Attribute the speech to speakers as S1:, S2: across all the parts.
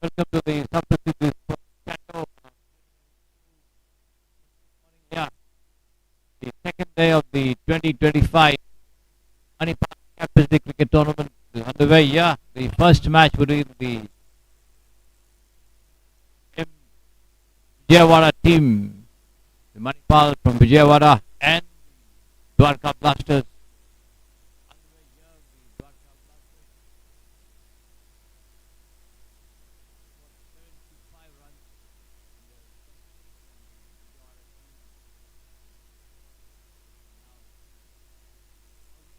S1: Welcome to the substitute channel. Yeah, the second day of the 2025 Manipal Captaincy Cricket Tournament is underway. Yeah, the first match between the Vijayawada team, the Manipal from Vijayawada, and Dwarka Blasters. Underway here, the Dwarka Blasters scored 75 runs in their first innings, and the Vijayawada team now,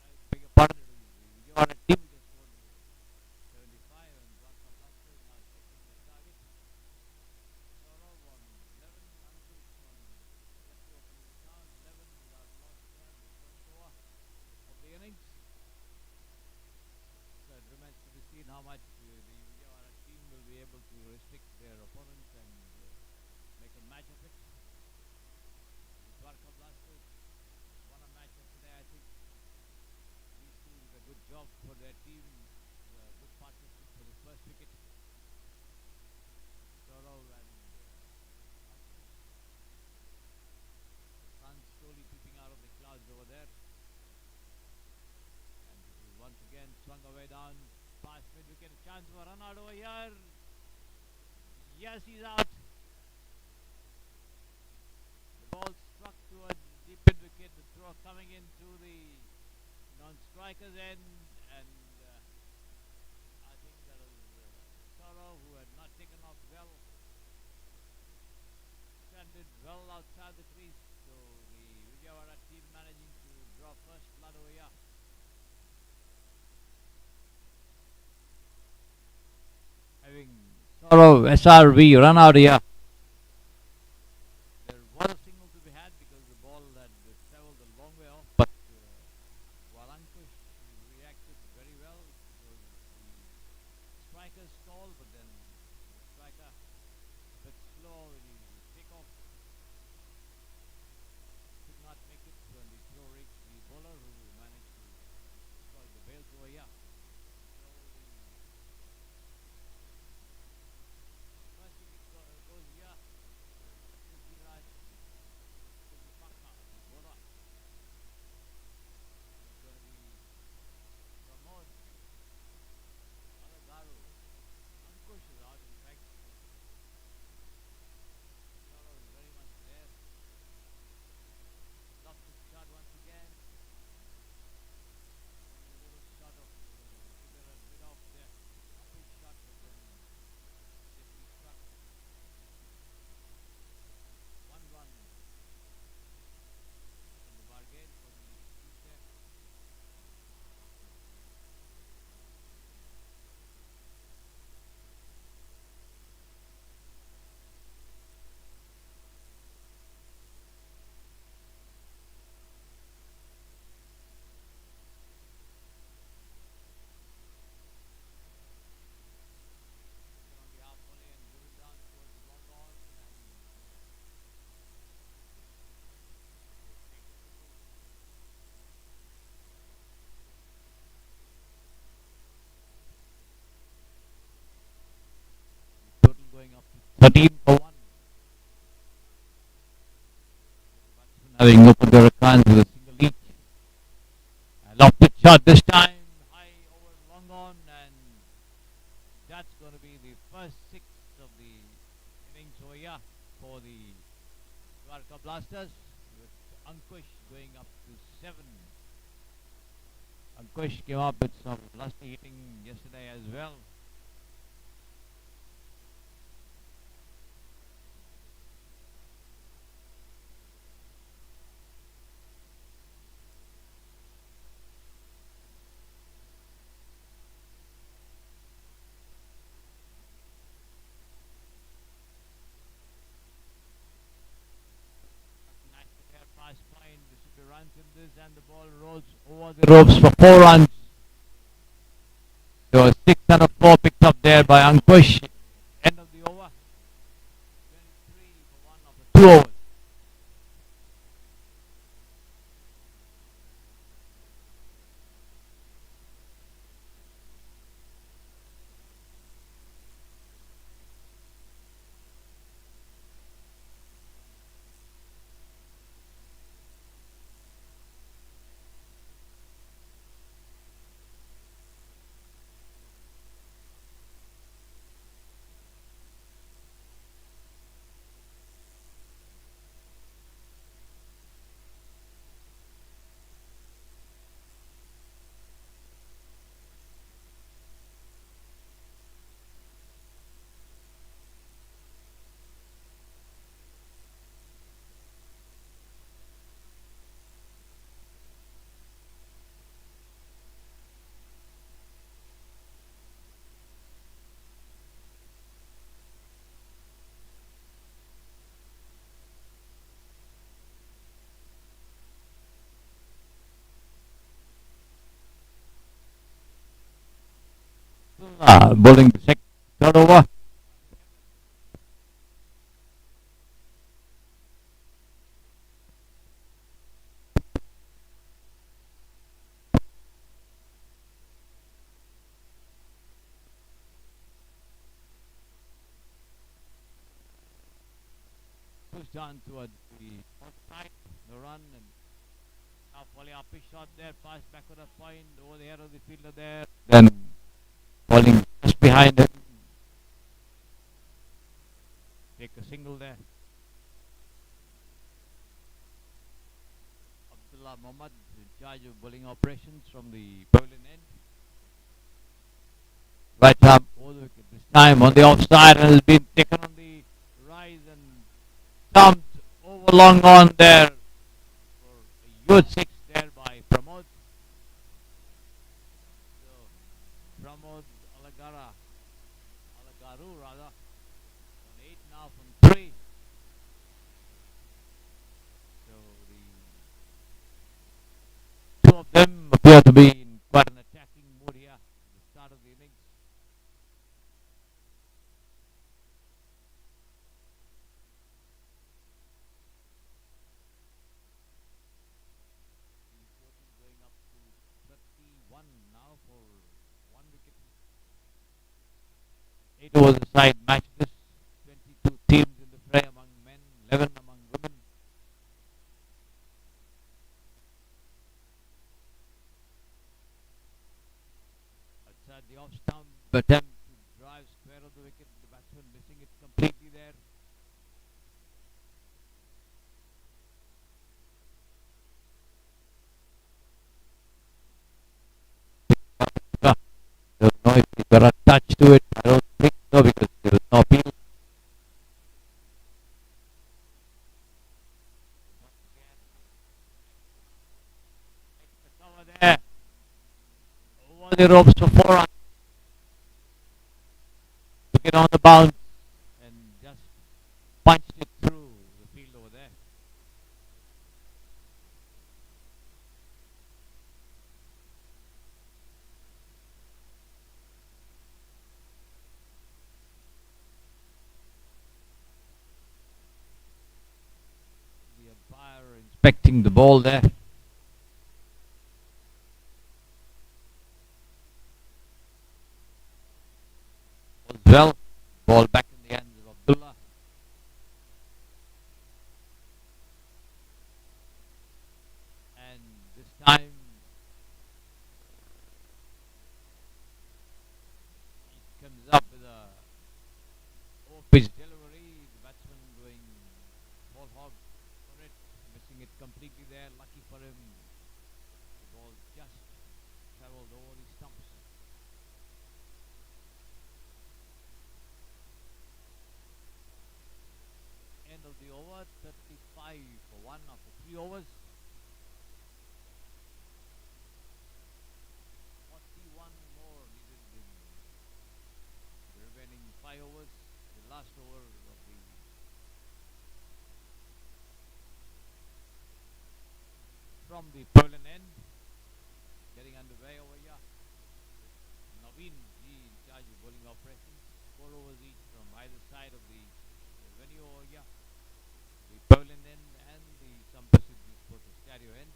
S1: I beg your pardon, it was the Vijayawada team which has scored 75, and Dwarka Blasters now checking the target. Saurav on 11, Ankush on left over to the count, 11 without lost there in the first over of the innings. So it remains to be seen how much the Vijayawada team will be able to restrict their opponents and make a match of it. The Dwarka Blasters won a match yesterday, I think. These two did a good job for their team, good partnership for the first wicket. Saurav and Ankush. The sun slowly peeping out of the clouds over there. And this is once again swung away down past mid wicket. A chance for a run out over here. Yes, he's out. The ball struck towards the deep mid wicket. The throw coming into the non-striker's end, and I think that was Saurav, who had not taken off well, standed well outside the crease. So the Vijayawada team managing to draw first blood over here. Having Saurav SRV run out here. There was a single to be had because the ball had travelled a long way off, but while Ankush reacted very well, it was the striker's stall, but then the striker a bit slow in his takeoff, could not make it when the throw reached the bowler, who managed to destroy the bail over here. So the first wicket goes here. Girish Rao, the bowler. It's going to be Pramod, Alagaru. Ankush is out, in fact. Saurav is very much there. Lost his shot once again. A little shot of Sugar a bit off there. Up his shot, but then safely struck. 1 run in the bargain for the Cricsay. On the half volley and driven down towards the long on, and the total going up to 13 for 1. Batsmen having opened their accounts with a single each. A lofted shot this time, high over long on, and that's going to be the first 6 of the innings over here for the Dwarka Blasters, with Ankush going up to 7. Ankush came up with some lusty hitting yesterday as well. Nice to hear fast fine. There should be runs in this, and the ball rolls over the ropes for 4 runs. So a 6 and a 4 picked up there by Ankush. End of the over. 23 for 1 of the 2 overs. bowling the third over. Pushed on towards the outside, the run, and now falling up his shot there, pass back to the point, over the head of the fielder there, then falling just behind him, take a single there. Abdullah Mohammad in charge of bowling operations from the pavilion end. Right arm over the wicket this time on the offside and has been taken on the rise and thumped over long on there for a huge six there by Pramod. So Pramod Alagaru rather, on 8 now from 3. So the two of them appear to be in quite an attacking mood here at the start of the innings. Going up to 31 now for 1 wicket. 8 overs a side match this. 22 teams in the fray among men, 11 among women. Outside the off stump, attempt to drive square of the wicket. The batsman missing it completely there. Don't know if he got a touch to it. I don't think so because there was no appeal. Over there. Over the ropes for 4 runs. Took it on the bounce and just punched it through the field over there. The umpire inspecting the ball there. Well, ball back in the hands of Abdullah. And this time he comes up with a off-pitch delivery. The batsman going ball hog for it, missing it completely there. Lucky for him, the ball just travelled over the stumps. End of the over, 35 for 1 after 3 overs. 41 more needed in the remaining 5 overs. The last over of the from the pavilion end, getting underway over here. Naveen G in charge of bowling operations. 4 overs each from either side of the venue over here. The pavilion end and the Sampasidhi Sports Stereo end.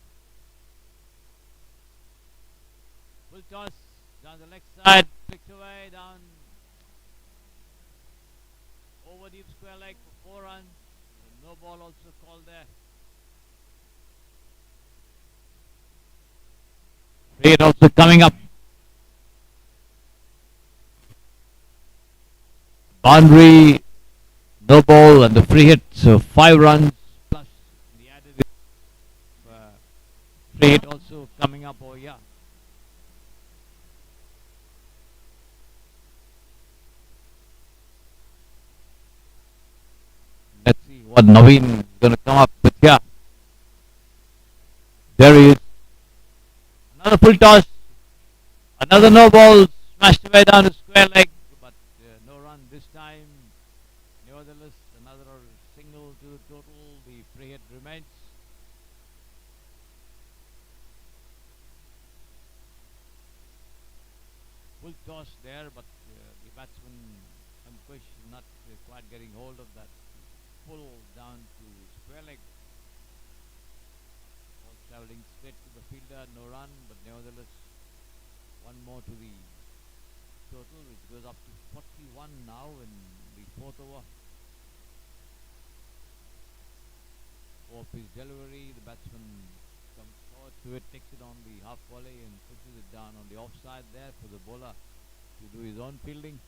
S1: Full toss down the leg side, picked away down over deep square leg for 4 runs. No ball also called there. Free hit also coming up. Boundary, no ball, and the free hit, so 5 runs plus the added free hit also coming up over here. Let's see what Naveen is going to come up with here. There he is. Another full toss. Another no ball, smashed away down the square leg, but no run this time. Nevertheless, another single to the total. The free hit remains. Full toss there, but the batsman Ankush not quite getting hold of that pull down to square leg. Ball travelling straight to the fielder, no run, but nevertheless one more to the total, which goes up to 41 now in the fourth over. Off his delivery, the batsman comes forward to it, takes it on the half volley and pushes it down on the offside there for the bowler to do his own fielding.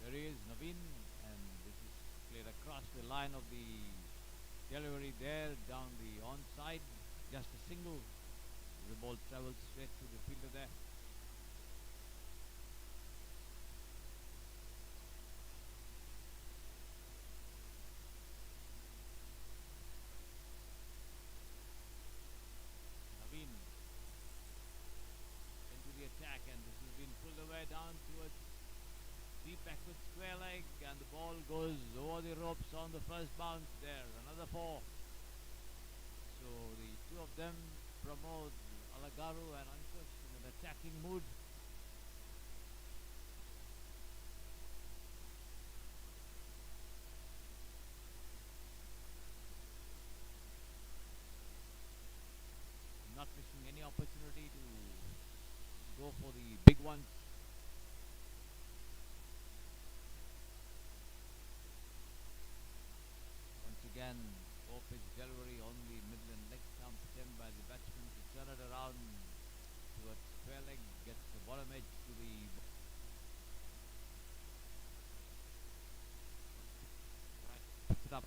S1: There he is, Naveen, and this is played across the line of the delivery there, down the onside, just a single. The ball travels straight to the fielder there. Naveen into the attack, and this has been pulled away down towards deep backward square leg, and the ball goes over the ropes on the first bounce there. Another four. So the two of them, Pramod, Alagaru and Ankush, in an attacking mood. Not missing any opportunity to go for the big ones. Once again, off pitch delivery on the middle and leg stump, attempted by the batsman to turn it around towards square leg, gets the bottom edge to the right, puts it up.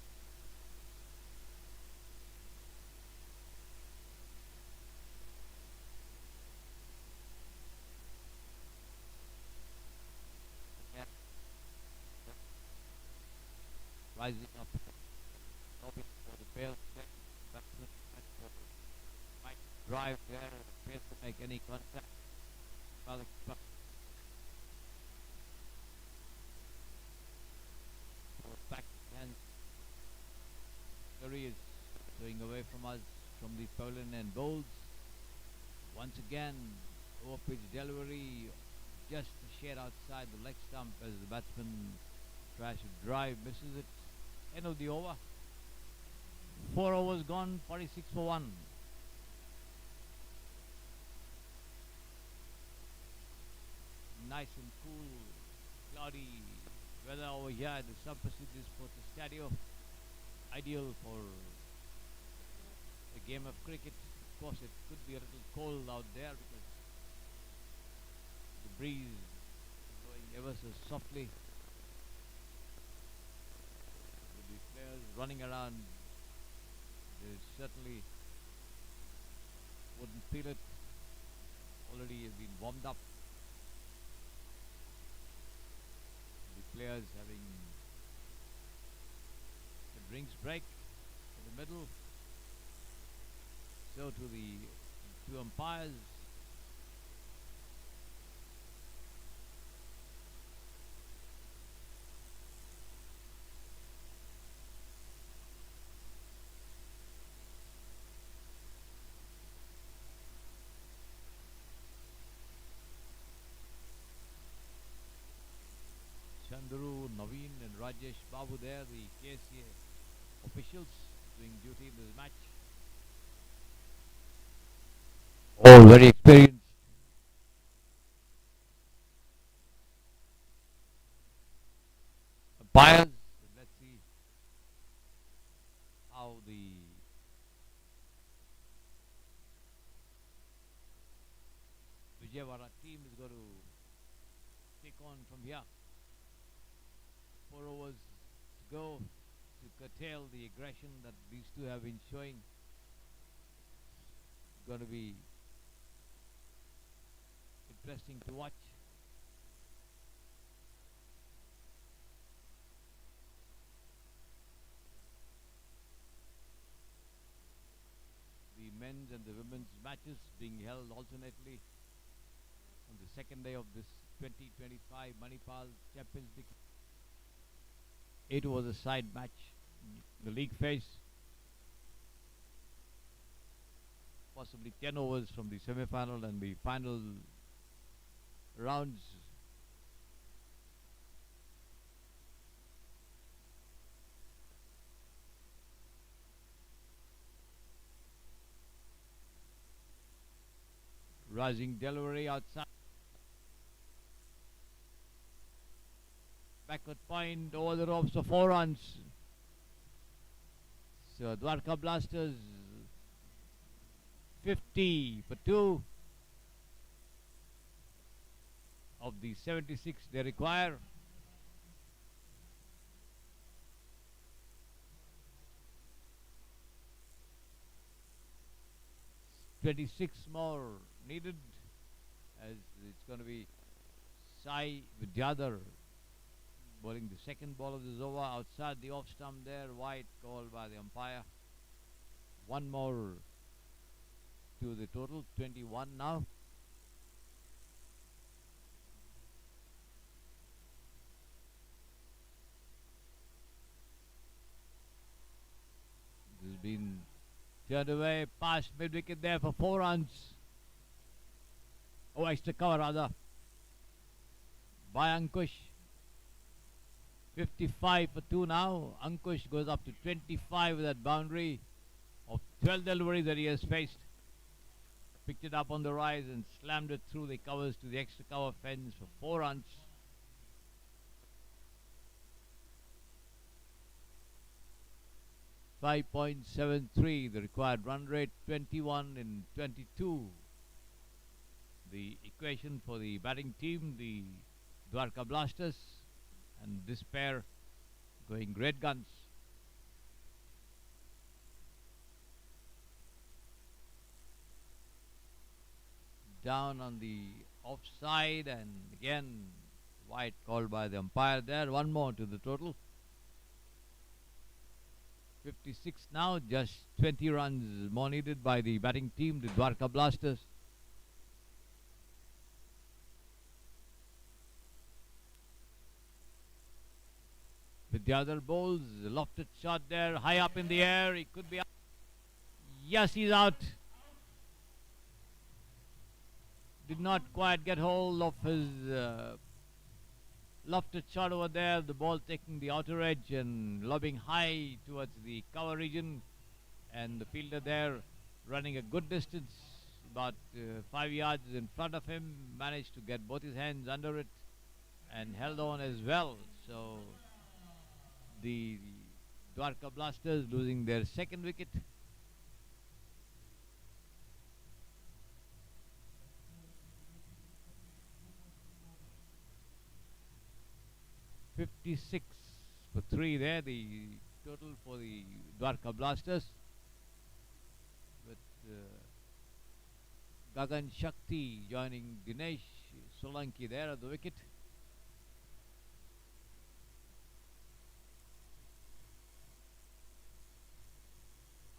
S1: Yeah. Rising up, hoping for the fail check. Batsman might drive there, fails to make any contact. Well, back again. There he is, going away from us from the Poland and bowls. Once again, off pitch delivery, just a shade outside the leg stump as the batsman tries to drive, misses it. End of the over. 4 overs gone, 46 for 1. Nice and cool, cloudy weather over here at the Sub Pacific Sports Stadio. Ideal for a game of cricket. Of course, it could be a little cold out there because the breeze is blowing ever so softly. With the players running around, they certainly wouldn't feel it. Already have been warmed up. The players having a drinks break in the middle. So to the two umpires. Chandru, Naveen and Rajesh Babu there, the KCA officials doing duty in this match. All very experienced. Umpires. Let's see how the Vijay team is going to take on from here. 4 overs to go to curtail the aggression that these two have been showing. It's going to be interesting to watch. The men's and the women's matches being held alternately on the second day of this 2025 Manipal Champions League. It was a side match in the league phase. Possibly 10 overs from the semi-final and the final rounds. Rising delivery outside. Backward point over the ropes for 4 runs. So Dwarka Blasters 50 for 2 of the 76 they require. "26 more needed, as it's going to be Janar bowling the second ball of this over outside the off stump there. Wide call by the umpire. One more to the total, 21 now. This has been turned away past mid-wicket there for 4 runs. Oh, extra cover rather by Ankush. 55 for 2 now. Ankush goes up to 25 with that boundary of 12 deliveries that he has faced. Picked it up on the rise and slammed it through the covers to the extra cover fence for 4 runs. .73 the required run rate, 21 in 22. The equation for the batting team, the Dwarka Blasters, and this pair going great guns. Down on the offside, and again wide called by the umpire there. One more to the total. 56 now, just 20 runs more needed by the batting team, the Dwarka Blasters. With the other bowls, lofted shot there, high up in the air, he could be out. Yes, he's out. Did not quite get hold of his lofted shot over there. The ball taking the outer edge and lobbing high towards the cover region, and the fielder there running a good distance, about 5 yards in front of him, managed to get both his hands under it and held on as well. So the Dwarka Blasters losing their second wicket. .56 for 3 there, the total for the Dwarka Blasters, with Gagan Shakti joining Dinesh Solanki there at the wicket.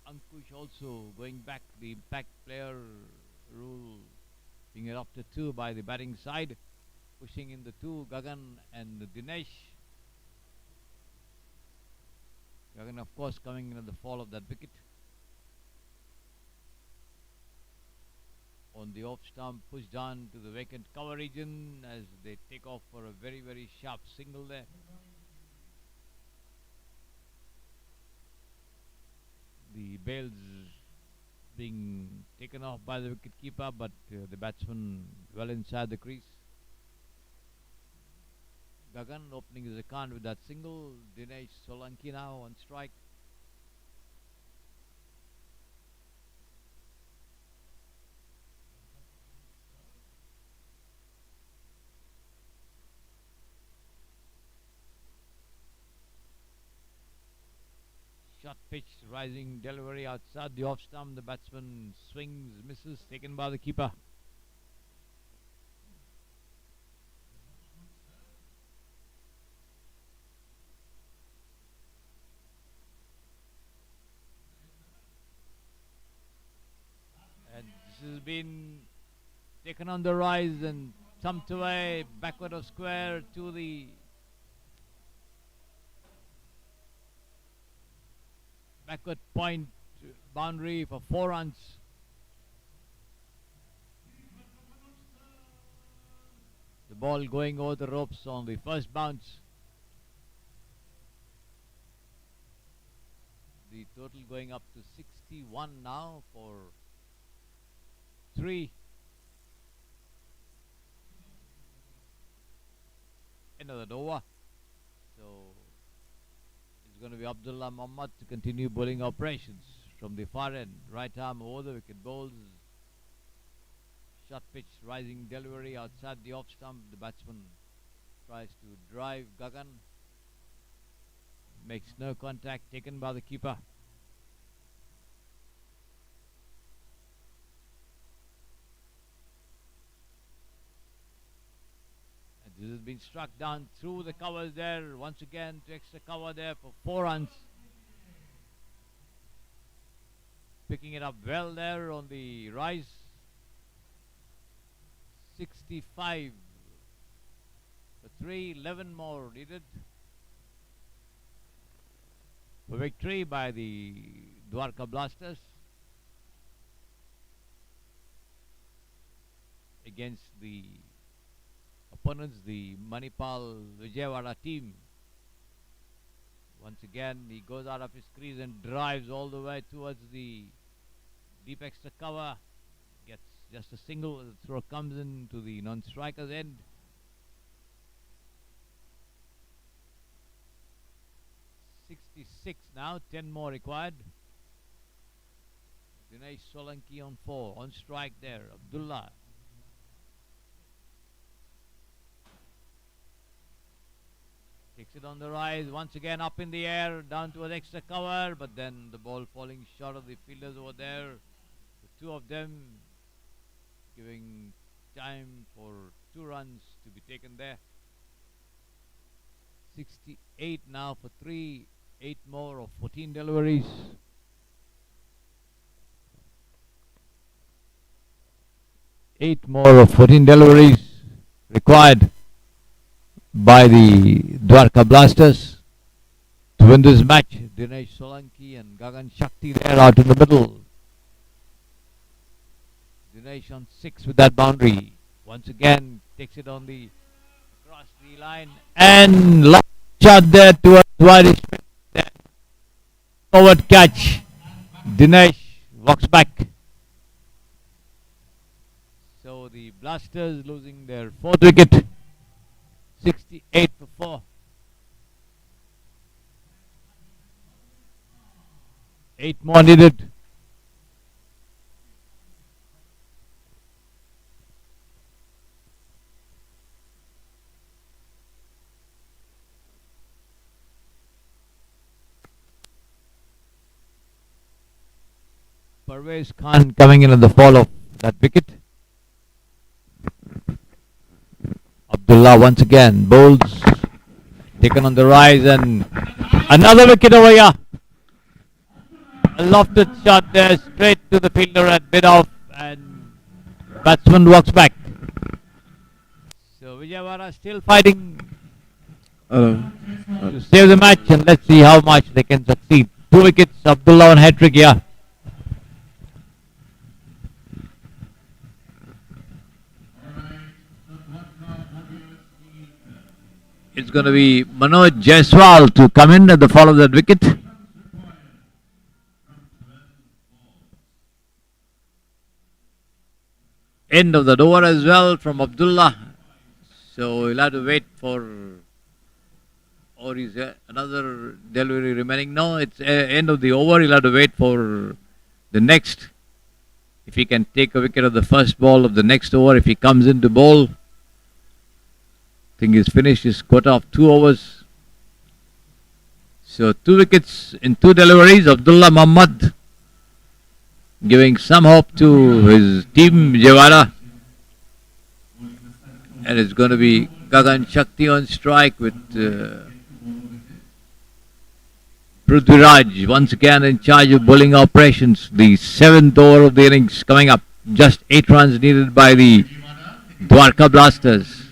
S1: Ankush also going back, the impact player rule being adopted too by the batting side, pushing in the two, Gagan and Dinesh. Gagan, of course, coming in at the fall of that wicket. On the off stump, pushed down to the vacant cover region as they take off for a very, very sharp single there. The bails being taken off by the wicket keeper, but the batsman well inside the crease. Gagan opening his account with that single. Dinesh Solanki now on strike. Short pitch, rising delivery outside the off stump. The batsman swings, misses, taken by the keeper. And this has been taken on the rise and thumped away, backward of square to the backward point boundary for 4 runs. The ball going over the ropes on the first bounce. The total going up to 61 now for 3. End of the over. So it's going to be Abdullah Muhammad to continue bowling operations from the far end. Right arm over the wicket, bowls. Short pitch, rising delivery outside the off stump. The batsman tries to drive Gagan. Makes no contact, taken by the keeper. And this has been struck down through the covers there. Once again to extra cover there for 4 runs. Picking it up well there on the rise. 65 for 3, 11 more needed for victory by the Dwarka Blasters against the opponents, the Manipal Vijay team. Once again, he goes out of his crease and drives all the way towards the deep extra cover. Gets just a single. The throw comes into the non-striker's end. .66 now, 10 more required. Dinesh Solanki on 4, on strike there, Abdullah. Takes it on the rise, once again up in the air, down to an extra cover, but then the ball falling short of the fielders over there. The 2 of them giving time for 2 runs to be taken there. 68 now for 3, 8 more of 14 deliveries. Eight more of 14 deliveries required by the Dwarka Blasters to win this match. Dinesh Solanki and Gagan Shakti there out in the middle. Dinesh on 6 with that boundary. Once again takes it on the across the line and last shot there towards wide. Forward catch. Dinesh walks back. So the Blasters losing their 4th wicket. 68 for 4. 8 more needed. Parvez Khan coming in at the fall of that wicket. Abdullah once again bowls, taken on the rise, and another wicket over here. A lofted shot there straight to the fielder at mid off, and batsman walks back. So Vijayawada still fighting to save the match, and let's see how much they can succeed. 2 wickets, Abdullah on hat-trick here. It's going to be Manoj Jaiswal to come in at the fall of that wicket. End of the over as well from Abdullah. So he'll have to wait for, or is there another delivery remaining? No, it's end of the over. He'll have to wait for the next. If he can take a wicket of the first ball of the next over, if he comes in to bowl. I think he's finished his quota of 2 overs. So 2 wickets in 2 deliveries. Abdullah Muhammad giving some hope to his team, Vijayawada. And it's going to be Gagan Shakti on strike with Prithviraj once again in charge of bowling operations. The 7th over of the innings coming up. Just 8 runs needed by the Dwarka Blasters.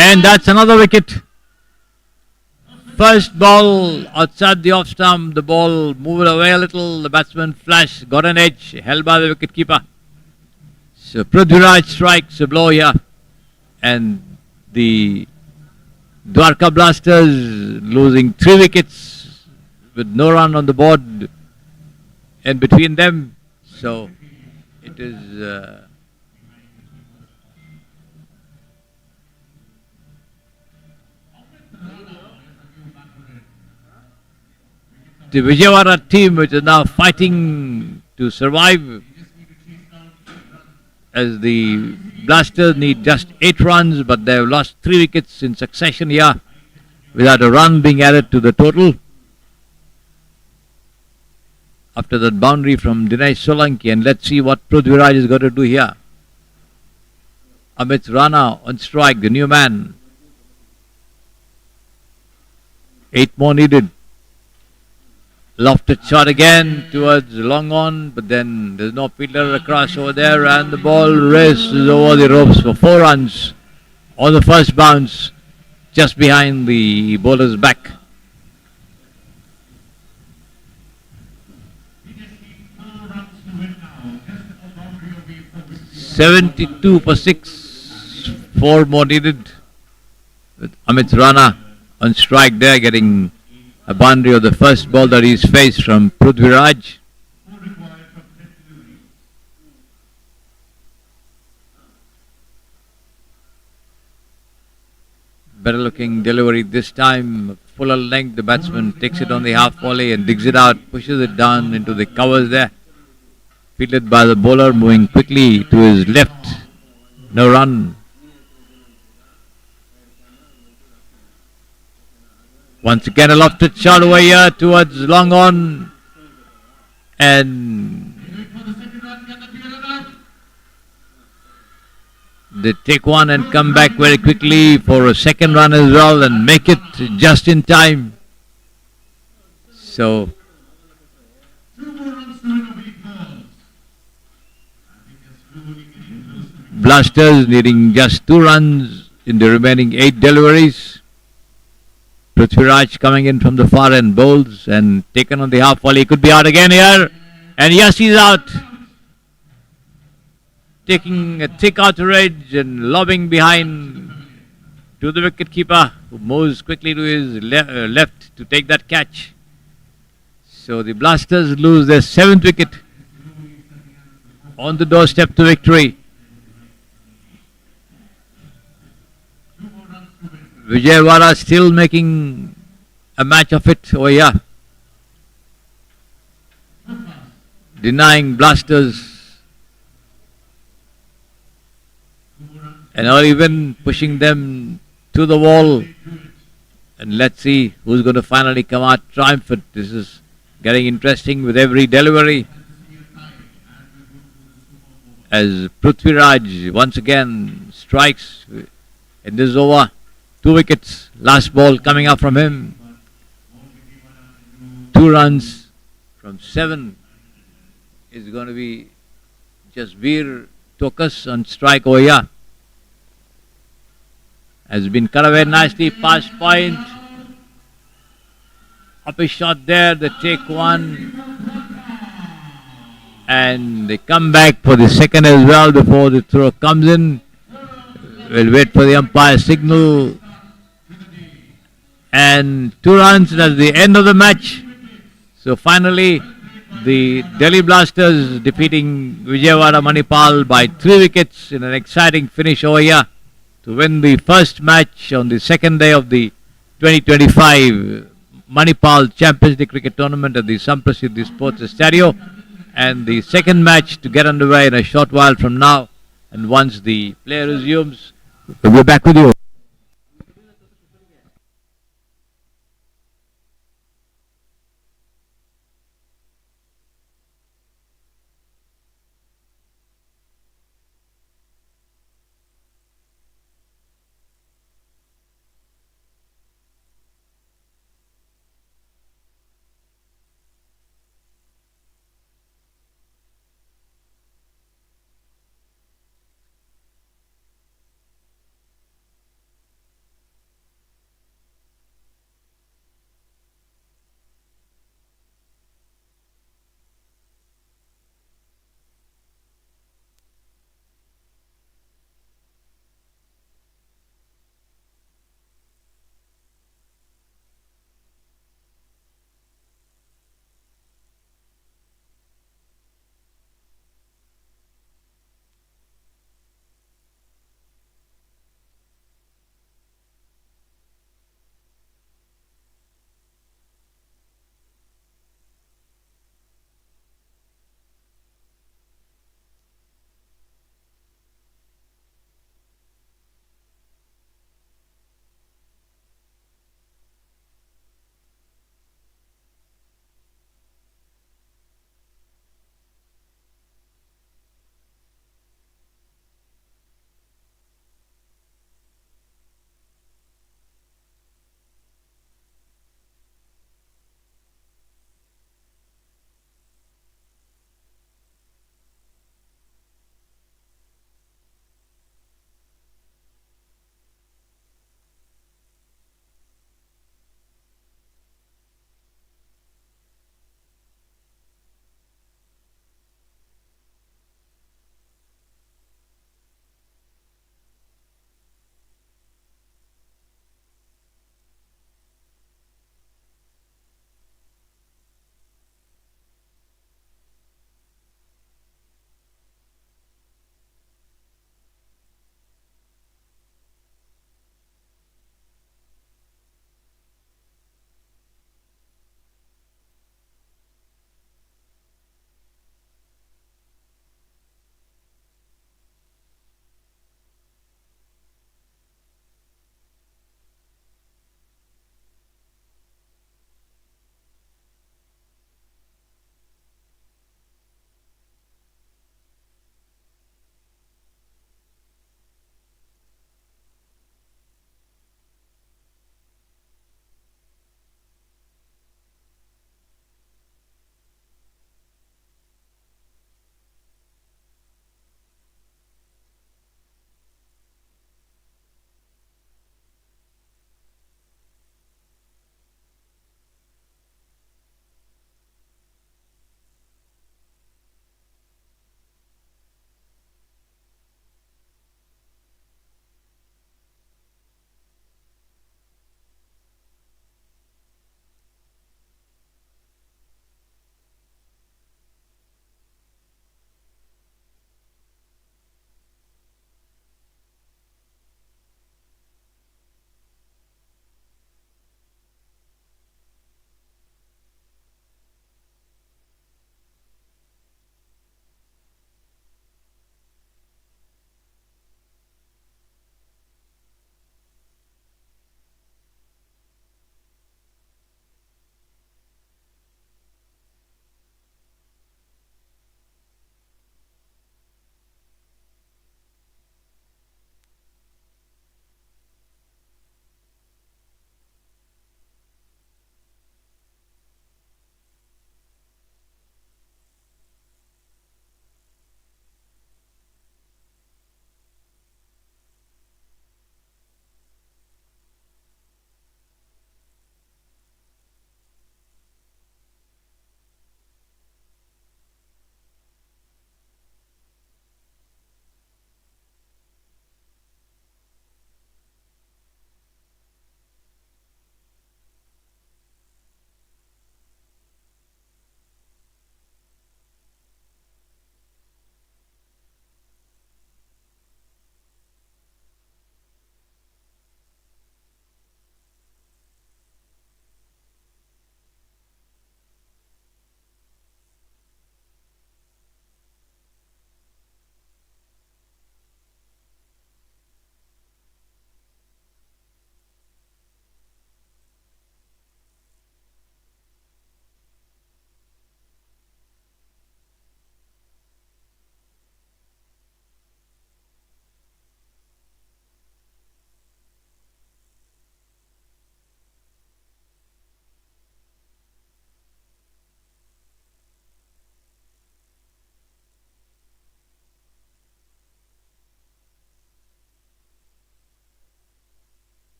S1: And that's another wicket. First ball outside the off stump, the ball moved away a little, the batsman flashed, got an edge, held by the wicket keeper. So Prithviraj strikes a blow here, and the Dwarka Blasters losing 3 wickets with no run on the board in between them. So it is the Vijay team, which is now fighting to survive, as the Blasters need just 8 runs, but they have lost 3 wickets in succession here without a run being added to the total. After that boundary from Dinesh Solanki, and let's see what Prithviraj is going to do here. Amit Rana on strike, the new man. 8 more needed. Lofted shot again towards long on, but then there's no fielder across over there, and the ball races over the ropes for 4 runs on the first bounce, just behind the bowler's back. "72 for 6, 4 more needed." With Amit Rana on strike there, getting a boundary of the first ball that he's faced from Prithviraj. Better looking delivery this time, fuller length. The batsman takes it on the half volley and digs it out, pushes it down into the covers there. Fielded by the bowler, moving quickly to his left. No run. Once again a lofted shot over here towards long on, and they take one and come back very quickly for a second run as well and make it just in time. So Blasters needing just 2 runs in the remaining 8 deliveries. Prithviraj coming in from the far end, bowls and taken on the half volley. He could be out again here, and yes, he's out. Taking a thick outer edge and lobbing behind to the wicket keeper, who moves quickly to his left to take that catch. So the Blasters lose their 7th wicket on the doorstep to victory. Vijay still making a match of it over here, denying Blasters an early win, pushing them to the wall. And let's see who's going to finally come out triumphant. This is getting interesting with every delivery, as Prithviraj once again strikes in this over. 2 wickets, last ball coming up from him. 2 runs from 7 is going to be just Veer Tokas on strike over here. Has been cut away nicely, past point. Up a shot there, they take one. And they come back for the second as well before the throw comes in. We'll wait for the umpire signal. And 2 runs, that's the end of the match. So finally, the Delhi Blasters defeating Vijay Manipal by 3 wickets in an exciting finish over here to win the first match on the second day of the 2025 Manipal Champions League Cricket Tournament at the Samprasiddhi Sports Stadium. And the second match to get underway in a short while from now. And once the play resumes, we'll be back with you.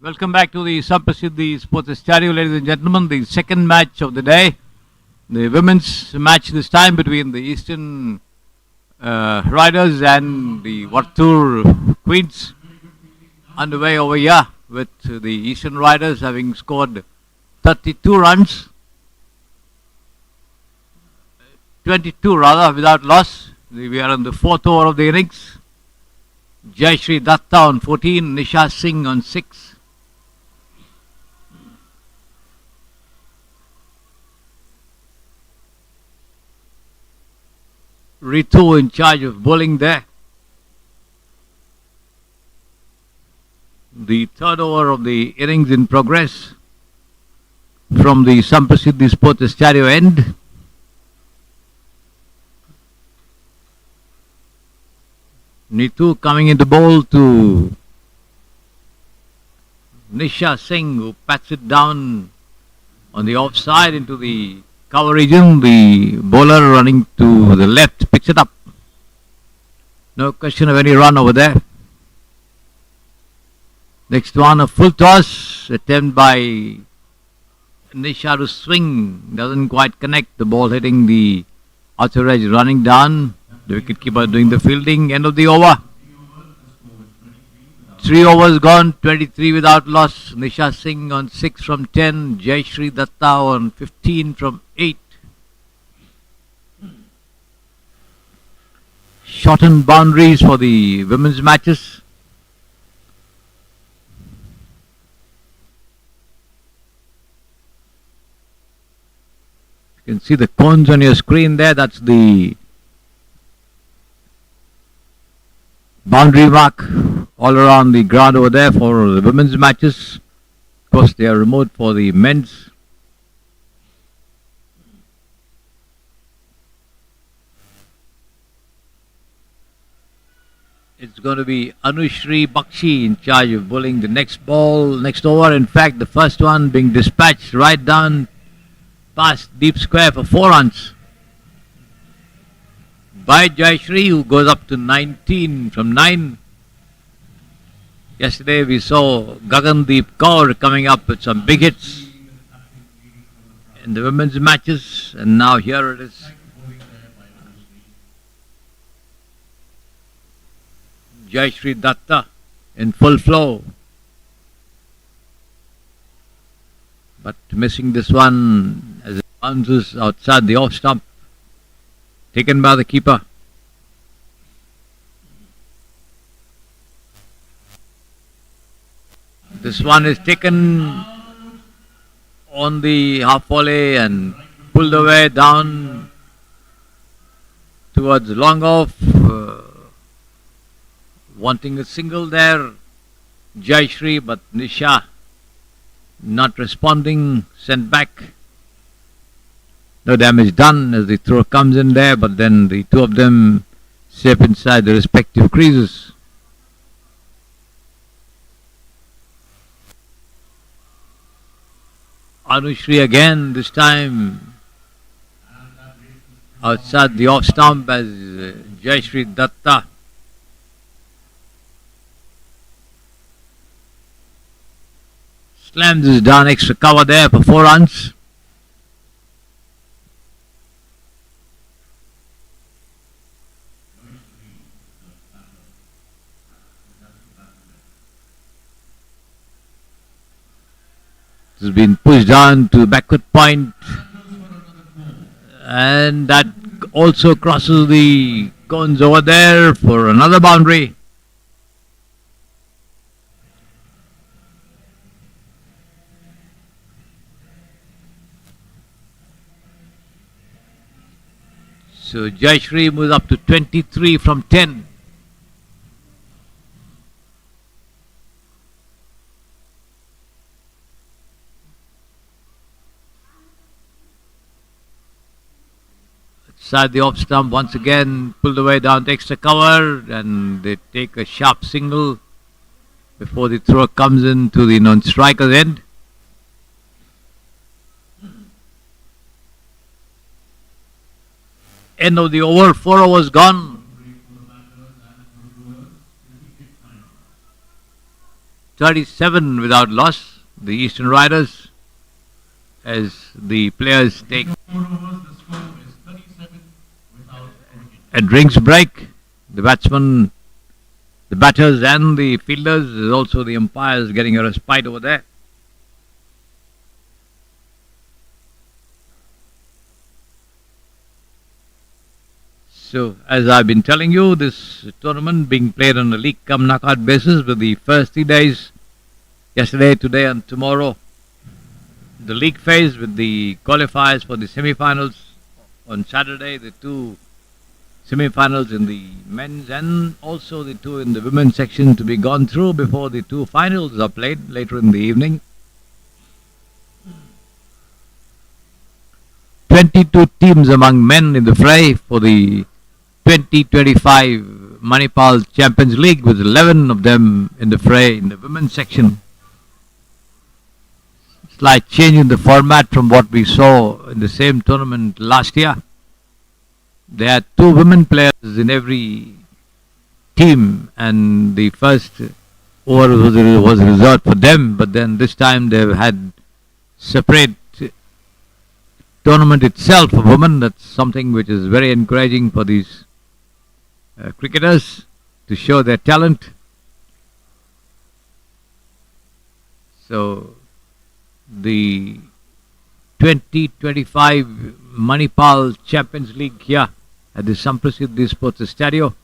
S1: Welcome back to the Sampasidhi Sports Stereo, ladies and gentlemen. The second match of the day, the women's match this time between the Eastern Riders and the Vartur Queens, underway over here with the Eastern Riders having scored 32 runs, 22 rather, without loss. We are in the fourth over of the innings. Jayashree Datta on 14, Nisha Singh on 6. Ritu in charge of bowling there. The third over of the innings in progress from the Sampasidhi Sports Stereo end. Nitu coming into bowl to Nisha Singh, who pats it down on the offside into the cover region. The bowler running to the left picks it up. No question of any run over there. Next one, a full toss attempt by Nisha to swing. Doesn't quite connect. The ball hitting the outer edge, running down. The wicketkeeper doing the fielding. End of the over. 3 overs gone, 23 without loss. Nisha Singh on 6 from 10. Jayashree Datta on 15 from 8. Shortened boundaries for the women's matches. You can see the cones on your screen there. That's the boundary mark all around the ground over there for the women's matches. Of course, they are removed for the men's. It's going to be Anushri Bakshi in charge of bowling the next over. In fact, the first one being dispatched right down past deep square for 4 runs by Jayashree, who goes up to 19 from 9. Yesterday we saw Gagandeep Kaur coming up with some big hits in the women's matches, and now here it is. Jayashree Datta in full flow, but missing this one as it bounces outside the off stump, taken by the keeper. This one is taken on the half volley and pulled away down towards long off. Wanting a single there, Jayashree, but Nisha not responding, sent back. No damage done as the throw comes in there, but then the two of them safe inside the respective creases. Anushri again, this time outside the off stump as Jayashree Datta slams this down, extra cover there for 4 runs. This has been pushed down to the backward point, and that also crosses the cones over there for another boundary. So Jayashree moves up to 23 from 10. Inside the off stump once again, pulled away down to extra cover, and they take a sharp single before the throw comes into the non-striker's end. End of the over, 4 overs gone. 37 without loss. The Eastern Riders, as the players take a drinks break. The batsmen, the batters and the fielders, is also the umpires getting a respite over there. So, as I've been telling you, this tournament being played on a league cum knockout basis with the first 3 days, yesterday, today and tomorrow. The league phase with the qualifiers for the semi-finals on Saturday, the 2 semi-finals in the men's and also the 2 in the women's section to be gone through before the 2 finals are played later in the evening. 22 teams among men in the fray for the 2025 Manipal Champions League, with 11 of them in the fray in the women's section. Slight change in the format from what we saw in the same tournament last year. There are 2 women players in every team, and the first over was reserved for them, but then this time they've had separate tournament itself for women. That's something which is very encouraging for these cricketers to show their talent. So the 2025 Manipal Champions League here at the Samprasiddhi Sports Stadium,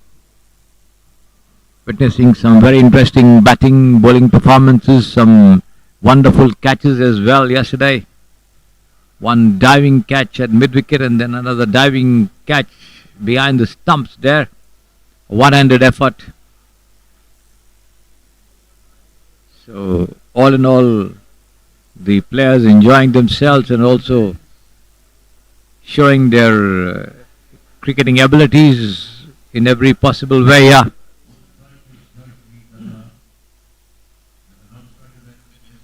S1: witnessing some very interesting batting, bowling performances, some wonderful catches as well yesterday. One diving catch at mid-wicket and then another diving catch behind the stumps there. One-handed effort. So, all in all, the players enjoying themselves and also showing their cricketing abilities in every possible way. Yeah.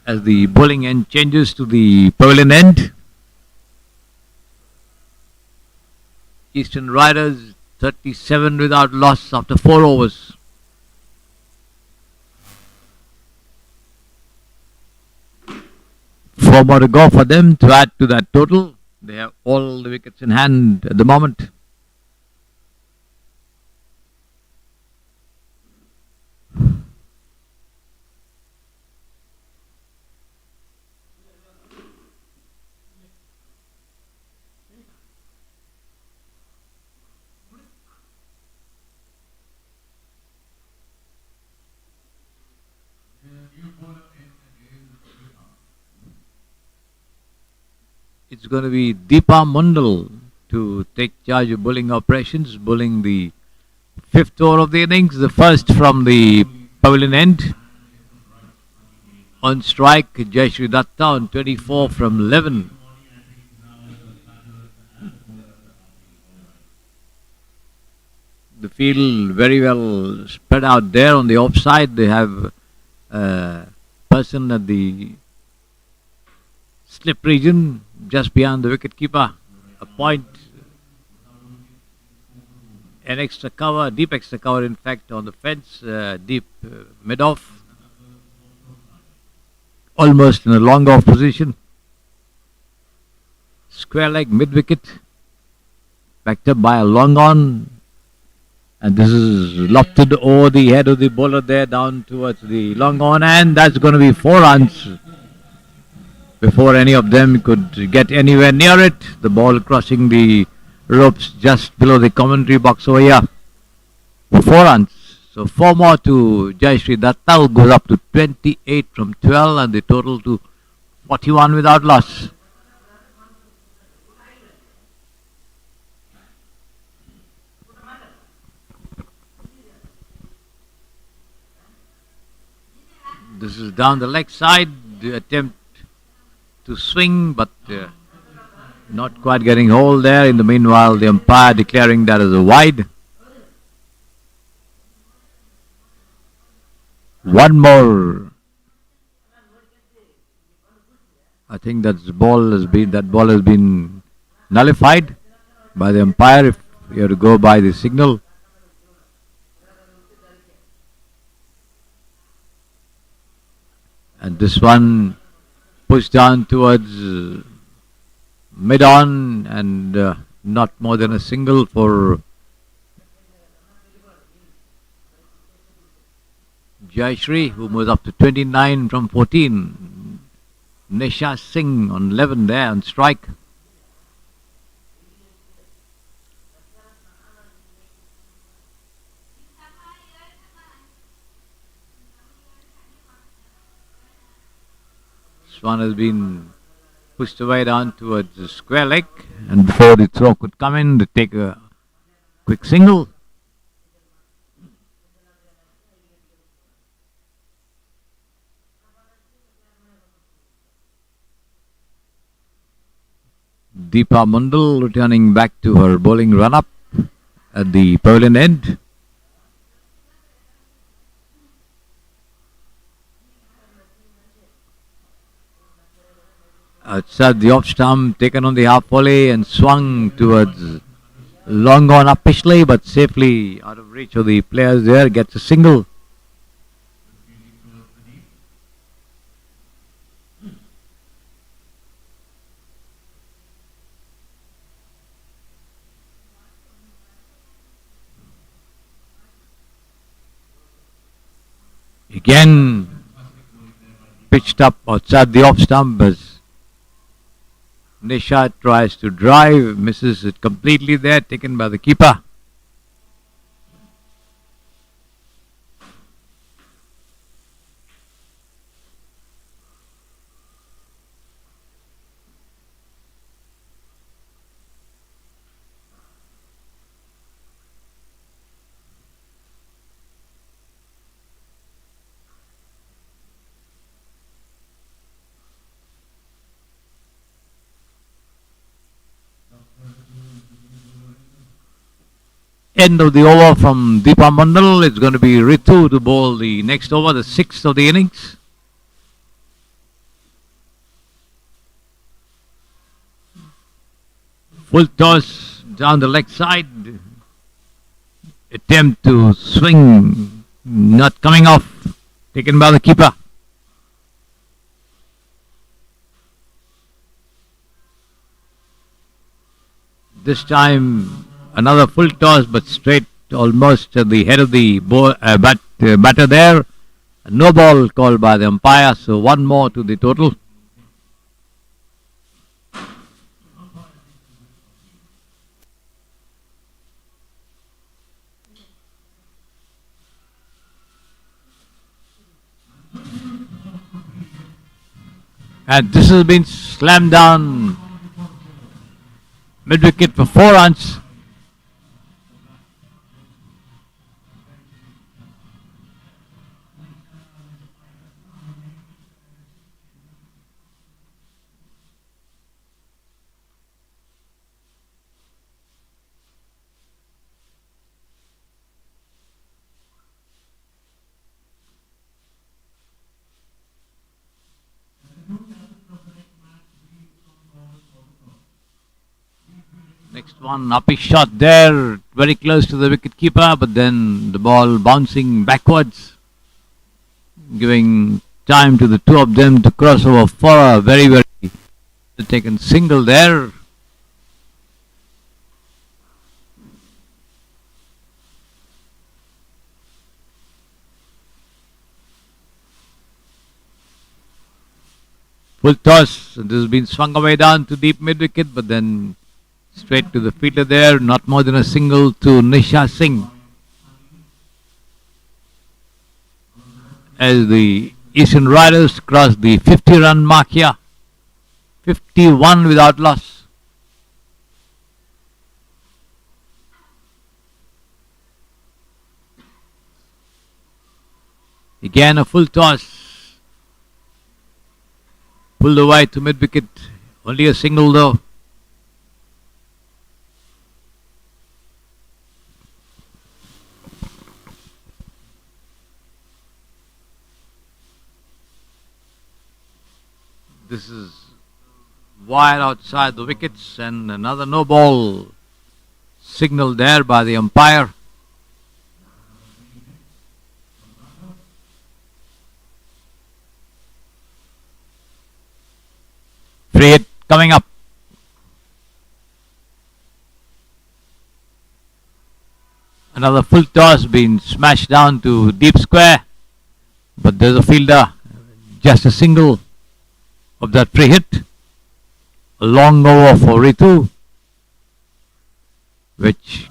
S1: As the bowling end changes to the pavilion end, Eastern Riders 37 without loss after 4 overs. Four more to go for them to add to that total. They have all the wickets in hand at the moment. It's going to be Deepa Mundal to take charge of bowling operations, bowling the 5th over of the innings, the first from the pavilion end. On strike, Jayshree Datta on 24 from 11. The field very well spread out there on the offside. They have a person at the slip region just beyond the wicket keeper. A point, an extra cover, deep extra cover in fact on the fence, deep mid-off. Almost in a long off position. Square leg mid-wicket. Backed up by a long on. And this is lofted over the head of the bowler there down towards the long on, and that's going to be 4 runs before any of them could get anywhere near it. The ball crossing the ropes just below the commentary box over here. 4 runs. So 4 more to Jayshree Datta, goes up to 28 from 12 and the total to 41 without loss. This is down the leg side, the attempt to swing, but not quite getting hold there. In the meanwhile, the umpire declaring that as a wide. One more. I think that ball has been nullified by the umpire if you have to go by the signal. This one pushed down towards mid-on and not more than a single for Jayashree, who moves up to 29 from 14. Nisha Singh on 11 there on strike. This one has been pushed away down towards the square leg, and before the throw could come in, they take a quick single. Deepa Mundal returning back to her bowling run-up at the pavilion end. Outside the off stump, taken on the half volley and swung towards long on up pitchly, but safely out of reach of the players there, gets a single. Again pitched up outside the off stump as Nisha tries to drive, misses it completely there, taken by the keeper. End of the over from Deepa Mandal. It's going to be Ritu to bowl the next over, the 6th of the innings. Full toss down the leg side. Attempt to swing, not coming off, taken by the keeper. This time another full toss, but straight almost at the head of the batter there. No ball called by the umpire, so one more to the total. And this has been slammed down mid-wicket for 4 runs. Next one, up his shot there, very close to the wicket keeper, but then the ball bouncing backwards, giving time to the two of them to cross over for a very, very taken single there. Full toss, this has been swung away down to deep mid-wicket, but then straight to the fielder there, not more than a single to Nisha Singh. As the Eastern Riders cross the 50-run mark here, 51 without loss. Again a full toss, pulled away to mid-wicket, only a single though. This is wide outside the wickets, and another no ball signaled there by the umpire. Free hit coming up. Another full toss being smashed down to deep square. But there's a fielder. Just a single of that free hit. A long over for Ritu, which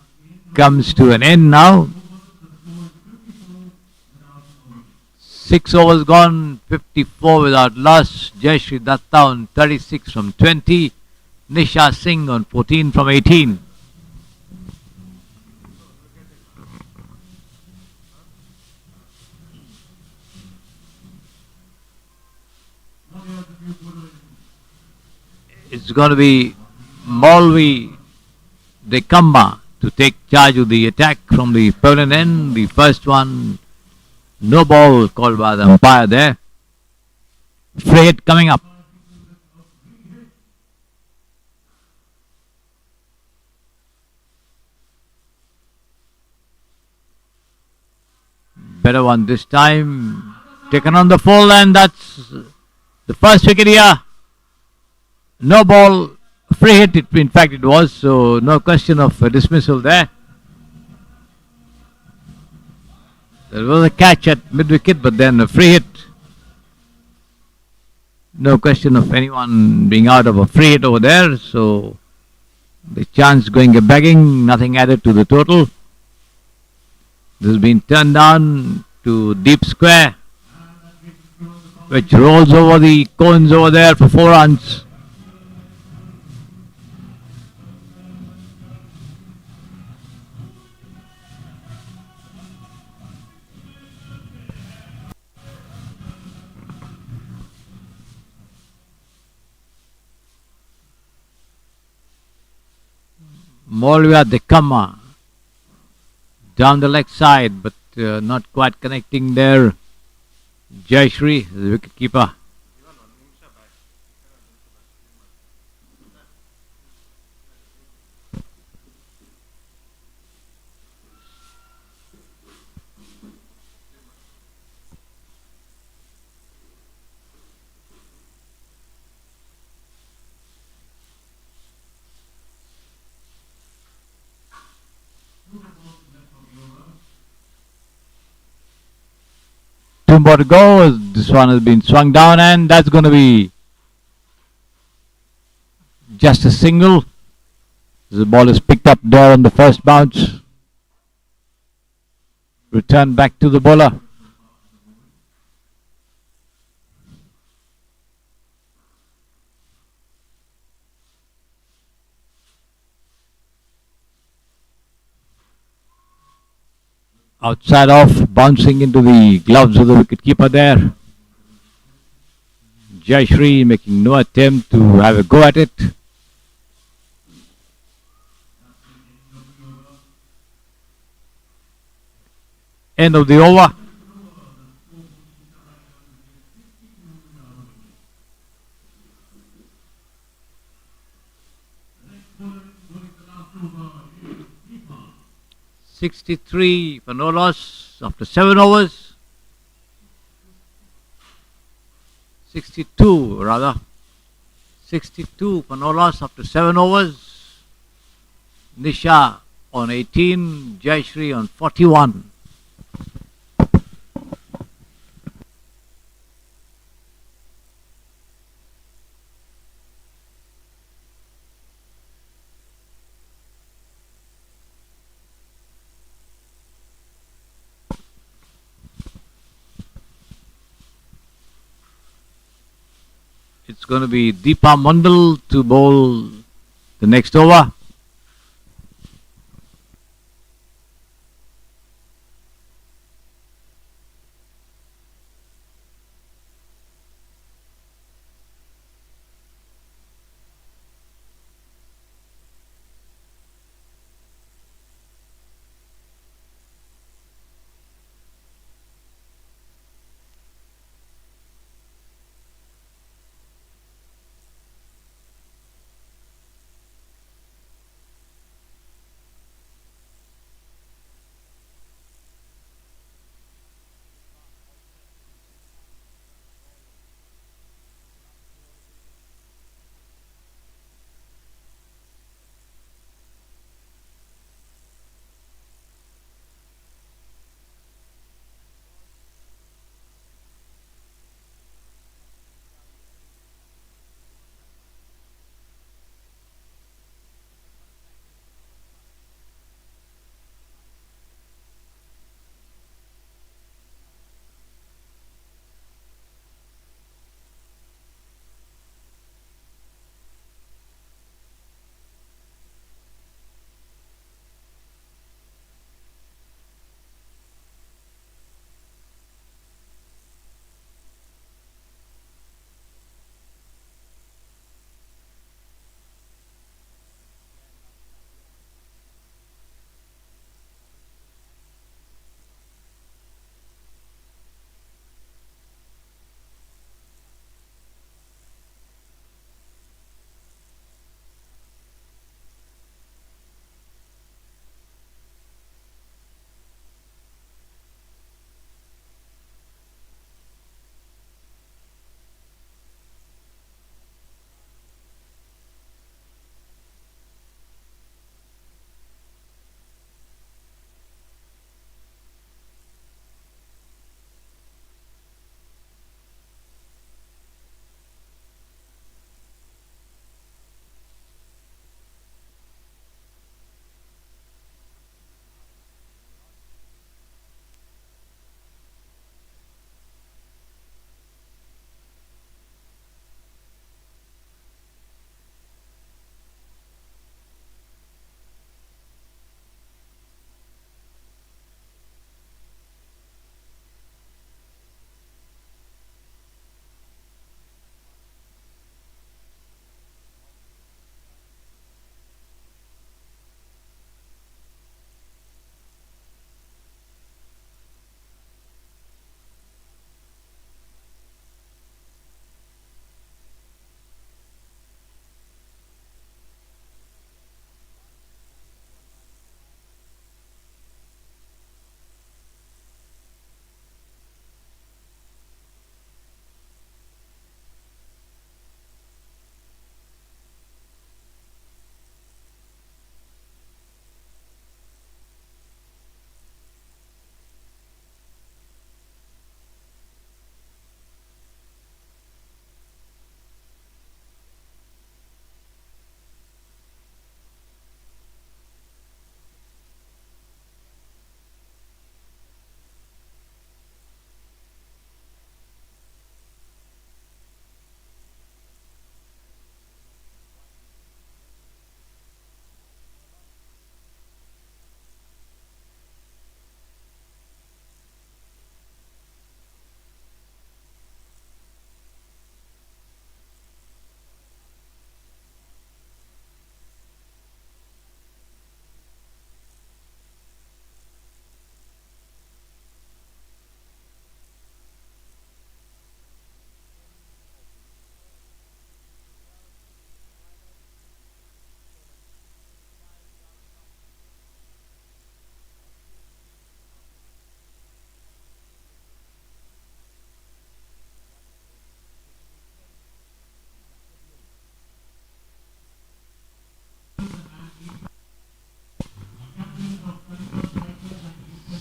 S1: comes to an end now. 6 overs gone, 54 without loss. Jayashree Datta on 36 from 20. Nisha Singh on 14 from 18. It's going to be Maulvi Dekamba to take charge of the attack from the opponent end. The first one, no ball called by the umpire there. Free hit coming up. Better one this time. Taken on the full, and that's the first wicket here. No ball, free hit, in fact it was, so no question of dismissal there. There was a catch at mid-wicket, but then a free hit. No question of anyone being out of a free hit over there, so the chance going a begging, nothing added to the total. This has been turned down to deep square, which rolls over the cones over there for 4 runs. Maulvi Dekamba down the leg side, but not quite connecting there. Jayashree, the wicket keeper. Two more to go. This one has been swung down, and that's going to be just a single. The ball is picked up there on the first bounce. Returned back to the bowler. Outside off, bouncing into the gloves of the wicketkeeper there. Jayashree making no attempt to have a go at it. End of the over. .63 for no loss after 7 overs. 62 rather. 62 for no loss after 7 overs. Nisha on 18, Jayashree on 41. It's going to be Deepa Mandal to bowl the next over.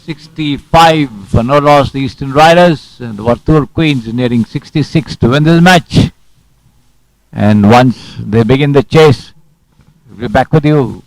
S1: 65 for no loss, the Eastern Riders, and the Vartur Queens nearing 66 to win this match. And once they begin the chase, we'll be back with you.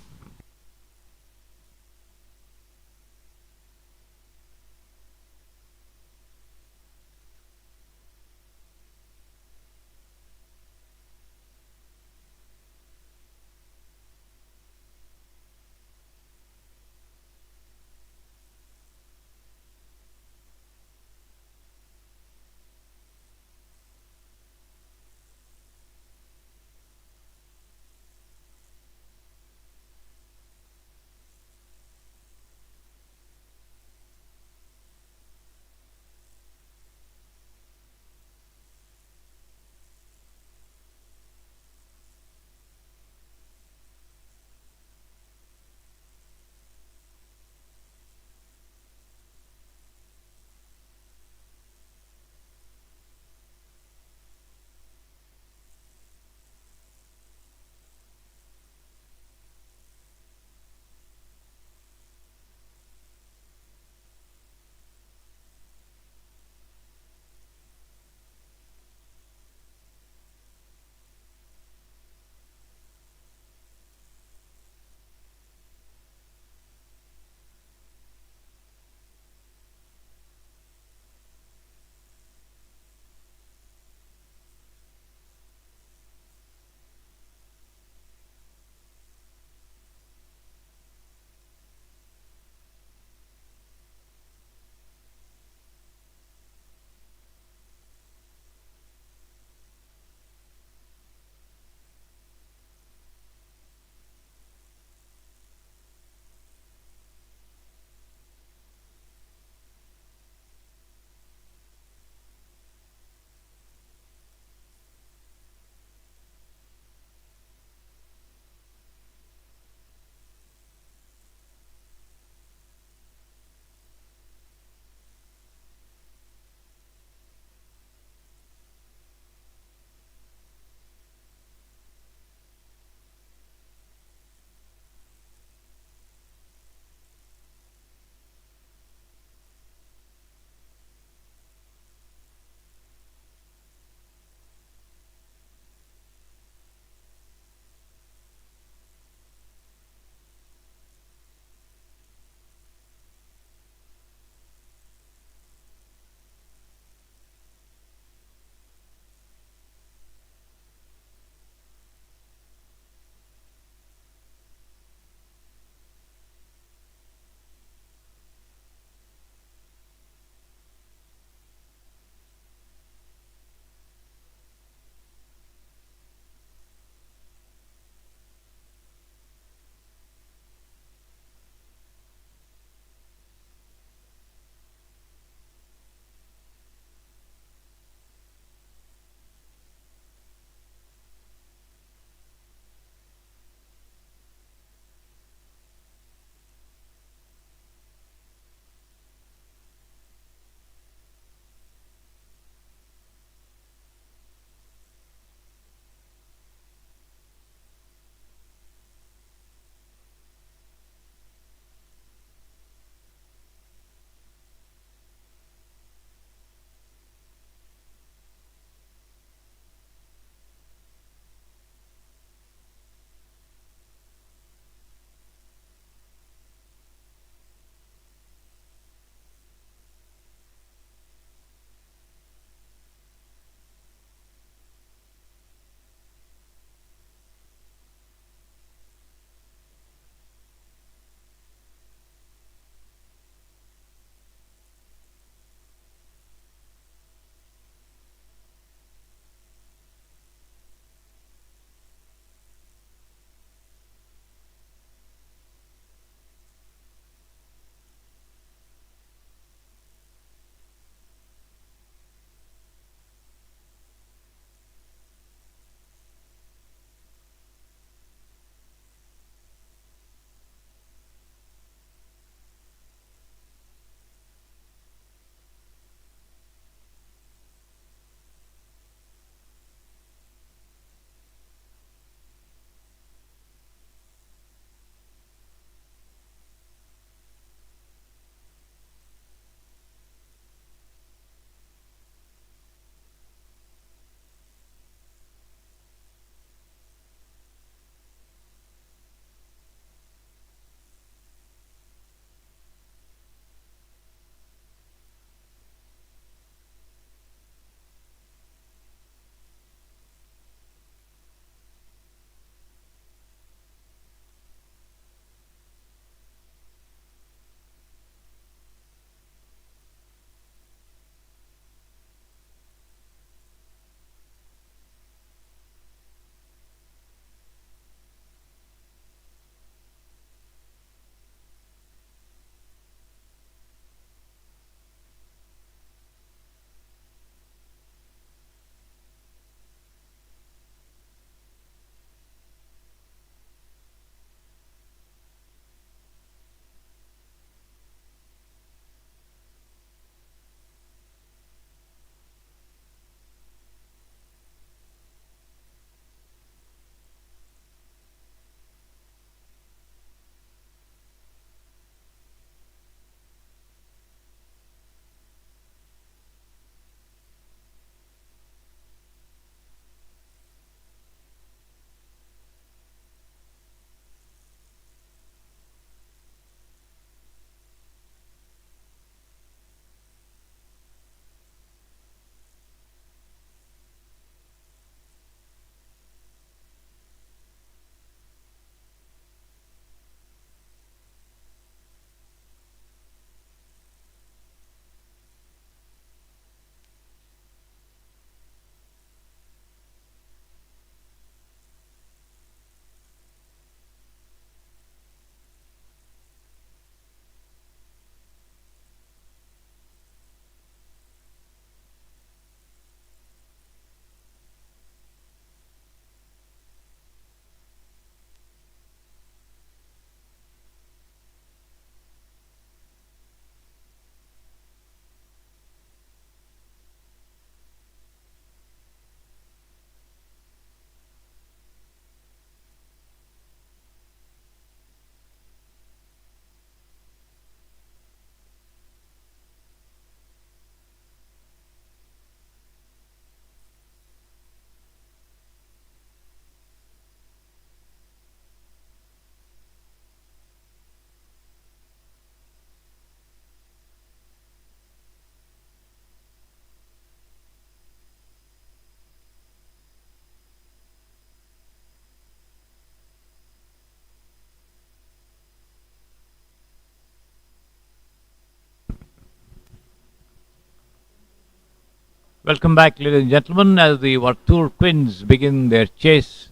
S1: Welcome back, ladies and gentlemen, as the Vartur Quins begin their chase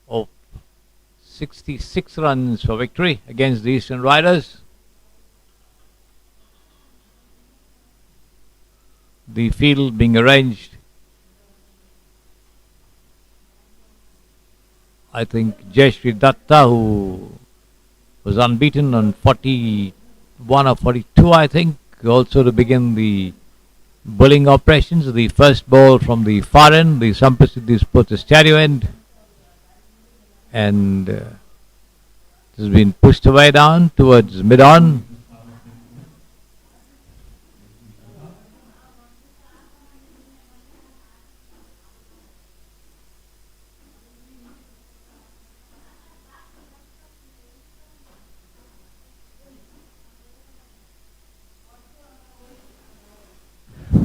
S1: of 66 runs for victory against the Eastern Riders. The field being arranged, I think Jayashree Datta, who was unbeaten on 41 or 42, I think, also to begin the bowling operations. The first ball from the far end, the Sampasiddhi Sports stereo end, and it has been pushed away down towards mid-on.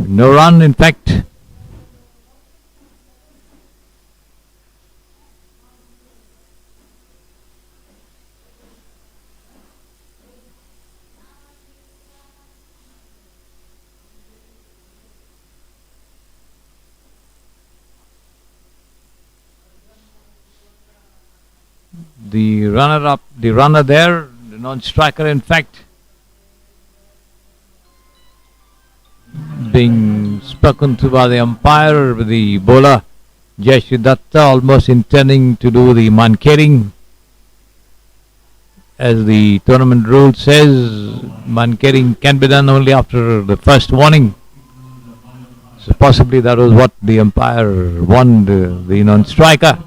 S1: No run, in fact. The runner there, the non-striker, in fact, being spoken to by the umpire, the bowler Jayashree Datta almost intending to do the mankering. As the tournament rule says, mankering can be done only after the first warning. So possibly that was what the umpire warned the non-striker.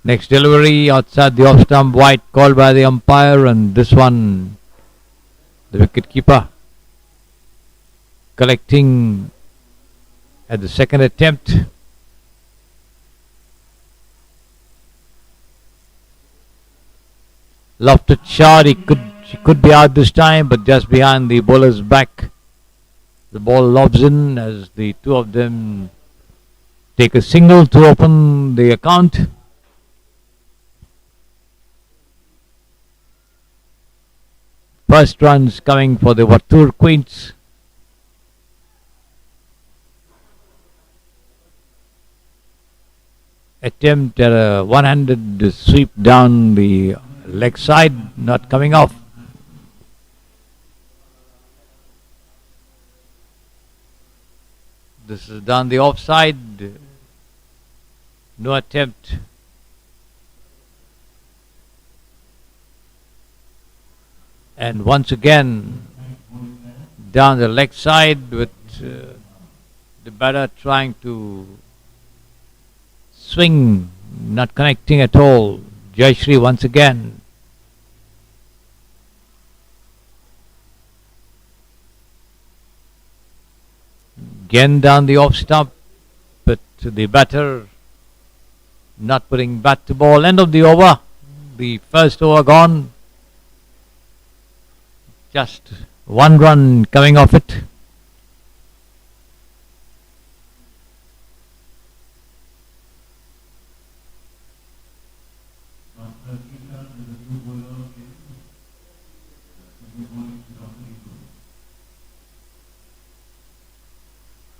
S1: Next delivery outside the off-stump, wide called by the umpire, and this one the wicket-keeper collecting at the second attempt. Lofted shot, she could be out this time, but just behind the bowler's back. The ball lobs in as the two of them take a single to open the account. First runs coming for the Vartur Queens. Attempt at a one-handed sweep down the leg side, not coming off. This is down the offside. No attempt. And once again down the leg side with the batter trying to swing, not connecting at all. Jayashree once again. Again down the off stump, but the batter not putting bat to ball. End of the over. The first over gone. Just one run coming off it.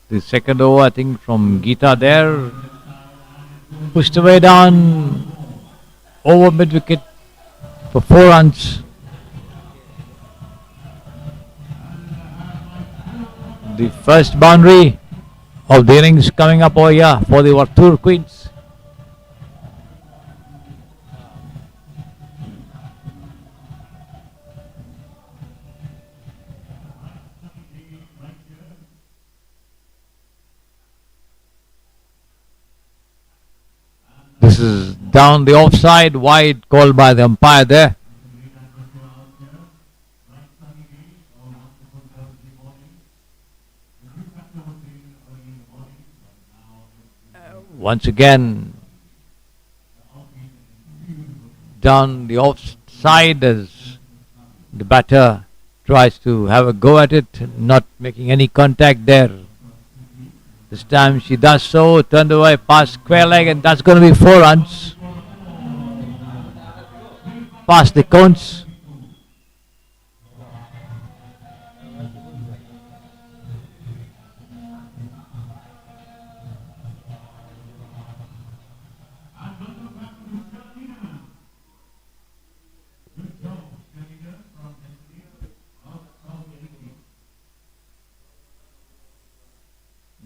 S1: The second over, I think, from Geeta there. Pushed away down over mid-wicket for 4 runs. The first boundary of the innings coming up over here for the Vartur Queens. This is down the offside, wide called by the umpire there. Once again down the offside as the batter tries to have a go at it, not making any contact there. This time she does so, turned away past square leg, and that's going to be 4 runs. Past the cones.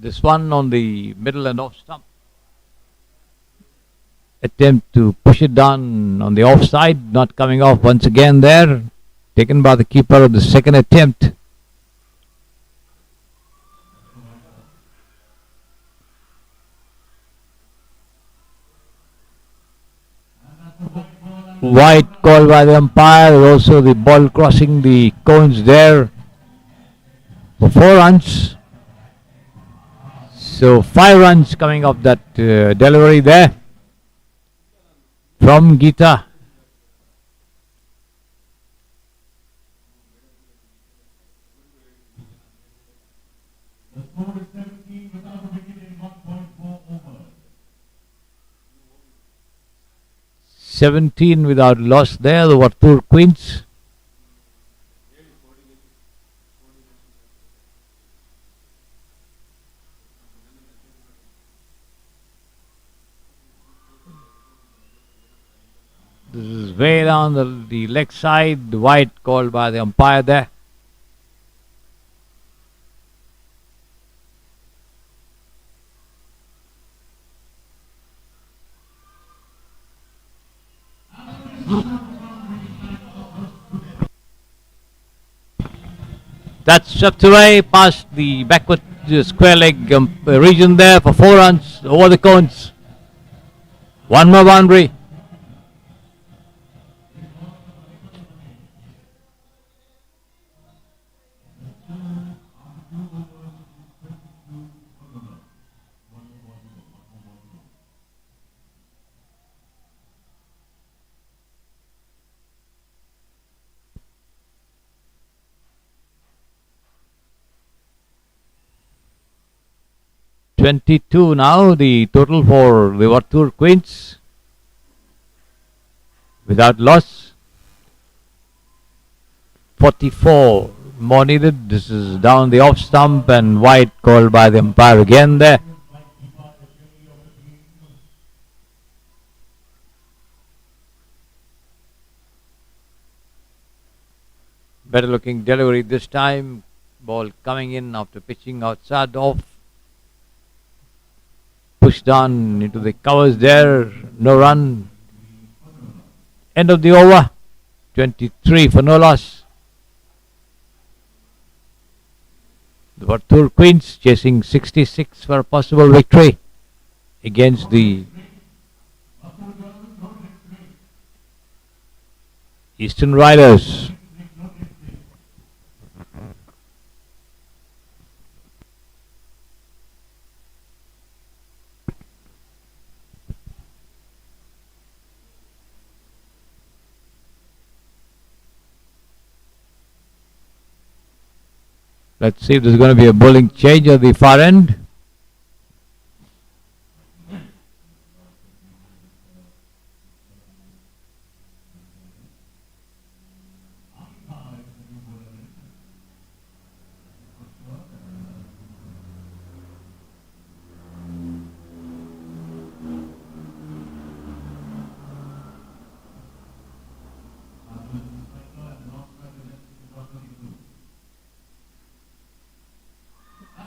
S1: This one on the middle and off stump. Attempt to push it down on the offside, not coming off once again there. Taken by the keeper of the second attempt. White call by the umpire. Also the ball crossing the cones there for 4 runs. So 5 runs coming off that delivery there from Geeta.
S2: The score is 17 without a wicket in 1.4 overs.
S1: 17 without loss there, the Vartur Queens. This is way down the leg side, the white called by the umpire there. That's swept away past the backward square leg region there for 4 runs over the cones. One more boundary. $22 now, the total for the Vartur Queens without loss. 44 more needed. This is down the off stump and white called by the umpire again there. Better looking delivery this time. Ball coming in after pitching outside off. Pushed down into the covers there. No run. End of the over. 23 for no loss. The Vartur Queens chasing 66 for a possible victory against the Eastern Riders. Let's see if there's going to be a bowling change at the far end.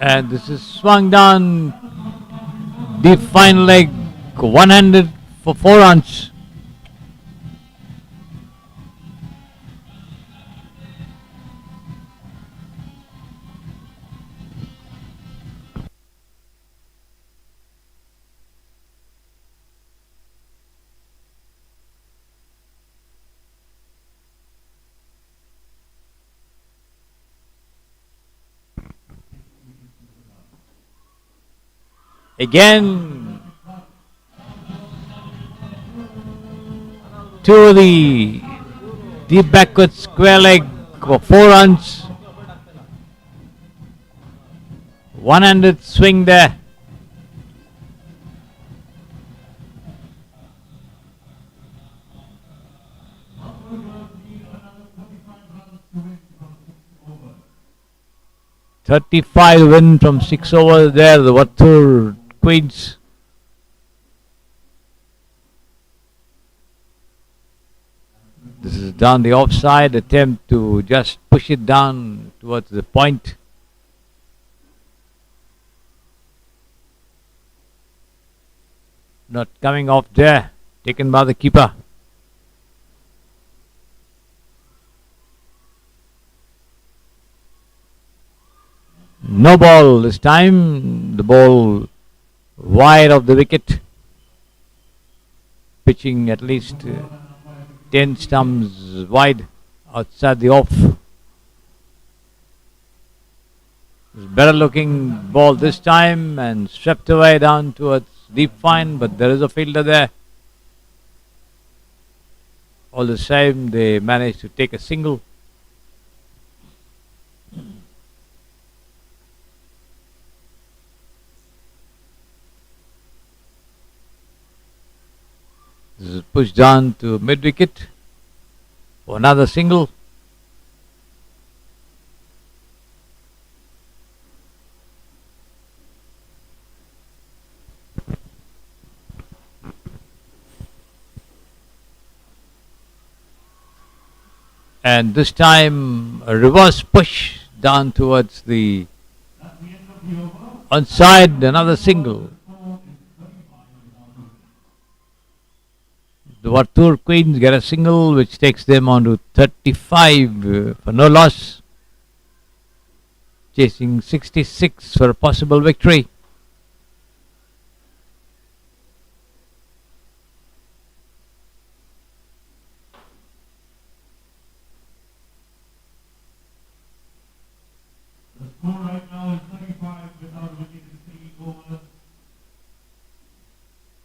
S1: And this is swung down deep fine leg, one-handed for 4 runs. Again, to the deep backward square leg for 4 runs. One-handed swing there. .35 win from 6 overs there, the Vartur Queens. This is down the offside, attempt to just push it down towards the point. not coming off there, taken by the keeper. No ball this time, the ball wide of the wicket, pitching at least 10 stumps wide outside the off. Better looking ball this time and swept away down towards deep fine, but there is a fielder there. All the same, they managed to take a single. This is pushed down to mid wicket for another single. And this time a reverse push down towards the onside, another single. The Vartur Queens get a single which takes them on to 35 for no loss, chasing 66 for a possible victory.
S2: The score right now is 35 without wicket in 3 overs.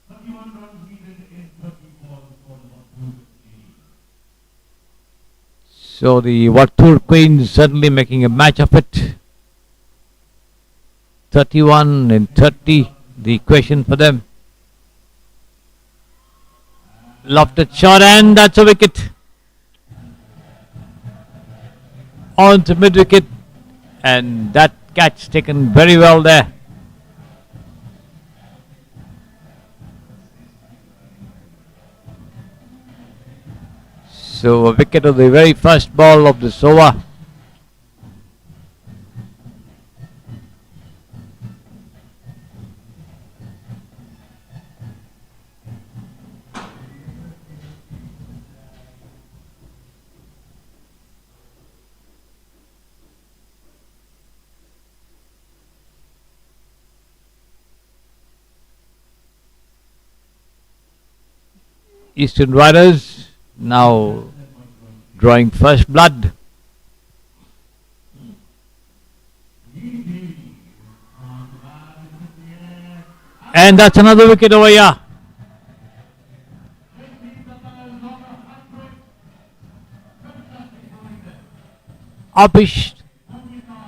S2: 31 runs needed in 30 balls for the Vartur team.
S1: So the Vartur Queens certainly making a match of it. 31 in 30, the equation for them. Lofted shot and that's a wicket. On to mid wicket, and that catch taken very well there. So a wicket of the very first ball of this over. Eastern Riders now drawing first blood. And that's another wicket over here. Uppish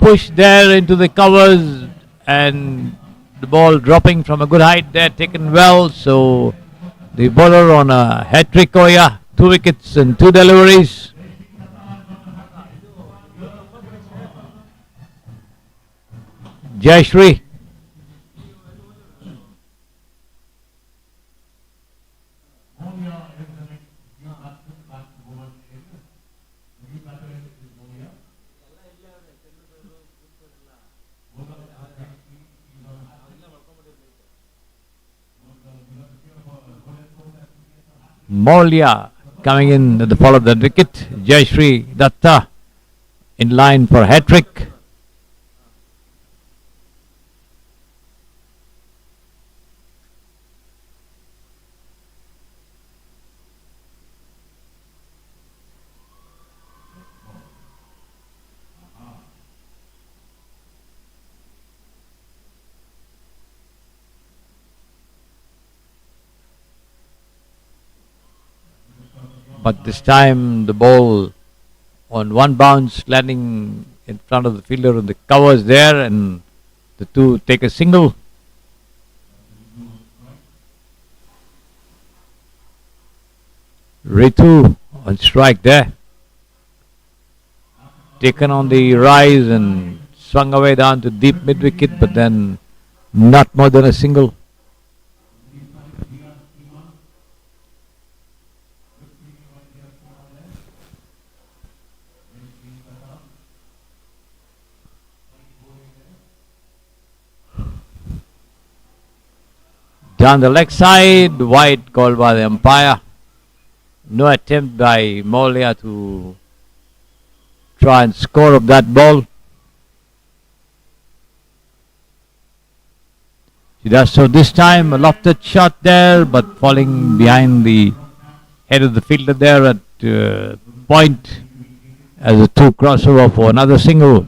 S1: push there into the covers and the ball dropping from a good height there, taken well. So the bowler on a hat trick over here, 2 wickets and 2 deliveries. Jayashree. Maulia coming in at the fall of that wicket. Jayashree Datta in line for a hat trick. But this time the ball on one bounce landing in front of the fielder and the covers there, and the two take a single. Ritu on strike there. Taken on the rise and swung away down to deep mid wicket, but then not more than a single. Down the leg side, wide called by the umpire. No attempt by Molia to try and score up that ball. She does so this time. A lofted shot there, but falling behind the head of the fielder there at point as a 2 crossover for another single.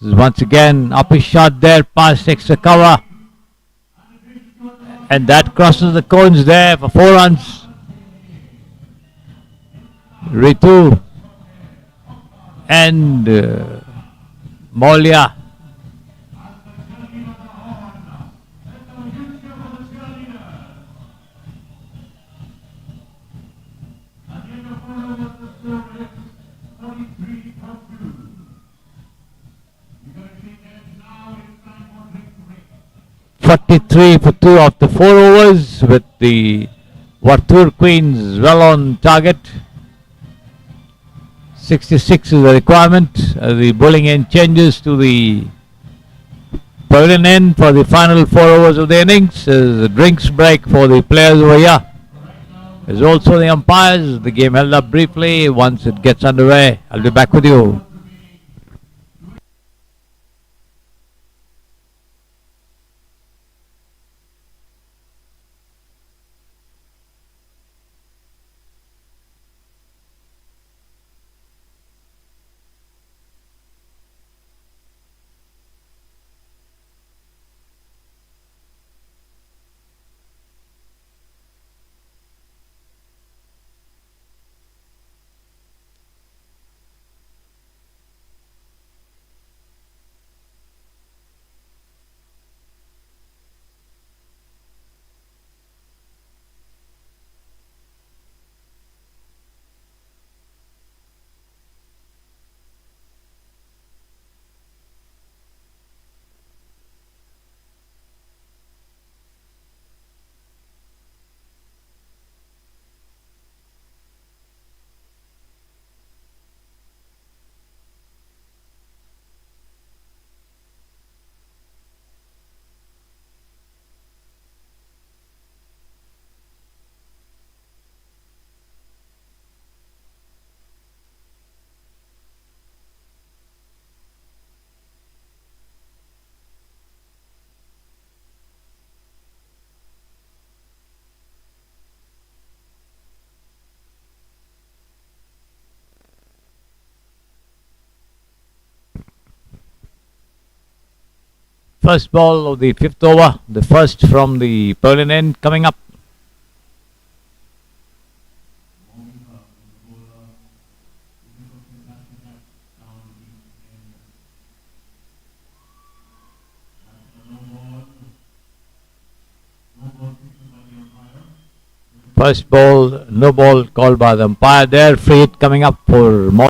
S1: Once again, up a shot there, past extra cover. And that crosses the cones there for 4 runs. Ritu and Molia. .43 for 2 of the 4 overs with the Vartur Queens well on target. 66 is the requirement. The bowling end changes to the pavilion end for the final 4 overs of the innings. There's a drinks break for the players over here. There's also the umpires. The game held up briefly. Once it gets underway, I'll be back with you. First ball of the 5th over, the first from the pavilion end coming up. First ball, no ball called by the umpire there. Free hit coming up for more.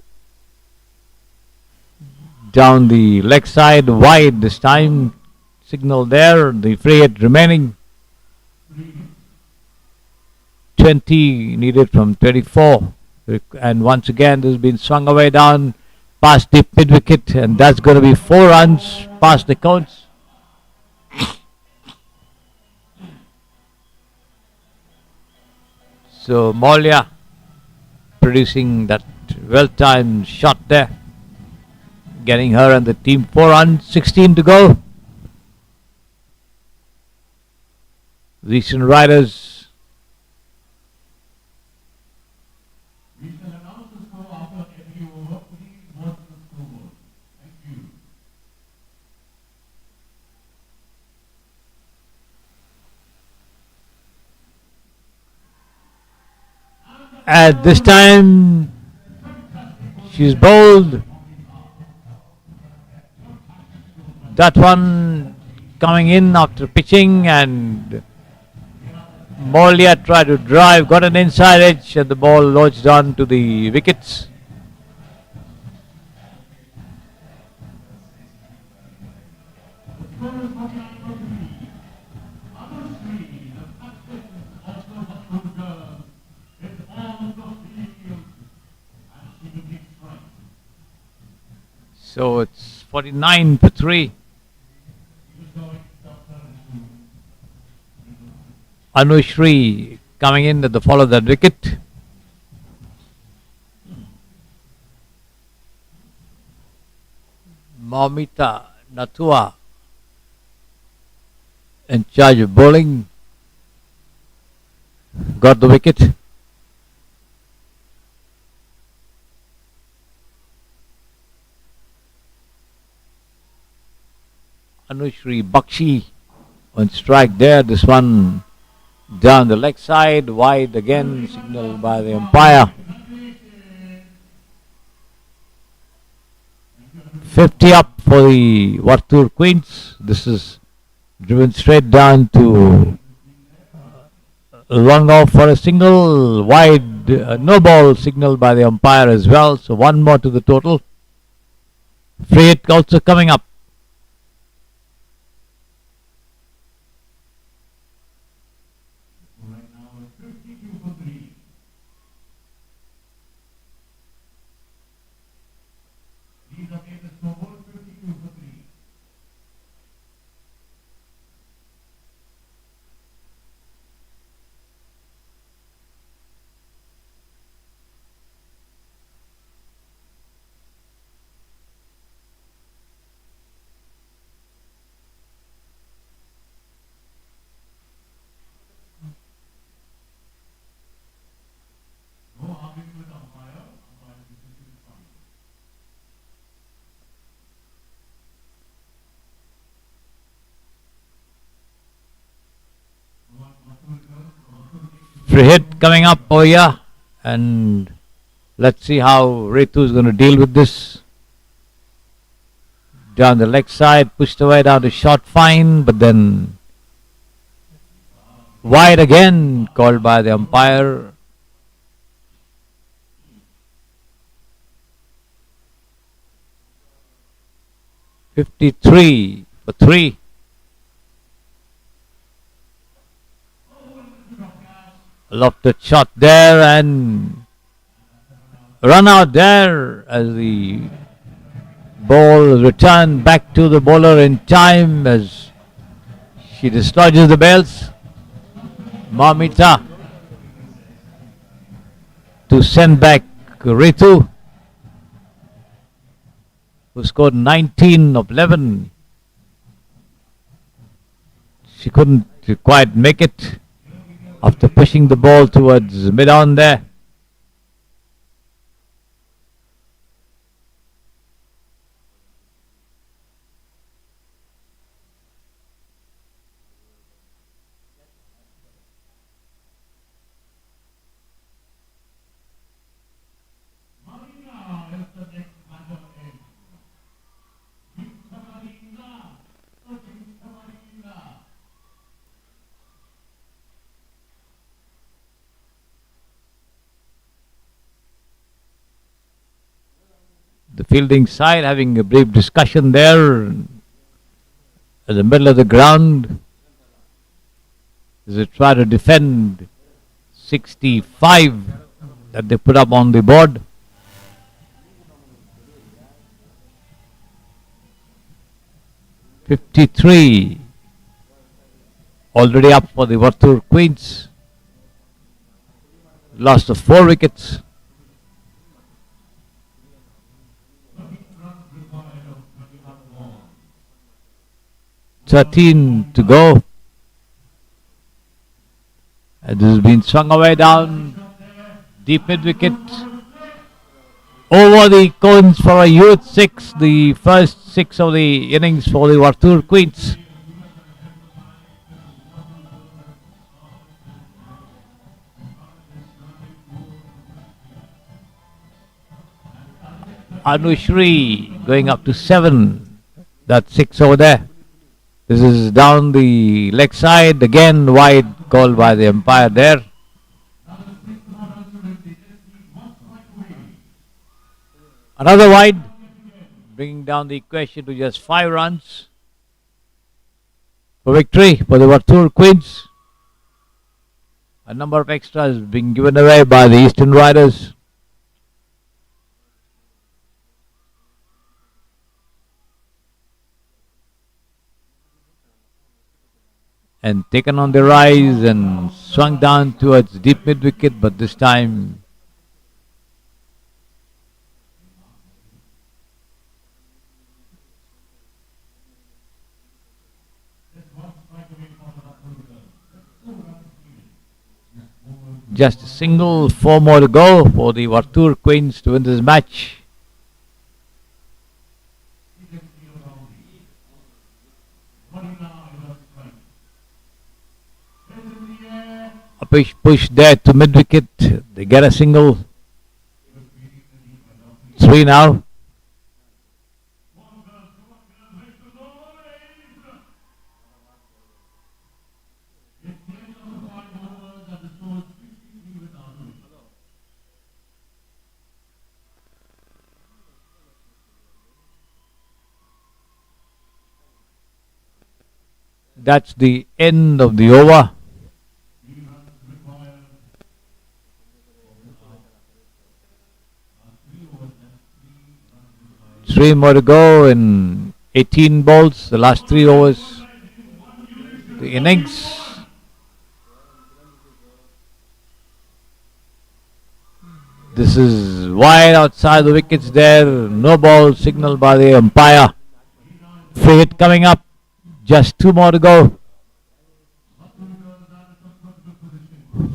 S1: Down the leg side, wide this time. Signal there, the free hit remaining. 20 needed from 24. And once again, this has been swung away down past the mid wicket, and that's going to be 4 runs past the cones. So Molia producing that well-timed shot there, getting her and the team 4 runs, 16 to go. Recent riders.
S2: We shall announce the score after every over. Please watch the scoreboard. Thank you.
S1: At this time, she's bowled. That one coming in after pitching, and Molia tried to drive, got an inside edge, and the ball lodged on to the wickets. So it's 49 for 3. Anushri coming in at the fall of that wicket. Mamita Natua in charge of bowling. Got the wicket. Anushri Bakshi on strike there. This one down the leg side, wide again, signaled by the umpire. 50 up for the Vartur Queens. This is driven straight down to long off for a single, wide, no ball signaled by the umpire as well. So one more to the total. Free hit also coming up. Free hit coming up over here, and let's see how Ritu is going to deal with this. Down the leg side, pushed away down to short fine, but then wide again, called by the umpire. "53 for 3. Lofted shot there and run out there as the ball is returned back to the bowler in time as she dislodges the bails. Mamita to send back Ritu, who scored 19 of 11. She couldn't quite make it after pushing the ball towards mid-on there. The fielding side having a brief discussion there in the middle of the ground as they try to defend 65 that they put up on the board. "53 already up for the Vartur Queens. Lost of 4 wickets. 13 to go. And this has been swung away down deep mid wicket. Over the cones for a huge 6, the first 6 of the innings for the Vartur Queens. Anushri going up to 7. That's 6 over there. This is down the leg side, again wide, called by the umpire there. Another wide, bringing down the equation to just 5 runs for victory for the Vartur Queens. A number of extras being given away by the Eastern Riders. and taken on the rise and swung down towards deep mid wicket, but this time just a single, 4 more to go for the Vartur Queens to win this match. A push there to mid wicket. They get a single. 3 now. That's the end of the over. Three more to go in 18 balls, the last 3 overs. The innings. This is wide outside the wickets there. No ball signaled by the umpire. Free hit coming up. Just 2 more to go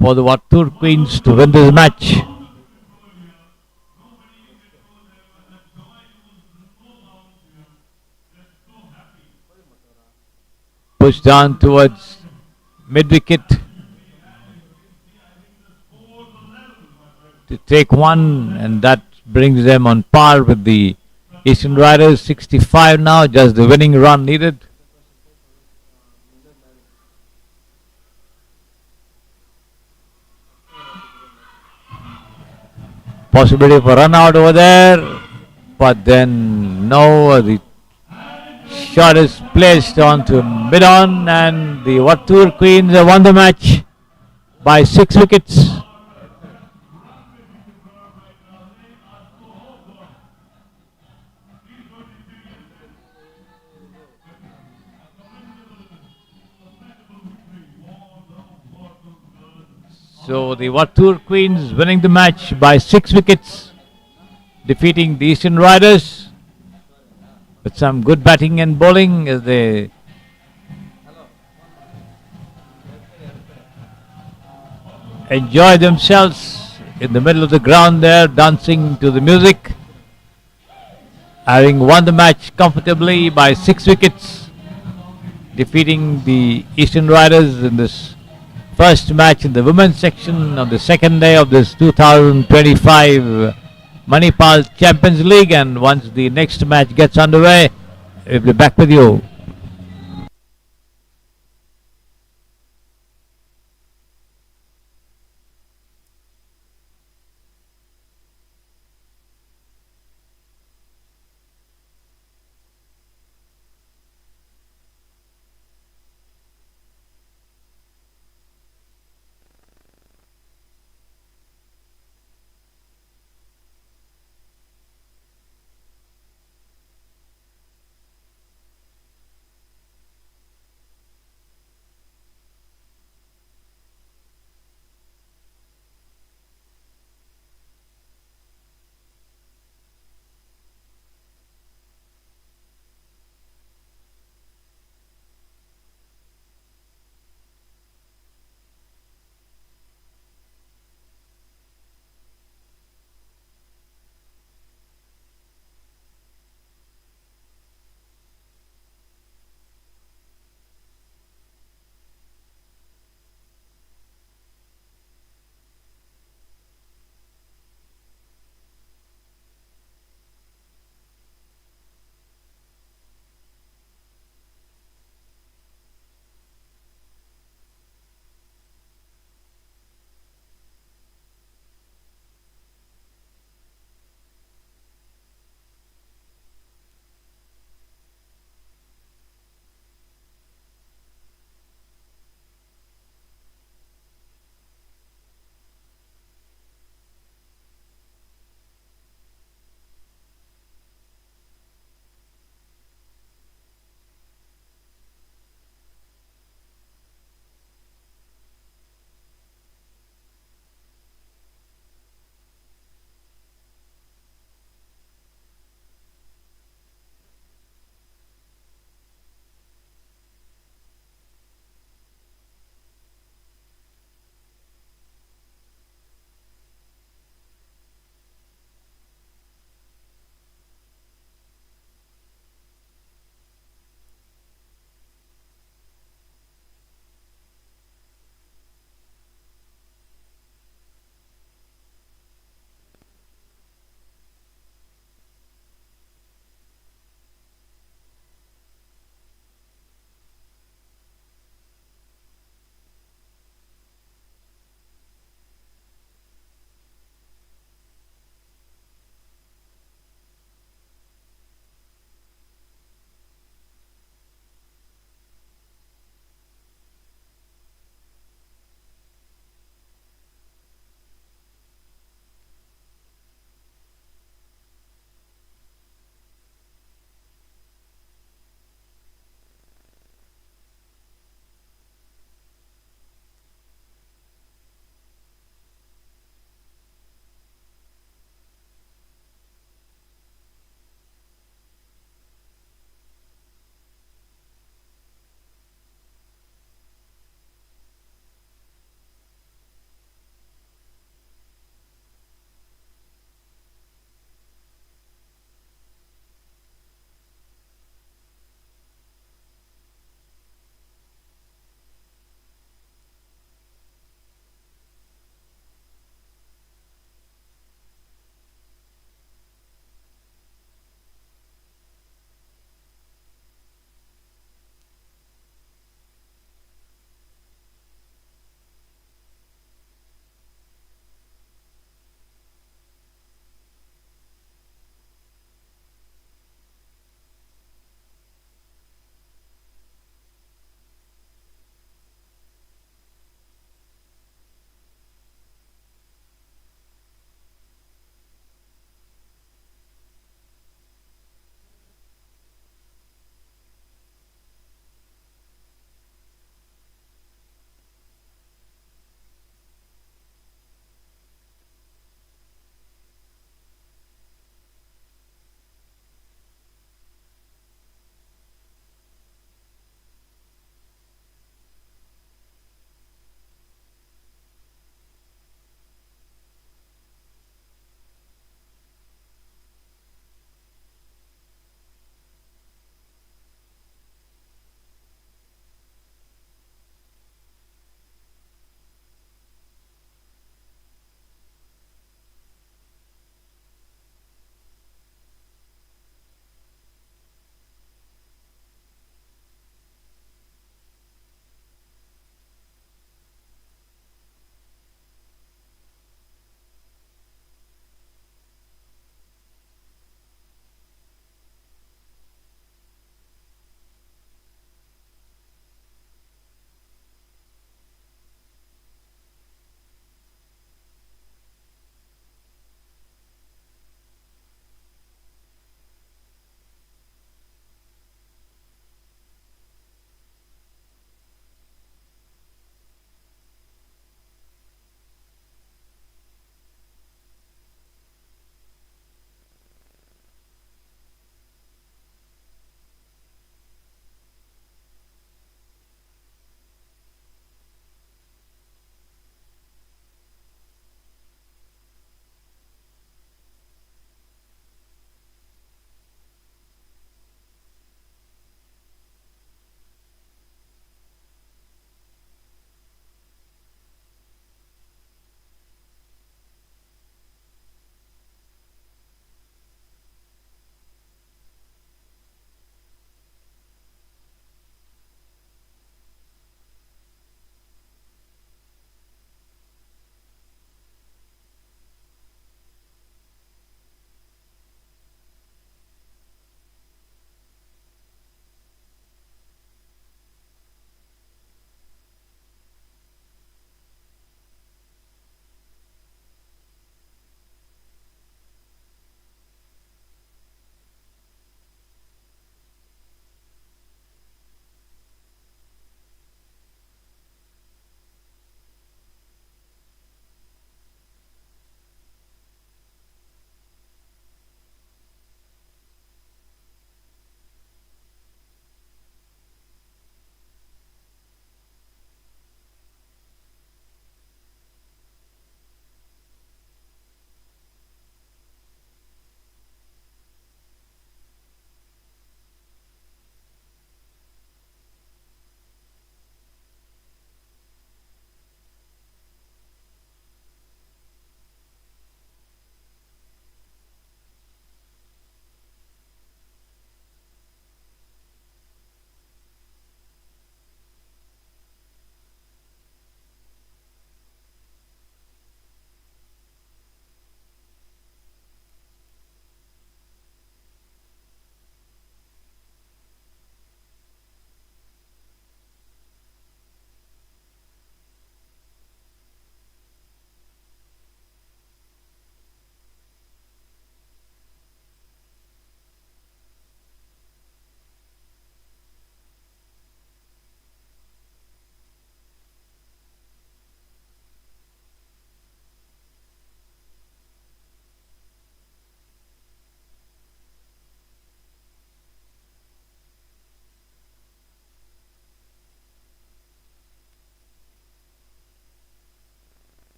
S1: for the Vattur Queens to win this match. Push down towards mid wicket to take 1, and that brings them on par with the Eastern Riders. 65 now, just the winning run needed. Possibility for run out over there, but then no, the shot is placed onto mid on, and the Vattur Queens have won the match by 6 wickets. So the Vattur Queens winning the match by 6 wickets, defeating the Eastern Riders with some good batting and bowling as they enjoy themselves in the middle of the ground there, dancing to the music, having won the match comfortably by 6 wickets, defeating the Eastern Riders in this first match in the women's section on the second day of this 2025 Manipal Champions League. And once the next match gets underway, we'll be back with you.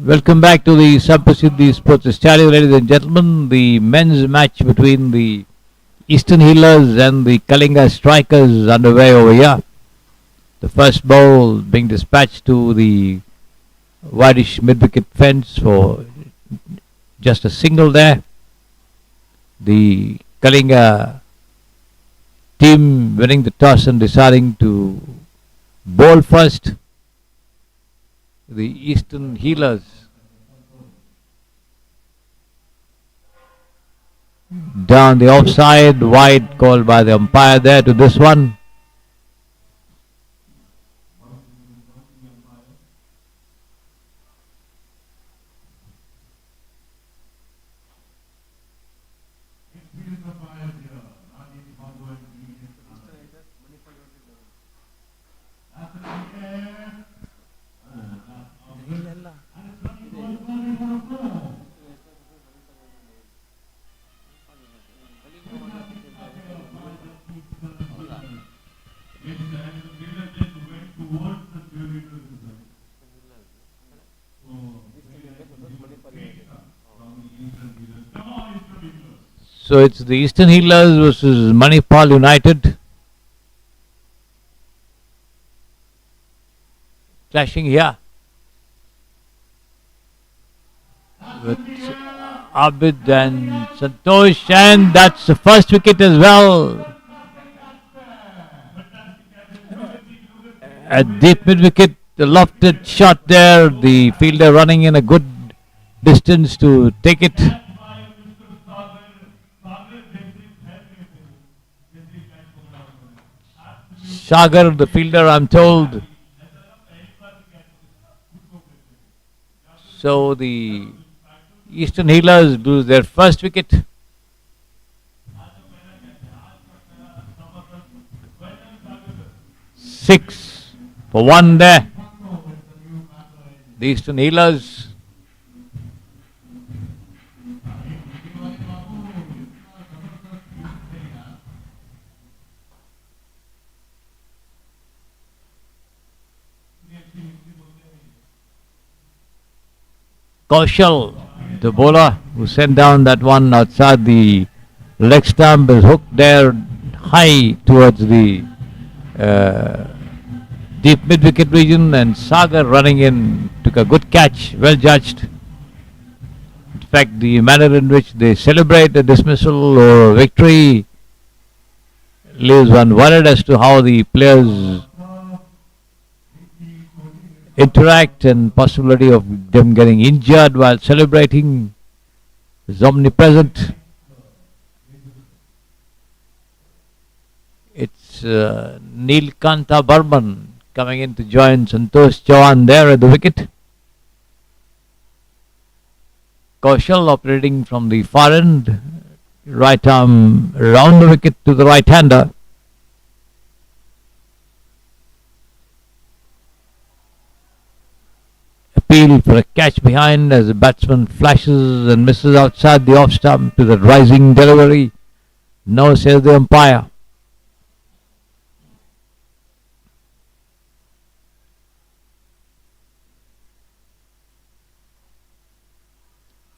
S1: Welcome back to the Sampasidhi Sports Stadium, ladies and gentlemen. The men's match between the Eastern Healers and the Kalinga Strikers is underway over here. The first ball being dispatched to the wideish mid-wicket fence for just a single there. The Kalinga team winning the toss and deciding to bowl first. The Eastern Healers down the offside, wide called by the umpire there to this one. So it's the Eastern Healers versus Manipal United. Clashing here with Abid and Santosh, and that's the first wicket as well. A deep mid wicket, the lofted shot there, the fielder running in a good distance to take it. Sagar, the fielder, I'm told. So the Eastern Healers lose their first wicket. Six for one there. The Eastern Healers. Kaushal, the bowler who sent down that one outside the leg stump, is hooked there high towards the deep mid-wicket region, and Sagar running in took a good catch, well judged. In fact, the manner in which they celebrate a dismissal or a victory leaves one worried as to how the players interact, and possibility of them getting injured while celebrating is omnipresent. It's Neelkanta Burman coming in to join Santosh Chauhan there at the wicket. Kaushal operating from the far end, right arm round the wicket to the right hander. Appeal for a catch behind as the batsman flashes and misses outside the off stump to the rising delivery. No, says the umpire.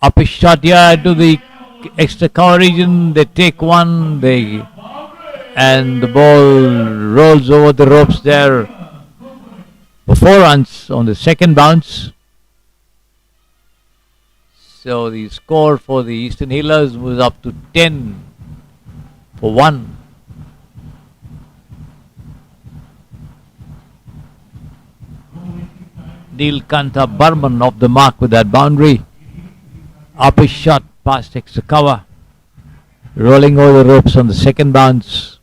S1: Up a shot here to the extra cover region. They take one, and the ball rolls over the ropes there for 4 runs on the second bounce. So the score for the Eastern Healers was up to 10 for 1. Neelkanta Burman off the mark with that boundary. Up a shot past extra cover, rolling over the ropes on the second bounce.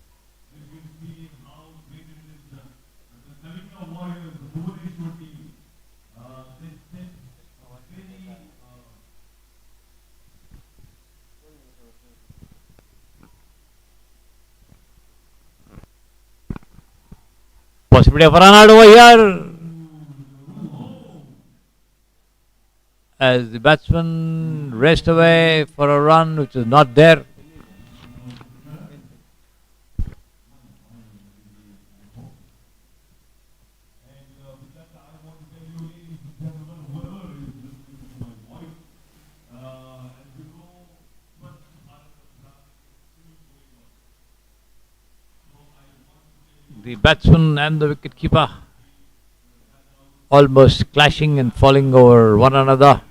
S1: Possibility of a run out over here as the batsman raced away for a run which is not there. The batsman and the wicketkeeper almost clashing and falling over one another.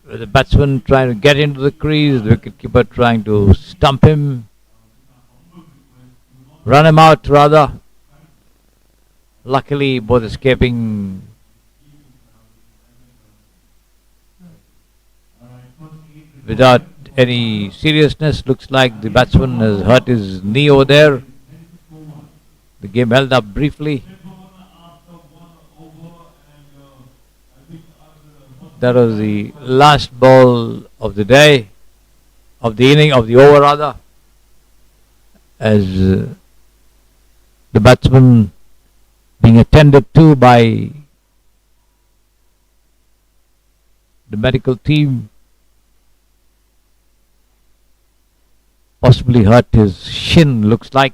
S1: With the batsman trying to get into the crease, the wicketkeeper trying to stump him, run him out rather. Luckily, both escaping without any seriousness. Looks like the batsman has hurt his knee over there. The game held up briefly. That was the last ball of the day, of the inning, of the over rather, as the batsman being attended to by the medical team possibly hurt his shin, looks like.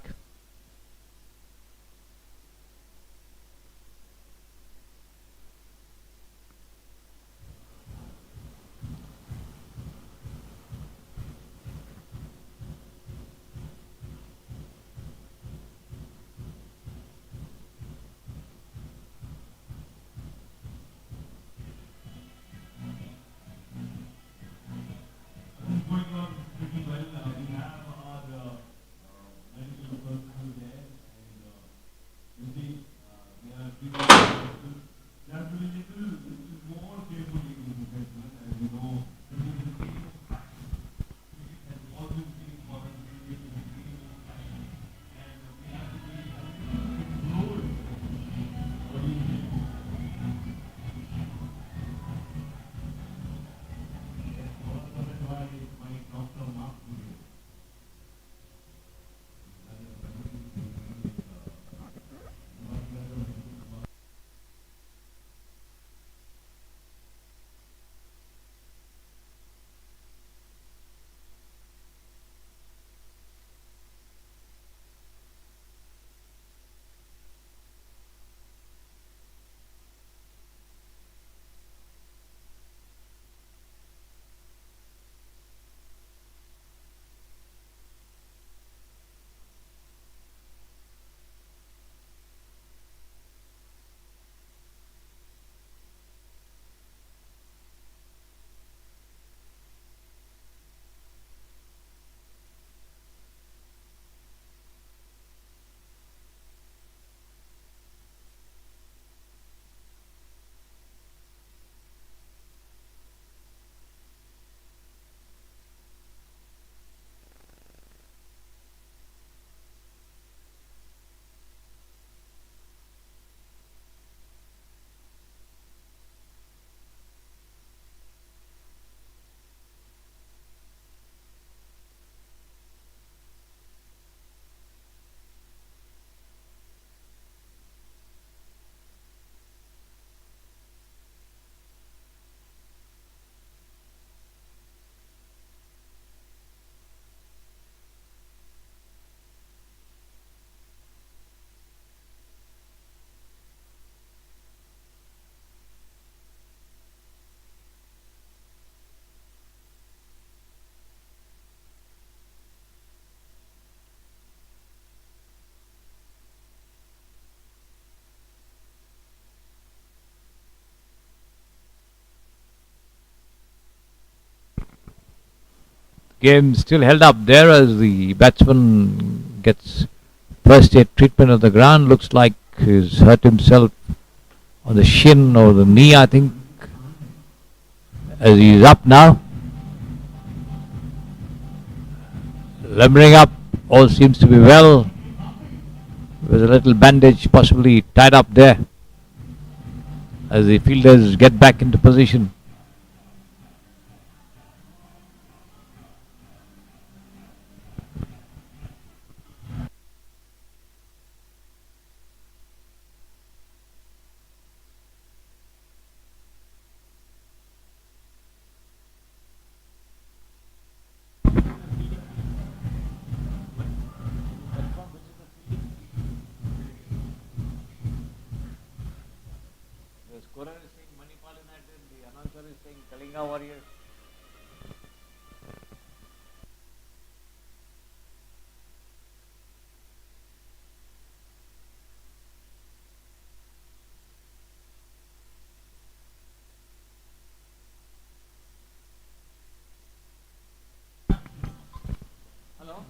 S1: Game still held up there as the batsman gets first aid treatment on the ground. Looks like he's hurt himself on the shin or the knee, I think, as he's up now. Limbering up, all seems to be well, with a little bandage possibly tied up there as the fielders get back into position. The scorer is saying Manipal United, the announcer is saying Kalinga Warriors.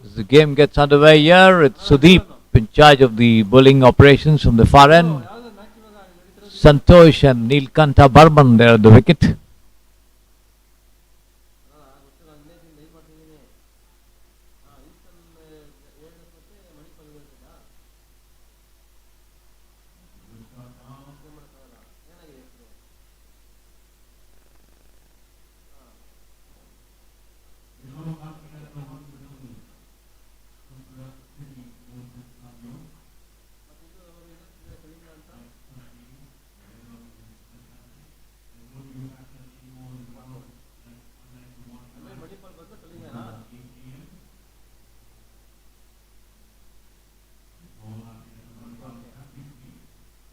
S1: As the game gets underway here, it's Sudeep in charge of the bowling operations from the far end. Santosh and Neelkanta Barman there at the wicket.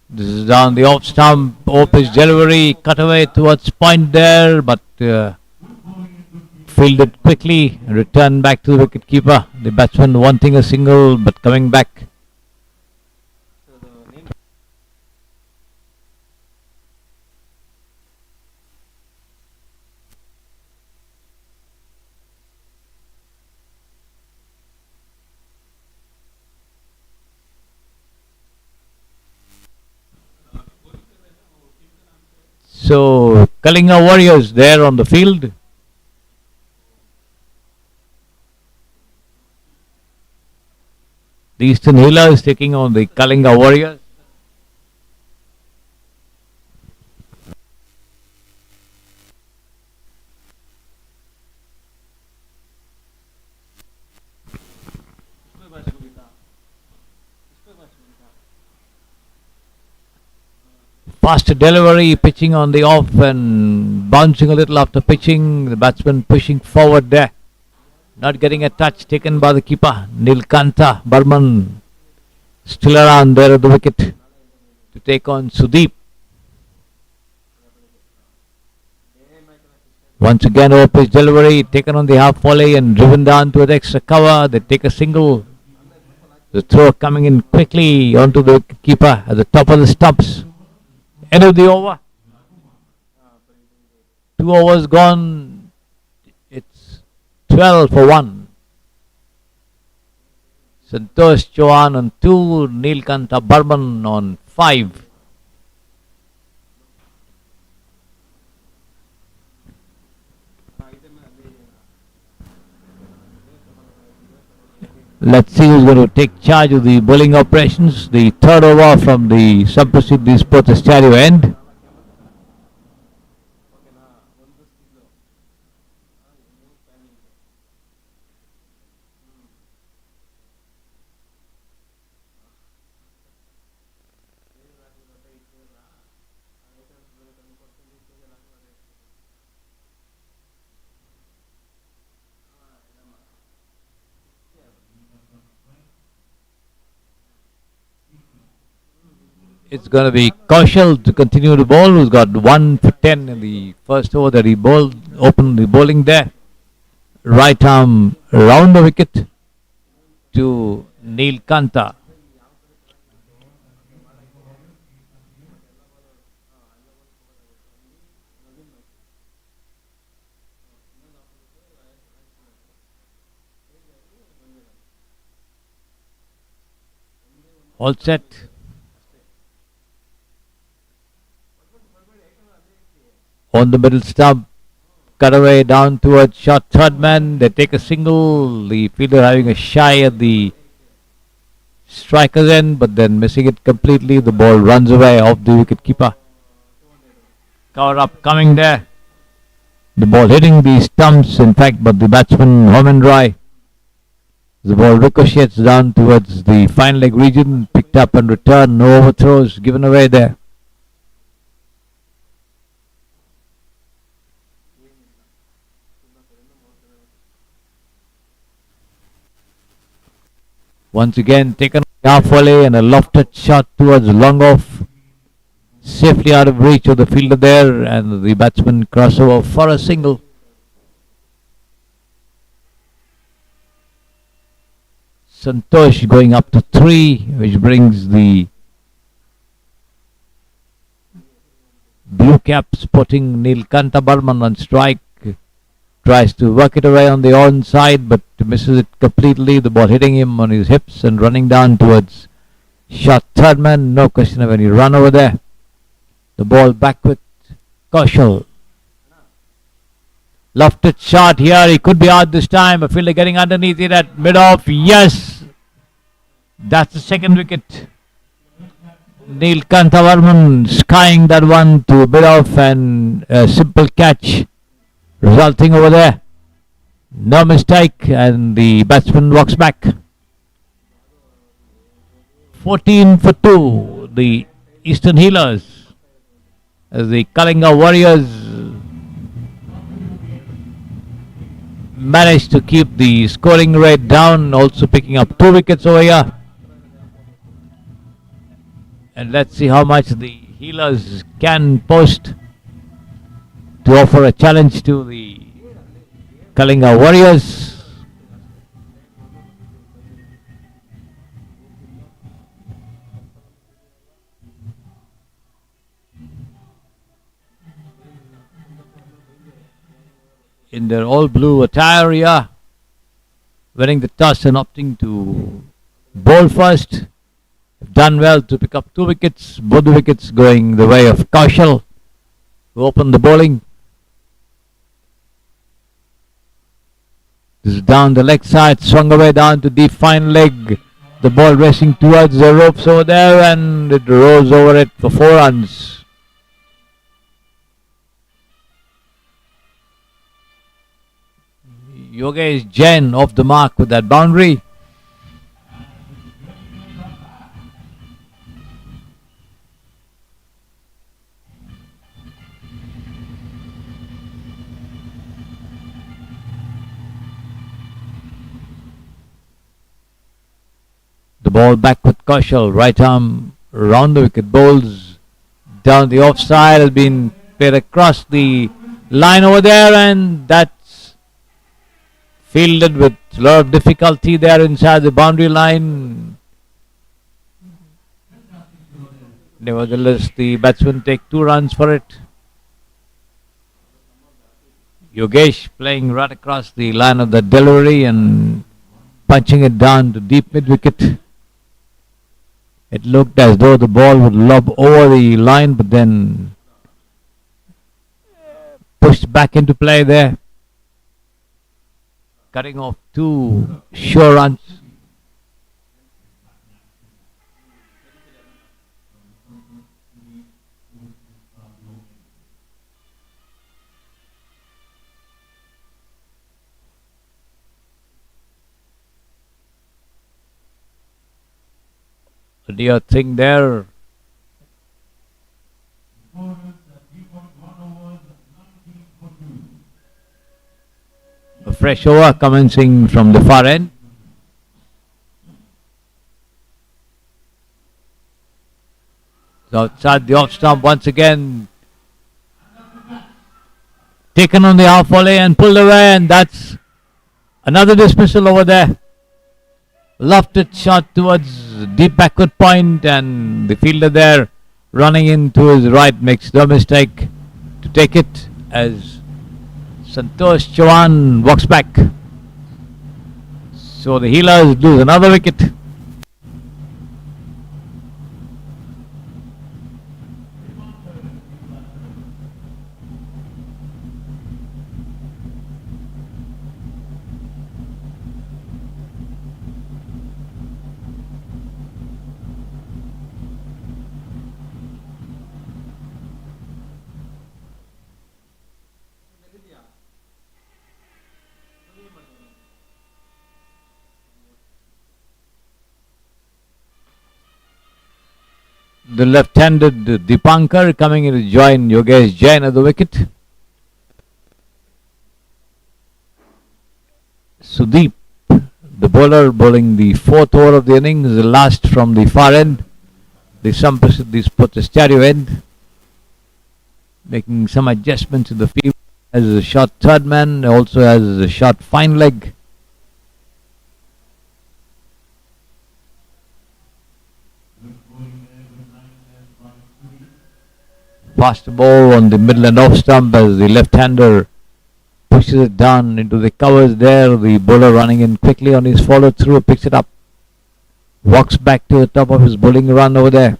S1: This is down the off stump, off his delivery, cut away towards point there, but fielded quickly, returned back to the wicket keeper. The batsman wanting a single, but coming back. So, Kalinga Warriors there on the field. The Eastern Healers taking on the Kalinga Warriors. Faster delivery, pitching on the off and bouncing a little after pitching. The batsman pushing forward there. Not getting a touch taken by the keeper. Neelkanta Barman still around there at the wicket to take on Sudeep. Once again, over pitch delivery taken on the half volley and driven down to the extra cover. They take a single. The throw coming in quickly onto the wicket keeper at the top of the stumps. End of the over. 2 overs gone. It's 12 for 1. Santosh Chauhan on 2, Neelkanta Barman on 5. Let's see who's going to take charge of the bowling operations. The third over from the Samprasiddhi Sports Stadium end. It's going to be Kaushal to continue the ball, who's got 1 for 10 in the first over that he bowled, opened the bowling there. Right arm around the wicket to Neelkanta. All set. On the middle stump, cut away down towards short third man. They take a single. The fielder having a shy at the striker's end, but then missing it completely. The ball runs away off the wicket keeper. Cover up coming there. The ball hitting the stumps, in fact, but the batsman Homan Roy. The ball ricochets down towards the fine leg region, picked up and returned. No overthrows given away there. Once again taken half volley and a lofted shot towards long off. Safely out of reach of the fielder there, and the batsman crossover for a single. Santosh going up to 3, which brings the blue cap sporting Neelkanta Barman on strike, tries to work it away on the onside, but misses it completely. The ball hitting him on his hips and running down towards shot third man. No question of any run over there. The ball back with Kaushal. Lofted shot here. He could be out this time. A fielder getting underneath it at mid-off. Yes. That's the second wicket. Neil Kantavarman skying that one to mid-off and a simple catch resulting over there. No mistake, and the batsman walks back. 14 for 2. The Eastern Healers, as the Kalinga Warriors managed to keep the scoring rate down, also picking up 2 wickets over here. And let's see how much the Healers can post to offer a challenge to the Kalinga Warriors. In their all blue attire here, winning the toss and opting to bowl first. Done well to pick up 2 wickets, both the wickets going the way of Kaushal, who opened the bowling. This is down the leg side, swung away down to deep fine leg. The ball racing towards the ropes over there, and it rose over it for 4 runs. Yogesh Jain off the mark with that boundary. The ball back with Kaushal, right arm round the wicket, bowls down the offside, has been played across the line over there, and that's fielded with a lot of difficulty there inside the boundary line. Nevertheless, the batsmen take 2 runs for it. Yogesh playing right across the line of the delivery and punching it down to deep mid-wicket. It looked as though the ball would lob over the line, but then pushed back into play there, cutting off 2 sure runs. A dear thing there. A fresh over commencing from the far end. So outside the off stump once again. Taken on the half volley and pulled away, and that's another dismissal over there. Lofted shot towards deep backward point, and the fielder there running in to his right makes no mistake to take it as Santosh Chauhan walks back. So the Healers lose another wicket. The left-handed Dipankar coming in to join Yogesh Jain at the wicket. Sudeep, the bowler, bowling the 4th over of the innings, the last from the far end, the Sampasit stereo end, making some adjustments in the field. As a shot third man, also has a shot fine leg. Fast ball on the middle and off stump as the left-hander pushes it down into the covers there. The bowler running in quickly on his follow through, picks it up, walks back to the top of his bowling run over there.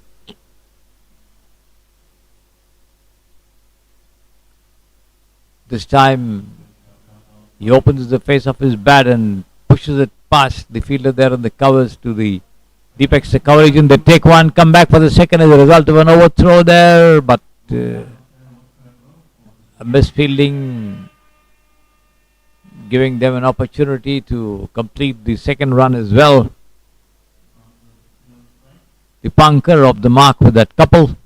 S1: This time he opens the face of his bat and pushes it past the fielder there on the covers to the deep extra coverage, and they take one, come back for the second as a result of an overthrow there, but a misfielding giving them an opportunity to complete the second run as well. The punker of the mark with that couple.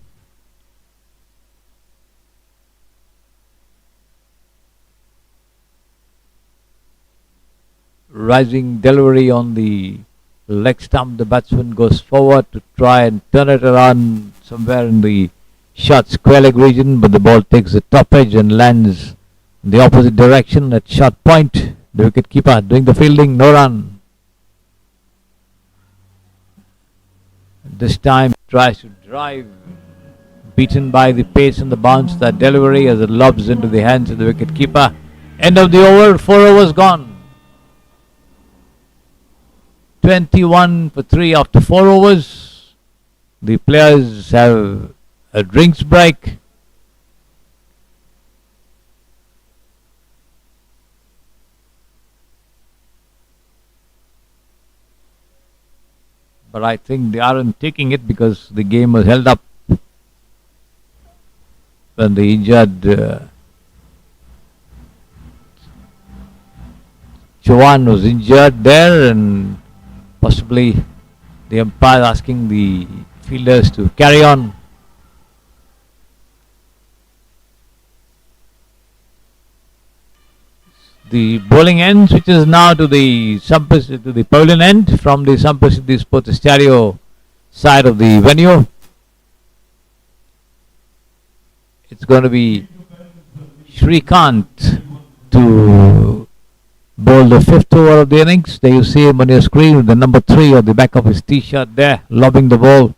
S1: Rising delivery on the leg stump, the batsman goes forward to try and turn it around somewhere in the short square leg region, but the ball takes the top edge and lands in the opposite direction at short point. The wicket keeper doing the fielding, no run. This time tries to drive, beaten by the pace and the bounce, that delivery as it lobs into the hands of the wicket keeper. End of the over, 4 overs gone. 21 for 3 after 4 overs. The players have a drinks break. But I think they aren't taking it because the game was held up when the injured Chauhan was injured there, and possibly the umpire asking the fielders to carry on. The bowling end switches now to the pavilion end from the Sampasidhi Sports Stereo side of the venue. It's going to be Shrikant to bowl the 5th over of the innings. There you see him on your screen with the number 3 on the back of his t-shirt there, lobbing the ball.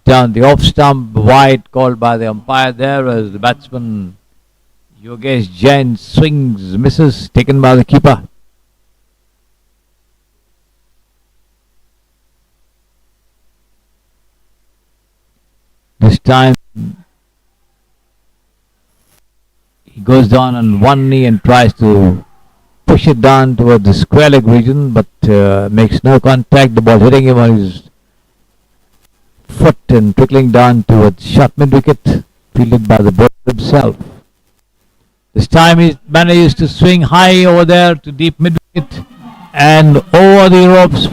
S1: Down the off stump, wide called by the umpire there as the batsman Yogesh Jain swings, misses, taken by the keeper. This time he goes down on one knee and tries to push it down towards the square leg region, but makes no contact. The ball hitting him on his foot and trickling down towards short mid wicket, fielded by the bowler himself. This time he manages to swing high over there to deep mid wicket and over the ropes.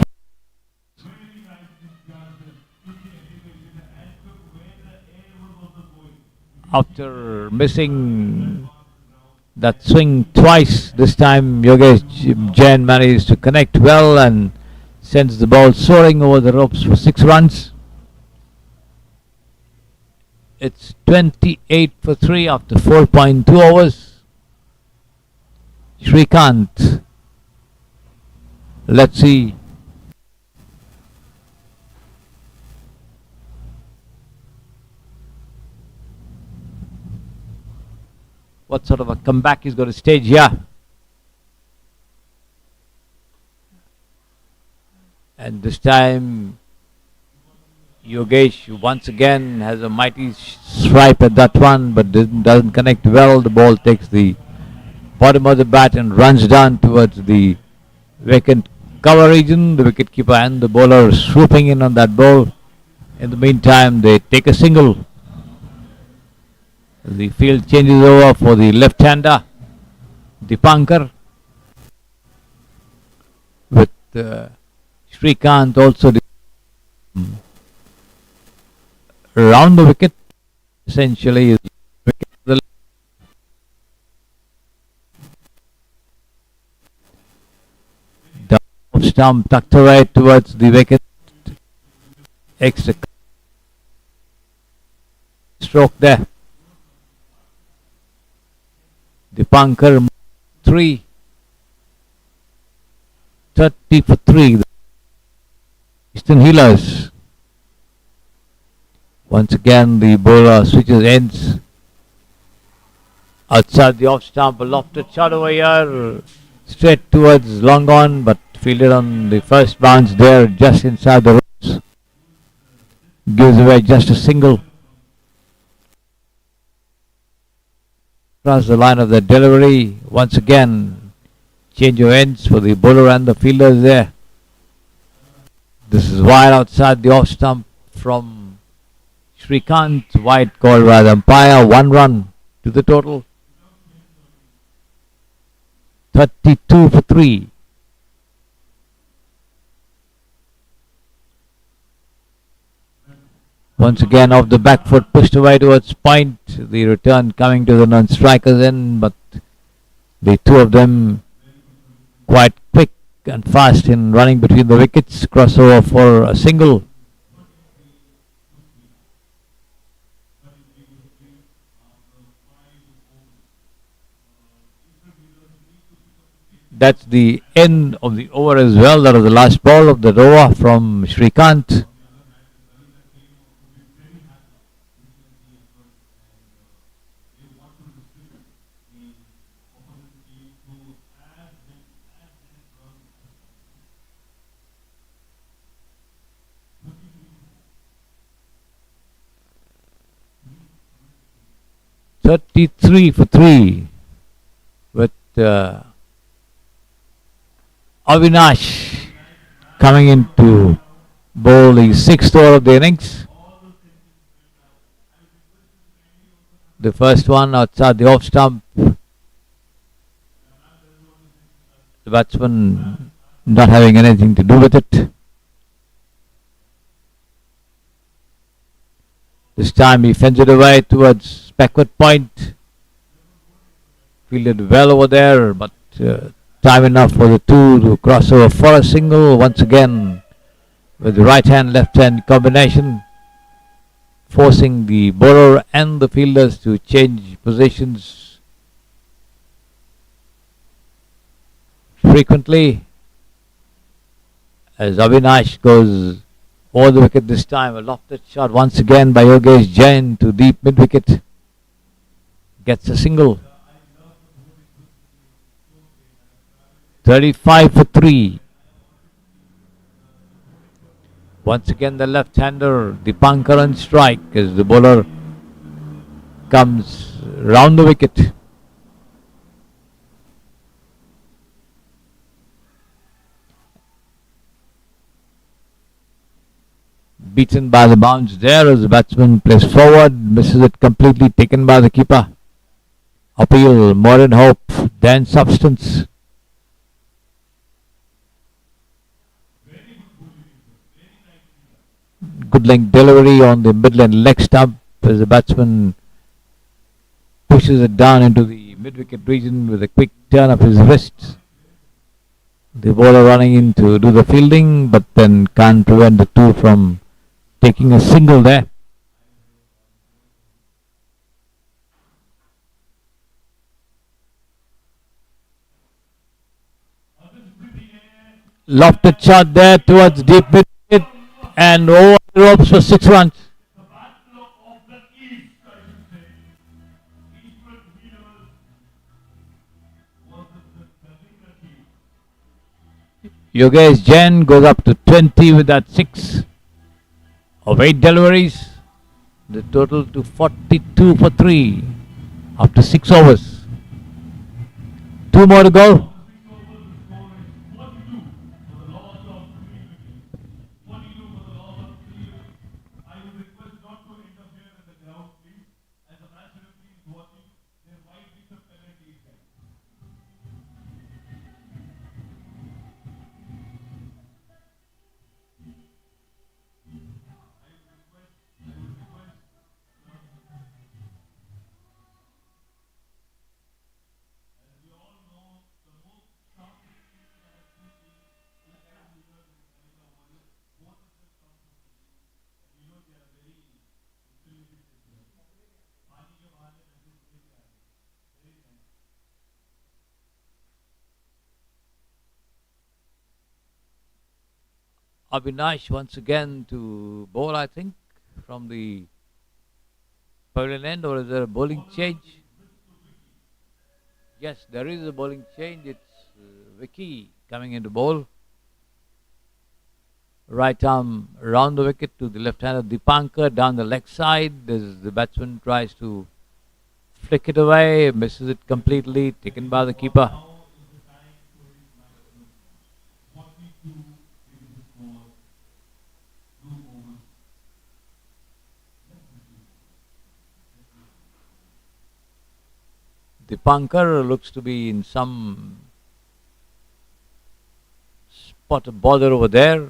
S1: After missing that swing twice, this time Yogesh Jain manages to connect well and sends the ball soaring over the ropes for 6 runs. It's 28 for 3 after 4.2 overs. Shrikant. Let's see. What sort of a comeback he's going to stage here. And this time Yogesh once again has a mighty swipe at that one, but doesn't connect well. The ball takes the bottom of the bat and runs down towards the vacant cover region. The wicketkeeper and the bowler swooping in on that ball. In the meantime, they take a single. The field changes over for the left-hander, Dipankar, with Shrikant also around the wicket. Essentially, is wicket to the left. The off stump tucked away towards the wicket. Extra stroke there. Dipankar 3, 30 for 3. The Eastern Healers Once again, the bowler switches ends. Outside the off stump, a lofted shot over here. Straight towards long on, but fielded on the first bounce there, just inside the ropes. Gives away just a single. Across the line of the delivery. Once again, change of ends for the bowler and the fielders there. This is wide outside the off stump from Shrikant. Wide called by the umpire. 1 run to the total. 32 for 3. Once again off the back foot, pushed away towards point. The return coming to the non-strikers end, but the two of them quite quick and fast in running between the wickets. Crossover for a single. That's the end of the over as well. That was the last ball of the over from Shrikant. $33 for 3 with Avinash coming in to bowl the 6th over of the innings. The first one outside the off stump. The batsman not having anything to do with it. This time he fends it away towards backward point. Fielded well over there, but time enough for the two to cross over for a single. Once again with the right hand left hand combination, forcing the bowler and the fielders to change positions frequently as Avinash goes over the wicket this time. A lofted shot once again by Yogesh Jain to deep mid wicket. Gets a single. 35 for 3. Once again the left-hander, Dipankar on strike as the bowler comes round the wicket. Beaten by the bounce there as the batsman plays forward, misses it completely, taken by the keeper. Appeal, more in hope than substance. Good length delivery on the mid-line leg stump as the batsman pushes it down into the mid-wicket region with a quick turn of his wrist. The bowler running in to do the fielding, but then can't prevent the two from taking a single there. Lofted shot there towards deep mid wicket and over the ropes for 6 runs. Yogesh Jain goes up to 20 with that 6 of 8 deliveries. The total to 42 for 3 after 6 overs. 2 more to go. Avinash once again to bowl, I think, from the pavilion end, or is there a bowling change? Yes, there is a bowling change. It's Vicky coming into bowl. Right arm round the wicket to the left-hander Dipankar down the leg side. The batsman tries to flick it away, misses it completely, taken by the keeper. Dipankar looks to be in some spot of bother over there.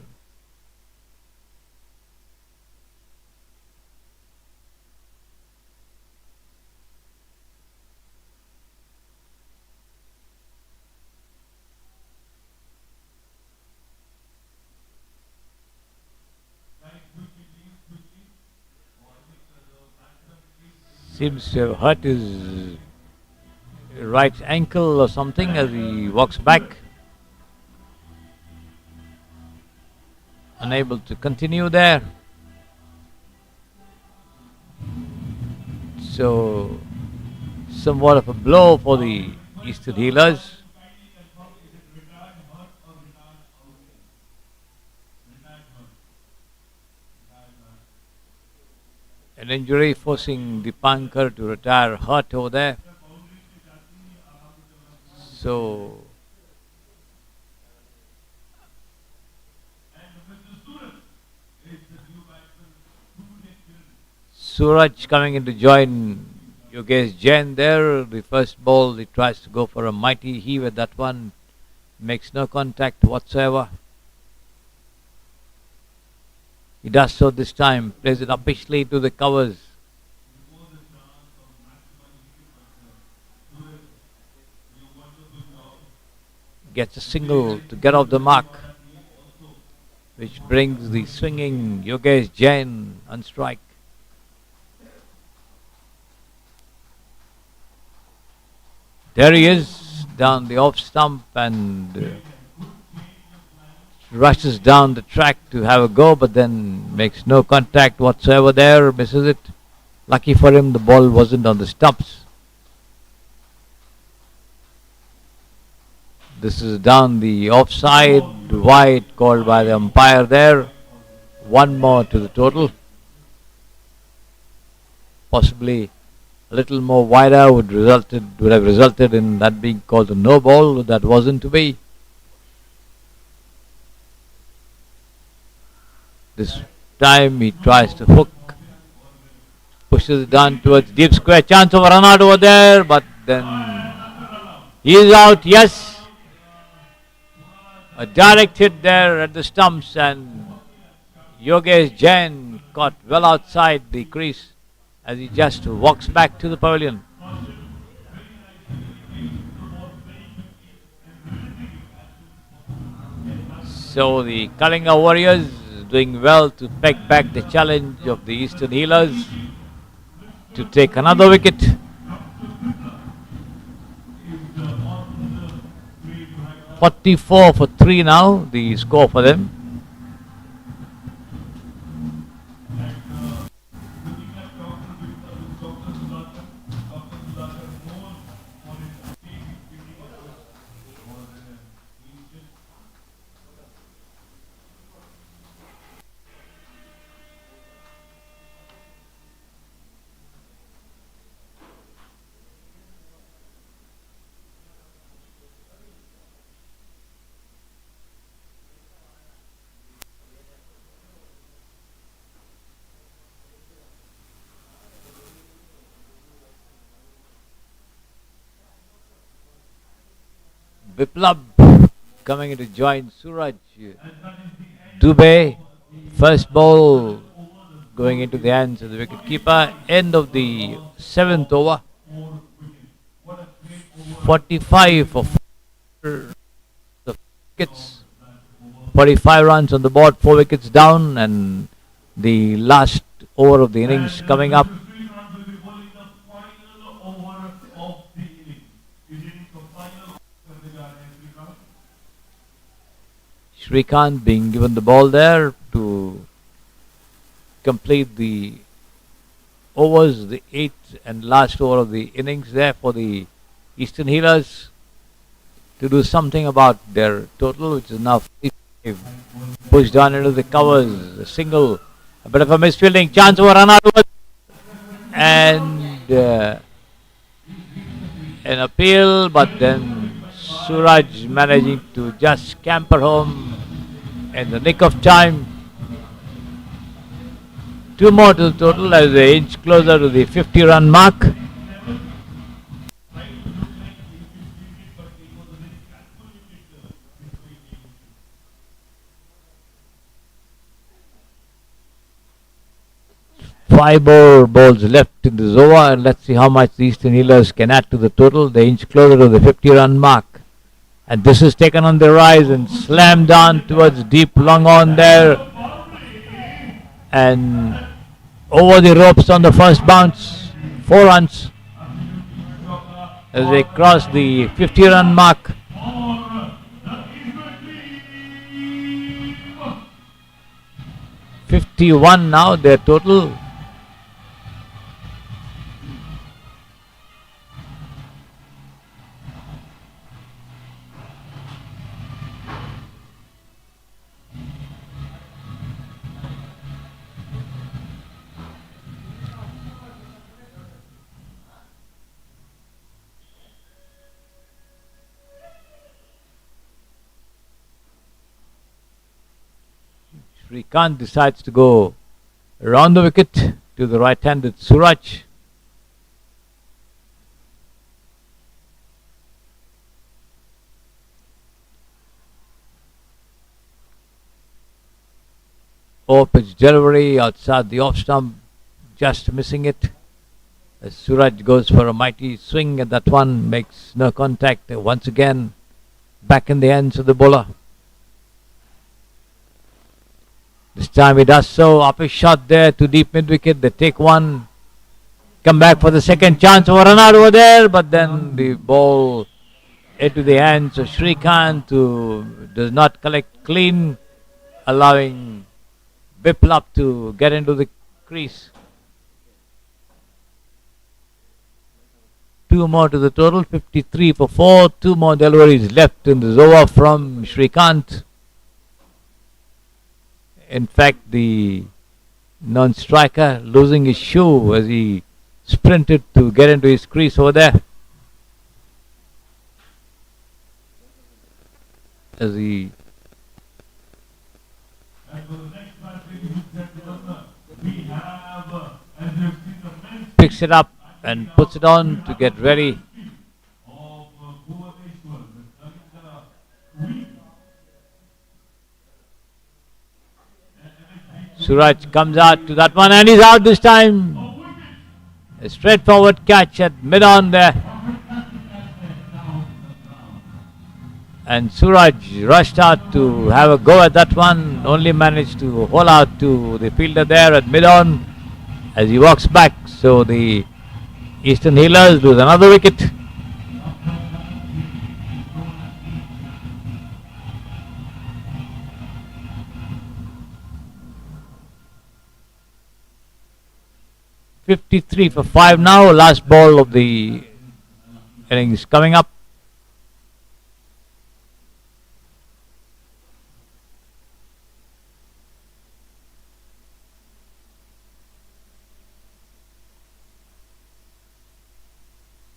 S1: Seems to have hurt his right ankle or something as he walks back. Unable to continue there. So, somewhat of a blow for the Eastern Healers. An injury forcing Dipankar to retire hurt over there. So, Suraj coming in to join Yogesh Jain there. The first ball, he tries to go for a mighty heave at that one. Makes no contact whatsoever. He does so this time. Plays it uppishly to the covers. Gets a single to get off the mark, which brings the swinging Yogesh Jain on strike. There he is down the off stump and rushes down the track to have a go, but then makes no contact whatsoever there, misses it. Lucky for him, the ball wasn't on the stumps. This is down the offside, wide called by the umpire there. One more to the total. Possibly a little more wider would have resulted in that being called a no ball. That wasn't to be. This time he tries to hook, pushes it down towards deep square. Chance of a run out over there, but then he is out. Yes. A direct hit there at the stumps, and Yogesh Jain caught well outside the crease as he just walks back to the pavilion. So the Kalinga Warriors doing well to peg back the challenge of the Eastern Healers to take another wicket. "44 for 3" now, the score for them. Biplab coming in to join Suraj. Dubey, first ball going into the hands of the wicketkeeper. End of the 7th over. 45 for 4 wickets. 45 runs on the board, 4 wickets down, and the last over of the innings coming up. Srikanth being given the ball there to complete the overs, the 8th and last over of the innings there for the Eastern Healers to do something about their total, which is now 45. Pushed down into the covers, a single, a bit of a misfielding, chance for run out, and an appeal, but then Suraj managing to just scamper home in the nick of time. 2 more to the total as they inch closer to the 50-run mark. Five more balls left in this over, and let's see how much the Eastern Healers can add to the total. They inch closer to the 50-run mark. And this is taken on the rise and slammed down towards deep long on there. And over the ropes on the first bounce. 4 runs as they cross the 50-run mark. 51 now, their total. Srikanth decides to go around the wicket to the right-handed Suraj. Pitch delivery outside the off stump, just missing it. As Suraj goes for a mighty swing at that one, makes no contact. Once again, back in the hands of the bowler. This time he does so. Up a shot there to deep mid wicket. They take one. Come back for the second chance of a run out over there. But then the ball into the hands of Srikanth, who does not collect clean, allowing Biplop to get into the crease. 2 more to the total. 53 for 4. 2 more deliveries left in this over from Srikanth. In fact, the non-striker losing his shoe as he sprinted to get into his crease over there. As he picks it up and puts it on to get ready. Suraj comes out to that one and he's out this time. A straightforward catch at mid-on there. And Suraj rushed out to have a go at that one. Only managed to haul out to the fielder there at mid-on as he walks back. So the Eastern Healers lose another wicket. .53 for 5 now. Last ball of the innings coming up.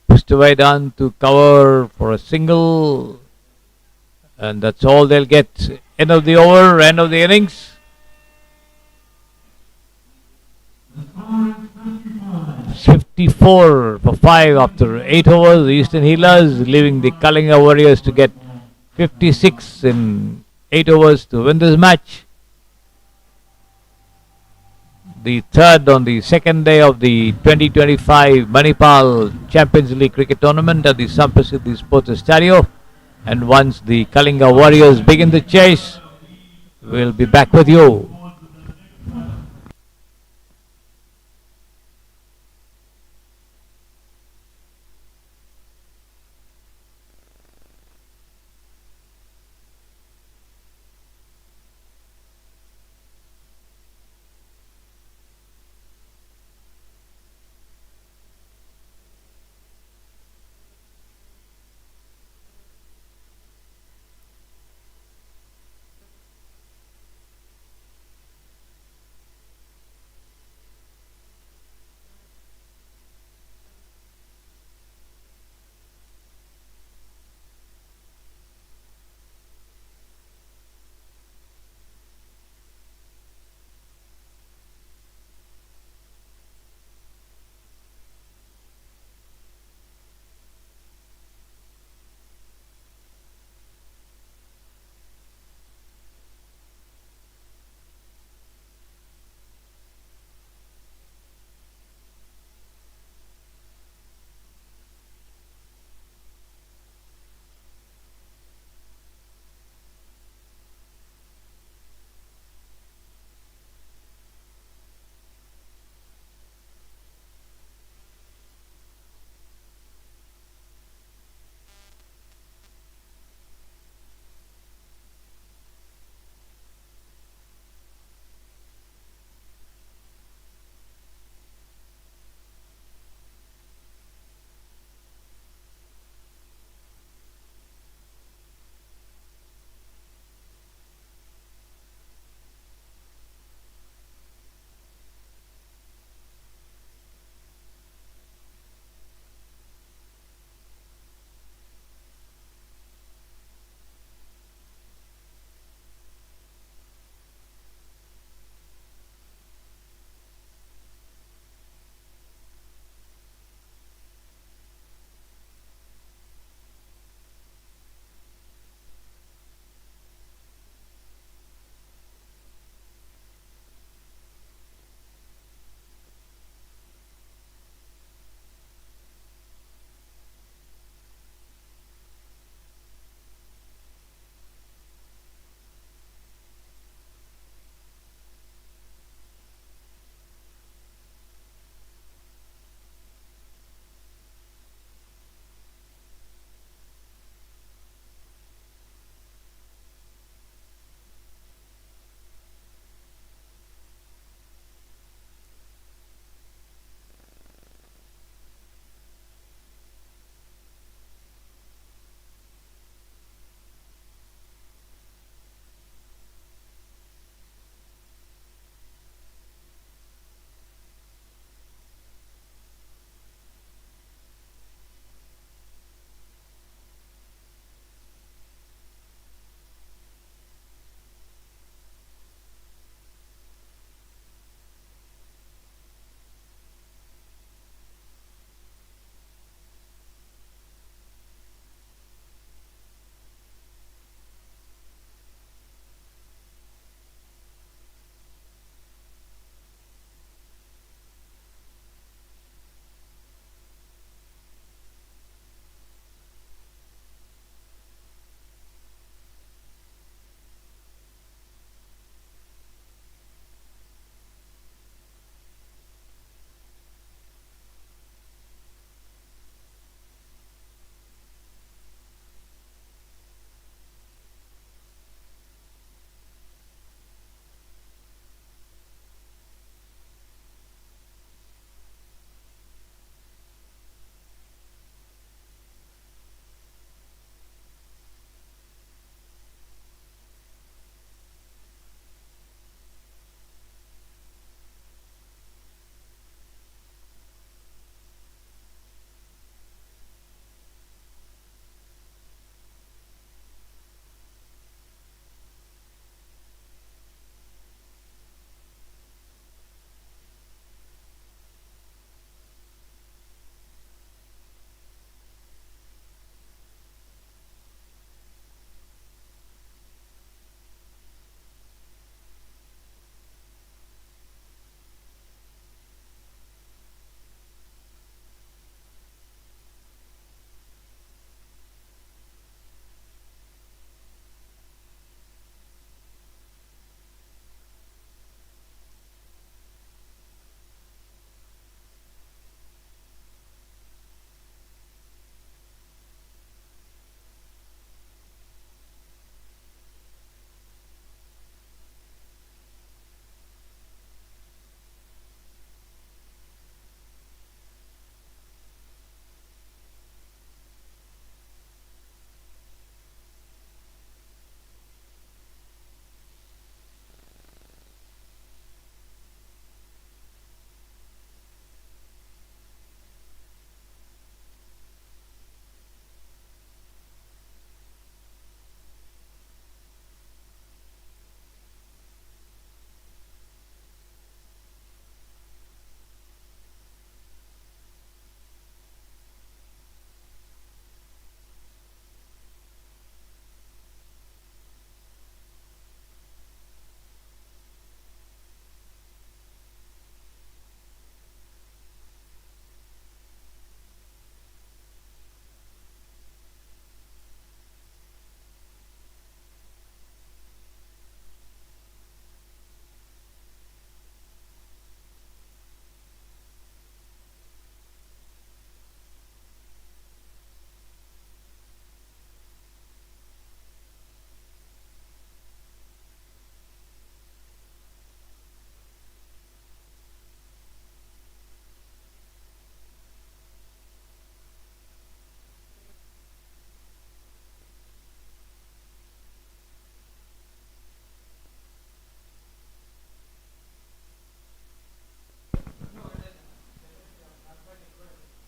S1: Pushed away down to cover for a single. And that's all they'll get. End of the over, end of the innings. 54 for 5 after 8 overs. The Eastern Healers leaving the Kalinga Warriors to get 56 in 8 overs to win this match. The third on the second day of the 2025 Manipal Champions League Cricket Tournament at the Samprasiddhi Sports Stadio. And once the Kalinga Warriors begin the chase, we'll be back with you.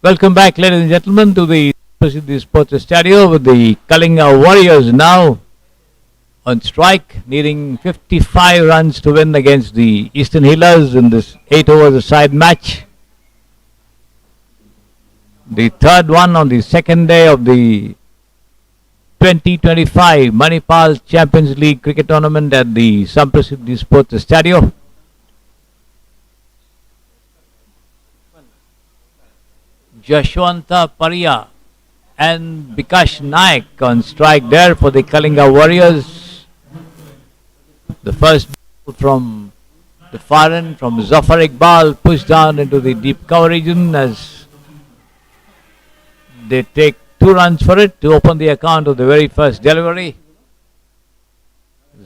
S1: Welcome back, ladies and gentlemen, to the Prasiddhi Sports Stadium with the Kalinga Warriors now on strike, needing 55 runs to win against the Eastern Healers in this 8 overs a side match. The third one on the second day of the 2025 Manipal Champions League cricket tournament at the Samprasiddhi Sports Stadium. Jashwanta Pariya and Bikash Naik on strike there for the Kalinga Warriors. The first ball from the far end from Zafar Iqbal pushed down into the deep cover region as they take 2 runs for it to open the account of the very first delivery.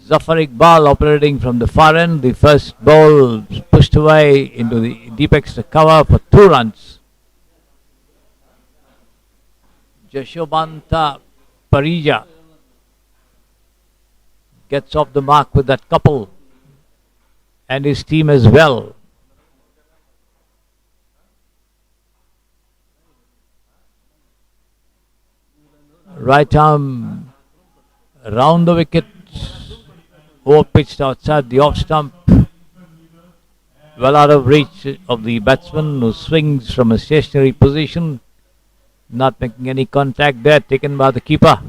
S1: Zafar Iqbal operating from the far end. The first ball pushed away into the deep extra cover for 2 runs. Jashobanta Parija gets off the mark with that couple and his team as well. Right arm round the wicket, over pitched outside the off stump, well out of reach of the batsman who swings from a stationary position. Not making any contact there, taken by the keeper.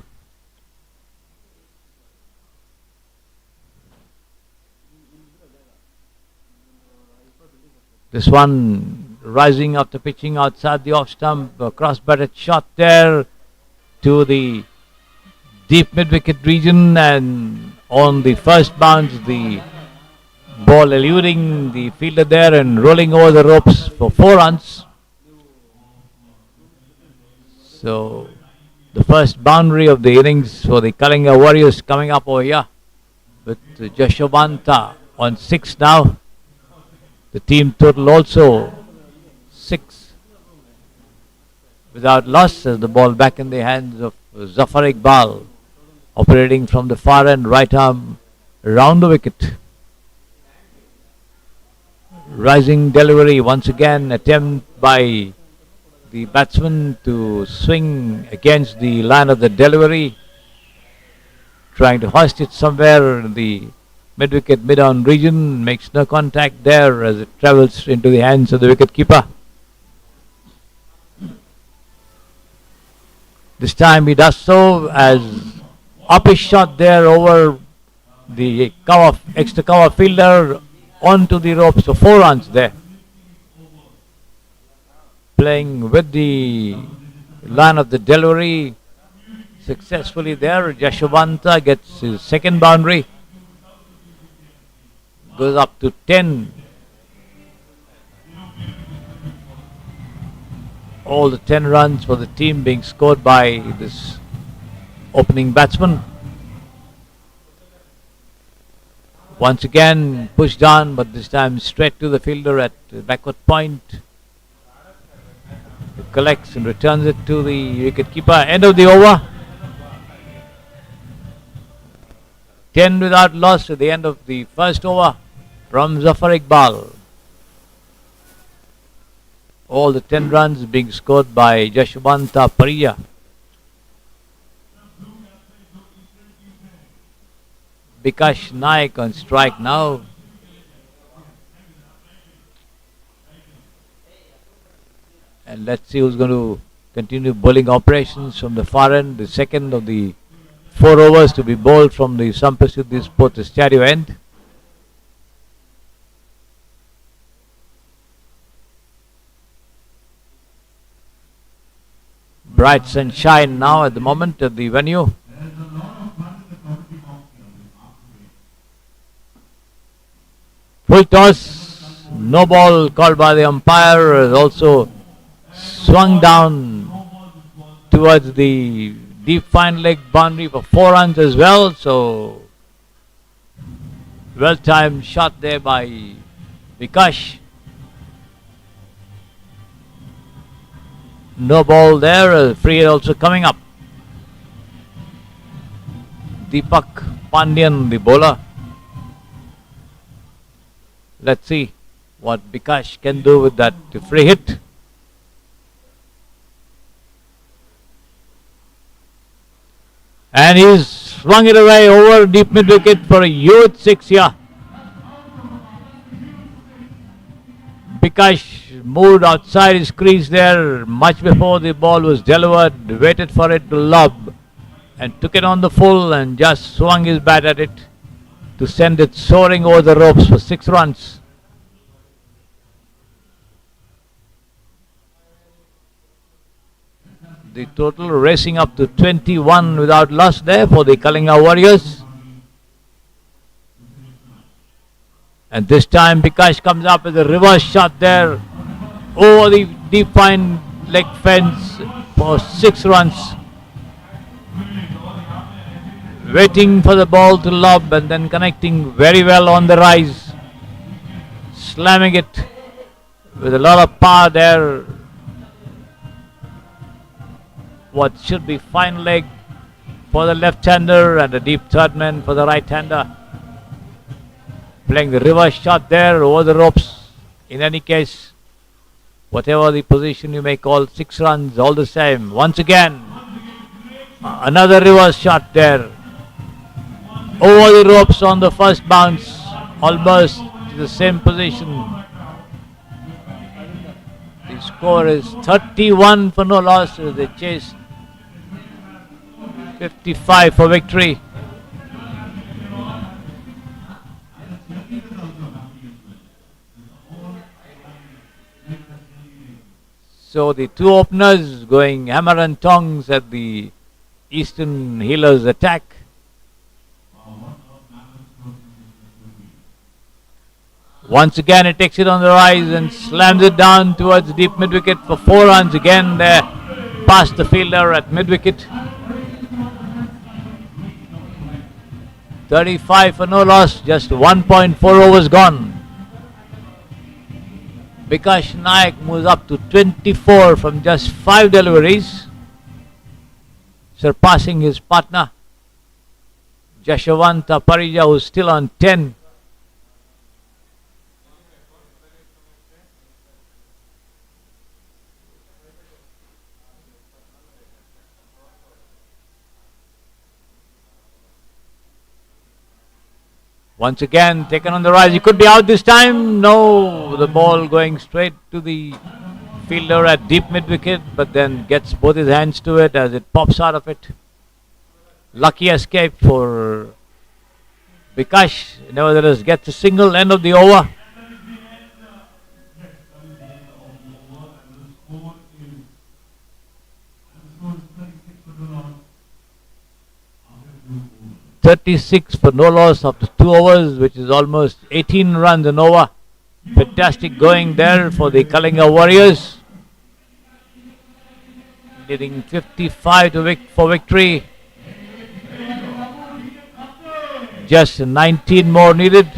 S1: This one rising after pitching outside the off stump, a cross-batted shot there to the deep mid-wicket region, and on the first bounce the ball eluding the fielder there and rolling over the ropes for 4 runs. So, the first boundary of the innings for the Kalinga Warriors coming up over here with Jashobanta on 6 now. The team total also 6 without loss as the ball back in the hands of Zafar Iqbal operating from the far end, right arm round the wicket. Rising delivery once again, attempt by the batsman to swing against the line of the delivery, trying to hoist it somewhere in the mid-wicket, mid-on region, makes no contact there as it travels into the hands of the wicket-keeper. This time he does so as up his shot there over the cover, extra cover fielder onto the ropes for 4 runs there. Playing with the line of the delivery successfully there. Jashobanta gets his second boundary, goes up to 10. All the 10 runs for the team being scored by this opening batsman. Once again pushed down, but this time straight to the fielder at the backward point. It collects and returns it to the wicket-keeper. End of the over. 10 without loss at the end of the first over from Zafar Iqbal. All the 10 runs being scored by Jashobanta Pariya. Bikash Naik on strike now. And let's see who's going to continue bowling operations from the far end. The second of the 4 overs to be bowled from the Samprasiddhi Sports Stadium end. Bright sunshine now at the moment at the venue. Full toss, no ball called by the umpire, has also swung down towards the deep fine leg boundary for 4 runs as well. So, well timed shot there by Vikash. No ball there, free hit also coming up. Deepak Pandyan, the bowler. Let's see what Bikash can do with that free hit. And he's swung it away over deep mid wicket for a huge six here. Bikash moved outside his crease there much before the ball was delivered, waited for it to lob and took it on the full and just swung his bat at it to send it soaring over the ropes for 6 runs. The total racing up to 21 without loss there for the Kalinga Warriors. And this time Bikash comes up with a reverse shot there over the deep fine leg fence for 6 runs. Waiting for the ball to lob and then connecting very well on the rise. Slamming it with a lot of power there. What should be fine leg for the left-hander and a deep third man for the right-hander. Playing the reverse shot there over the ropes. In any case, whatever the position you may call, 6 runs all the same. Once again, another reverse shot there over the ropes on the first bounce, almost to the same position. The score is 31 for no loss as they chase 55 for victory. So the 2 openers going hammer and tongs at the Eastern Healers attack. Once again it takes it on the rise and slams it down towards deep mid-wicket for 4 runs. Again there past the fielder at mid-wicket. 35 for no loss, just 1.4 overs gone. Bikash Naik moves up to 24 from just 5 deliveries, surpassing his partner Jashavanta Parija, who's still on 10. Once again taken on the rise. He could be out this time. No, the ball going straight to the fielder at deep mid-wicket, but then gets both his hands to it as it pops out of it. Lucky escape for Bikash. Nevertheless gets a single, end of the over. .36 for no loss after 2 overs, which is almost 18 runs an over. Fantastic going there for the Kalinga Warriors. Needing 55 for victory. Just 19 more needed.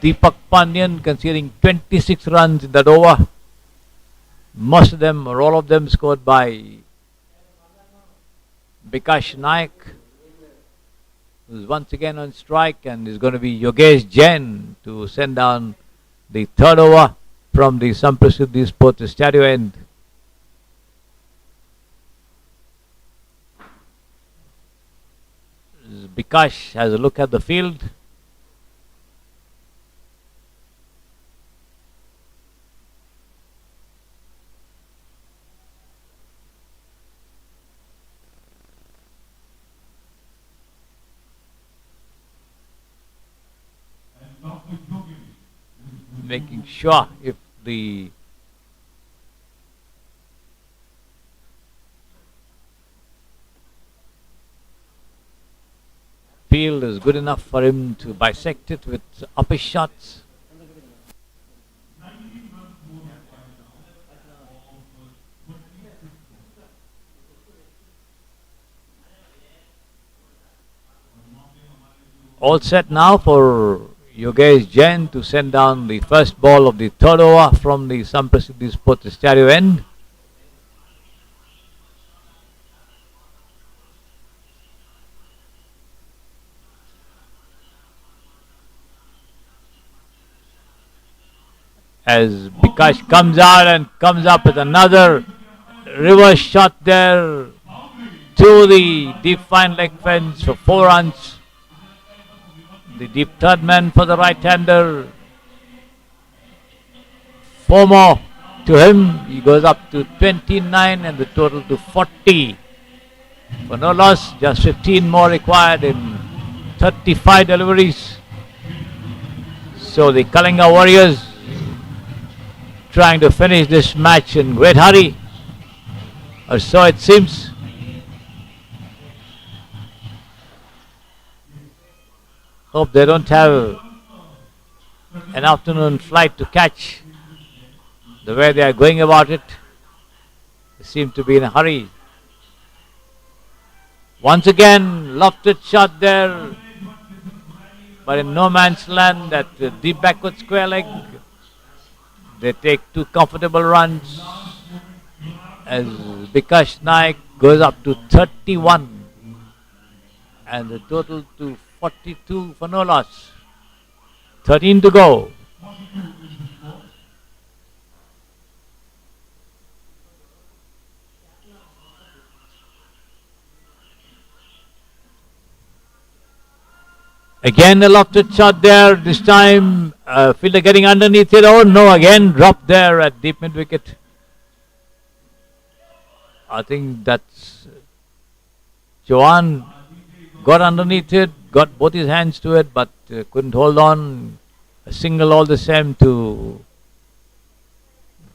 S1: Deepak Pandyan conceding 26 runs in that over. Most of them, or all of them, scored by Bikash Naik, who's once again on strike, and is going to be Yogesh Jain to send down the 3rd over from the Samprasiddhi Sports Stadium end. Bikash has a look at the field. Making sure if the field is good enough for him to bisect it with upper shots. All set now for Yogesh Jain to send down the first ball of the 3rd over from the Samprasiddhi Sports Stadium end. as Bikash comes out and comes up with another reverse shot there to the deep fine leg fence for 4 runs. The deep third man for the right-hander. 4 more to him. He goes up to 29 and the total to 40. For no loss, just 15 more required in 35 deliveries. So the Kalinga Warriors trying to finish this match in great hurry, or so it seems. Hope they don't have an afternoon flight to catch. The way they are going about it, they seem to be in a hurry. Once again, lofted shot there, but in no man's land at the deep backward square leg. They take 2 comfortable runs as Bikash Naik goes up to 31 and the total to 42 for no loss. 13 to go. Again a lofted shot there, this time fielder getting underneath it. Oh no, again dropped there at deep mid wicket. I think that's Johan got underneath it, got both his hands to it, but couldn't hold on. A single all the same to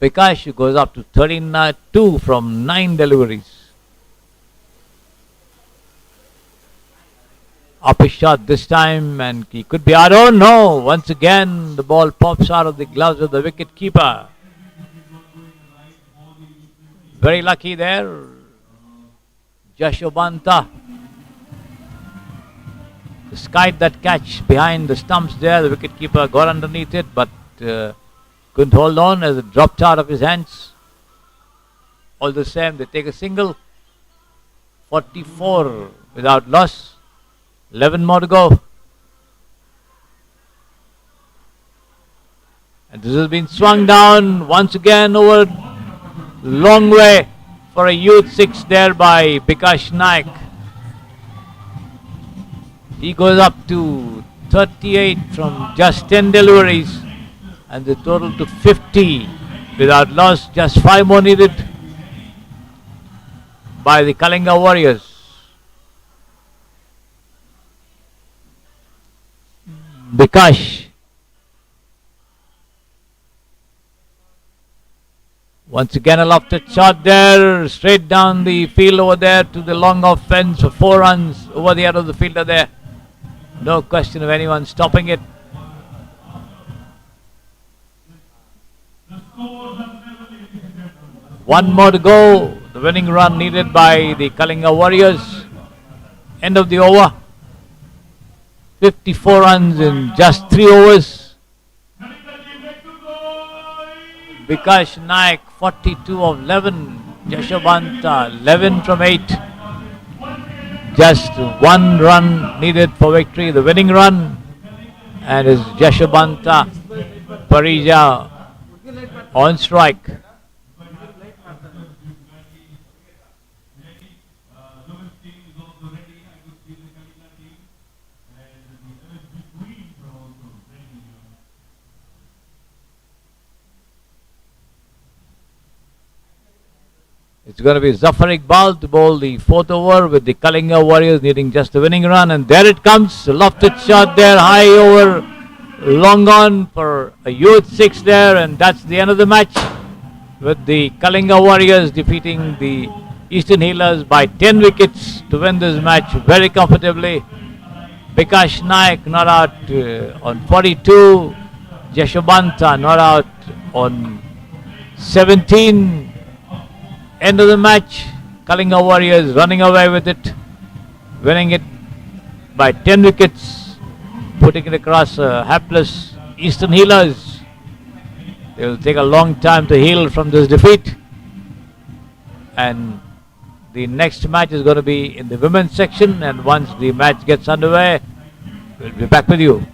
S1: Bikash, who goes up to 32 from 9 deliveries. Up a shot this time and he could be out. Oh no! Once again the ball pops out of the gloves of the wicket keeper. Very lucky there. Jashobanta skied that catch behind the stumps there. The wicket keeper got underneath it but couldn't hold on as it dropped out of his hands. All the same, they take a single. 44 without loss. 11 more to go. And this has been swung down once again over long way for a youth 6 there by Bikash Naik. He goes up to 38 from just 10 deliveries and the total to 50 without loss. Just 5 more needed by the Kalinga Warriors. Bikash once again a lofted shot there, straight down the field over there to the long off fence for 4 runs over the head of the fielder there. No question of anyone stopping it. One more to go. The winning run needed by the Kalinga Warriors. End of the over. 54 runs in just 3 overs. Bikash Naik 42 of 11. Jashobanta 11 from 8. Just 1 run needed for victory. The winning run. And is Jashobanta Parija on strike. It's going to be Zafar Iqbal to bowl the 4th over with the Kalinga Warriors needing just a winning run. And there it comes. A lofted shot there, high over, long on for a youth 6 there. And that's the end of the match with the Kalinga Warriors defeating the Eastern Healers by 10 wickets to win this match very comfortably. Bikash Naik not out on 42. Jashobanta not out on 17. End of the match. Kalinga Warriors running away with it, winning it by 10 wickets, putting it across hapless Eastern Healers. They will take a long time to heal from this defeat. And the next match is going to be in the women's section, and once the match gets underway, we'll be back with you.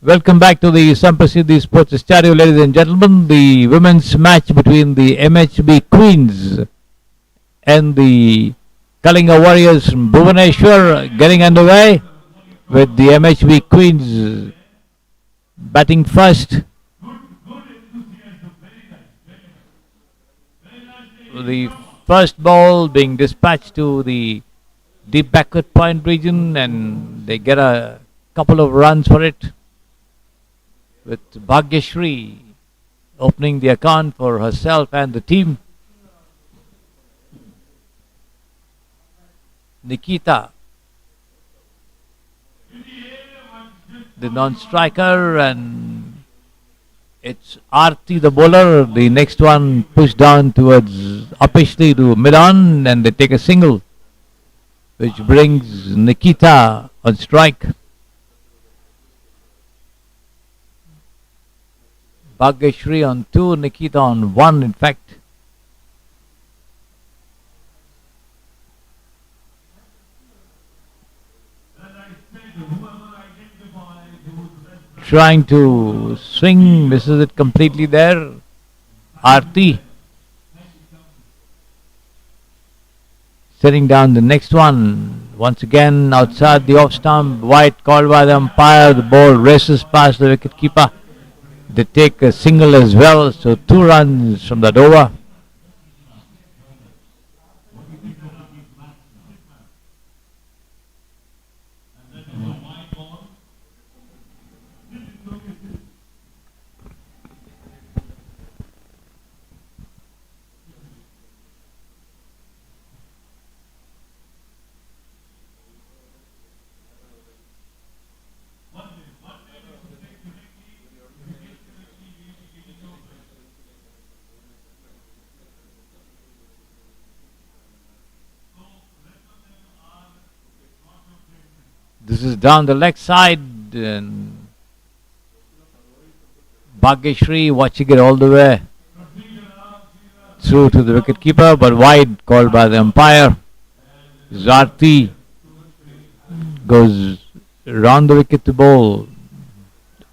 S1: Welcome back to the Sampasidhi Sports Stereo, ladies and gentlemen. The women's match between the MHB Queens and the Kalinga Warriors from Bhubaneswar getting underway with the MHB Queens batting first. The first ball being dispatched to the deep backward point region, and they get a couple of runs for it, with Bhagyashri opening the account for herself and the team. Nikita, the non-striker, and it's Aarti the bowler. The next one pushed down towards uppishly to mid-on, and they take a single, which brings Nikita on strike. Bhagyashri on 2, Nikita on 1 in fact. Trying to swing, misses it completely there. Aarti. Setting down the next one. Once again outside the off stump. Wide called by the umpire. The ball races past the wicket keeper. They take a single as well, so 2 runs from that over. This is down the leg side, and Bhagyashri watching it all the way through to the wicket keeper, but wide called by the umpire. Zarti goes round the wicket to bowl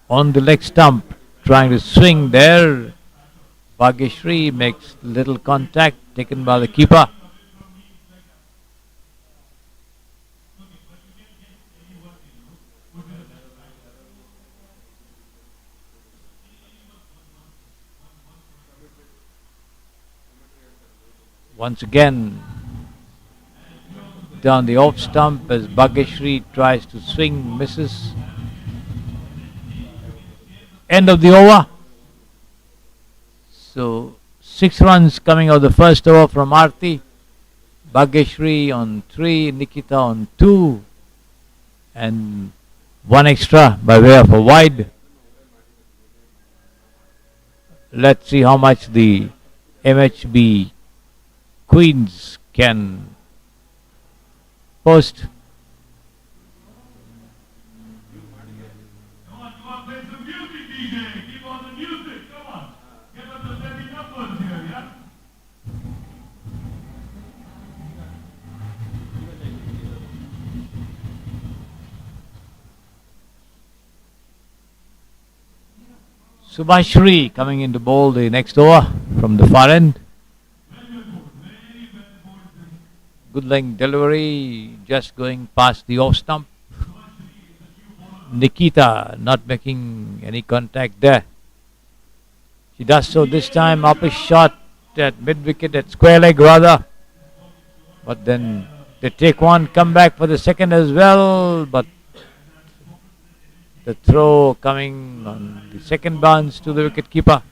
S1: on the leg stump, trying to swing there. Bhagyashri makes little contact, taken by the keeper. Once again, down the off stump as Bhagyashri tries to swing, misses. End of the over. So 6 runs coming out of the first over from Aarti. Bhagyashri on 3, Nikita on 2, and 1 extra by way of a wide. Let's see how much the MHB Queens can post.
S2: Come on, play some music, DJ. Keep on the music. Come on. Get up the steady numbers here, yeah?
S1: Subhashri coming into bowl the next over from the far end. Good length delivery, just going past the off stump. Nikita not making any contact there. She does so this time, up a shot at mid wicket, at square leg rather. But then they take one, come back for the second as well. But the throw coming on the second bounce to the wicket keeper.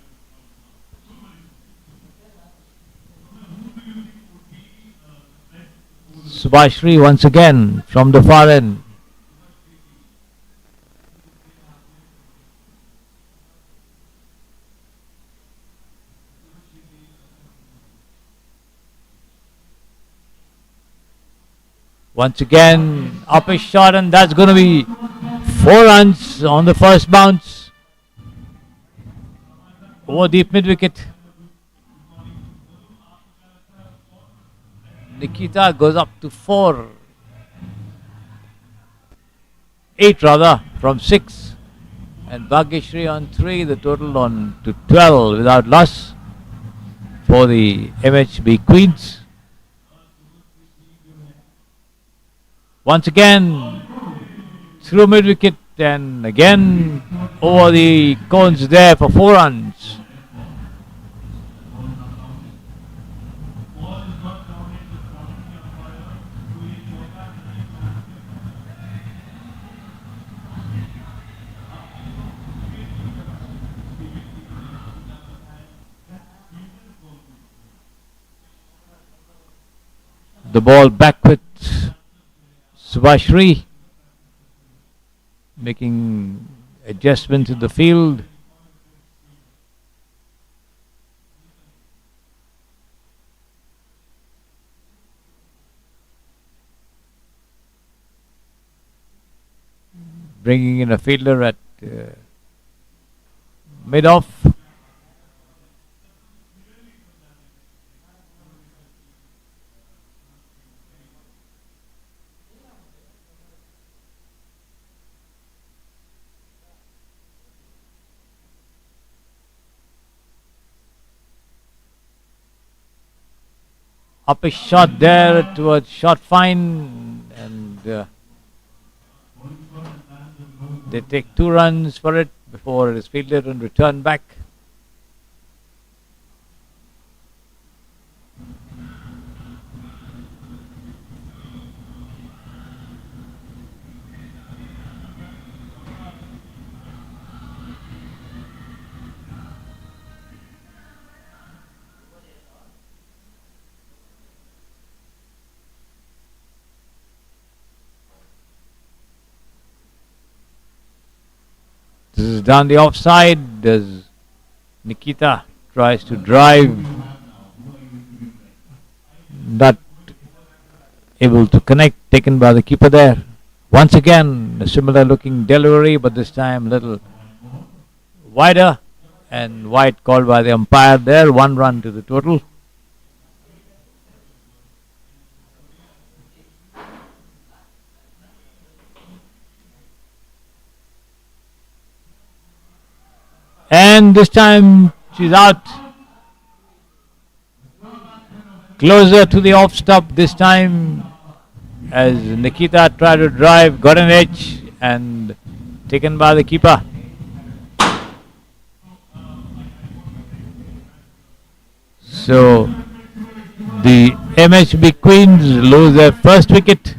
S1: Subhashri once again from the far end. Once again, up a shot, and that's going to be 4 runs on the first bounce. Over deep mid wicket. Nikita goes up to 4. 8 rather, from 6. And Bhagyashree on 3, the total on to 12 without loss for the MHB Queens. Once again through mid wicket and again over the cones there for 4 runs. The ball back with Subhashri, making adjustments in the field. Bringing in a fielder at mid-off. Up a shot there towards shot fine, and they take 2 runs for it before it is fielded and returned back. This is down the offside as Nikita tries to drive, not able to connect, taken by the keeper there. Once again a similar looking delivery, but this time a little wider, and wide called by the umpire there. 1 run to the total. And this time she's out. Closer to the off stop this time as Nikita tried to drive, got an edge and taken by the keeper. So the MHB Queens lose their first wicket.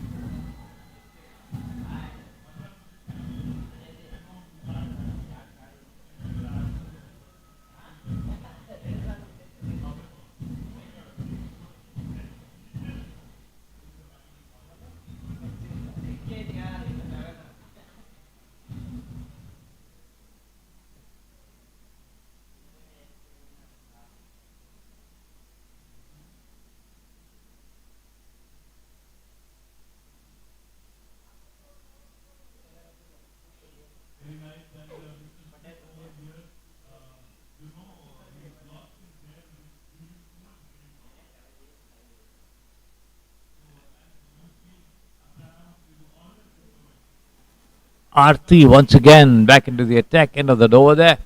S1: Aarti once again back into the attack, end of the over there.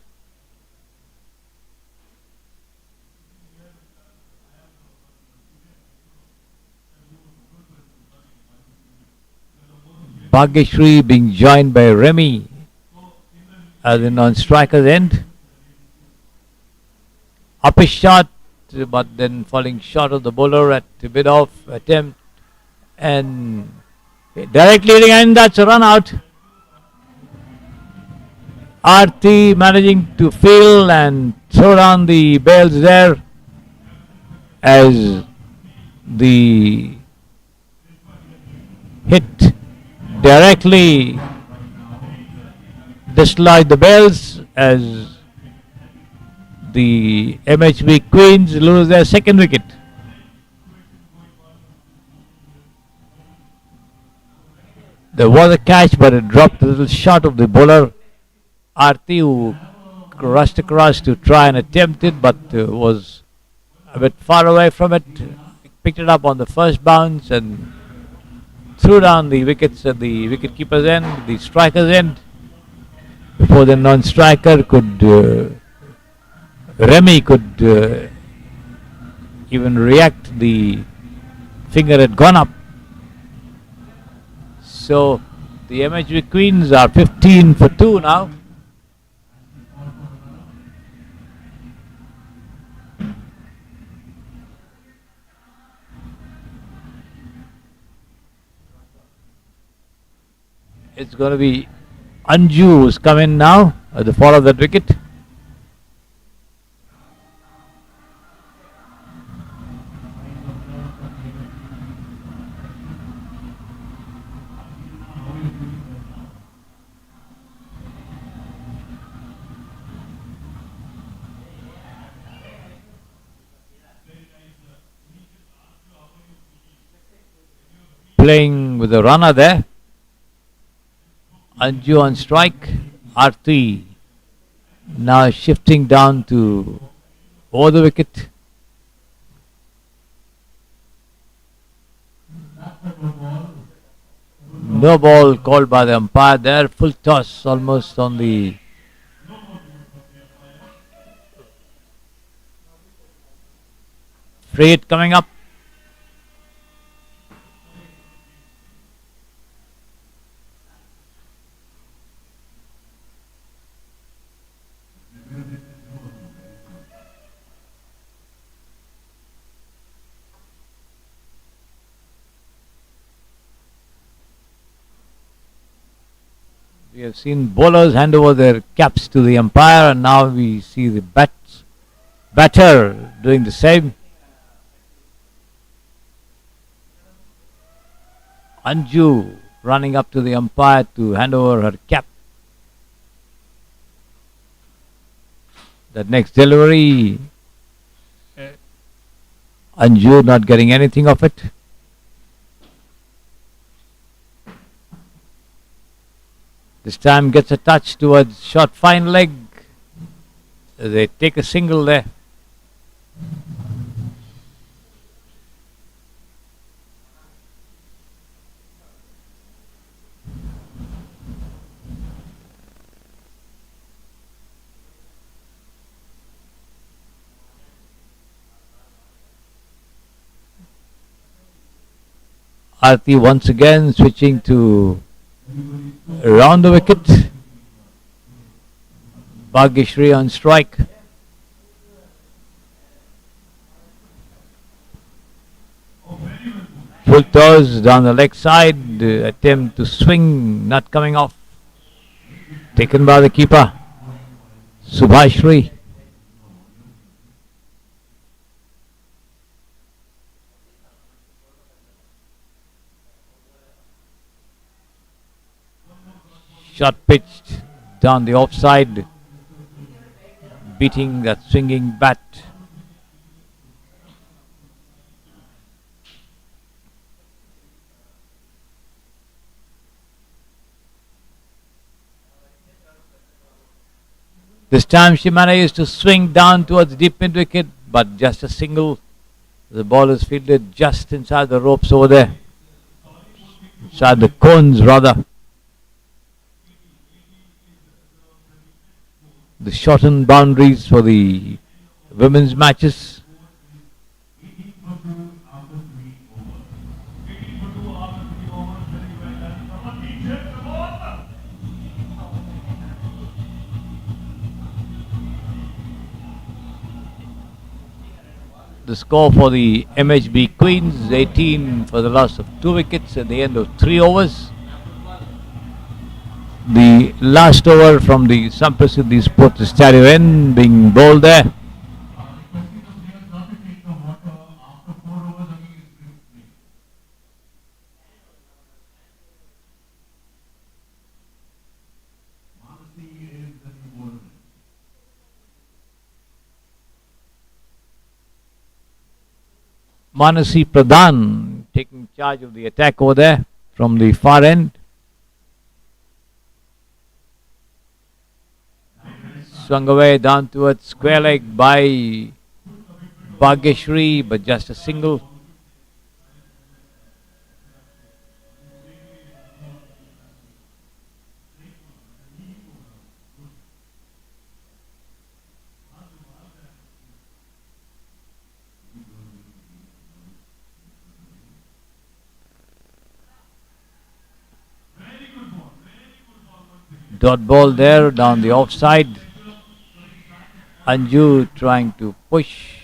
S1: Bhagyashree being joined by Remy as in on striker's end. Up a shot, but then falling short of the bowler at a bit off attempt and directly leading, and that's a run out. Aarti managing to field and throw down the bails there as the hit directly dislodged the bails as the MHB Queens lose their second wicket. There was a catch, but it dropped a little short of the bowler Aarti, who rushed across to try and attempt it, but was a bit far away from it. Picked it up on the first bounce and threw down the wickets at the wicket keeper's end, the striker's end, before the non-striker could, Remy could even react. The finger had gone up. So the MHB Queens are 15 for 2 now. It's going to be Anju who's come in now at the fall of that wicket. Playing with a runner there. Anju on strike. Arti now shifting down to over the wicket. No ball called by the umpire there. Full toss almost on the free hit coming up. We have seen bowlers hand over their caps to the umpire, and now we see the batter doing the same. Anju running up to the umpire to hand over her cap. That next delivery, Anju not getting anything of it. This time gets a touch towards short fine leg. They take a single there. Arti once again switching to around the wicket. Bhagyashree on strike. Full toss down the leg side. Attempt to swing, not coming off. Taken by the keeper, Subhashri. Shot pitched down the offside, beating that swinging bat. This time she managed to swing down towards deep mid wicket, but just a single. The ball is fielded just inside the ropes over there, inside the cones rather. The shortened boundaries for the women's matches. The score for the MHB Queens, 18 for the loss of 2 wickets at the end of 3 overs. The last over from the Samprasiddhi Sports Stadium being bowled there. Manasi Pradhan taking charge of the attack over there from the far end. Swung away down towards square leg by Bhagyashree, but just a single. Dot ball there down the offside. Anju trying to push.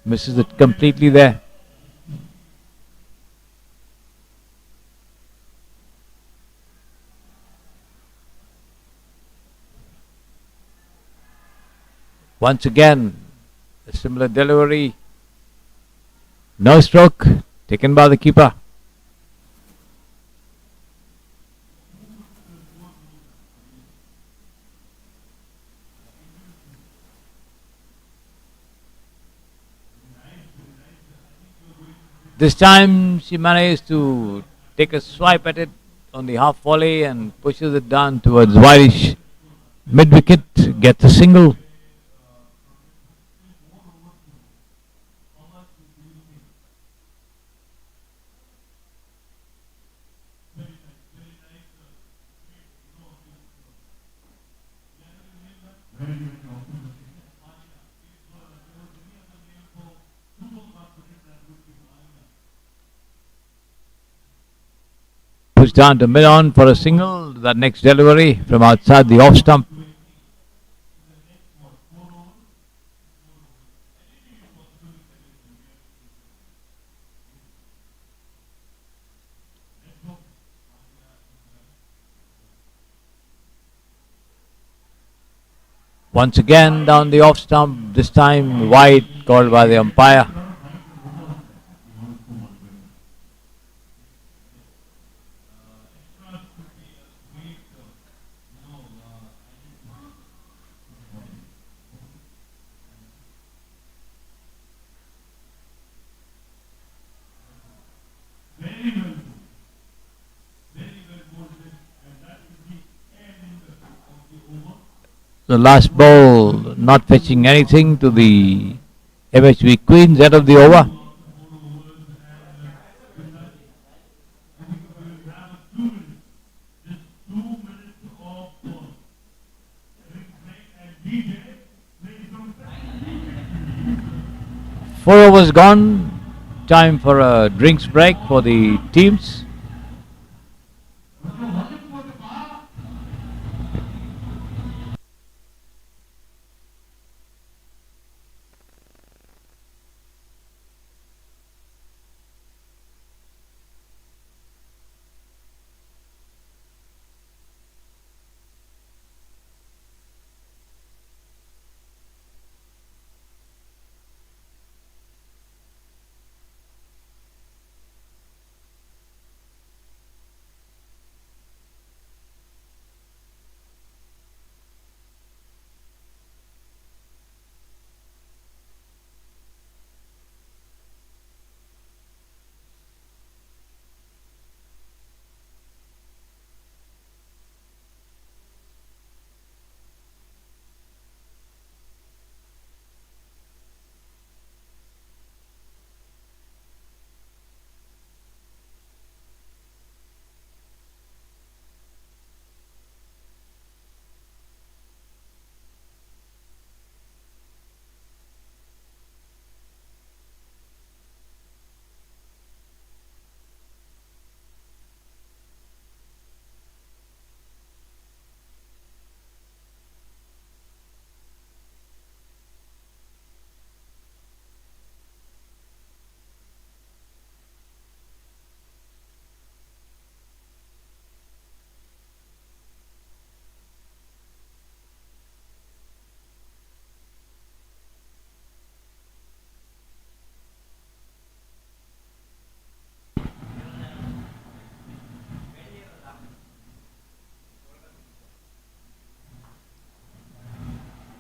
S1: Misses it completely there. Once again, a similar delivery. No stroke. Taken by the keeper. This time she managed to take a swipe at it on the half volley and pushes it down towards Wirish. Mid wicket, gets a single. Push down to mid on for a single. That next delivery from outside the off stump. Once again down the off stump, this time wide, called by the umpire. The last ball not fetching anything to the MHB Queens end of the over. Four overs gone. Time for a drinks break for the teams.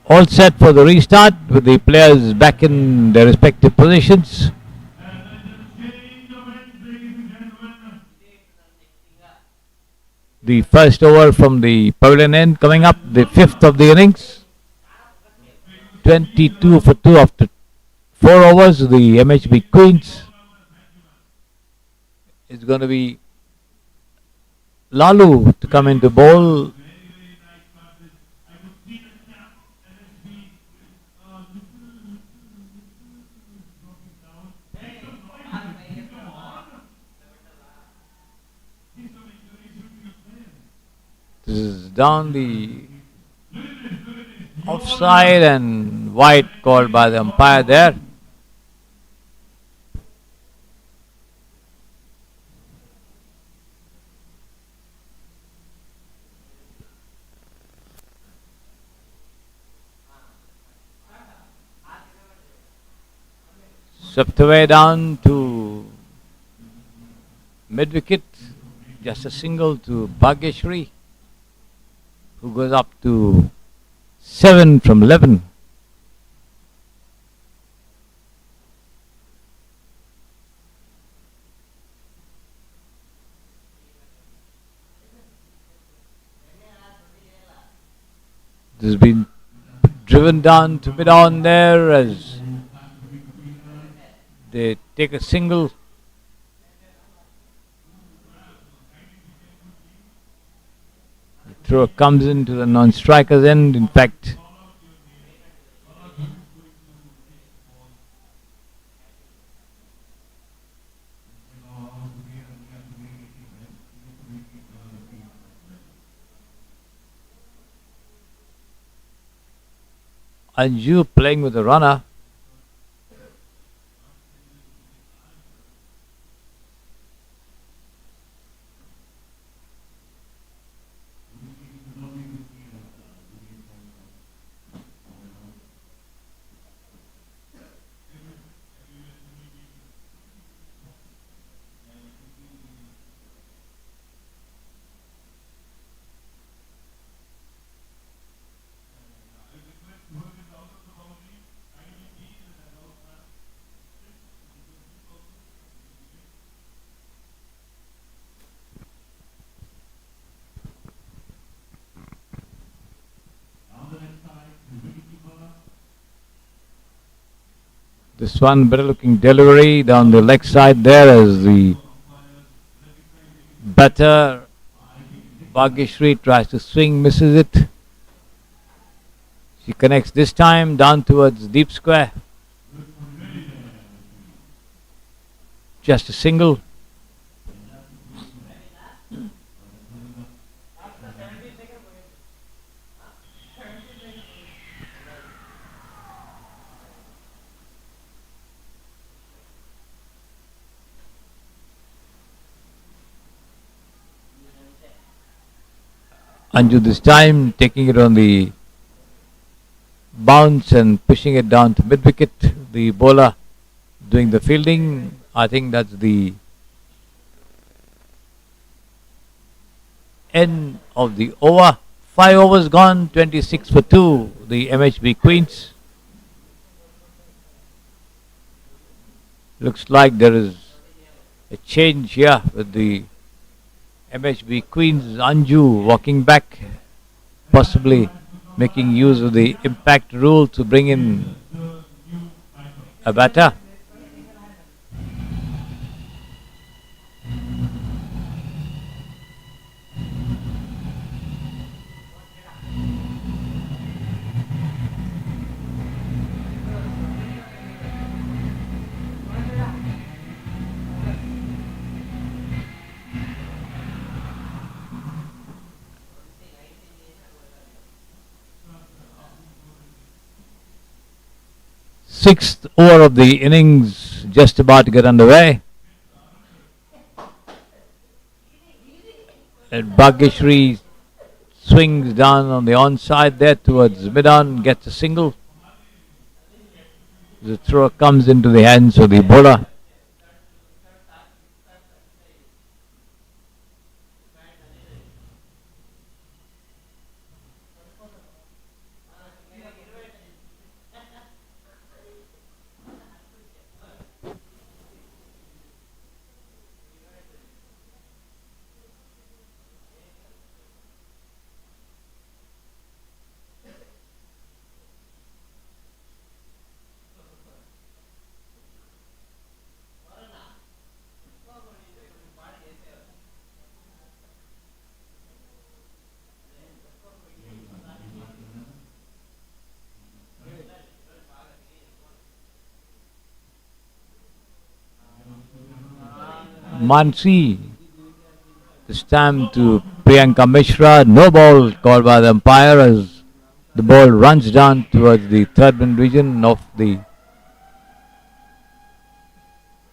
S1: All set for the restart with the players back in their respective positions. The first over from the pavilion end coming up, the fifth of the innings. 22 for 2 after 4 overs. The MHB Queens is going to be Lalu to come into bowl.
S3: This is down the offside and wide called by the umpire there. Swept away down to mid wicket. Just a single to Bhagyashri, who goes up to 7 from 11. This has been driven down to mid on there as they take a single. The throw comes into the non-striker's end. In fact, Anju playing with the runner. This one better looking delivery down the leg side there as the batter Bhagyashri tries to swing, misses it. She connects this time down towards deep square. Just a single. Anju this time taking it on the bounce and pushing it down to mid wicket. The bowler doing the fielding. I think that's the end of the over. 5 overs gone, 26 for 2. The MHB Queens. Looks like there is a change here with the MHB Queens. Anju walking back, possibly making use of the impact rule to bring in a batter. Sixth over of the innings just about to get underway. And Bhagyashri swings down on the onside there towards mid-on, gets a single. The throw comes into the hands of the bowler. Mansi This time to Priyanka Mishra. No ball called by the umpire as the ball runs down towards the third man region of the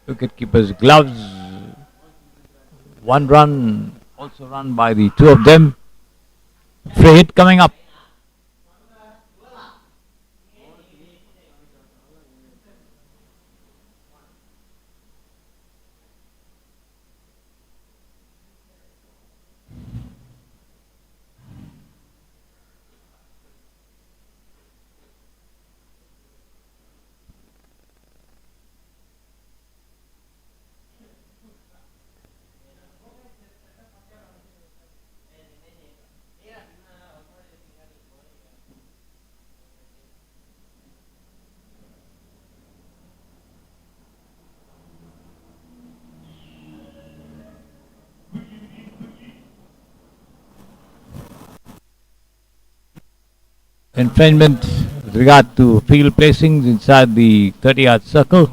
S3: wicketkeeper's gloves. One run also run by the two of them. Free hit coming up. Infringement with regard to field placings inside the 30-yard circle.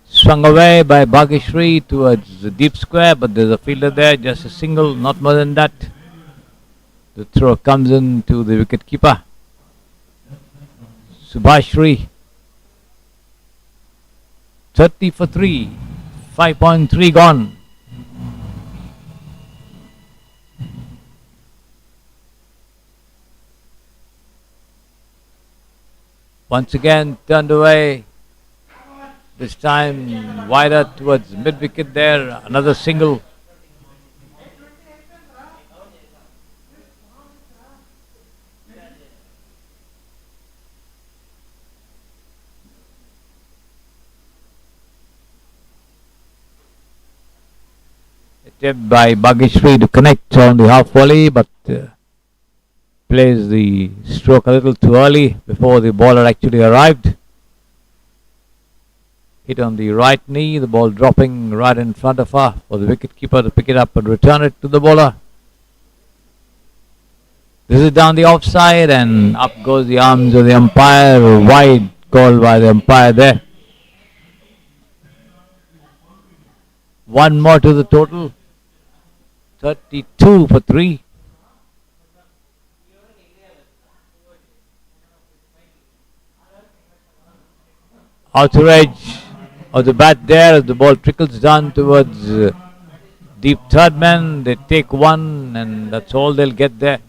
S3: Swung away by Bhageshri towards the deep square, but there's a fielder there, just a single, not more than that. The throw comes in to the wicketkeeper, Subhashri. 30 for 3, 5.3 gone. Once again turned away, this time wider towards mid-wicket there, another single. Attempt by Bhageshri to connect on the half volley, but plays the stroke a little too early before the bowler actually arrived. Hit on the right knee, the ball dropping right in front of her for the wicketkeeper to pick it up and return it to the bowler. This is down the offside and up goes the arms of the umpire. Wide call by the umpire there. One more to the total. 32 for 3. Outer edge of the bat there as the ball trickles down towards deep third man. They take one and that's all they'll get there.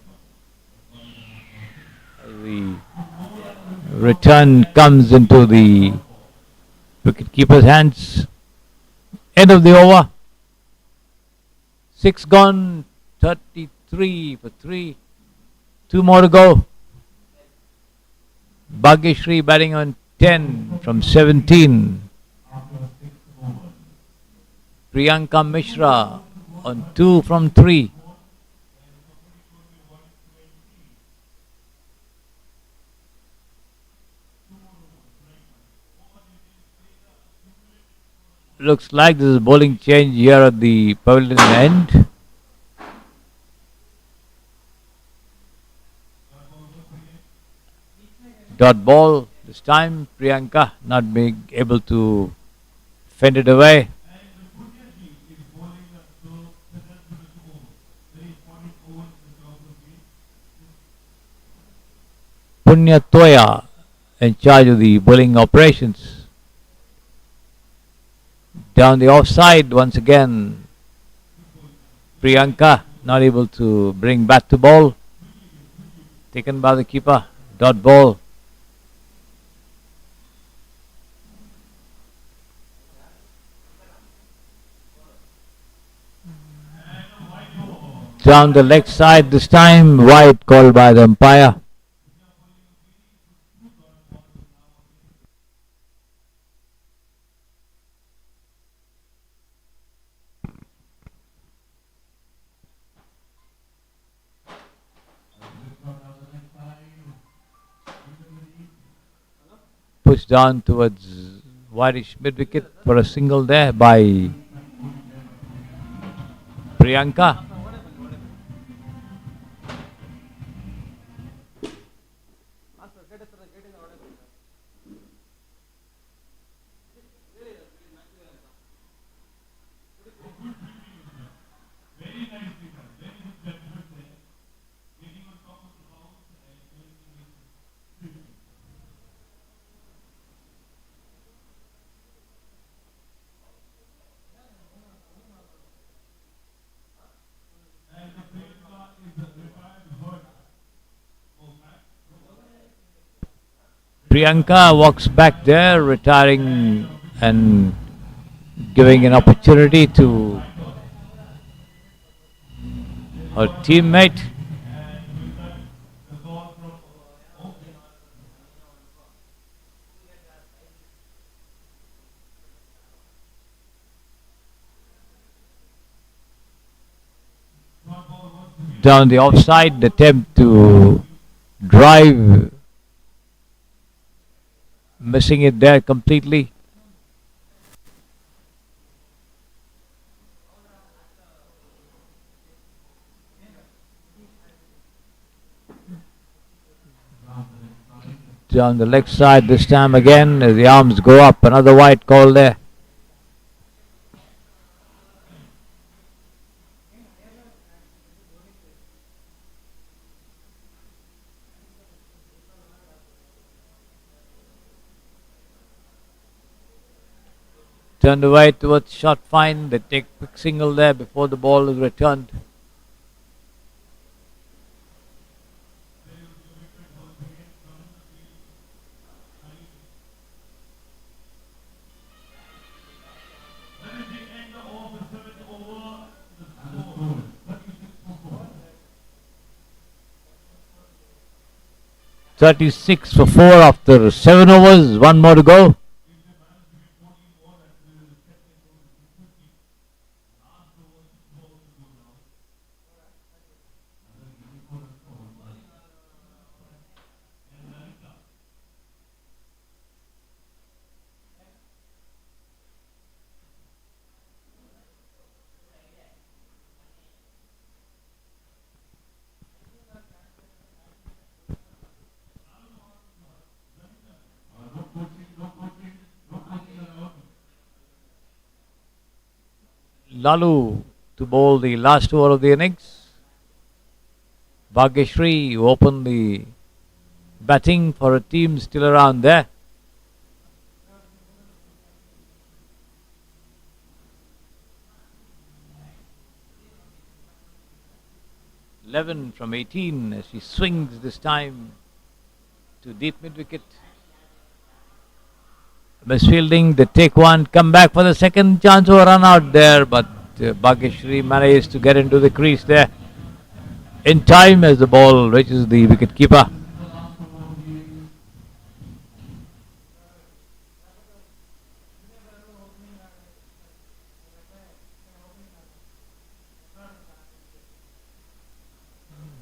S3: The return comes into the wicketkeeper's hands. End of the over. 6 gone, 33 for 3. 2 more to go. Bhageshri batting on 10 from 17. Priyanka Mishra on 2 from 3. Looks like there's a bowling change here at the pavilion end. Dot ball this time. Priyanka not being able to fend it away. Punya Toya in charge of the bowling operations. Down the offside once again. Priyanka not able to bring bat to ball. Taken by the keeper. Dot ball. Down the leg side this time. Wide called by the umpire. Pushed down towards wideish mid-wicket for a single there by Priyanka. Priyanka walks back there, retiring and giving an opportunity to her teammate. Down the offside, attempt to drive, missing it there completely. Down the leg side this time again as the arms go up, another white call there. Turned away towards shot fine. They take quick single there before the ball is returned.
S2: That is the end of the seventh over. The score 36 for 4.
S3: 36 for 4 after 7 overs. One more to go. Lalu to bowl the last over of the innings. Bhagyashree who opened the batting for a team still around there. "11 from 18 as she swings this time to deep mid-wicket. Misfielding, they take one, come back for the second chance of a run out there, but Bhagyashree managed to get into the crease there in time as the ball reaches the wicket keeper.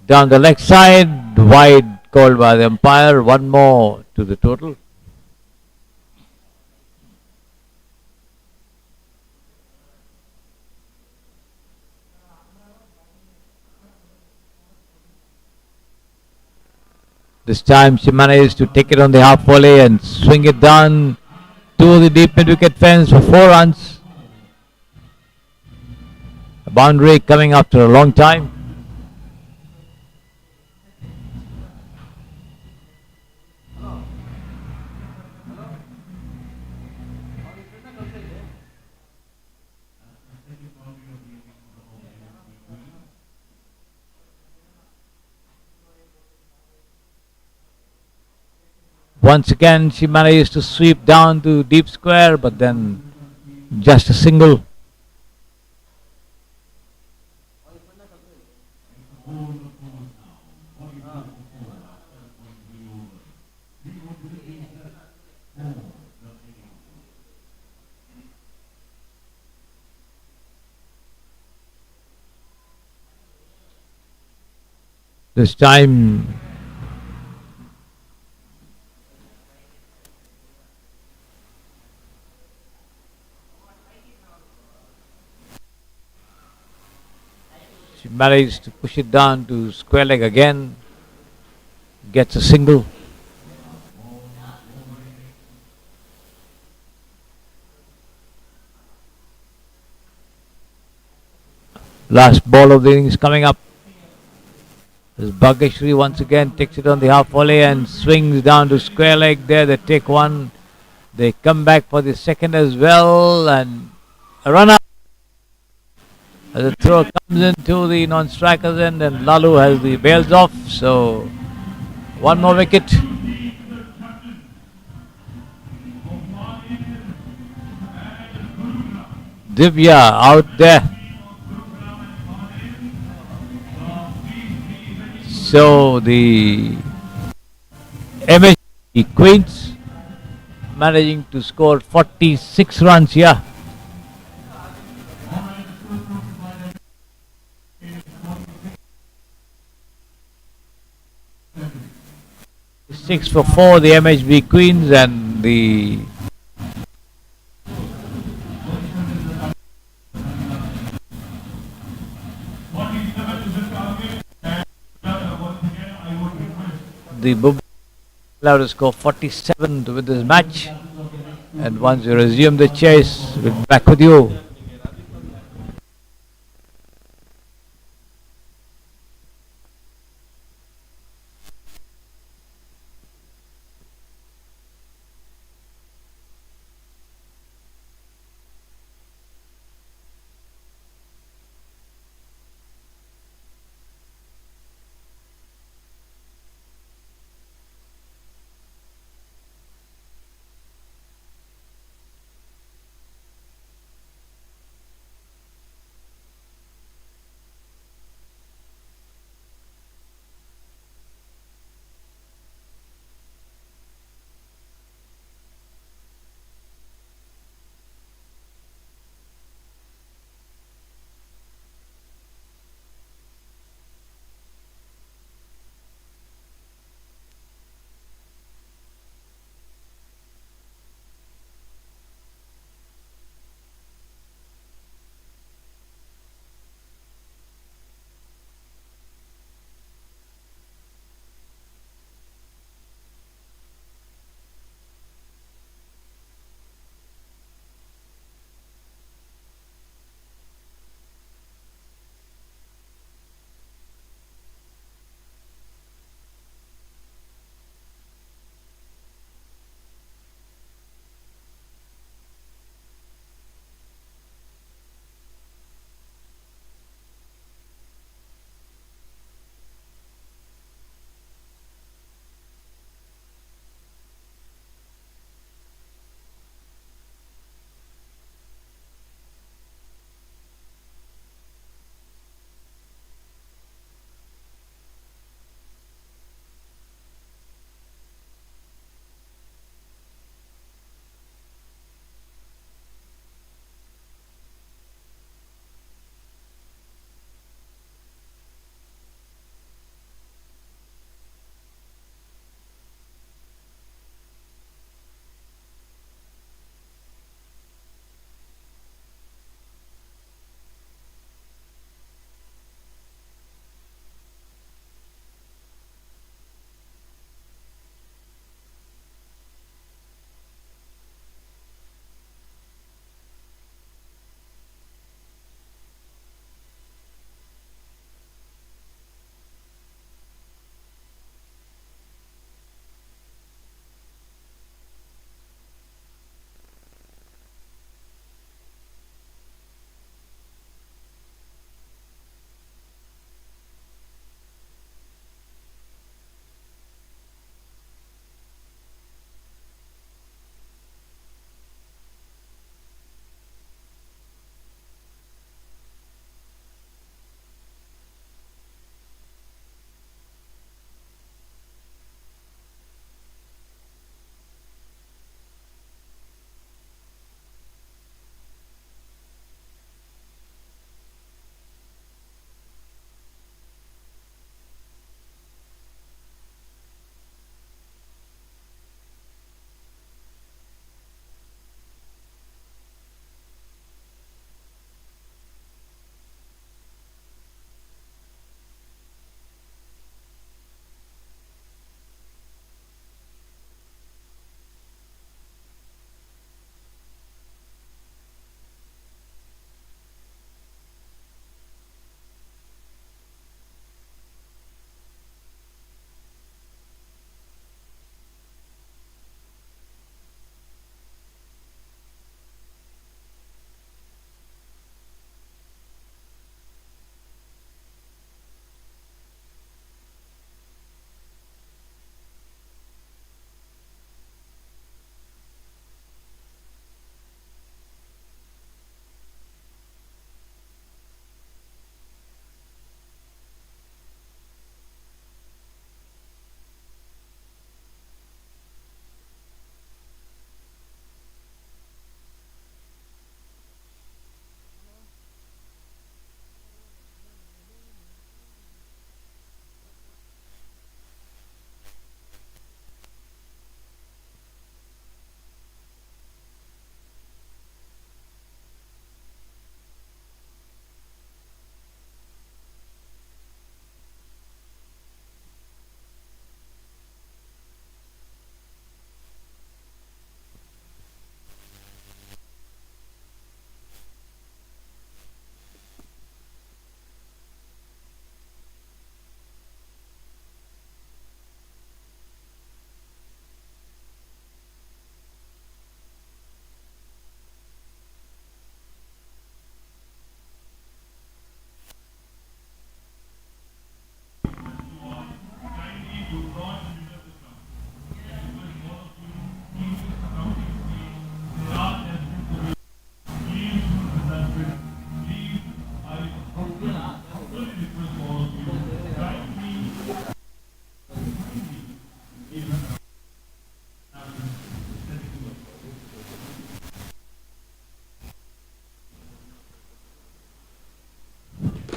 S3: Down the leg side, wide called by the umpire, one more to the total. This time she managed to take it on the half volley and swing it down to the deep mid-wicket fence for 4 runs. A boundary coming after a long time. Once again she managed to sweep down to deep square, but then just a single. This time she managed to push it down to square leg again, gets a single. Last ball of the innings coming up. As Bhagyashree once again takes it on the half volley and swings down to square leg there. They take one. They come back for the second as well, and a run out. As the throw comes into the non-striker's end, and Lalu has the bails off. So one more wicket. Divya out there. So the MHB Queens managing to score 46 runs here. 6 for 4, the MHB Queens, and the Bubba allowed to score 47 to win this match. And once you resume the chase, we'll be back with you.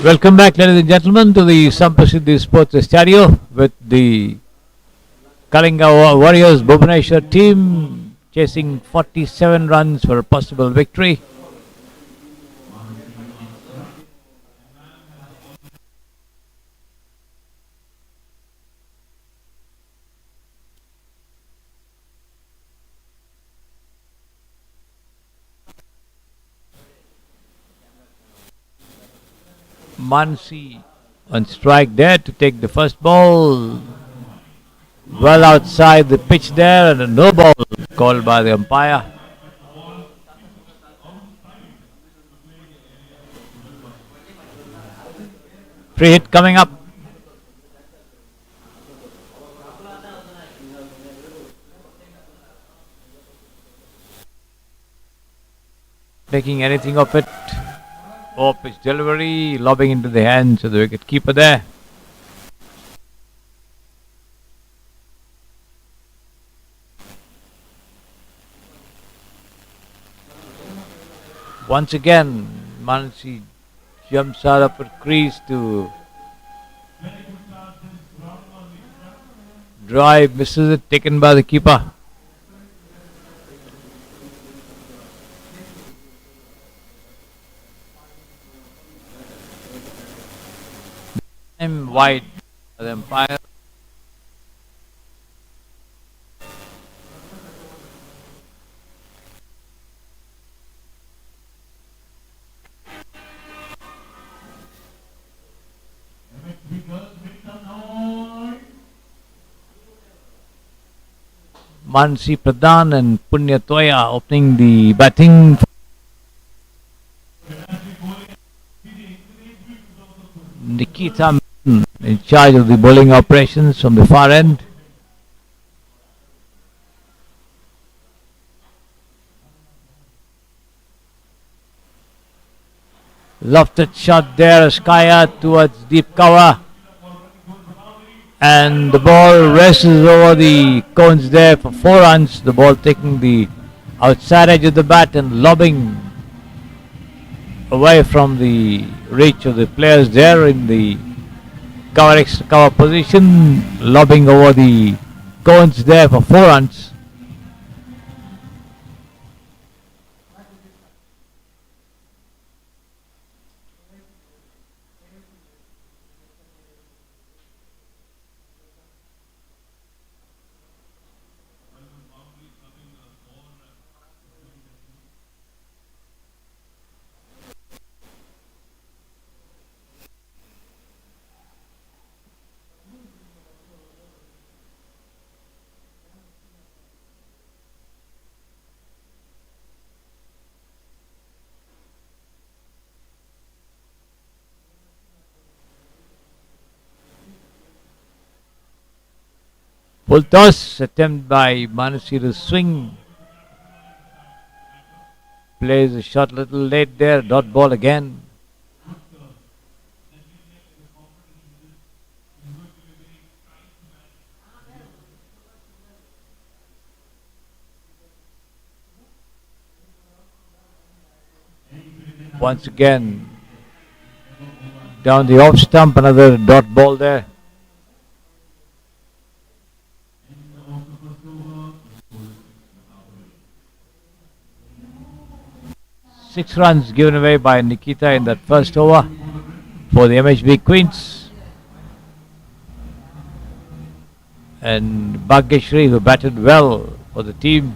S3: Welcome back, ladies and gentlemen, to the Sampasidhi Sports Studio with the Kalinga Warriors Bhubaneswar team chasing 47 runs for a possible victory. Mansi on strike there to take the first ball. Well outside the pitch there, and a no ball called by the umpire. Free hit coming up. Taking anything of it. Oh, pitch delivery, lobbing into the hands of the wicket keeper there. Once again, Mansi jumps out of a crease to drive, misses it, taken by the keeper. Wide by the umpire. Mansi Pradhan and Punya Toya opening the batting. Nikita in charge of the bowling operations from the far end. Lofted shot there, Askaya towards deep cover. And the ball rests over the cones there for 4 runs. The ball taking the outside edge of the bat and lobbing away from the reach of the players there in the cover position, lobbing over the cones there for 4 runs. Full toss attempt by Manasi to swing. Plays a shot a little late there. Dot ball again. Once again down the off stump, another dot ball there. Six runs given away by Nikita in that first over for the MHB Queens. And Bhagyashree, who batted well for the team,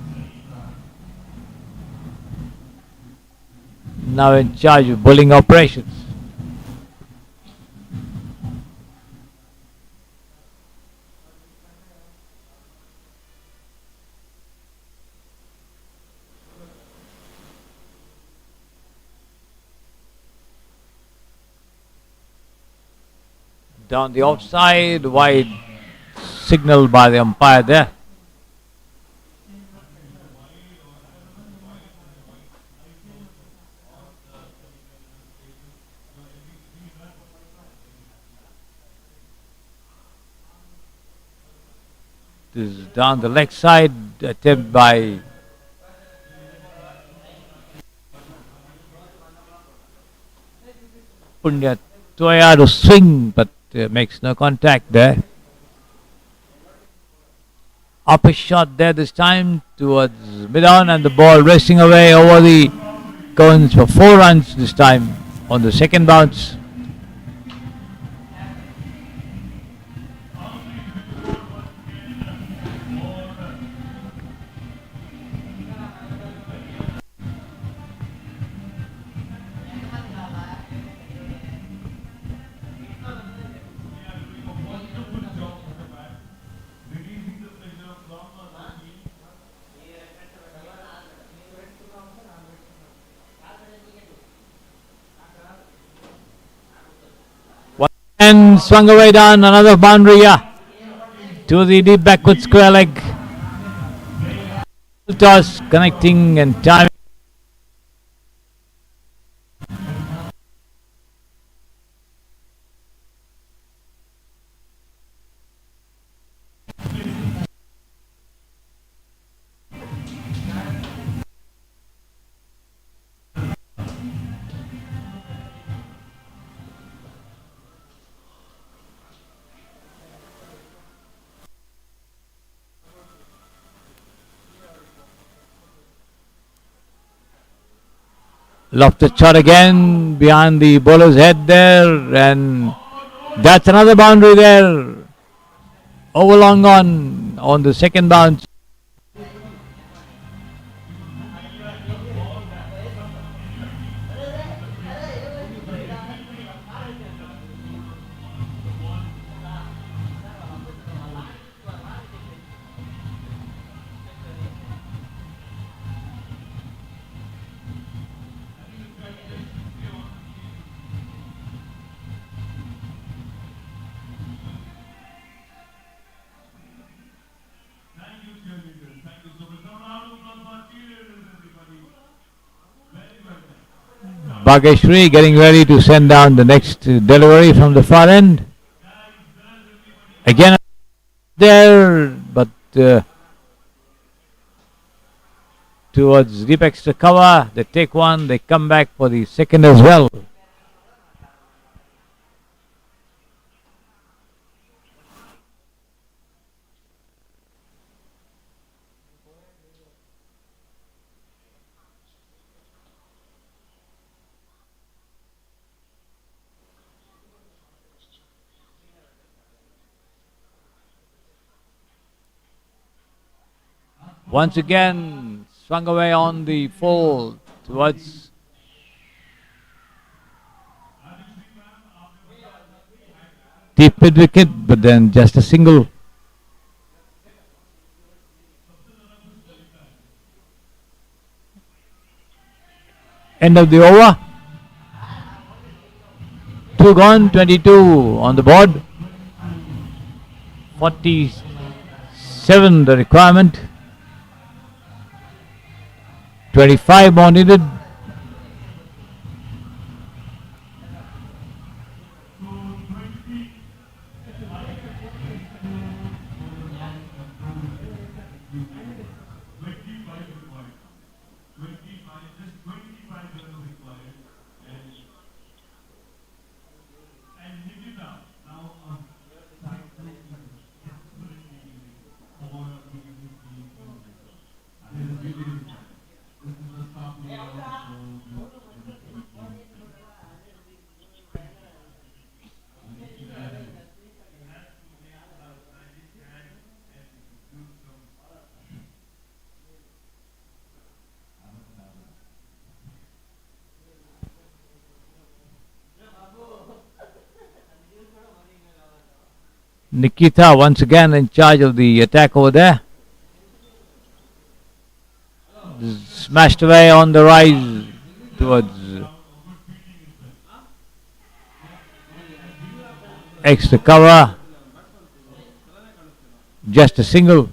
S3: now in charge of bowling operations. Down the offside, wide signal by the umpire there. This is down the leg side, attempt by Punya Toya to swing, but makes no contact there. Up a shot there this time towards mid-on, and the ball racing away over the cones for 4 runs this time on the second bounce. And swung away down, another boundary, to the deep backward square leg. Toss connecting and timing. Lofted shot again behind the bowler's head there, and that's another boundary there. Over long on the second bounce. Bageshwari getting ready to send down the next delivery from the far end. Again there, but towards deep extra cover. They take one, they come back for the second as well. Once again, swung away on the full towards deep mid wicket, but then just a single. End of the over. 2 gone, 22 on the board. 47 the requirement. 25 more needed. Nikita once again in charge of the attack over there. Smashed away on the rise towards extra cover. Just a single.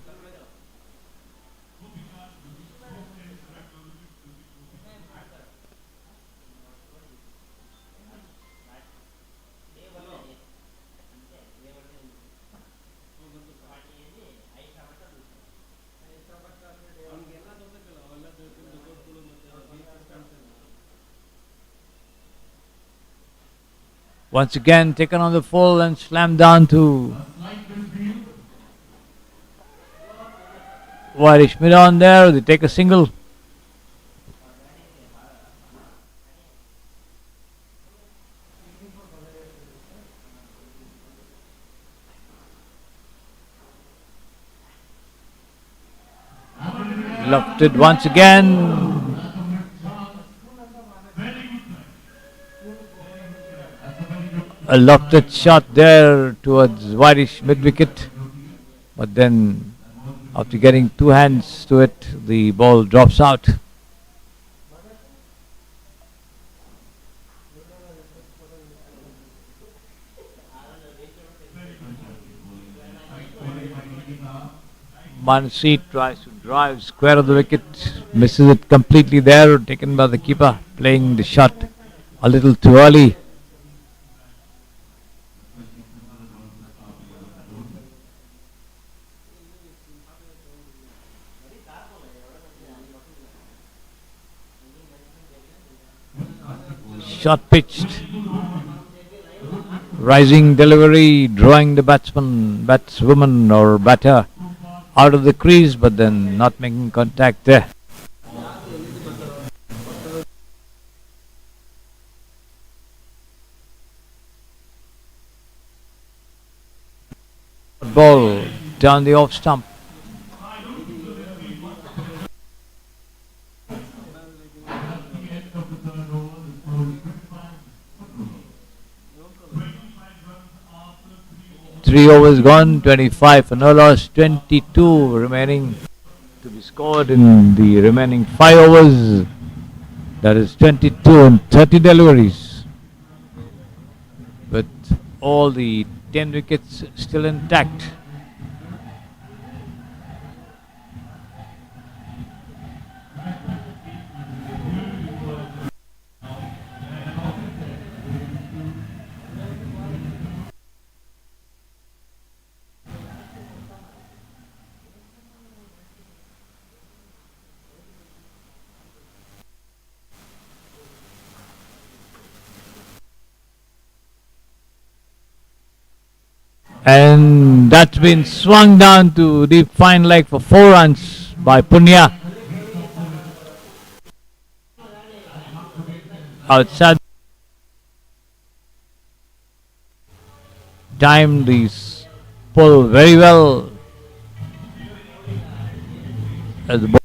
S3: Once again taken on the full and slammed down to Irish mid on there. They take a single. Lofted once again. A lofted shot there towards Irish mid wicket, but then after getting two hands to it, the ball drops out. Mansi tries to drive square of the wicket, misses it completely there, taken by the keeper, playing the shot a little too early. Shot pitched, rising delivery, drawing the batswoman or batter out of the crease, but then not making contact there. Ball down the off stump. Three overs gone, 25 for no loss, 22 remaining to be scored in the remaining 5 overs. That is 22 and 30 deliveries. With all the 10 wickets still intact. And that's been swung down to deep fine leg for 4 runs by Punya. Outside. Timed this pull very well. As the ball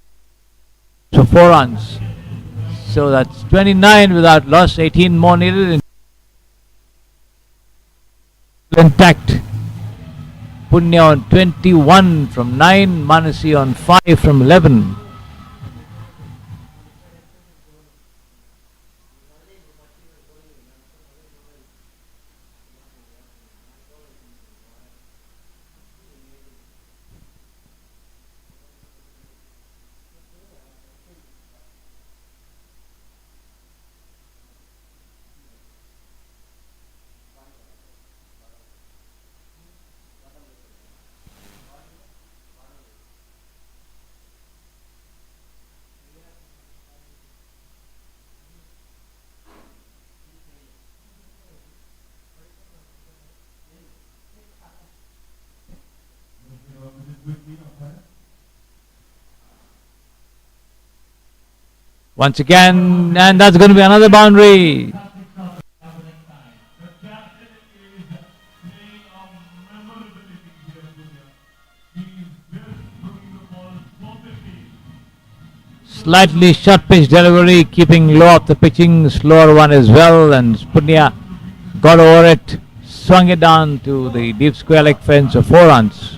S3: for 4 runs. So that's 29 without loss, 18 more needed. Intact. Punya on 21 from 9, Manasi on 5 from 11. Once again, and that's going to be another boundary. Slightly short pitch delivery, keeping low up the pitching, slower one as well, and Punya got over it, swung it down to the deep square leg fence of 4 runs.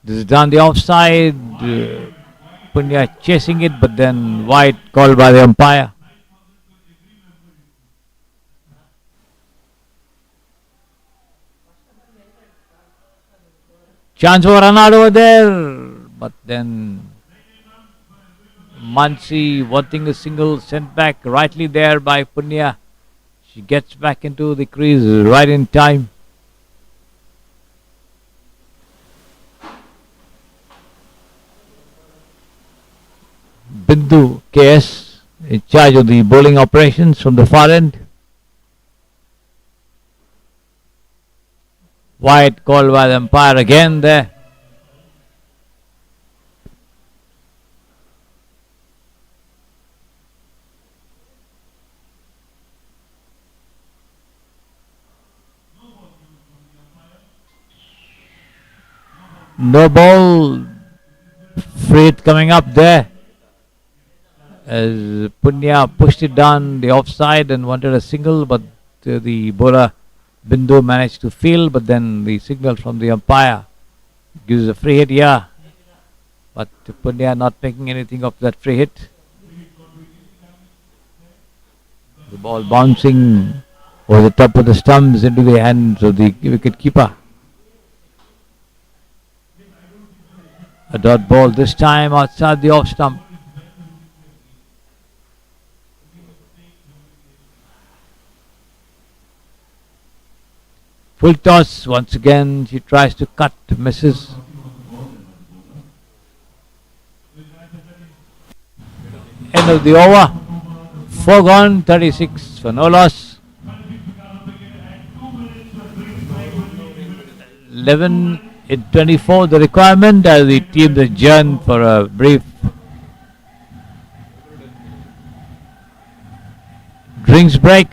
S3: This is down the offside. Punya chasing it, but then wide called by the umpire. Chance for a run out over there, but then Mansi wanting a single sent back rightly there by Punya. She gets back into the crease right in time. Bindu KS in charge of the bowling operations from the far end. Wide called by the umpire again there. No ball. Free hit coming up there. As Punya pushed it down the offside and wanted a single, but the bowler Bindu managed to field, but then the signal from the umpire gives a free hit here. But Punya not making anything of that free hit. The ball bouncing over the top of the stumps into the hands of the wicket keeper. A dot ball this time outside the off stump. Full toss once again. She tries to cut, misses. End of the over. 4 gone, 36 for no loss. 11 in 24 the requirement as the teams adjourn for a brief drinks break.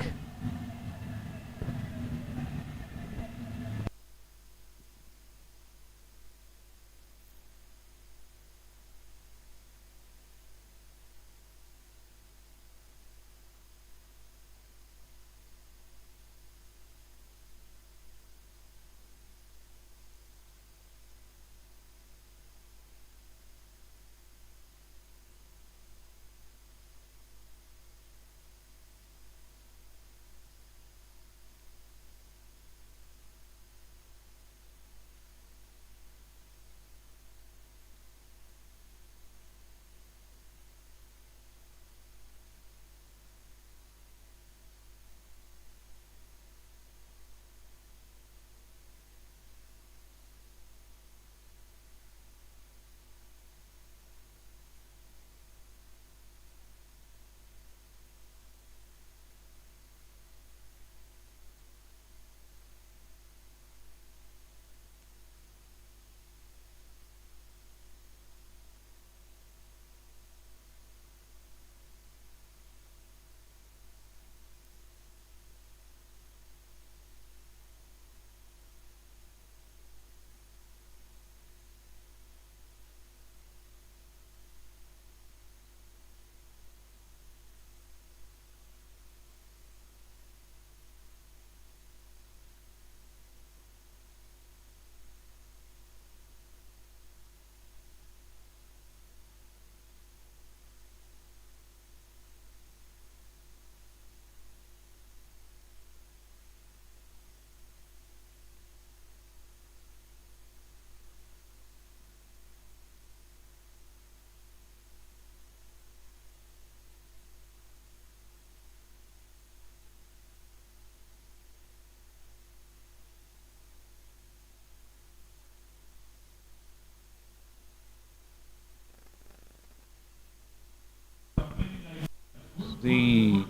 S3: The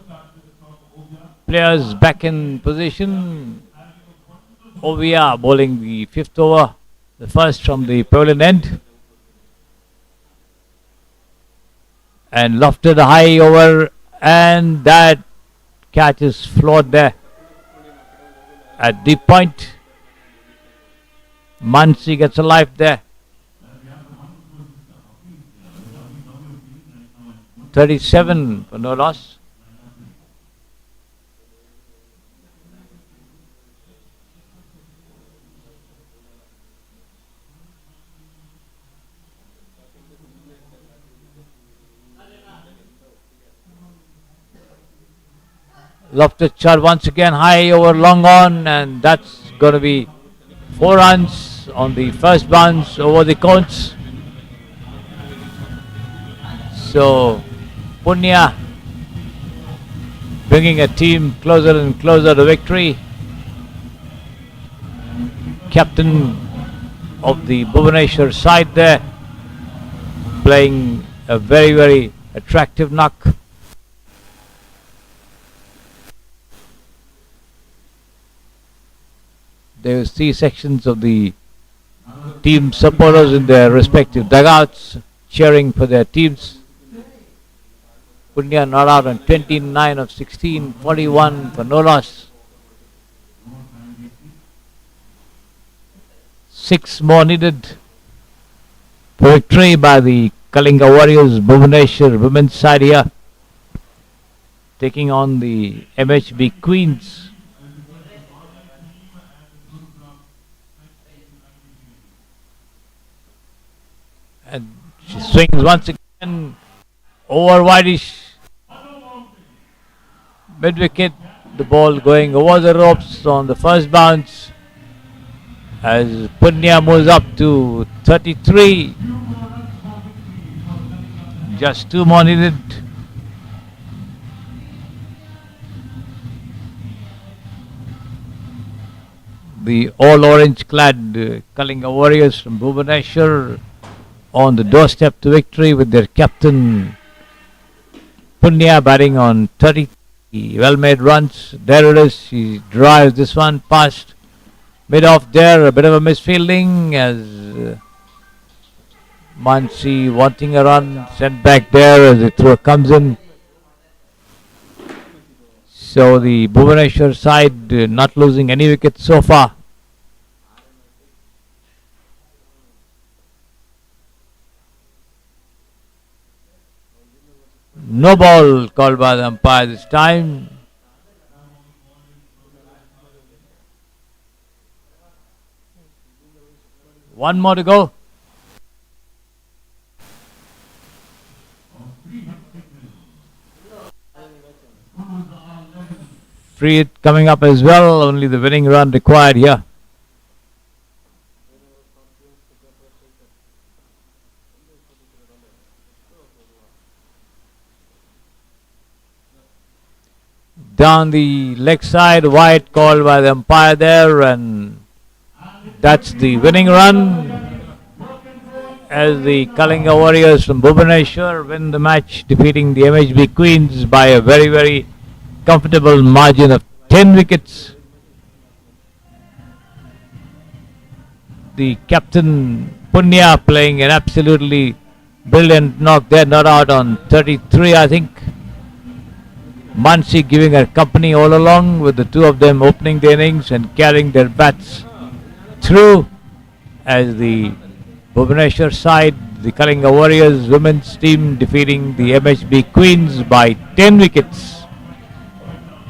S3: players back in position. Ovia bowling the 5th over, the first from the pavilion end. And lofted high over, and that catch is floored there at deep point. Mansi gets a life there. 37 for no loss. Lofted shot once again high over long on, and that's going to be 4 runs on the first bounce over the cones. So Punya bringing a team closer and closer to victory. Captain of the Bhubaneswar side there, playing a very, very attractive knock. There were three sections of the team supporters in their respective dugouts cheering for their teams. Punya not out on 29 of 16, 41 for no loss. 6 more needed for victory by the Kalinga Warriors, Bhubaneswar women's side here, taking on the MHB Queens. And she swings once again over wideish. Mid wicket, the ball going over the ropes on the first bounce as Punya moves up to 33. Just 2 more needed. The all orange clad Kalinga Warriors from Bhubaneswar on the doorstep to victory with their captain Punya batting on 30 well made runs. There it is. She drives this one past mid off there. A bit of a misfielding as Mansi wanting a run, sent back there as the throw comes in. So the Bhubaneswar side not losing any wickets so far. No ball called by the umpire this time. One more to go. Free hit coming up as well. Only the winning run required here. Down the leg side, wide called by the umpire there, and that's the winning run as the Kalinga Warriors from Bhubaneswar win the match, defeating the MHB Queens by a very, very comfortable margin of 10 wickets. The captain Punya playing an absolutely brilliant knock there, not out on 33, I think. Mansi giving her company all along, with the two of them opening the innings and carrying their bats through as the Bhubaneswar side, the Kalinga Warriors women's team defeating the MHB Queens by 10 wickets.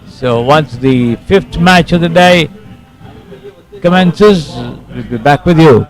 S3: So once the 5th match of the day commences, we'll be back with you.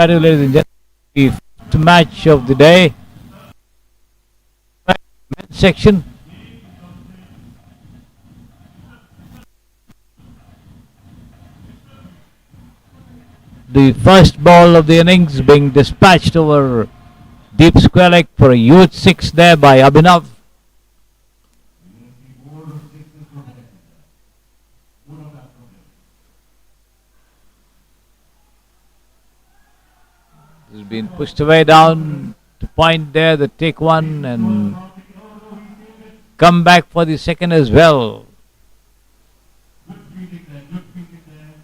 S3: Ladies and gentlemen, the fifth match of the day. Men's section. The first ball of the innings being dispatched over deep square leg for a huge six there by Abhinav. Has been pushed away down to point there, the take one and come back for the second as well.
S2: Good fielding there, good fielding there.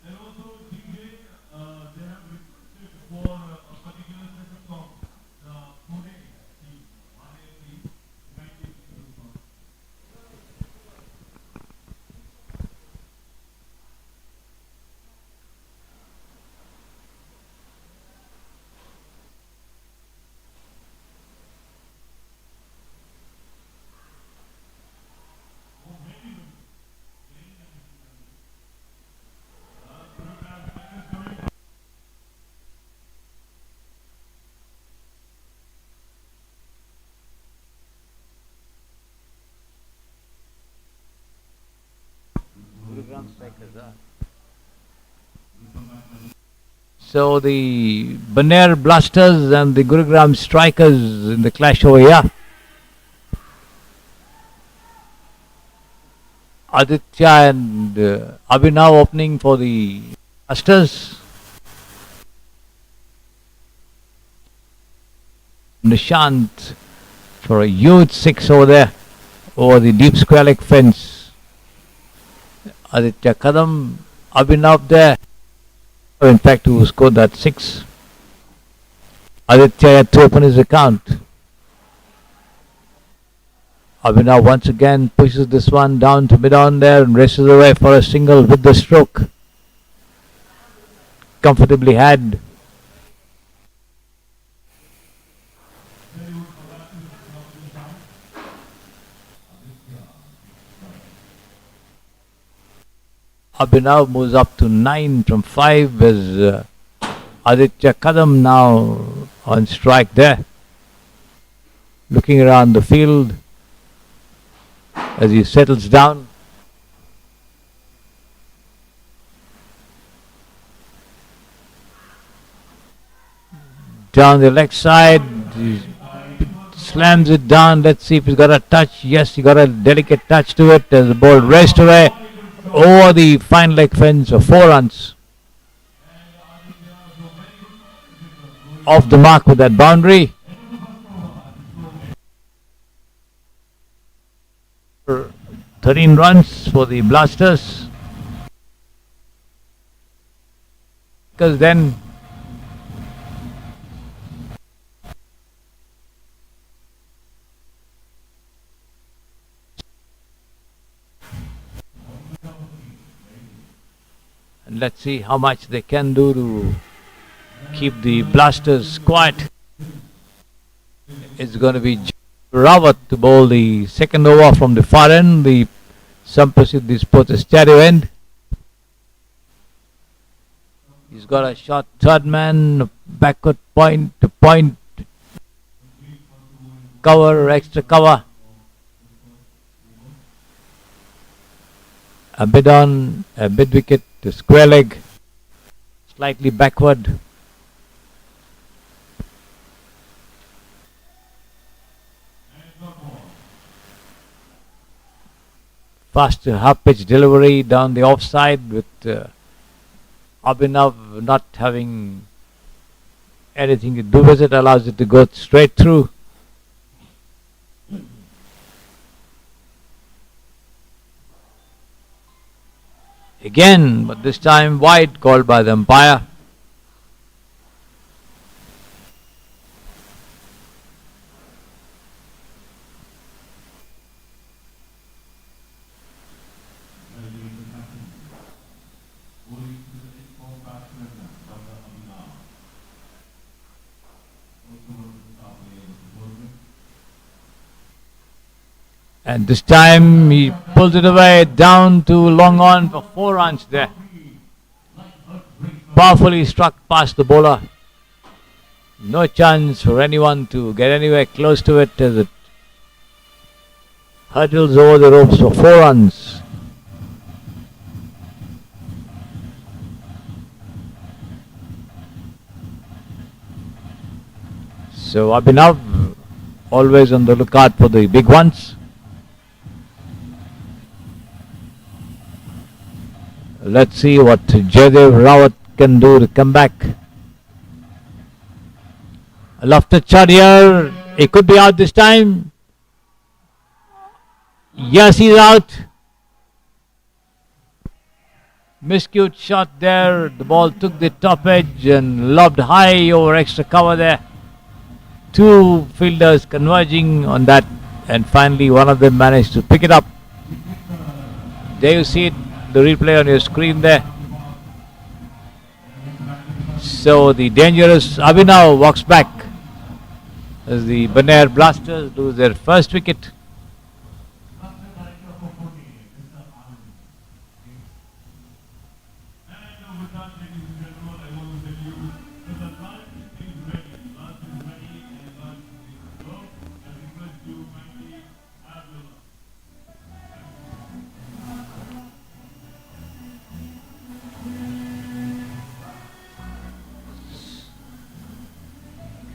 S2: And also, Vijay, they have requested for a particular set of songs. The Pune team, Mane team, United team.
S3: So the Baner Blasters and the Gurugram Strikers in the clash over here. Aditya and Abhinav opening for the Blasters. Nishant for a huge six over there, over the deep square leg fence. Aditya Kadam, Abhinav there. In fact, who scored that six. Aditya had to open his account. Abhinav once again pushes this one down to mid-on there and races away for a single with the stroke. Comfortably had. Abhinav moves up to 9 from 5 as Aditya Kadam now on strike there. Looking around the field as he settles down. Down the leg side, he slams it down. Let's see if he's got a touch. Yes, he got a delicate touch to it as the ball raced away over the fine leg fence for 4 runs. Off the mark with that boundary. 13 runs for the Blasters. Because then and let's see how much they can do to keep the Blasters quiet. It's going to be Rawat to bowl the second over from the far end, the Sampasit, the sports stereo end. He's got a shot third man, backward point to point, cover, extra cover. A bit on, a mid wicket to square leg, slightly backward. Faster half pitch delivery down the offside with Abhinav not having anything to do with it, allows it to go straight through. Again, but this time wide, called by the umpire. And this time he pulls it away down to long on for 4 runs there. Powerfully struck past the bowler. No chance for anyone to get anywhere close to it as it hurdles over the ropes for 4 runs. So Abhinav always on the lookout for the big ones. Let's see what Jaidev Rawat can do to come back. A lofted shot here. He could be out this time. Yes, he's out. Miscued shot there. The ball took the top edge and lobbed high over extra cover there. 2 fielders converging on that, and finally one of them managed to pick it up. There you see it, the replay on your screen there. So the dangerous Abhinav walks back as the Baneshwar Blasters lose their first wicket.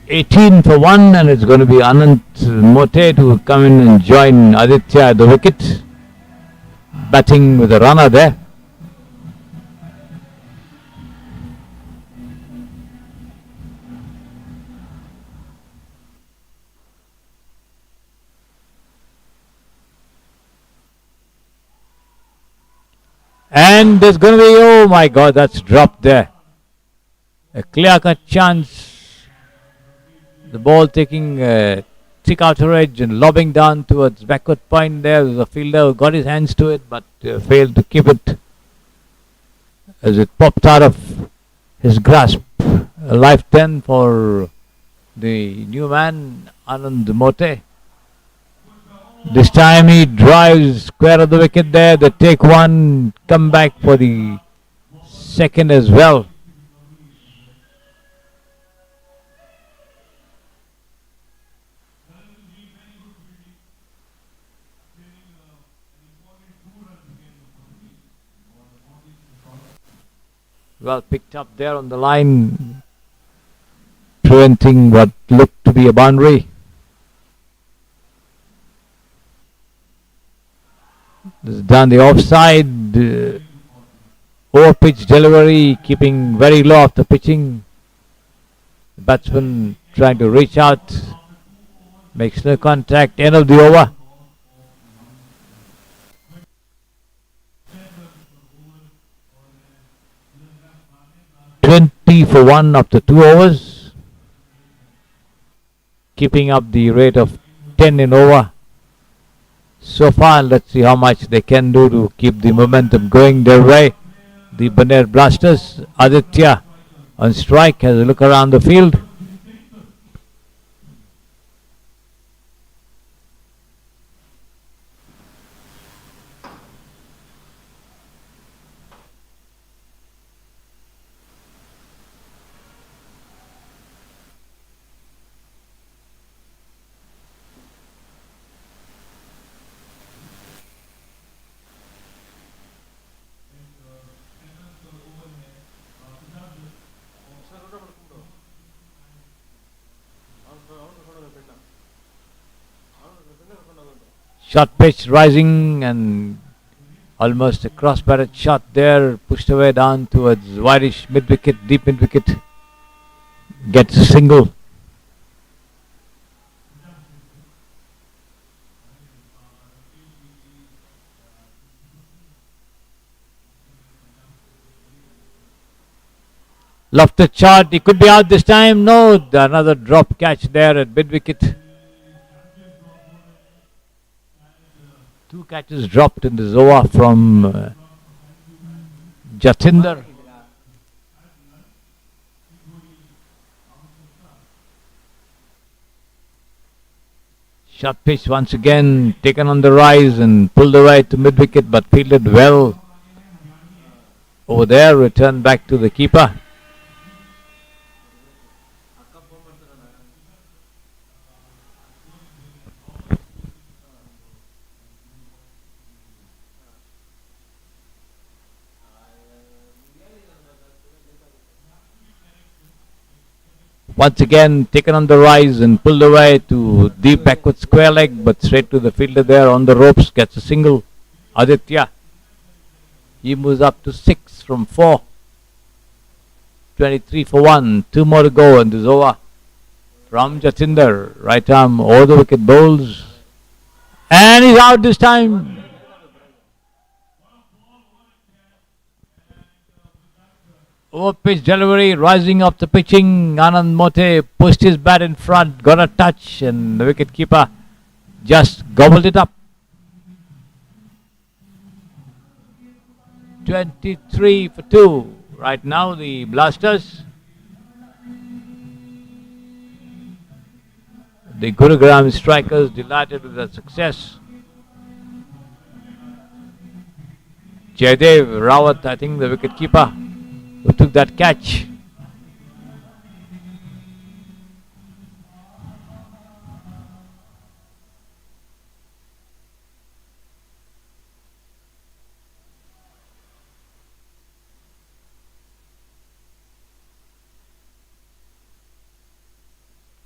S3: $18 for 1, and it's going to be Anant Mote to come in and join Aditya at the wicket, batting with a runner there. And there's going to be, oh my God, that's dropped there. A clear-cut chance. The ball taking a thick outer edge and lobbing down towards backward point there. There's a fielder who got his hands to it but failed to keep it as it popped out of his grasp. A life 10 for the new man, Anand Mote. This time he drives square of the wicket there. They take one, come back for the second as well. Well picked up there on the line, preventing what looked to be a boundary. This is down the offside, over pitch delivery, keeping very low after pitching. The batsman trying to reach out, makes no contact, end of the over. 20 for 1 after 2 overs, keeping up the rate of 10 in over so far. Let's see how much they can do to keep the momentum going their way. The Baneshwar Blasters, Aditya on strike, has a look around the field. Short pitch rising and almost a cross-batted shot there, pushed away down towards wideish mid-wicket, deep mid-wicket, gets a single. Lofted shot, he could be out this time. No, another drop catch there at mid-wicket. 2 catches dropped in this over from Jatinder. Short pitch once again taken on the rise and pulled away to mid-wicket, but fielded well over there, returned back to the keeper. Once again taken on the rise and pulled away to deep backward square leg, but straight to the fielder there on the ropes, gets a single. Aditya, he moves up to 6 from 4. 23 for 1, 2 more to go and this is over. From Jatinder, right arm over the wicket, bowls, and he's out this time. Over pitch delivery, rising up the pitching. Anand Mote pushed his bat in front, got a touch, and the wicket keeper just gobbled it up. 23 for 2. Right now, the Blasters. The Gurugram strikers delighted with their success. Jaydev Rawat, I think the wicket keeper, who took that catch.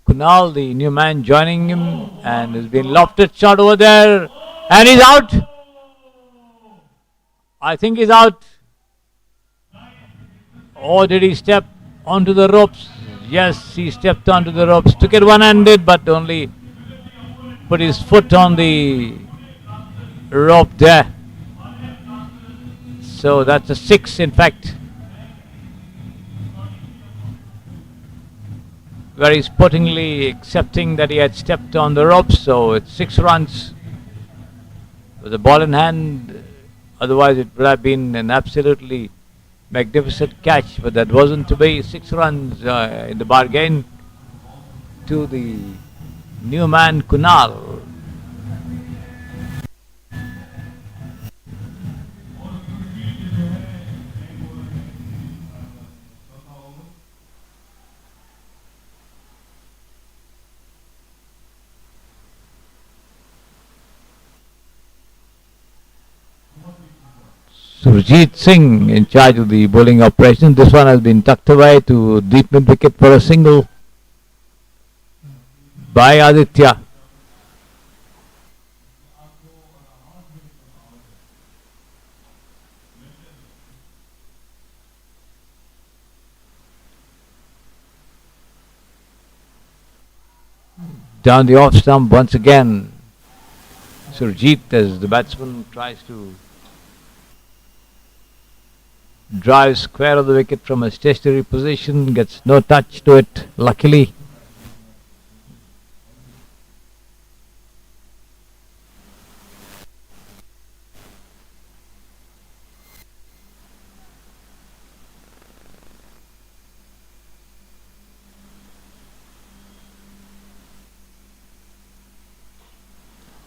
S3: Kunal, the new man, joining him, and has been lofted shot over there, and he's out. I think he's out. Or did he step onto the ropes? Yes, he stepped onto the ropes. Took it one-handed, but only put his foot on the rope there. So that's a 6, in fact. Very sportingly accepting that he had stepped on the ropes. So it's 6 runs with the ball in hand. Otherwise, it would have been an absolutely magnificent catch, but that wasn't to be. 6 runs in the bargain to the new man Kunal. Surjit Singh in charge of the bowling operation. This one has been tucked away to deep mid wicket for a single by Aditya. Down the off stump once again. Surjit, as the batsman tries to drive square of the wicket from a stationary position, gets no touch to it, luckily.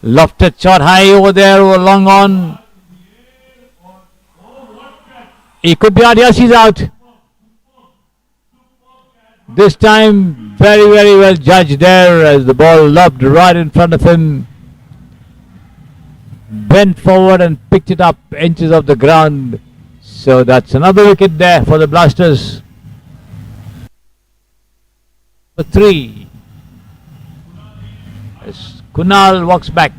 S3: Lofted shot high over there, over long on. He could be out. Yes, he's out. This time, very, very well judged there as the ball lobbed right in front of him. Bent forward and picked it up inches off the ground. So that's another wicket there for the Blasters. For 3. As Kunal walks back.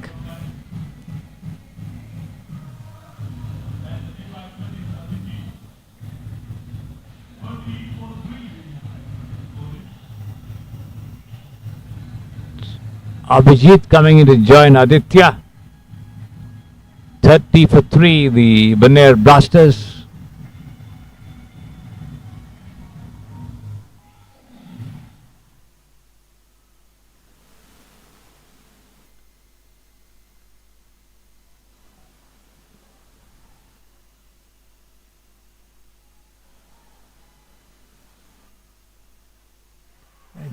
S3: Abhijit coming in to join Aditya. 30 for 3, the Baneshwar Blasters.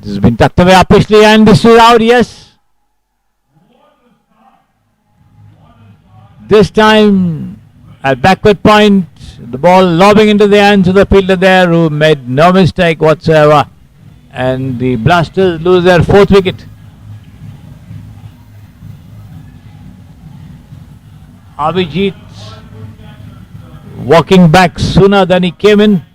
S3: This has been tucked away upishly, and this is out, yes. This time at backward point, the ball lobbing into the hands of the fielder there, who made no mistake whatsoever, and the Blasters lose their 4th wicket. Abhijit walking back sooner than he came in.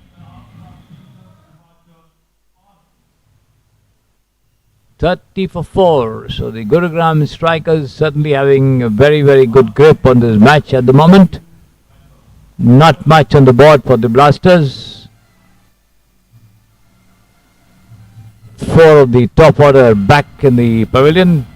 S3: 30 for 4. So the Gurugram strikers certainly having a very, very good grip on this match at the moment. Not much on the board for the Blasters. 4 of the top order back in the pavilion.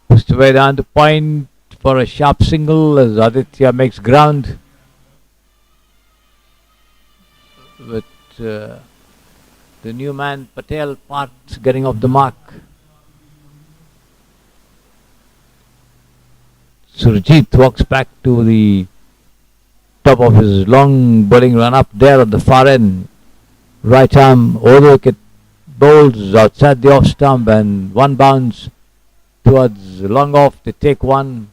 S3: Pushed away down the point for a sharp single as Aditya makes ground. With the new man Patel parts getting off the mark. Surjit walks back to the top of his long bowling run up there at the far end. Right arm over the wicket, bowls outside the off stump and one bounce towards long off. They take one.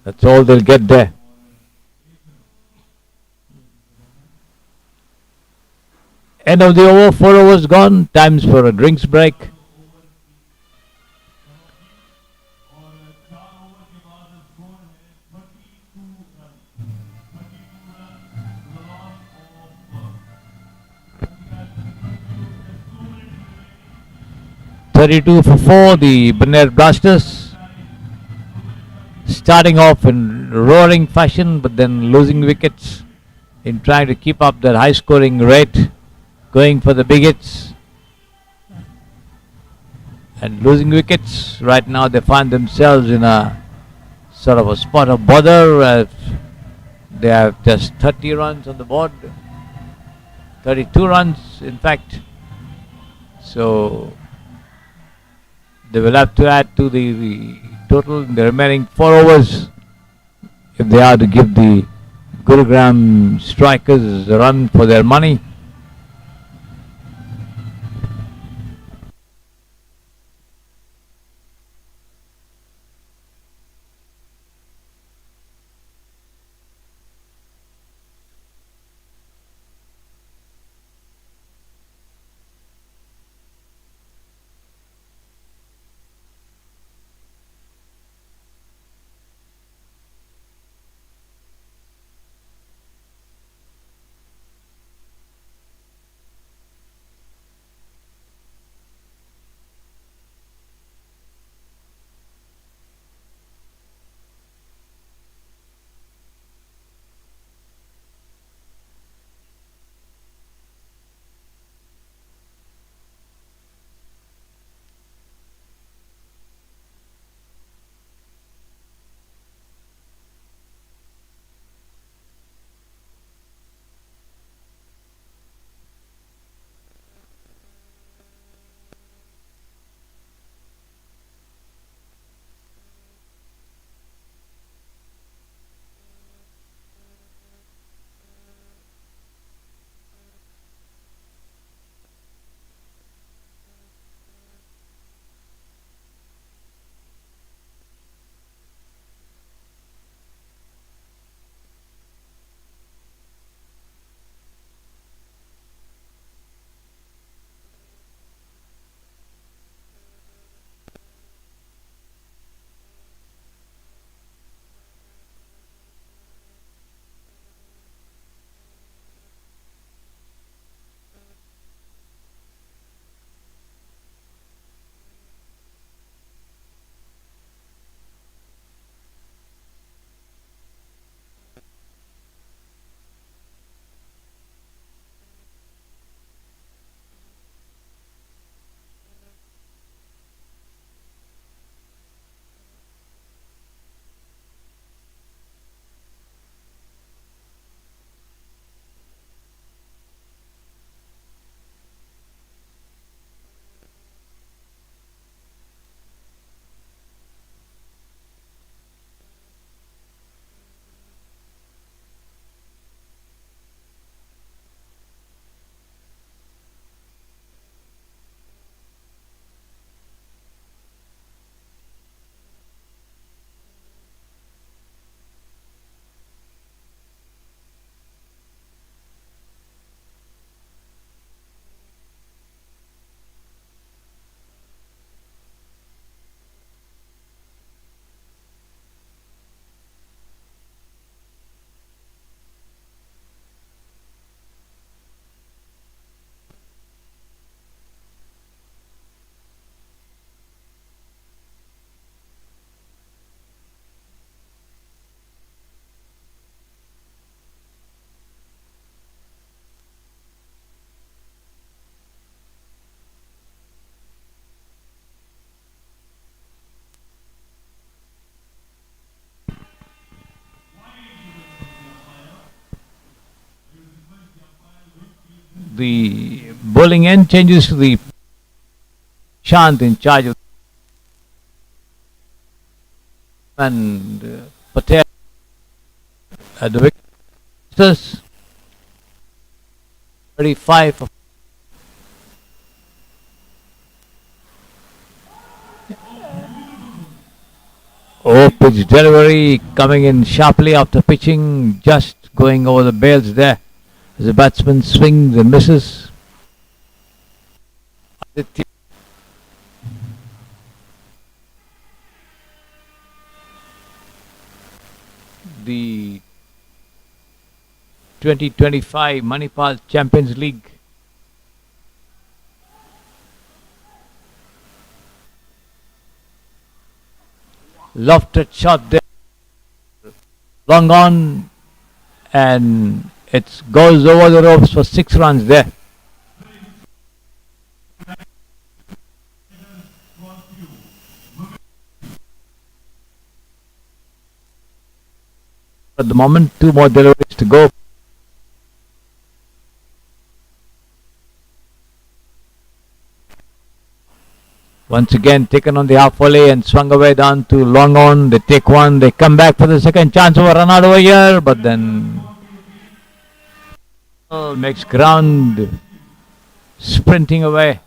S3: That's all they'll get there. End of the over, 4 overs gone. Times for a drinks break. .32 for 4, the Baneshwar Blasters. Starting off in roaring fashion, but then losing wickets in trying to keep up that high scoring rate. Going for the big hits and losing wickets. Right now they find themselves in a sort of a spot of bother. They have just 30 runs on the board, 32 runs in fact. So they will have to add to the total in the remaining 4 overs if they are to give the Gurugram strikers a run for their money. The bowling end changes to the Shant in charge of and Patel at the wicket. 35 of pitch delivery coming in sharply after pitching, just going over the bails there as the batsman swings and misses. The 2025 Manipal Champions League lofted shot there, long on, and it goes over the ropes for 6 runs there. At the moment, 2 more deliveries to go. Once again taken on the half volley and swung away down to long on. They take one, they come back for the second chance over run out over here, but then makes ground, sprinting away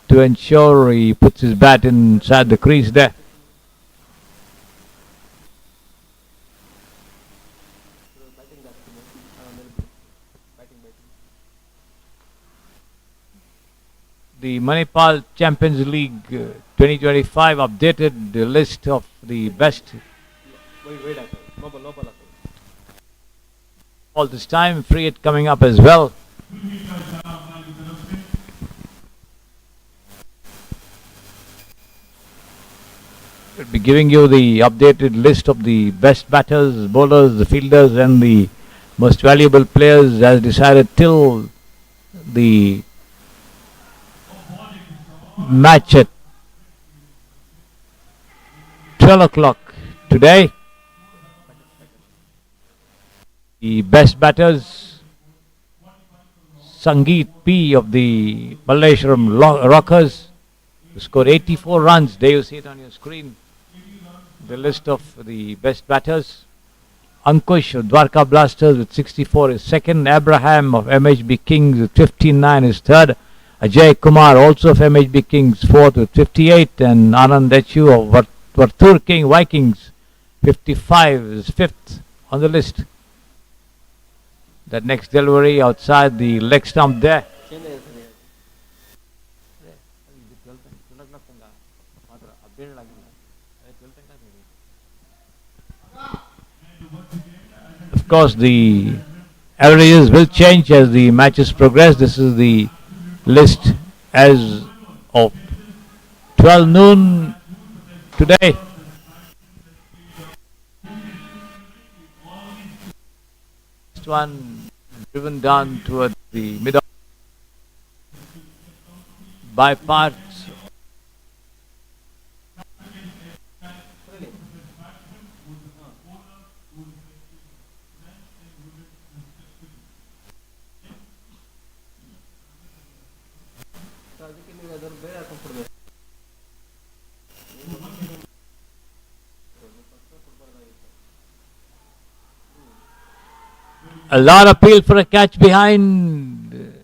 S3: to ensure he puts his bat inside the crease there. The Manipal Champions League 2025 updated the list of the best. All this time, free hit coming up as well. We'll be giving you the updated list of the best batters, bowlers, the fielders, and the most valuable players as decided till the match at 12 o'clock today. The best batters, Sangeet P of the Malleshwaram Rockers, who scored 84 runs. There you see it on your screen. The list of the best batters. Ankush of Dwarka Blasters with 64 is second. Abraham of MHB Kings with 59 is third. Ajay Kumar also of MHB Kings fourth with 58, and Anand Echu of Varthur King Vikings 55 is fifth on the list. That next delivery outside the leg stump there. Of course, the averages will change as the matches progress. This is the list as of 12 noon today. Next one driven down towards the middle by parts. A lot of appeal for a catch behind.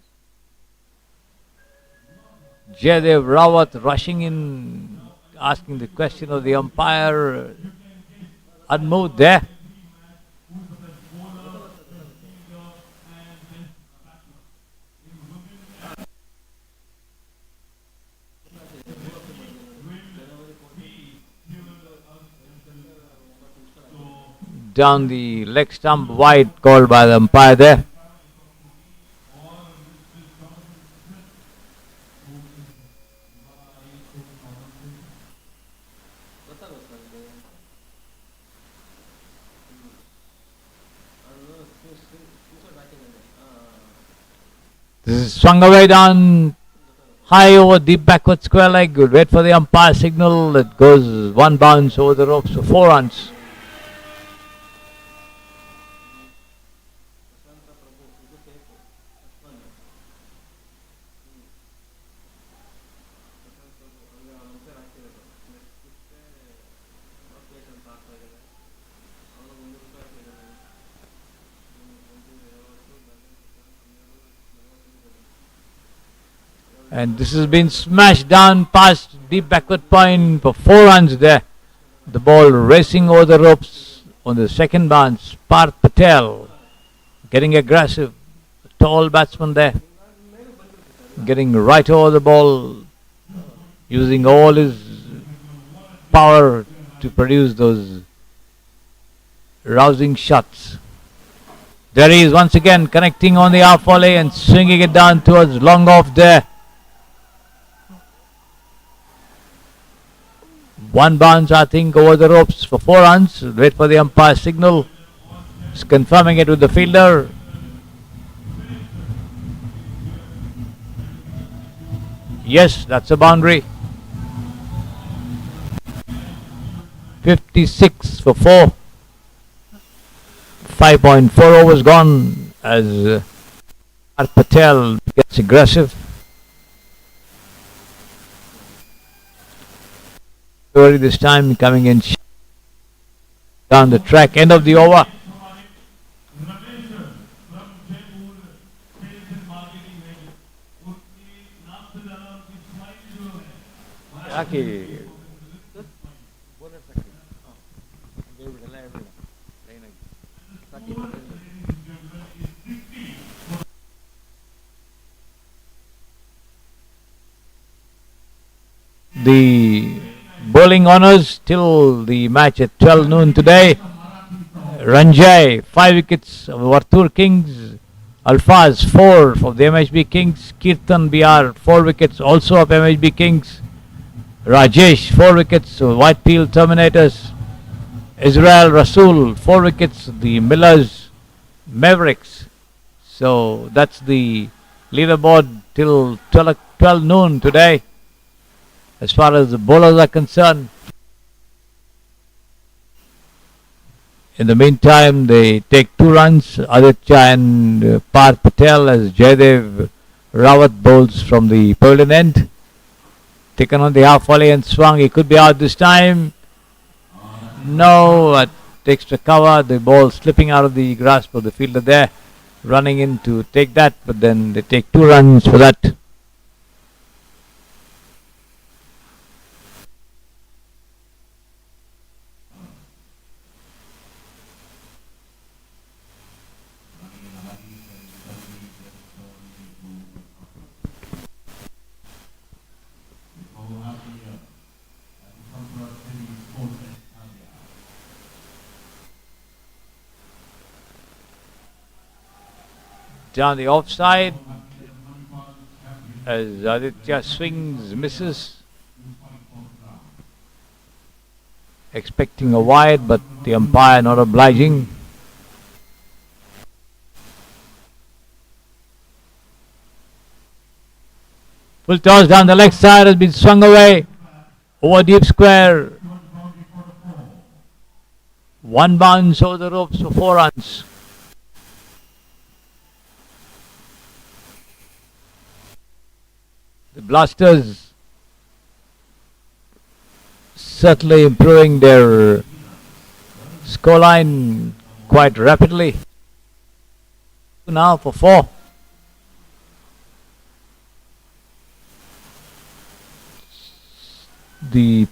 S3: Jadev Rawat rushing in, asking the question of the umpire. Unmoved there. Down the leg stump, wide, called by the umpire there. This is swung away down high over deep backward square leg. Good. Wait for the umpire signal. It goes one bounce over the ropes for 4 runs. And this has been smashed down past deep backward point for 4 runs there. The ball racing over the ropes on the second bounce. Parth Patel getting aggressive. A tall batsman there. Getting right over the ball. Using all his power to produce those rousing shots. There he is once again connecting on the half volley and swinging it down towards long off there. One bounce, I think, over the ropes for 4 runs. Wait for the umpire signal. He's confirming it with the fielder. Yes, that's a boundary. 56 for 4. 5.4 overs gone as Parth Patel gets aggressive. This time coming in down the track, end of the over. The bowling honours till the match at 12 noon today. Ranjay 5 wickets of Vartur Kings. Alfaz 4 for the MHB Kings. Kirtan BR 4 wickets also of MHB Kings. Rajesh 4 wickets of Whitefield Terminators. Israel Rasool 4 wickets, the Millers Mavericks. So that's the leaderboard till 12 noon today. As far as the bowlers are concerned. In the meantime, they take 2 runs. Aditya and Parth Patel as Jaydev Rawat bowls from the pavilion end. Taken on the half volley and swung. He could be out this time. No, takes the cover. The ball slipping out of the grasp of the fielder there. Running in to take that, but then they take 2 runs for that. Down the offside as Aditya swings, misses. Expecting a wide, but the umpire not obliging. Full toss down the leg side has been swung away over deep square. 1 bounce over the ropes for 4 runs. The Blasters certainly improving their scoreline quite rapidly. Now for 4. The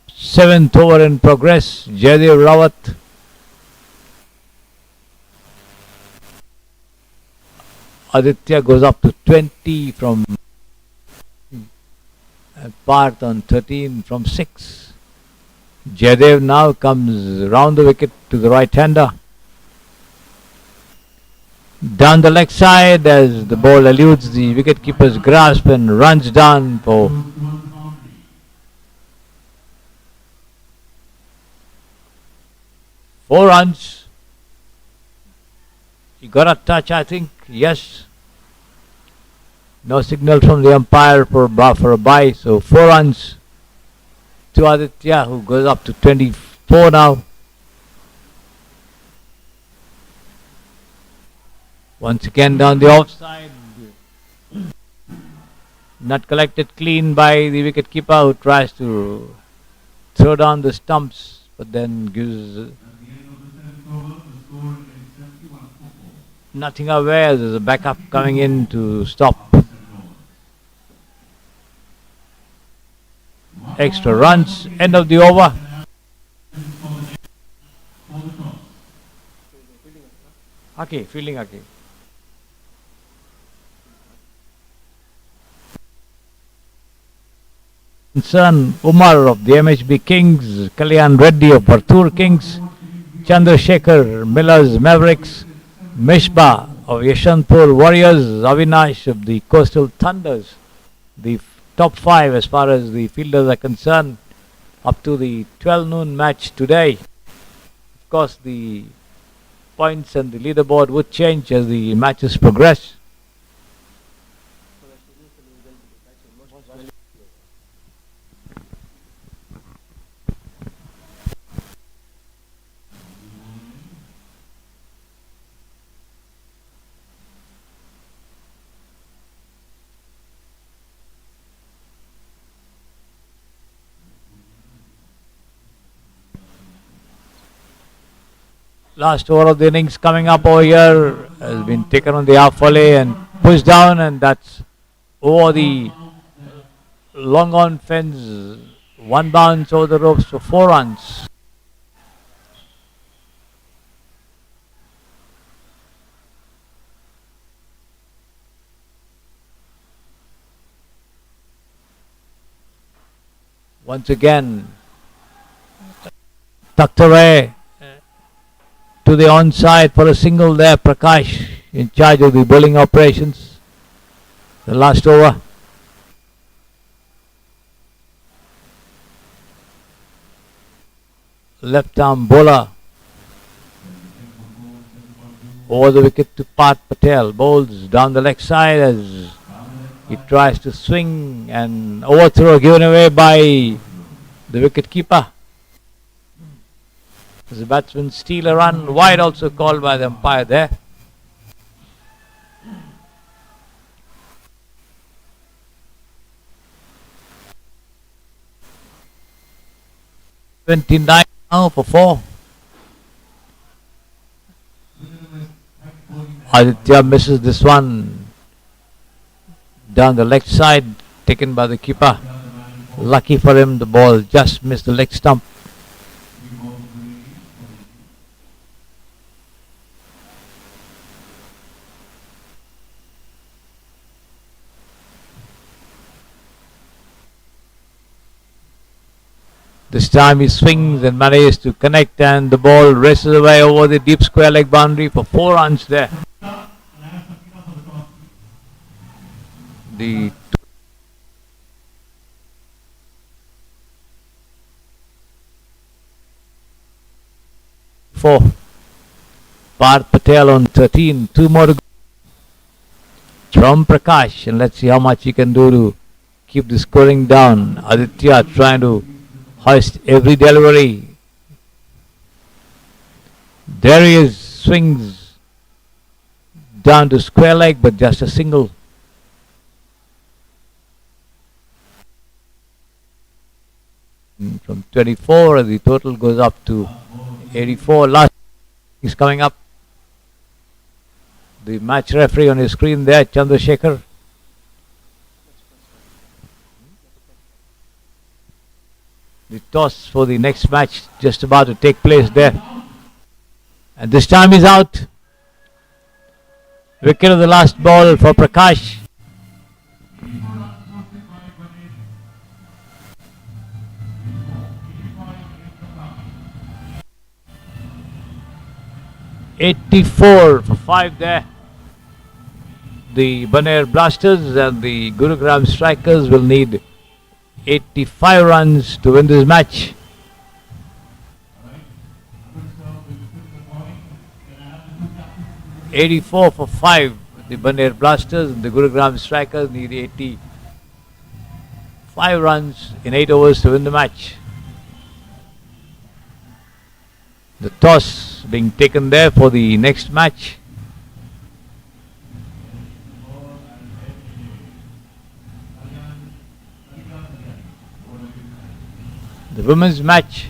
S3: 7th over in progress. Jaydev Rawat. Aditya goes up to 20 from Parth on 13 from 6. Jaydev now comes round the wicket to the right-hander. Down the leg side as the ball eludes the wicket-keeper's grasp and runs down for 4 runs. He got a touch, I think. Yes. No signal from the umpire for a bye. So 4 runs to Aditya, who goes up to 24 now. Once again down the offside. Not collected clean by the wicket-keeper, who tries to throw down the stumps, but then gives nothing away. There's a backup coming in to stop extra runs. End of the over. Okay, fielding okay. Son Umar of the MHB Kings, Kalyan Reddy of Bartur Kings, Chandrasekhar Millers Mavericks, Mishba of Yeshantpur Warriors, Avinash of the Coastal Thunders. The top five as far as the fielders are concerned up to the 12 noon match today. Of course, the points and the leaderboard would change as the matches progress. Last over of the innings coming up over here has been taken on the half volley and pushed down, and that's over the long on fence. One bounce over the ropes for 4 runs. Once again, tucked away to the onside for a single there. Prakash in charge of the bowling operations. The last over. Left arm bowler over the wicket to Pat Patel. Bowls down the leg side as he tries to swing, and overthrow given away by the wicket keeper. As the batsman steal a run, wide also called by the umpire there. $29 now for 4. Aditya misses this one down the leg side, taken by the keeper. Lucky for him, the ball just missed the leg stump. This time he swings and manages to connect, and the ball races away over the deep square leg boundary for 4 runs there. The four. Parth Patel on 13. 2 more to go from Prakash, and let's see how much he can do to keep the scoring down. Aditya trying to hoist every delivery. There he is, swings down to square leg, but just a single. From 24, the total goes up to 84. Last is coming up. The match referee on his screen there, Chandrasekhar. The toss for the next match just about to take place there. And this time he's out. Wicket of the last ball for Prakash. $84 for 5 there. The Baneshwar Blasters and the Gurugram Strikers will need 85 runs to win this match. $84 for 5. The Baneshwar Blasters and the Gurugram Strikers need 85 runs in 8 overs to win the match. The toss being taken there for the next match. The women's match.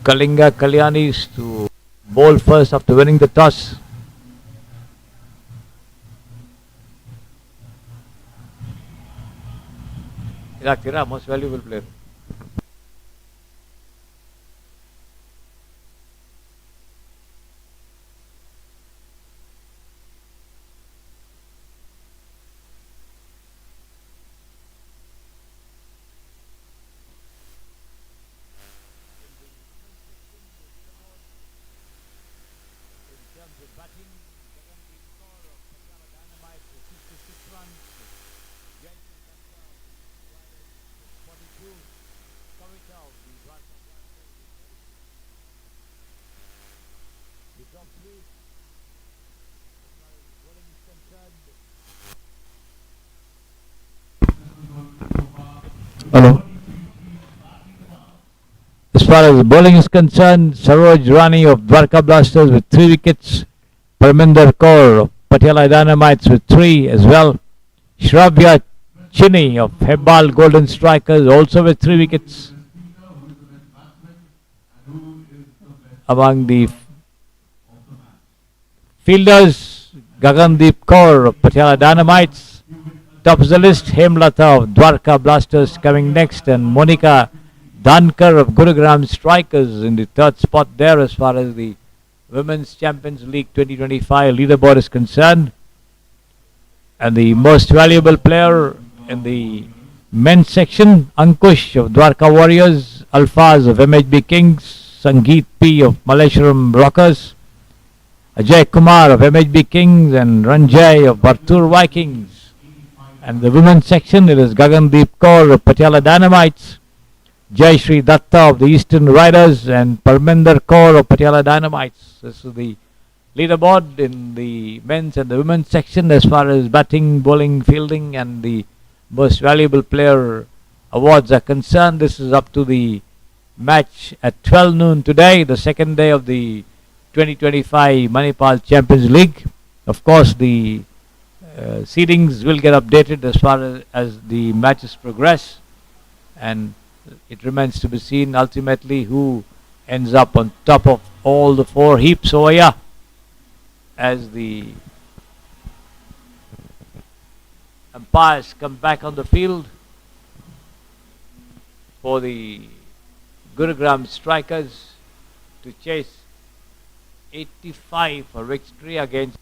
S3: Kalinga Kalyanis to bowl first after winning the toss. ಇದಾಗ್ತೀರಾ most valuable player.
S1: Hello. As far as bowling is concerned, Saroj Rani of Dwarka Blasters with 3 wickets. Parminder Kaur of Patiala Dynamites with 3 as well. Shravya Chini of Hebbal Golden Strikers also with 3 wickets. Among the fielders, Gagandeep Kaur of Patiala Dynamites. Top of the list, Hemlata of Dwarka Blasters coming next, and Monica Dankar of Gurugram Strikers in the 3rd spot there as far as the Women's Champions League 2025 leaderboard is concerned. And the most valuable player in the men's section, Ankush of Dwarka Warriors, Alfaz of MHB Kings, Sangeet P of Malleshwaram Rockers, Ajay Kumar of MHB Kings, and Ranjay of Bartur Vikings. And the women's section, it is Gagandeep Kaur of Patiala Dynamites, Jai Shri Datta of the Eastern Riders, and Parminder Kaur of Patiala Dynamites. This is the leaderboard in the men's and the women's section as far as batting, bowling, fielding, and the most valuable player awards are concerned. This is up to the match at 12 noon today, the second day of the 2025 Manipal Champions League. Of course, the seedings will get updated as far as the matches progress, and it remains to be seen ultimately who ends up on top of all the 4 heaps over here as the umpires come back on the field for the Gurugram Strikers to chase 85 for victory against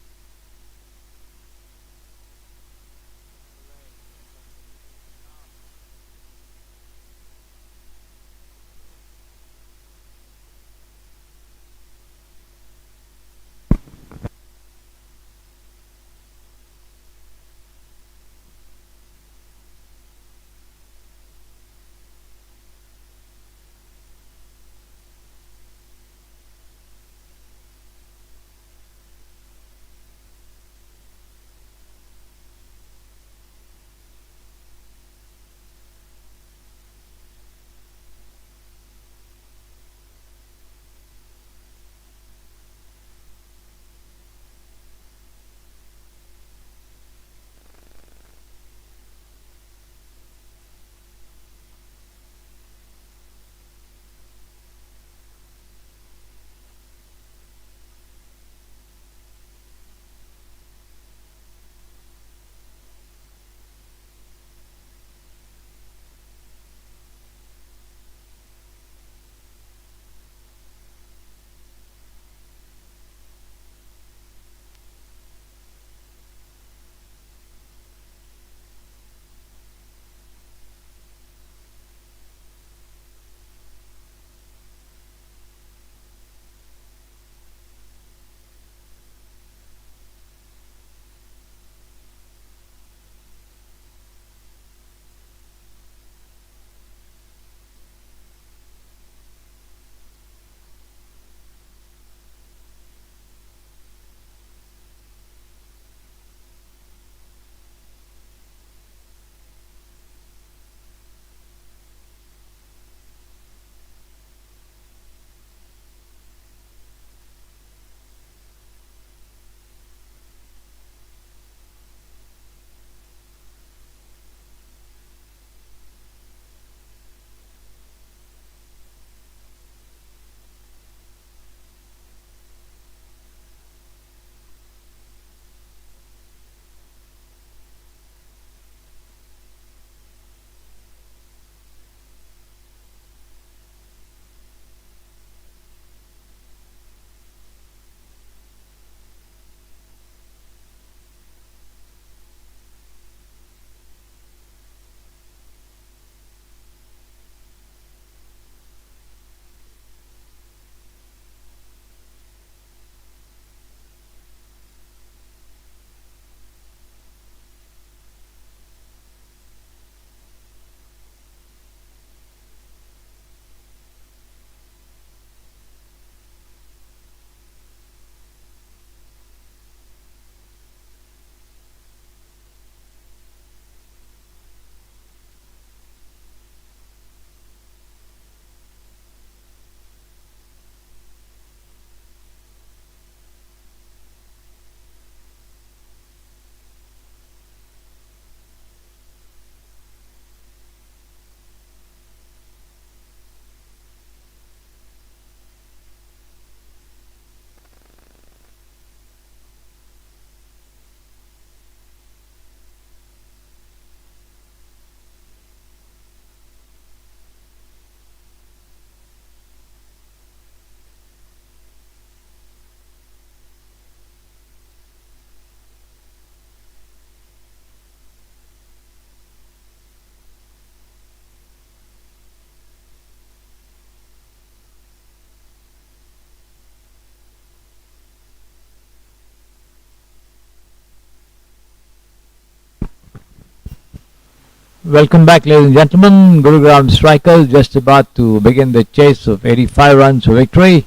S3: Welcome back, ladies and gentlemen. Gurugram strikers just about to begin the chase of 85 runs for victory.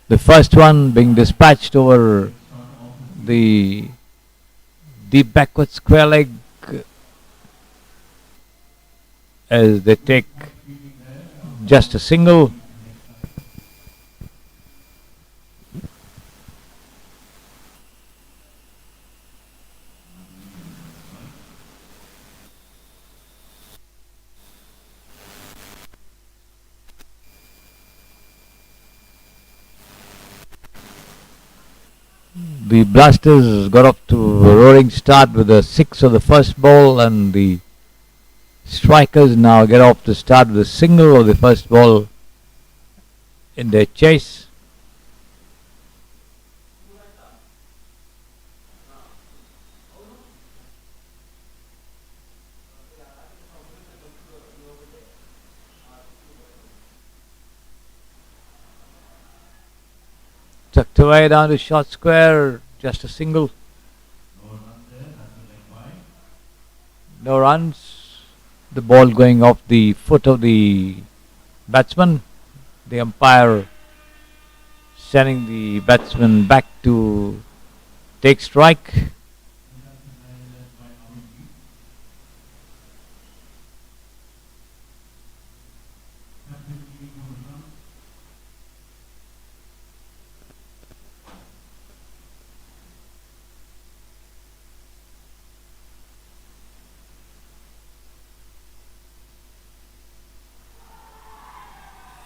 S3: The first one being dispatched over the deep backward square leg as they take just a single. The Blasters got off to a roaring start with a 6 of the first ball, and the Strikers now get off to start with a single of the first ball in their chase. Tucked away down to short square, just a single. No runs. The ball going off the foot of the batsman. The umpire sending the batsman back to take strike.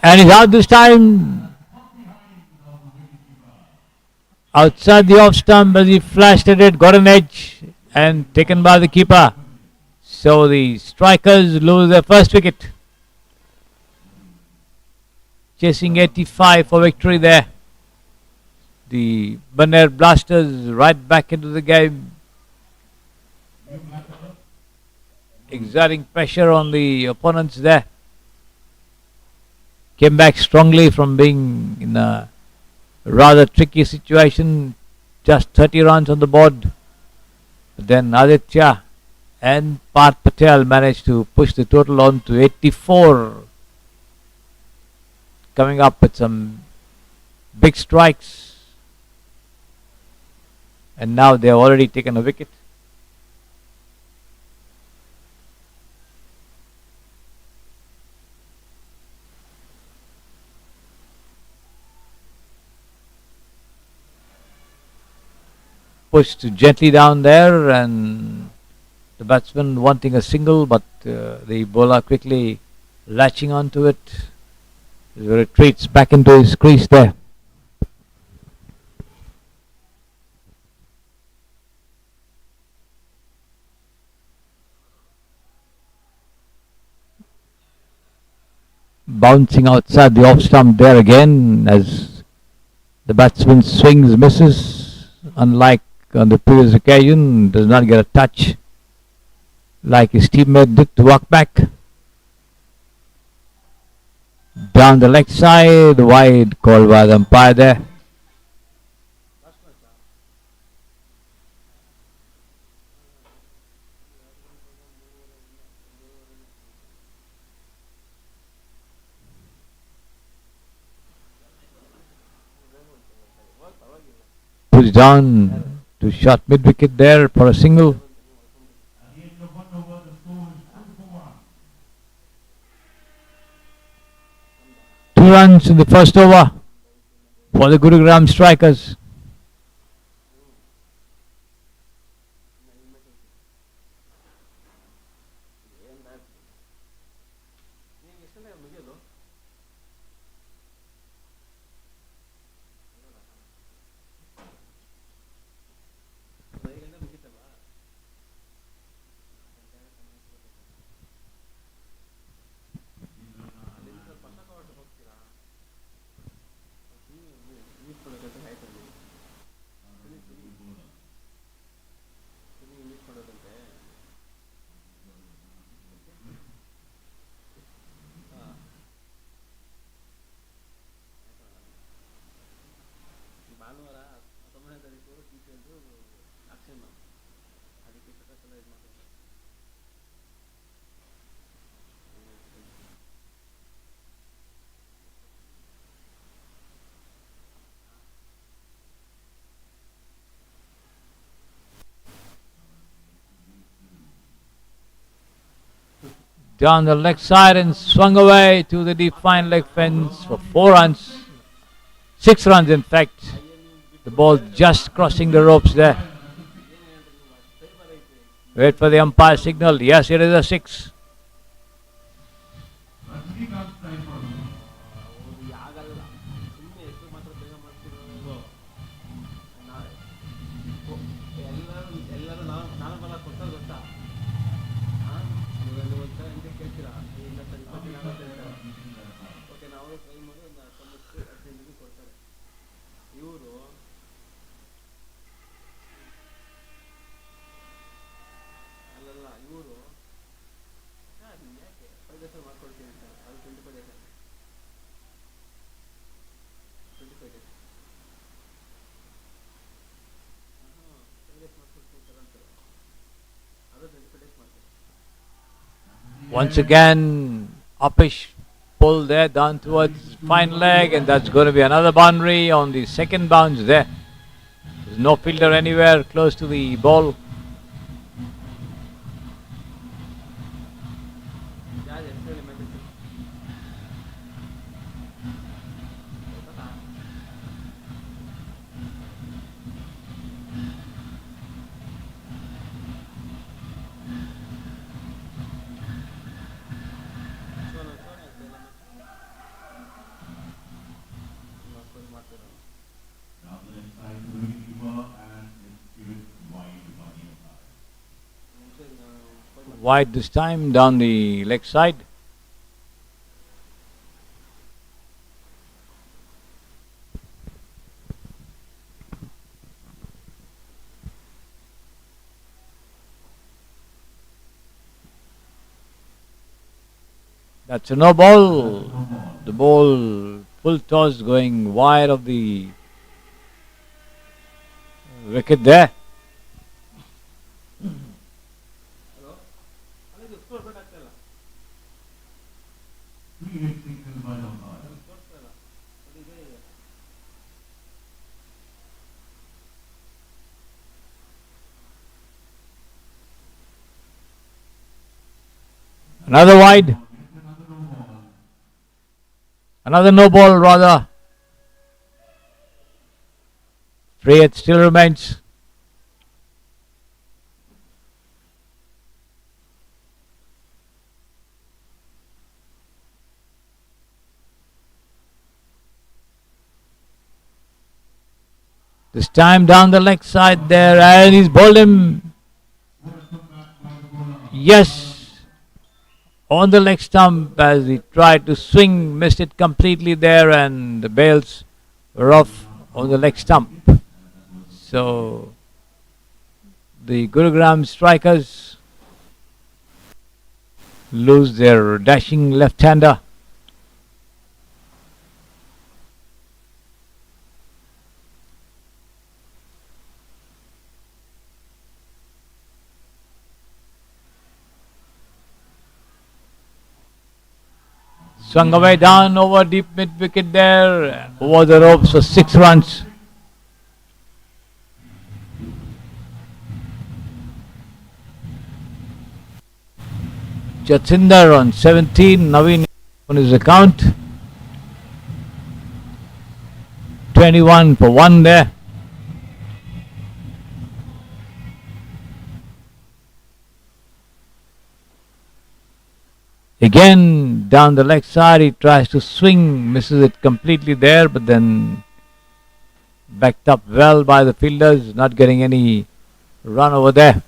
S3: And he's out this time. Outside the off stump as he flashed at it, got an edge and taken by the keeper. So the Strikers lose their first wicket. Chasing 85 for victory there. The Baneshwar Blasters right back into the game. Exerting pressure on the opponents there. Came back strongly from being in a rather tricky situation. Just 30 runs on the board. But then Aditya and Parth Patel managed to push the total on to 84. Coming up with some big strikes. And now they have already taken a wicket. Pushed gently down there, and the batsman wanting a single, but the bowler quickly latching onto it. He retreats back into his crease there. Bouncing outside the off stump there again as the batsman swings, misses, unlike on the previous occasion, does not get a touch like his teammate did to walk back. Down the leg side, wide called by the umpire there. Puts down to short mid wicket there for a single. Two runs in the first over for the Gurugram Strikers. down the leg side and swung away to the deep fine leg fence for 4 runs. 6 runs in fact. The ball just crossing the ropes there. Wait for the umpire signal. Yes, it is a 6. Once again, uppish pull there down towards fine leg, and that's going to be another boundary on the second bounce there. There's no fielder anywhere close to the ball. Wide this time down the leg side. That's a no ball. The ball full toss going wide of the wicket there. Another wide. Another no ball rather. Free it still remains. This time down the leg side there, and he's bowled him. Yes. On the leg stump as he tried to swing, missed it completely there, and the bails were off on the leg stump. So the Gurugram strikers lose their dashing left-hander. Swung away down over deep mid wicket there, over the ropes for 6 runs. Jatinder on 17, Naveen on his account. 21 for 1 there. Again, down the leg side, he tries to swing, misses it completely there, but then backed up well by the fielders, not getting any run over there.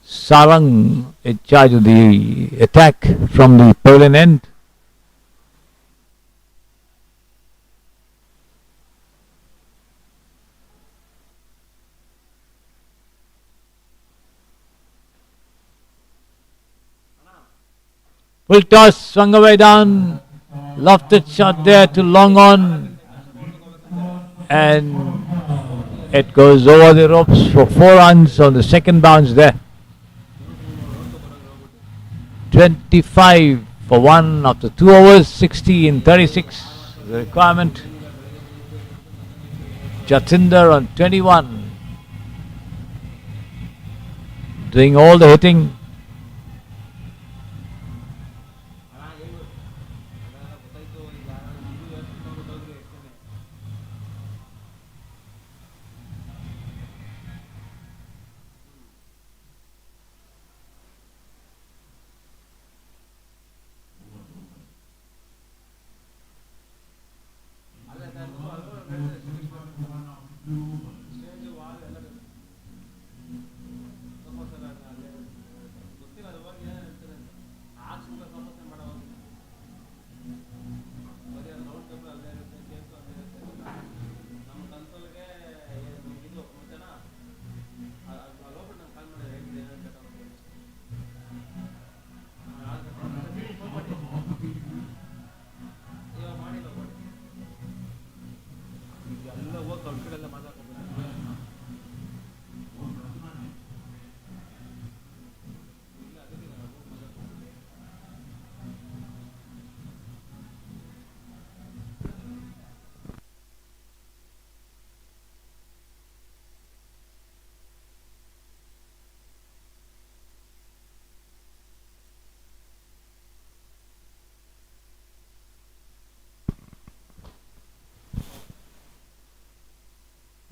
S3: Sarang in charge of the attack from the pavilion end. Full toss, swung away down, lofted shot there to long on, and it goes over the ropes for 4 runs on the second bounce there. 25 for 1 after 2 overs, 60 in 36 the requirement. Jatinder on 21, doing all the hitting.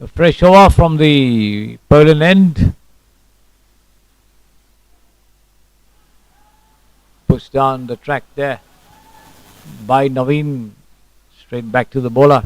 S3: A fresh over from the pavilion end. Pushed down the track there by Naveen. Straight back to the bowler.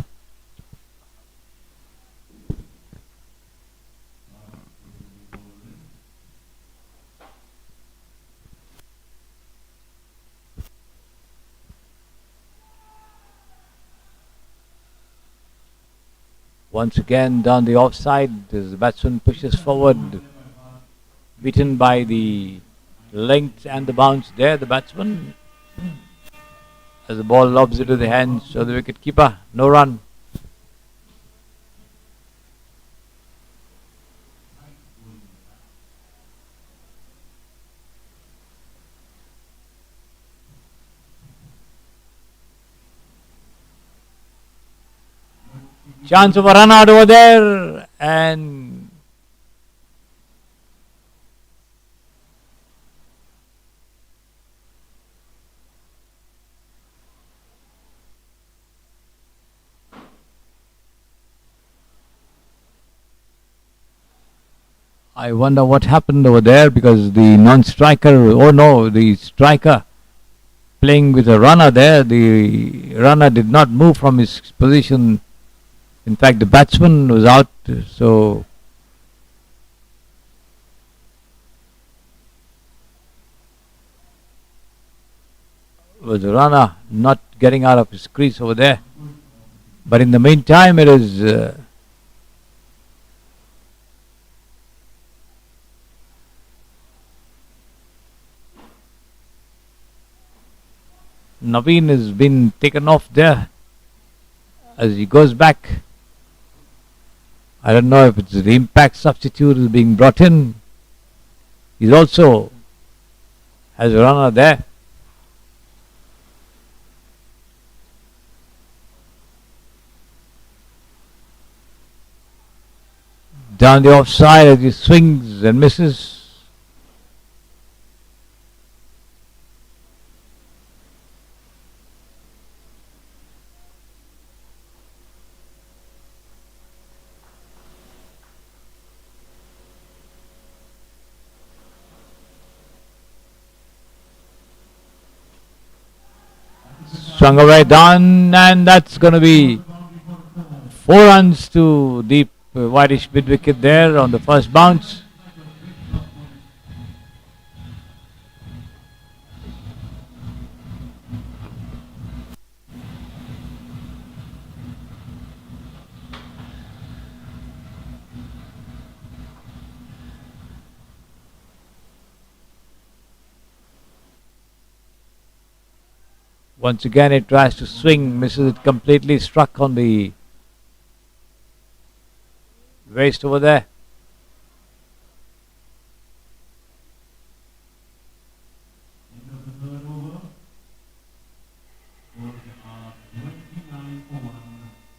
S3: Once again down the offside as the batsman pushes forward, beaten by the length and the bounce there, the batsman, as the ball lobs into the hands of the wicket keeper. No run. Chance of a run out over there, and I wonder what happened over there, because the non-striker, oh no, the striker playing with a runner there, the runner did not move from his position. In fact, the batsman was out, so was the runner not getting out of his crease over there. But in the meantime, it is Naveen has been taken off there as he goes back. I don't know if it's the impact substitute is being brought in. He's also has a runner there. Down the offside as he swings and misses. Swung away down, and that's going to be 4 runs to deep whitish mid wicket there on the first bounce. Once again it tries to swing, misses it completely, struck on the waist over there.
S2: End of the third over. Scores are 29 for 1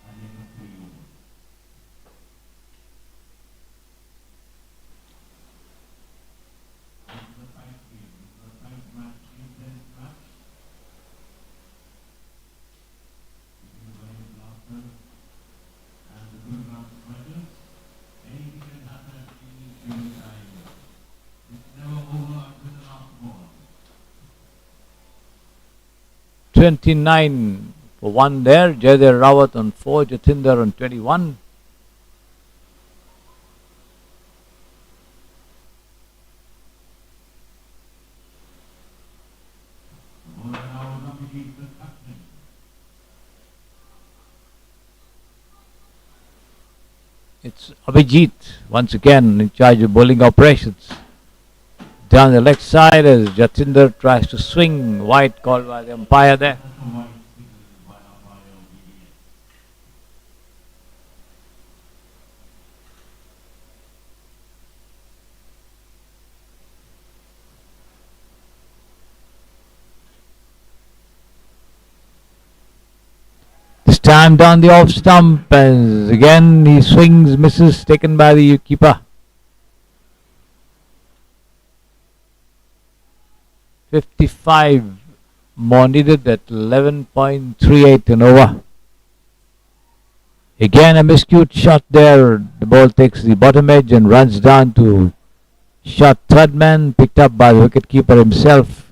S2: at the end of 3 overs. This is a tight game. This is a tight match, intense match. Between the Lions Blasters and the Gurugram Strikers. Anything can happen at any given time. It's never over until the last ball.
S3: 29 for 1 there. Janar Rawat on 4, Jatinder on 21.
S2: Ball now Naveen, the captain.
S3: It's Abhijit once again in charge of bowling operations. Down the left side as Jatinder tries to swing, wide called by the umpire there.
S2: That's a wide signal by umpire Vijay.
S3: This time down the off stump as again he swings, misses, taken by the keeper. 55 more needed at 11.38 an over. Again a miscued shot there. The ball takes the bottom edge and runs down to shot third man, picked up by the wicketkeeper himself.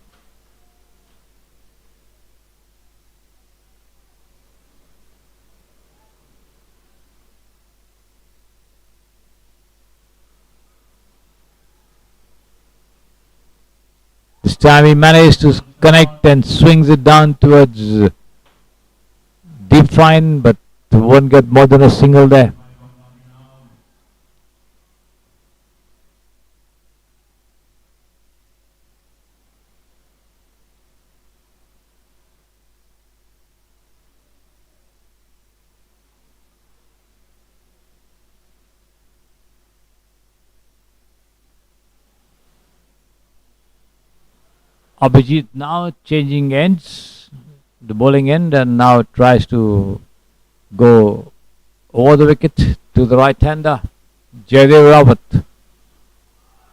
S3: This time he managed to connect and swings it down towards deep fine, but won't get more than a single there. Abhijit now changing ends, the bowling end, and now tries to go over the wicket to the right hander, Jaydev Rawat.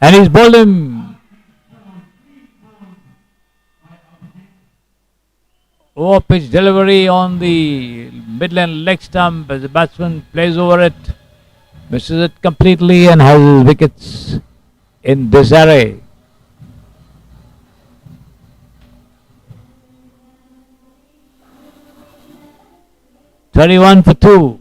S3: And he's bowled him over pitch delivery on the midland leg stump as the batsman plays over it, misses it completely and has his wickets in disarray. 31 for 2.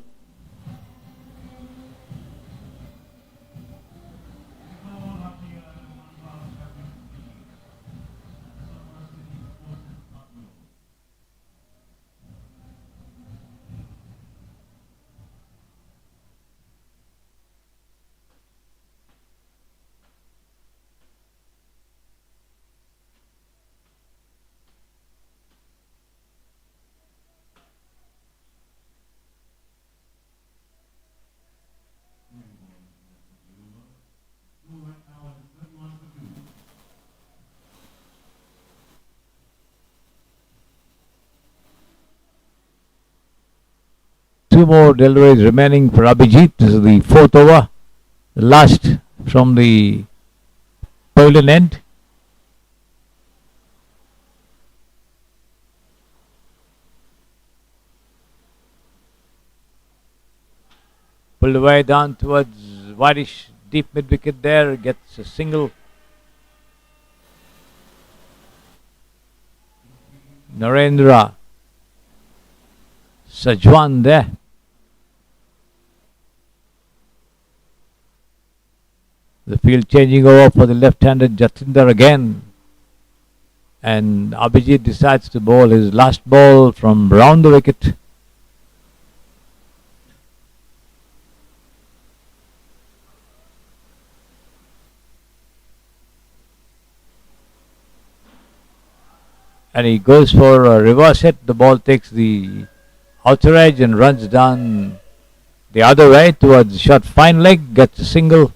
S3: Two more deliveries remaining for Abhijit. This is the fourth over, the last from the pavilion end. Pulled away down towards wideish deep mid wicket there, gets a single. Narendra Sajwan there. The field changing over for the left-handed Jatinder again. And Abhijit decides to bowl his last ball from round the wicket. And he goes for a reverse hit. The ball takes the outer edge and runs down the other way towards short fine leg, gets a single.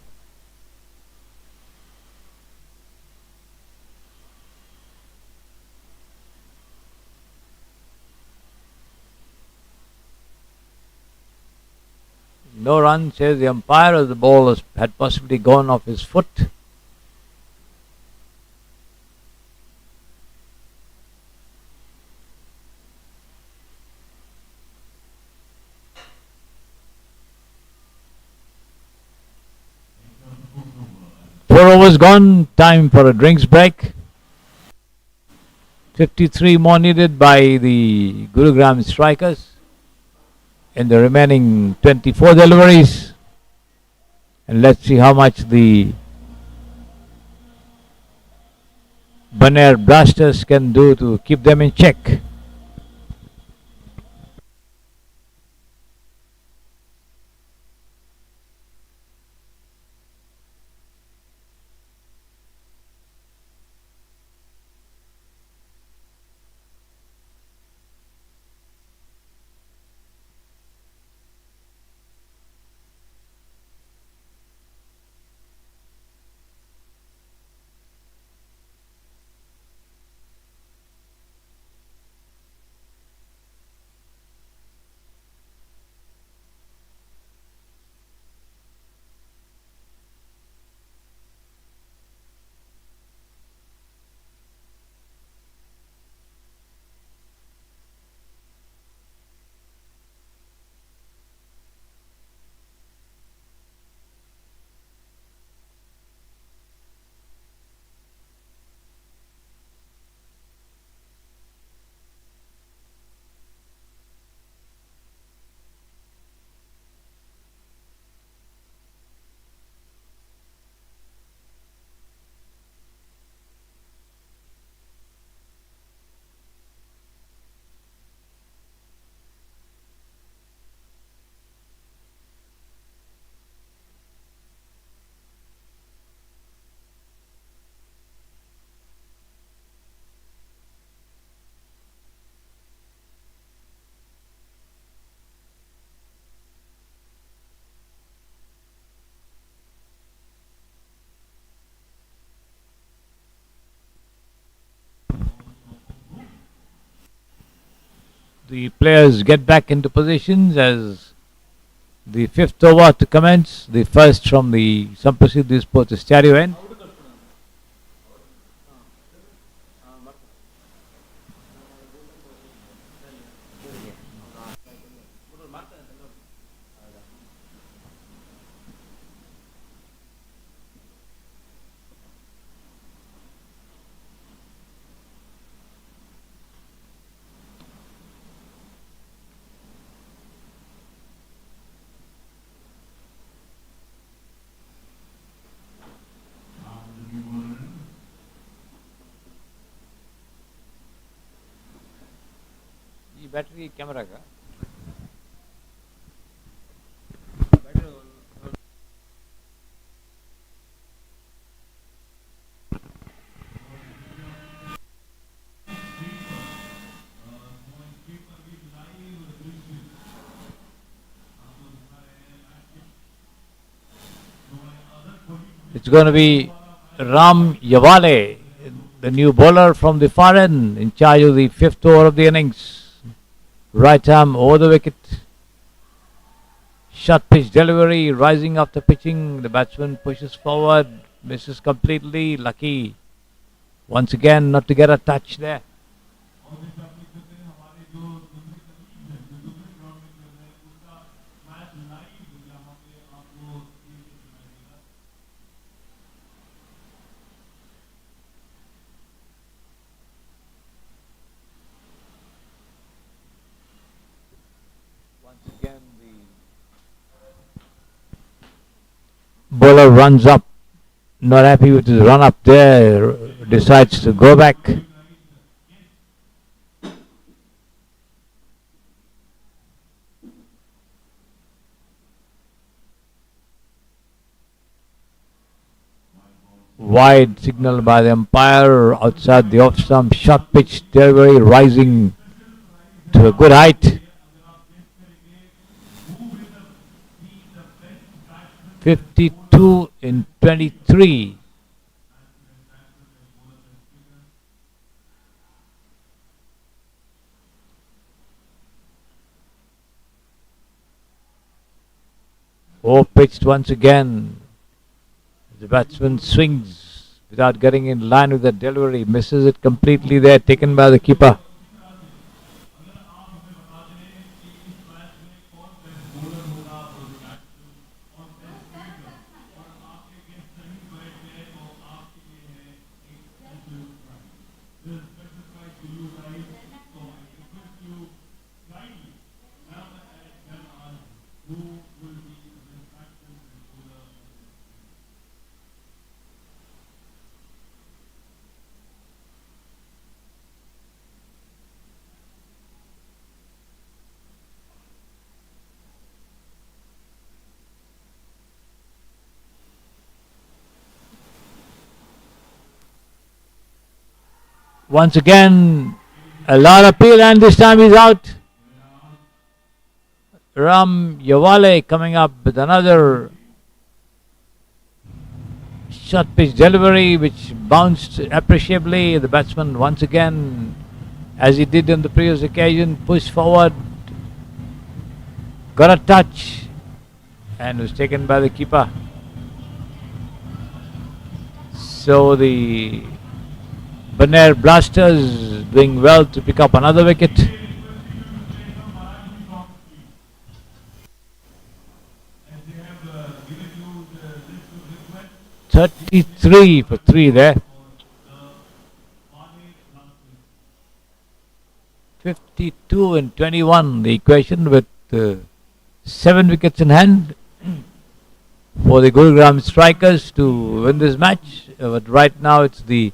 S3: No run, says the umpire, as the ball had possibly gone off his foot. Four overs gone, time for a drinks break. 53 more needed by the Gurugram strikers in the remaining 24 deliveries. And let's see how much the Baneshwar Blasters can do to keep them in check. the players get back into positions as the fifth over to commence. The first from the Sampasidhi Sports Stereo end. Battery camera ka? It's going to be Ram Yawale, the new bowler from the far end, in charge of the fifth over of the innings. Right arm over the wicket. Short pitch delivery, rising after pitching. The batsman pushes forward, misses completely. Lucky once again not to get a touch there. Bowler runs up, not happy with his run up there, decides to go back. Wide signal by the umpire outside the off stump. Short pitch delivery, rising to a good height. 52 in 23. Oh, pitched once again. The batsman swings without getting in line with the delivery. Misses it completely there, taken by the keeper. Once again, a lot of appeal, and this time he's out. Ram Yawale coming up with another short pitch delivery which bounced appreciably. The batsman once again, as he did on the previous occasion, pushed forward, got a touch, and was taken by the keeper. So the Baneshwar Blasters doing well to pick up another wicket. 33 for 3 there. 52 and 21 the equation, with 7 wickets in hand for the Gurugram strikers to win this match. But right now it's the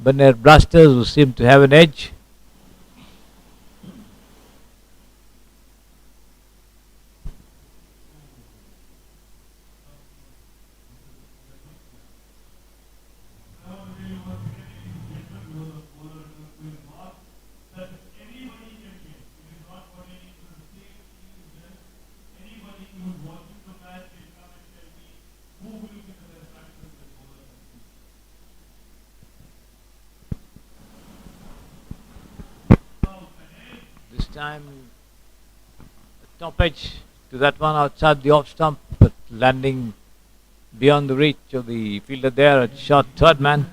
S3: Baneshwar Blasters who seem to have an edge. time a top edge to that one outside the off stump, but landing beyond the reach of the fielder there at short third man.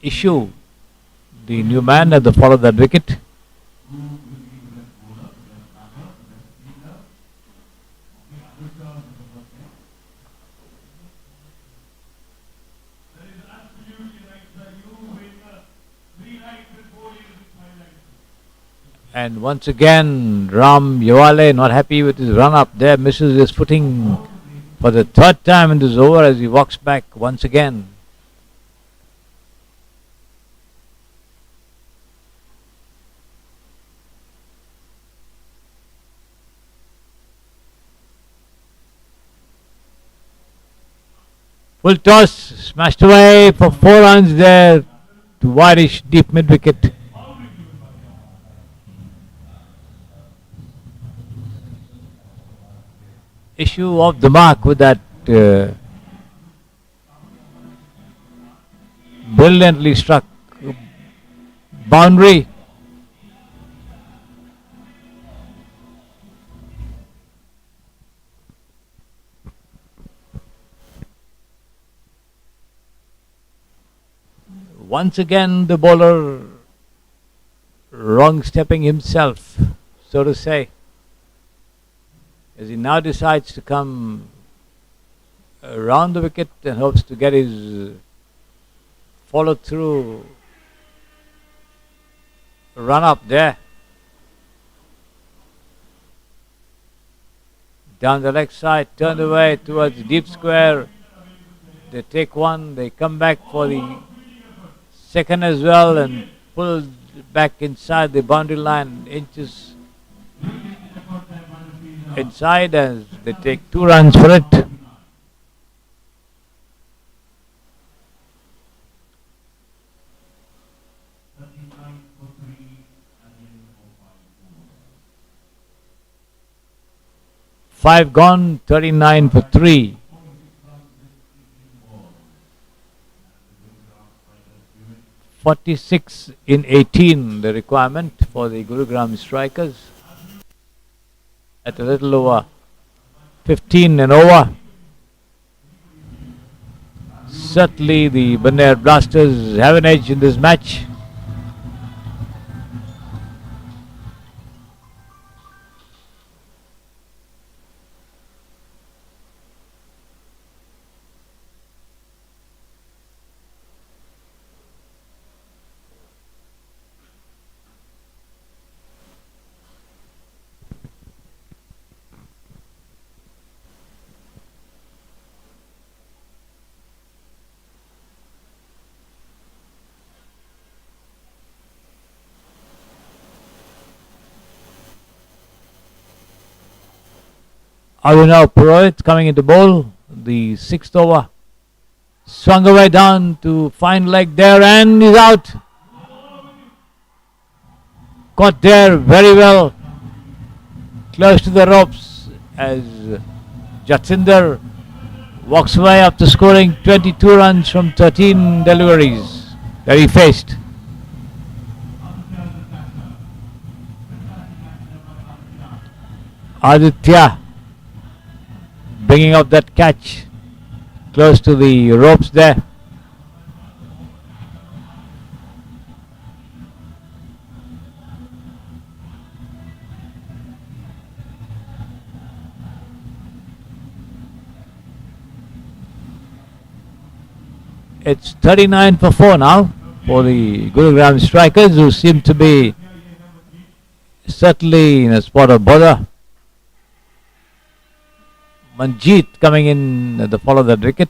S3: Issue, the new man at the fall of that wicket. And once again, Ram Yawale not happy with his run up there, misses his footing for the third time in this over as he walks back once again. Full toss, smashed away for 4 runs there to wideish deep mid wicket. Issue of the mark with that brilliantly struck boundary. Once again the bowler wrong stepping himself, so to say, as he now decides to come around the wicket and hopes to get his follow through run up there. Down the leg side, turned away towards deep square. They take one, they come back for the second as well and pull back inside the boundary line, inches inside as they take 2 runs for it. Five gone, 39 for 3. (46 in 18) the requirement for the Gurugram strikers. At a little over 15 and over. Certainly the Baneshwar Blasters have an edge in this match. Now Purohit coming into bowl, the 6th over. Swung away down to fine leg there and is out. Caught there very well, close to the ropes as Jatinder walks away after scoring 22 runs from 13 deliveries that he faced. Aditya bringing up that catch close to the ropes there. It's 39 for 4 now for the Gurugram strikers, who seem to be certainly in a spot of bother. Manjeet coming in at the fall of that wicket.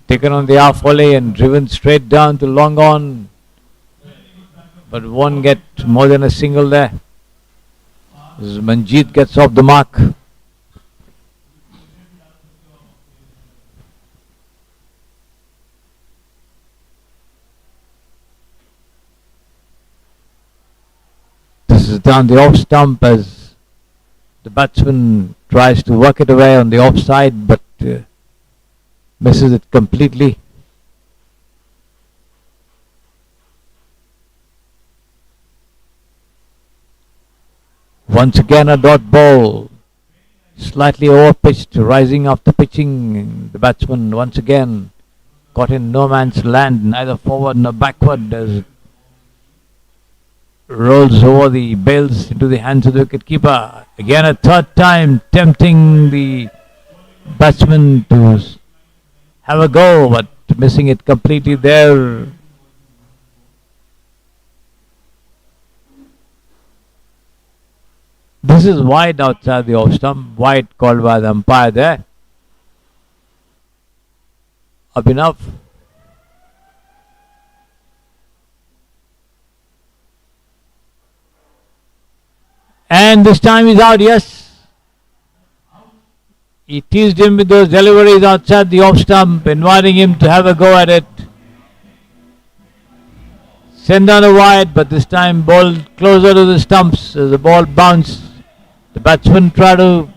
S3: Taken on the half volley and driven straight down to long on, but won't get more than a single there. As Manjeet gets off the mark. is down the off stump as the batsman tries to work it away on the offside, but misses it completely. Once again a dot ball, slightly over-pitched, rising after pitching. The batsman once again caught in no man's land, neither forward nor backward, as it rolls over the bails into the hands of the wicketkeeper. Again a third time, tempting the batsman to have a go, but missing it completely there. This is wide outside the off stump, wide called by the umpire there. Up enough. And this time he's out, yes. He teased him with those deliveries outside the off stump, inviting him to have a go at it. Send down a wide, but this time ball closer to the stumps as the ball bounced. The batsman tried to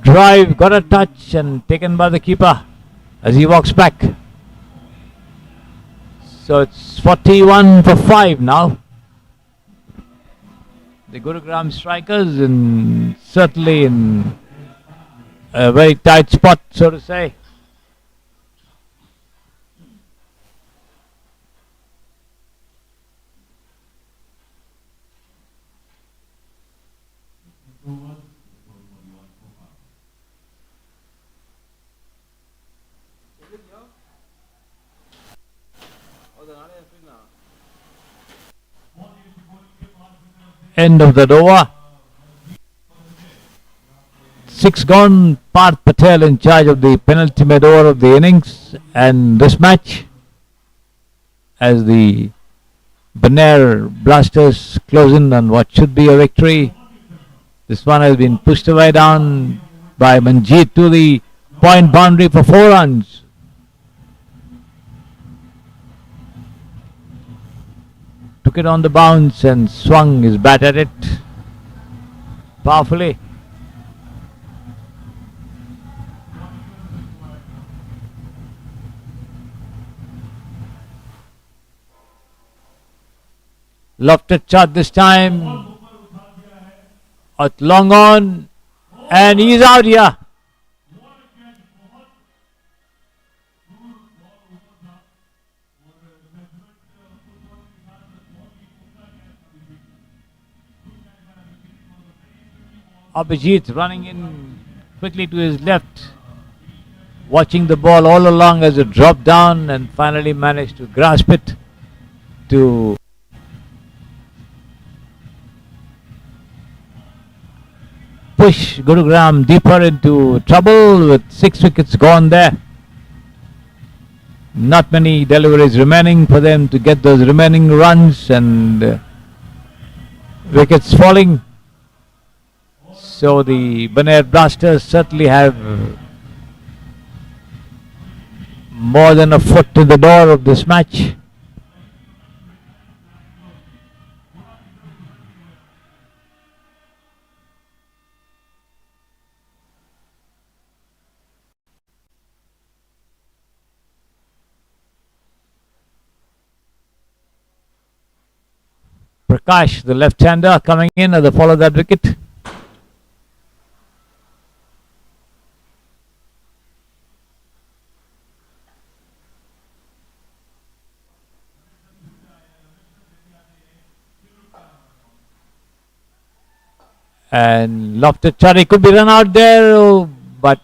S3: drive, got a touch and taken by the keeper as he walks back. So it's 41 for 5 now. The Gurugram strikers certainly in a very tight spot, so to say. End of that over. 6 gone. Parth Patel in charge of the penultimate over of the innings and this match, as the Baneshwar Blasters close in on what should be a victory. This one has been pushed away down by Manjeet to the point boundary for 4 runs. Took it on the bounce and swung his bat at it powerfully. Lofted shot this time. At long on, and he's out here. Abhijit running in quickly to his left, watching the ball all along as it dropped down and finally managed to grasp it to push Gurugram deeper into trouble with 6 wickets gone there. Not many deliveries remaining for them to get those remaining runs and wickets falling. So the Baneshwar Blasters certainly have more than a foot in the door of this match. Prakash, the left-hander, coming in at the follow that wicket. And lofted shot, he could be run out there, but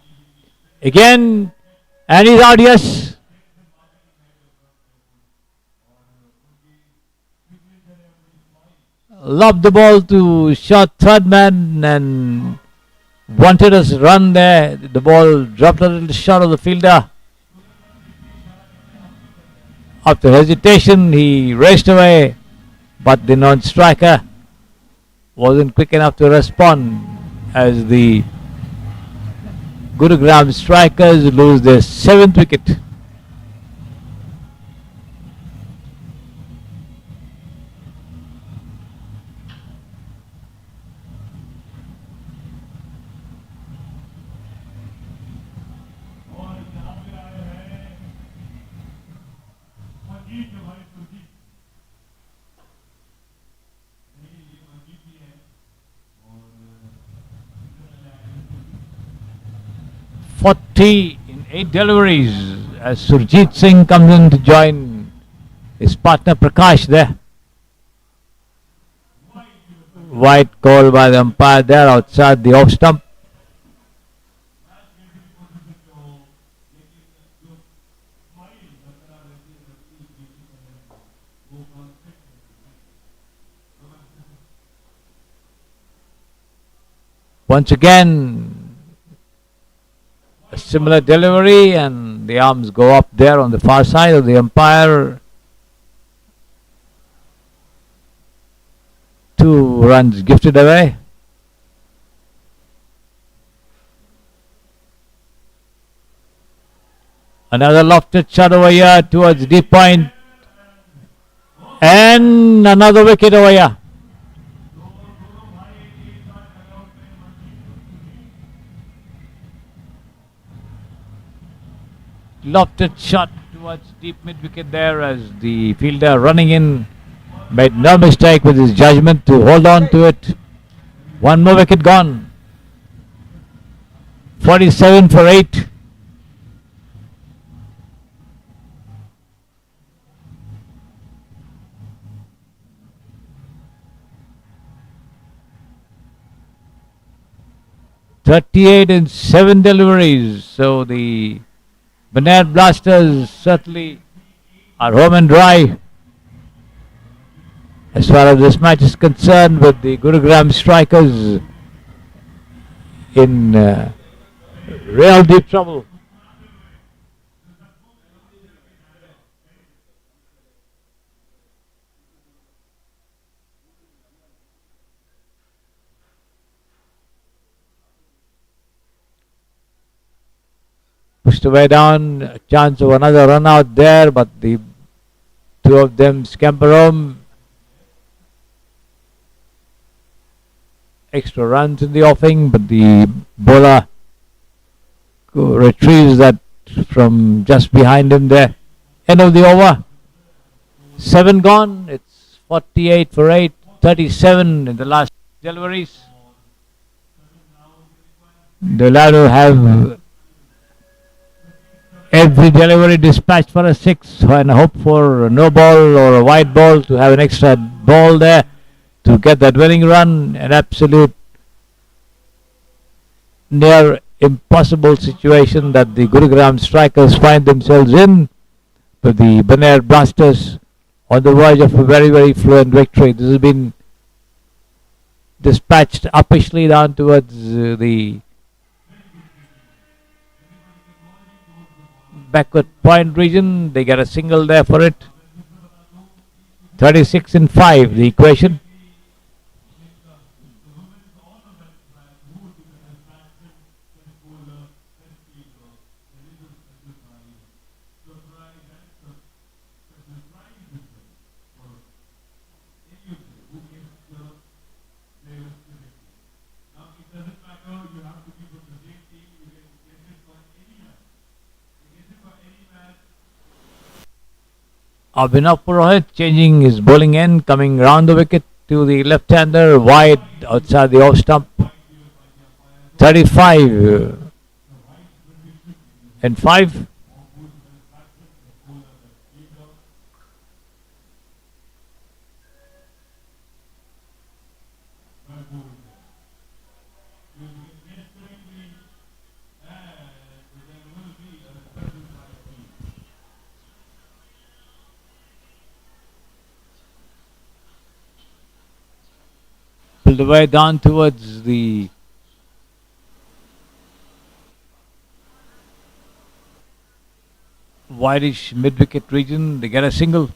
S3: again, and he's out, yes. Lobbed the ball to short third man and wanted us run there. The ball dropped a little short of the fielder. After hesitation, he raced away, but the non-striker wasn't quick enough to respond as the Gurugram strikers lose their 7th wicket. 40 in 8 deliveries as Surjit Singh comes in to join his partner Prakash there. Wide call by the umpire there outside the off stump. Once again, a similar delivery, and the arms go up there on the far side of the umpire. 2 runs gifted away. Another lofted shot over here towards deep point, and another wicket over here. Lofted shot towards deep mid wicket there as the fielder running in made no mistake with his judgment to hold on to it. One more wicket gone. 47 for 8. .38 in 7 deliveries. So the Baneshwar Blasters certainly are home and dry as far as this match is concerned, with the Gurugram strikers in real deep trouble. Pushed away down, a chance of another run out there, but the 2 of them scamper home. Extra runs in the offing, but the bowler retrieves that from just behind him there. End of the over. 7 gone. It's 48 for 8, 37 in the last deliveries. They'll have to have every delivery dispatched for a 6 and hope for a no ball or a wide ball to have an extra ball there to get that winning run. An absolute near impossible situation that the Gurugram strikers find themselves in, but the Baneshwar Blasters on the verge of a very, very fluent victory. This has been dispatched uppishly down towards the backward point region. They get a single there for it. 36 in 5 the equation. Abhinav Purohit changing his bowling end, coming round the wicket to the left-hander, wide outside the off stump. 35 and 5. Pulled away down towards the wideish mid-wicket region. They get a single.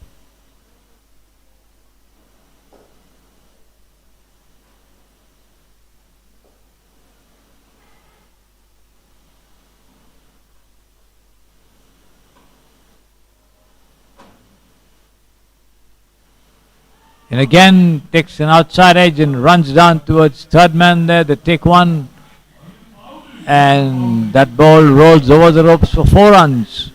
S3: And again takes an outside edge and runs down towards third man there. They take one, and that ball rolls over the ropes for 4 runs.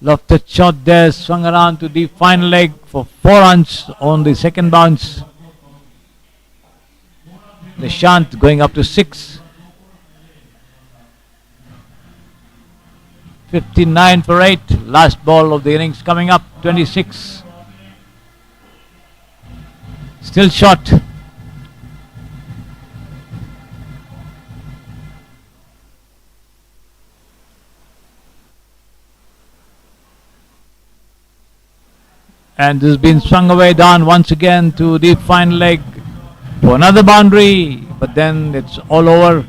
S3: Lofted shot there, swung around to the final leg for 4 runs on the second bounce. Nishant going up to 6. 59 for 8. Last ball of the innings coming up. 26. Still short. And this has been swung away down once again to the final leg for another boundary. But then it's all over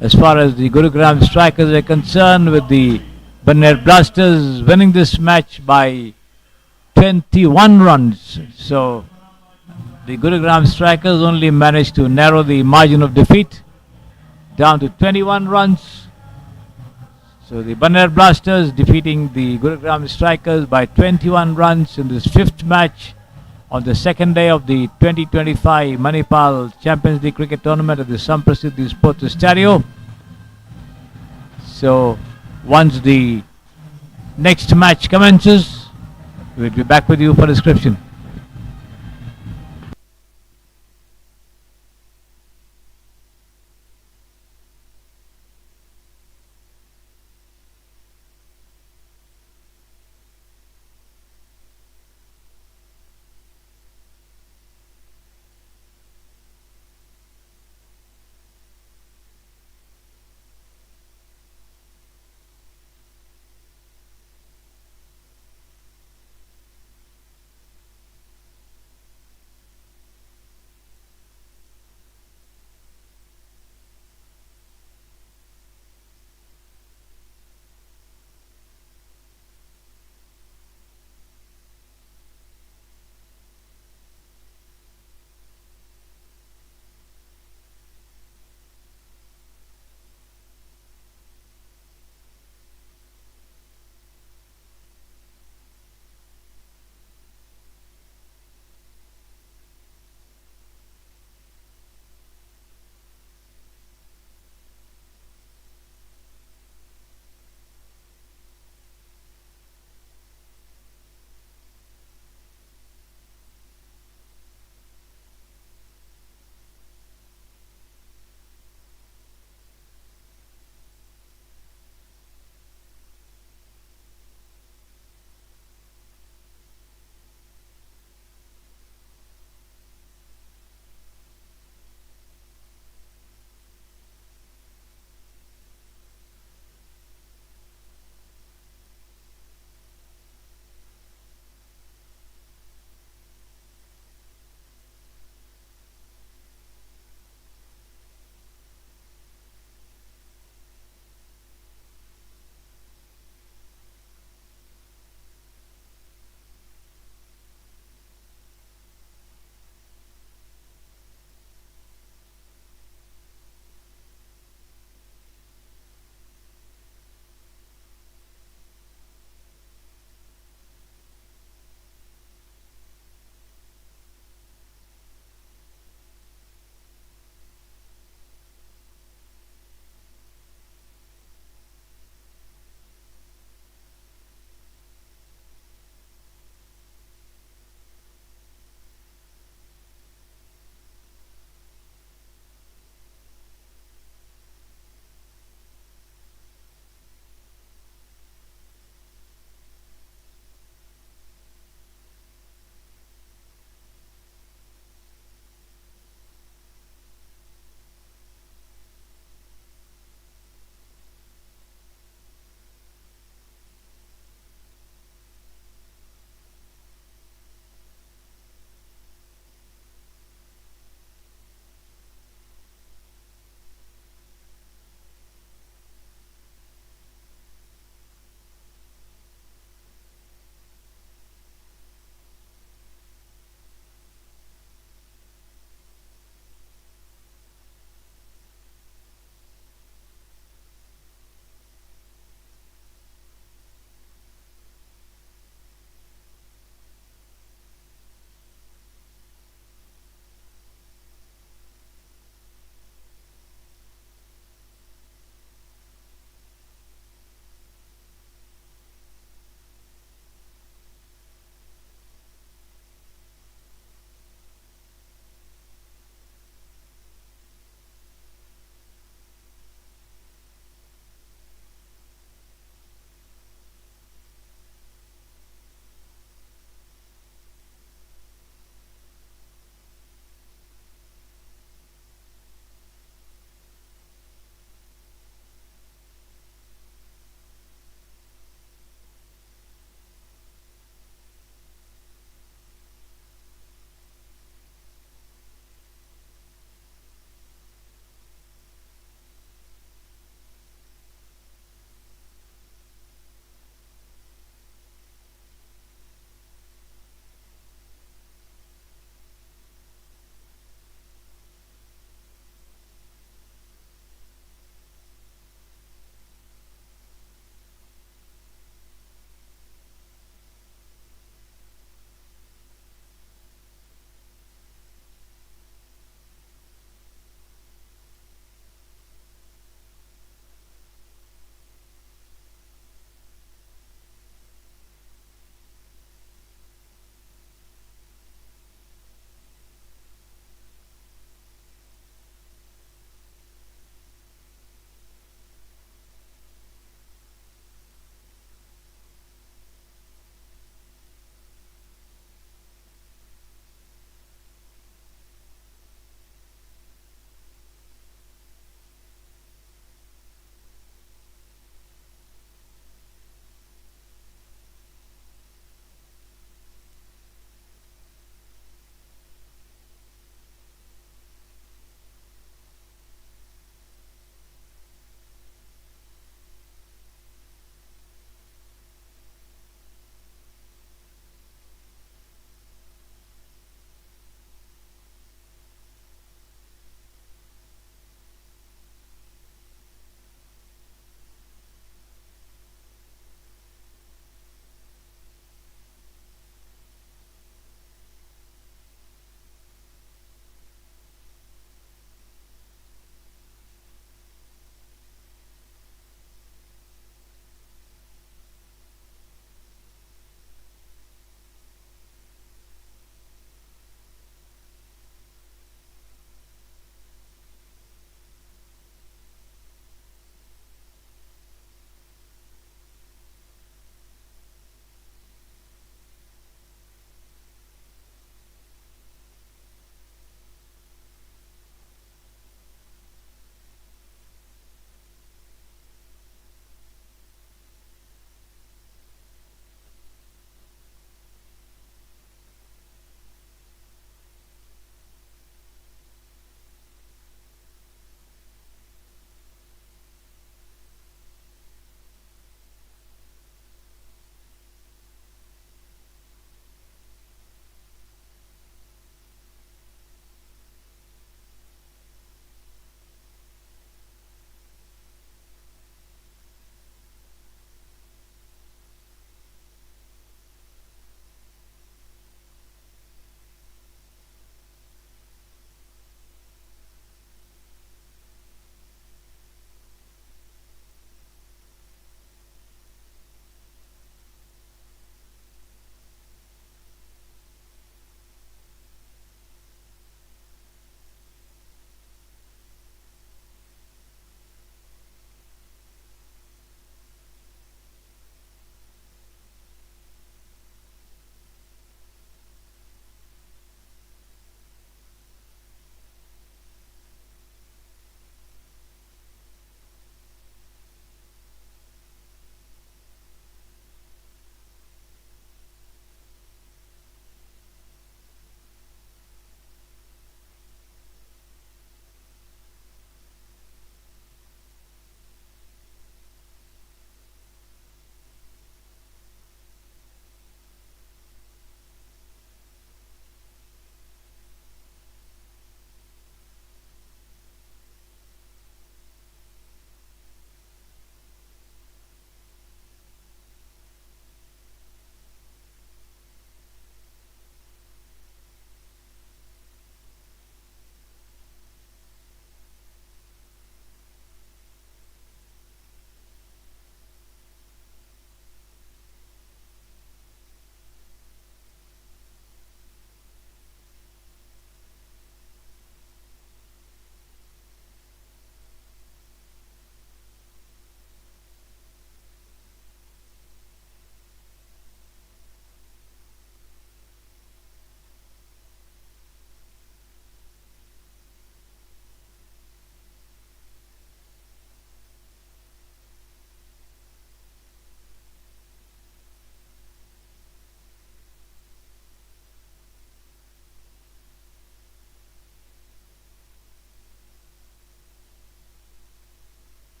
S3: as far as the Gurugram strikers are concerned, with the Baneshwar Blasters winning this match by 21 runs. So the Gurugram strikers only managed to narrow the margin of defeat down to 21 runs. So the Baneshwar Blasters defeating the Gurugram strikers by 21 runs in this 5th match on the 2nd day of the 2025 Manipal Champions League Cricket Tournament at the Samprasiddhi Sports Stadium. So once the next match commences, we'll be back with you for description.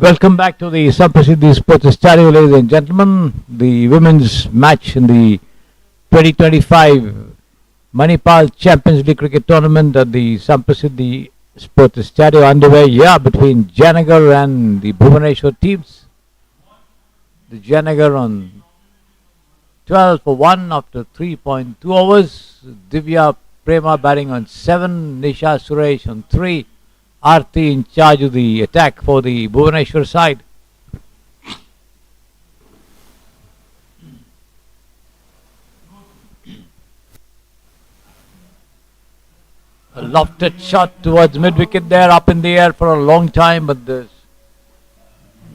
S3: Welcome back to the Sampasidhi Sports Stadium, ladies and gentlemen. The women's match in the 2025 Manipal Champions League Cricket Tournament at the Sampasidhi Sports Stadium underway here between Janar and the Bhubaneswar teams. The Janar on 12 for 1 after 3.2 overs. Divya Prema batting on 7, Nisha Suresh on 3. Aarti in charge of the attack for the Bhubaneswar side. A lofted shot towards mid-wicket there, up in the air for a long time, but there's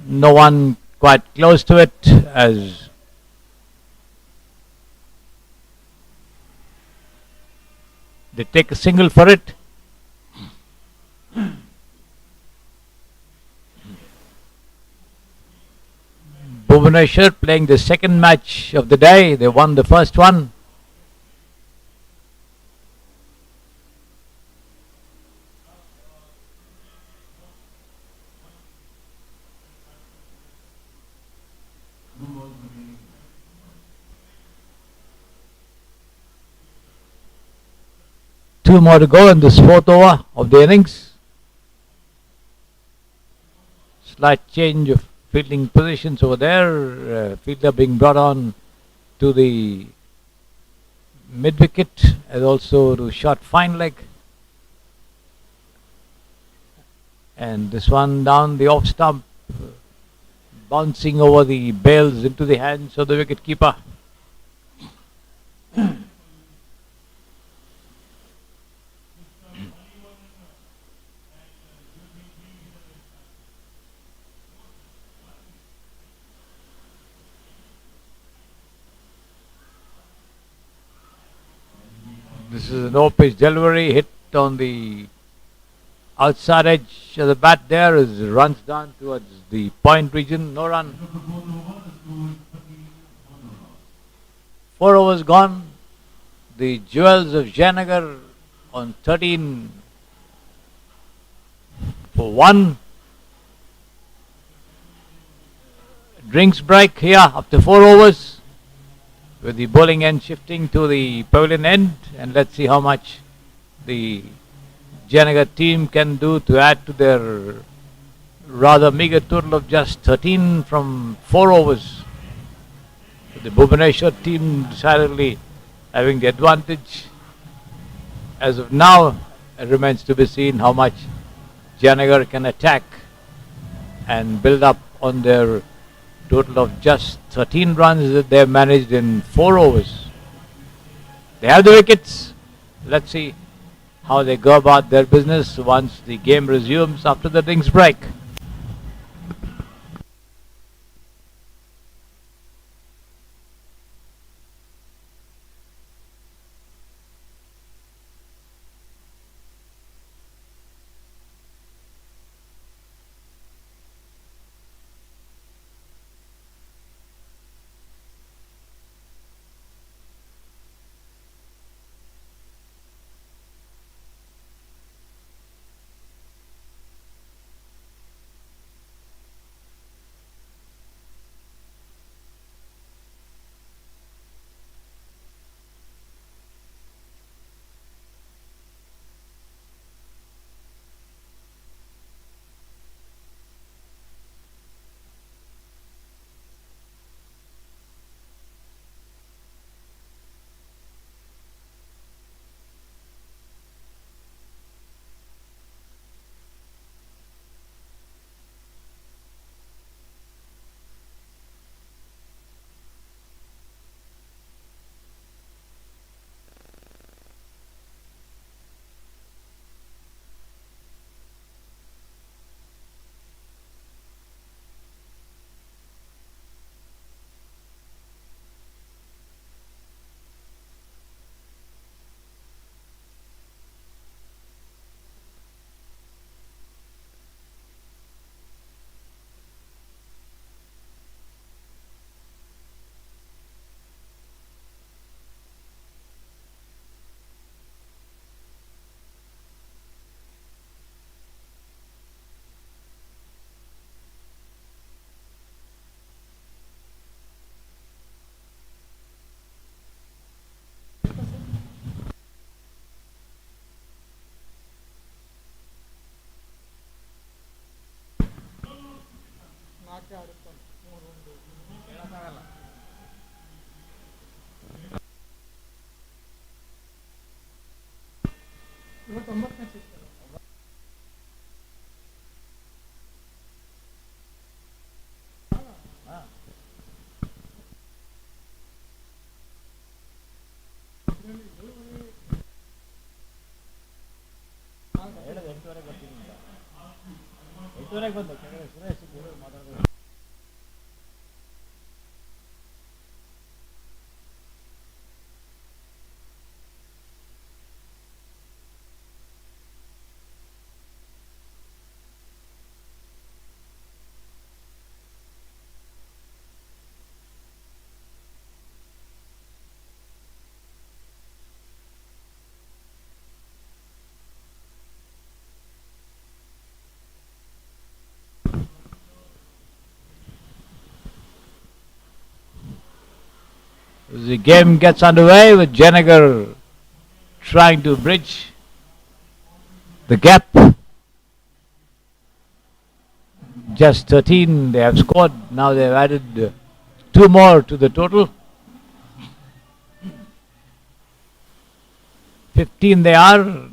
S3: no one quite close to it as they take a single for it. Bhubaneswar playing the second match of the day. They won the first one. Two more to go in this fourth over of the innings. Slight change of fielding positions over there. Fielder being brought on to the mid wicket and also to short fine leg. And this one down the off stump, bouncing over the bails into the hands of the wicket keeper. This is an off-pitch delivery, hit on the outside edge of the bat there, as runs down towards the point region, no run. 4 overs gone. The Jewels of Janar on 13 for 1. Drinks break here after 4 overs, with the bowling end shifting to the pavilion end, and let's see how much the Janar team can do to add to their rather meager total of just 13 from 4 overs. The Bhubaneswar team decidedly having the advantage. As of now, it remains to be seen how much Janar can attack and build up on their total of just 13 runs that they have managed in 4 overs. They have the wickets. Let's see how they go about their business once the game resumes after the drinks break. The game gets underway with Janar trying to bridge the gap. Just 13 they have scored. Now they've added 2 more to the total. 15 they are.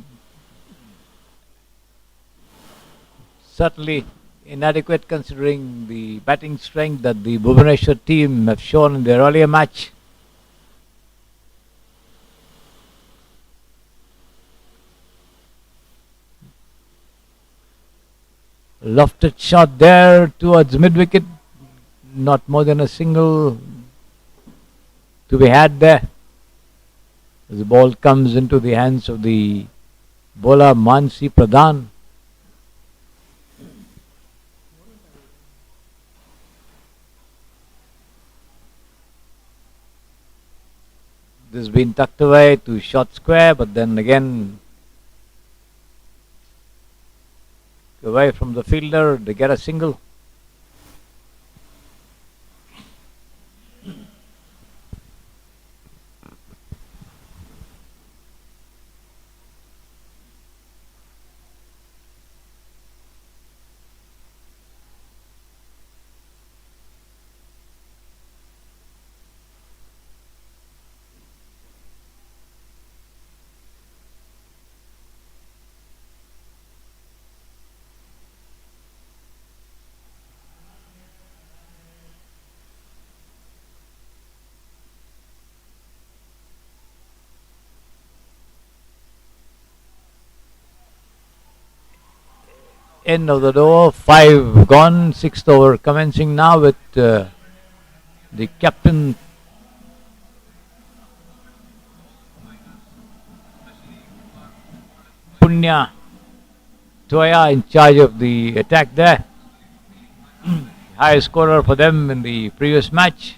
S3: Certainly inadequate considering the batting strength that the Bhubaneswar team have shown in their earlier match. Lofted shot there towards mid-wicket. Not more than a single to be had there. As the ball comes into the hands of the bowler Mansi Pradhan. This has been tucked away to short square, but then again away from the fielder, they get a single. End of the over, 5 gone, 6th over commencing now with the captain Punya Toya in charge of the attack there. High scorer for them in the previous match.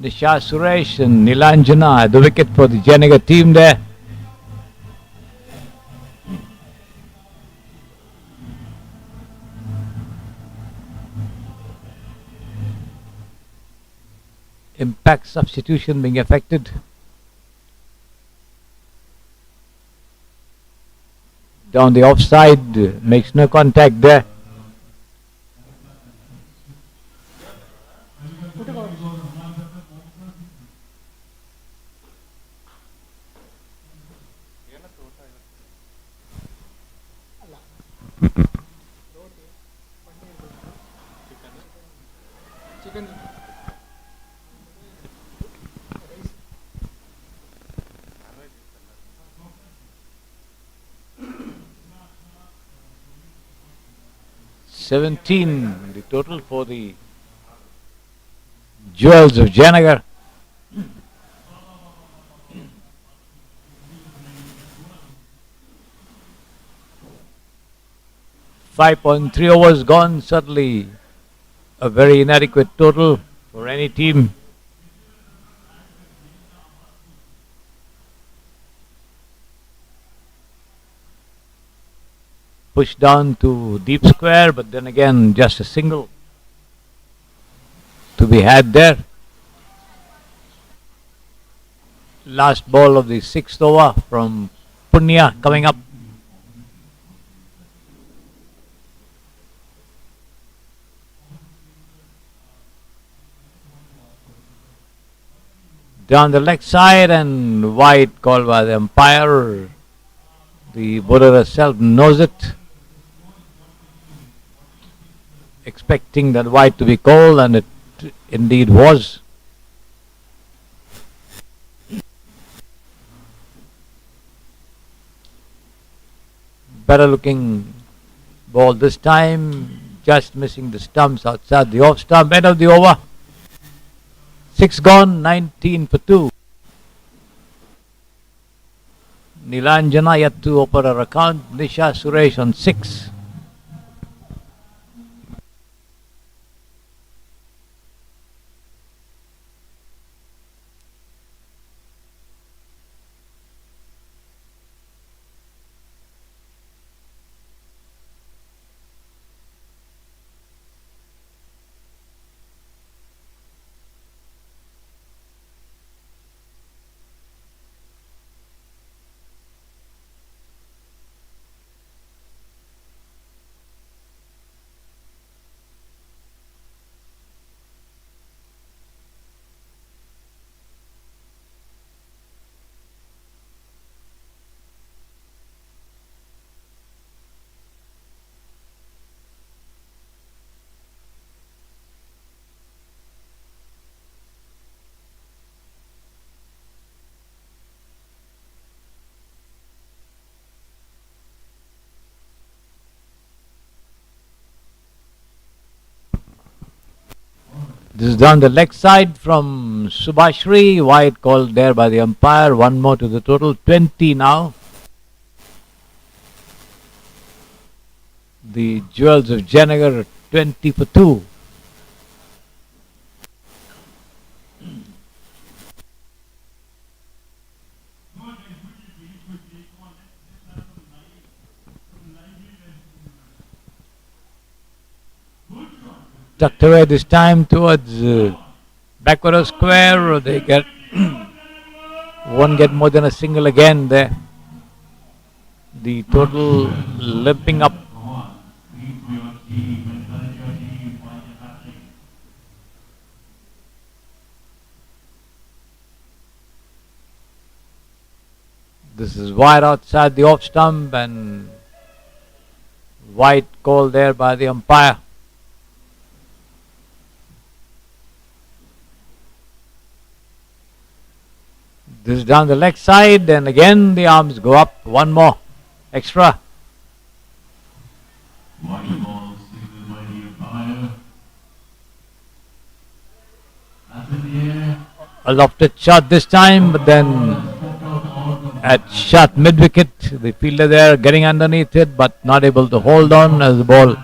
S3: Nisha Suresh and Nilanjana, the wicket for the Janar team there. Impact substitution being affected. Down the offside, makes no contact there. The total for the Jewels of Janar. .3 overs gone, certainly a very inadequate total for any team. Pushed down to deep square, but then again just a single to be had there. Last ball of the 6th over from Punya coming up. Down the leg side and wide called by the umpire. The bowler herself knows it, expecting that wide to be called, and it indeed was. Better looking ball this time, just missing the stumps outside the off stump. End of the over. 6 gone, 19 for 2. Nilanjana yet to open her account. Nisha Suresh on 6. This is down the leg side from Subhashri. Wide called there by the umpire. One more to the total. 20 now. The Jewels of Janar 20 for 2. Tucked away this time towards backward of square. They get won't get more than a single again there. The total limping up. This is wide outside the off stump and wide call there by the umpire. This is down the leg side, and again the arms go up. One more extra.
S2: White ball signaled by the umpire. Up in the air.
S3: A lofted shot this time, but then at shot mid wicket, the fielder there getting underneath it, but not able to hold on as the ball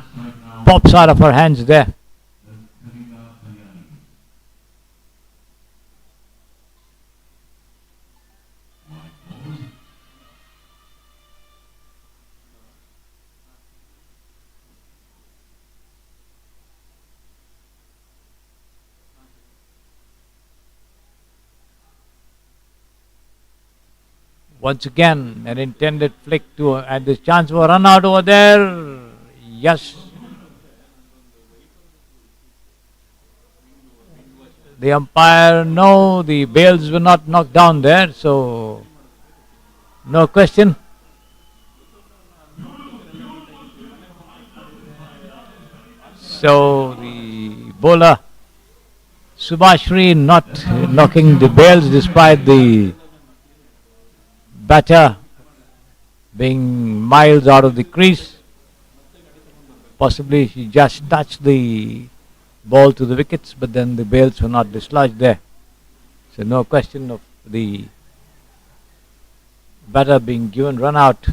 S3: pops out of her hands there. Once again, an intended flick to, and this chance for a run out over there. Yes. The umpire, no, the bails were not knocked down there, so no question. So the bowler, Subhashri, not knocking the bails despite the batter being miles out of the crease. Possibly she just touched the ball to the wickets, but then the bails were not dislodged there. So no question of the batter being given run out.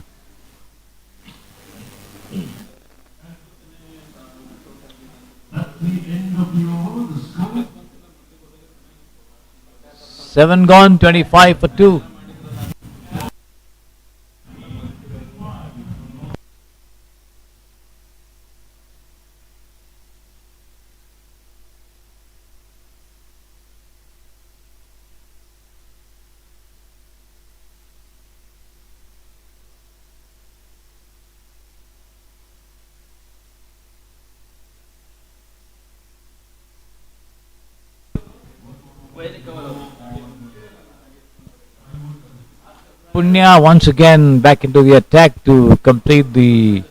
S2: That's the end of the over. The score.
S3: 7 gone, 25 for 2. Punya once again back into the attack to complete the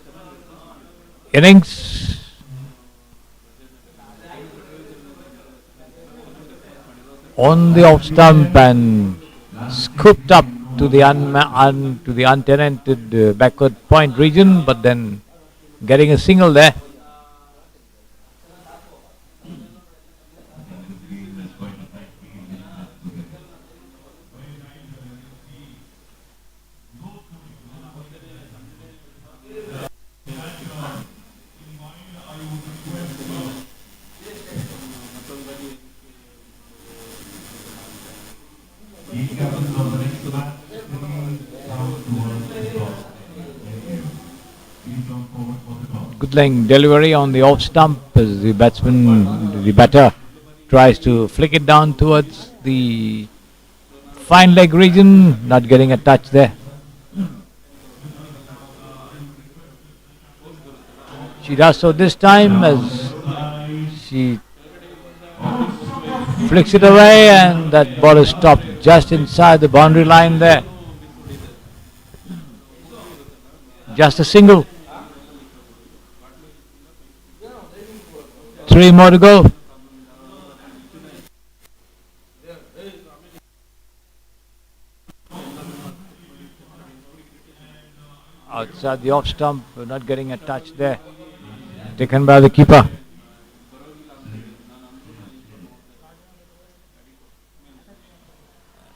S3: innings. On the off stump and scooped up to the untenanted backward point region, but then getting a single there. Good laying delivery on the off stump as the batter tries to flick it down towards the fine leg region, not getting a touch there. She does so this time as she flicks it away, and that ball is stopped just inside the boundary line there. Just a single. 3 more to go. Outside the off stump, not getting a touch there. Taken by the keeper.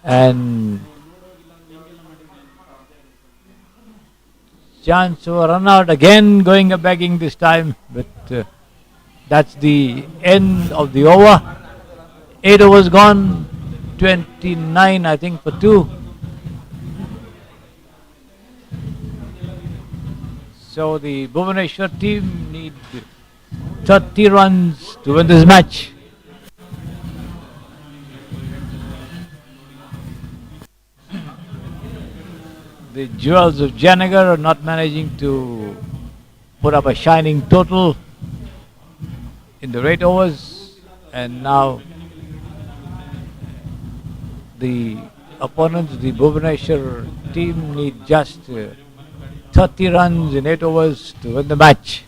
S3: And chance for a run out again, going a begging this time, but that's the end of the over. 8 overs gone, 29 I think for 2. So the Bhubaneswar team need 30 runs to win this match. The Jewels of Janar are not managing to put up a shining total in the 8 overs, and now the opponents, the Bhubaneswar team, need just 30 runs in 8 overs to win the match.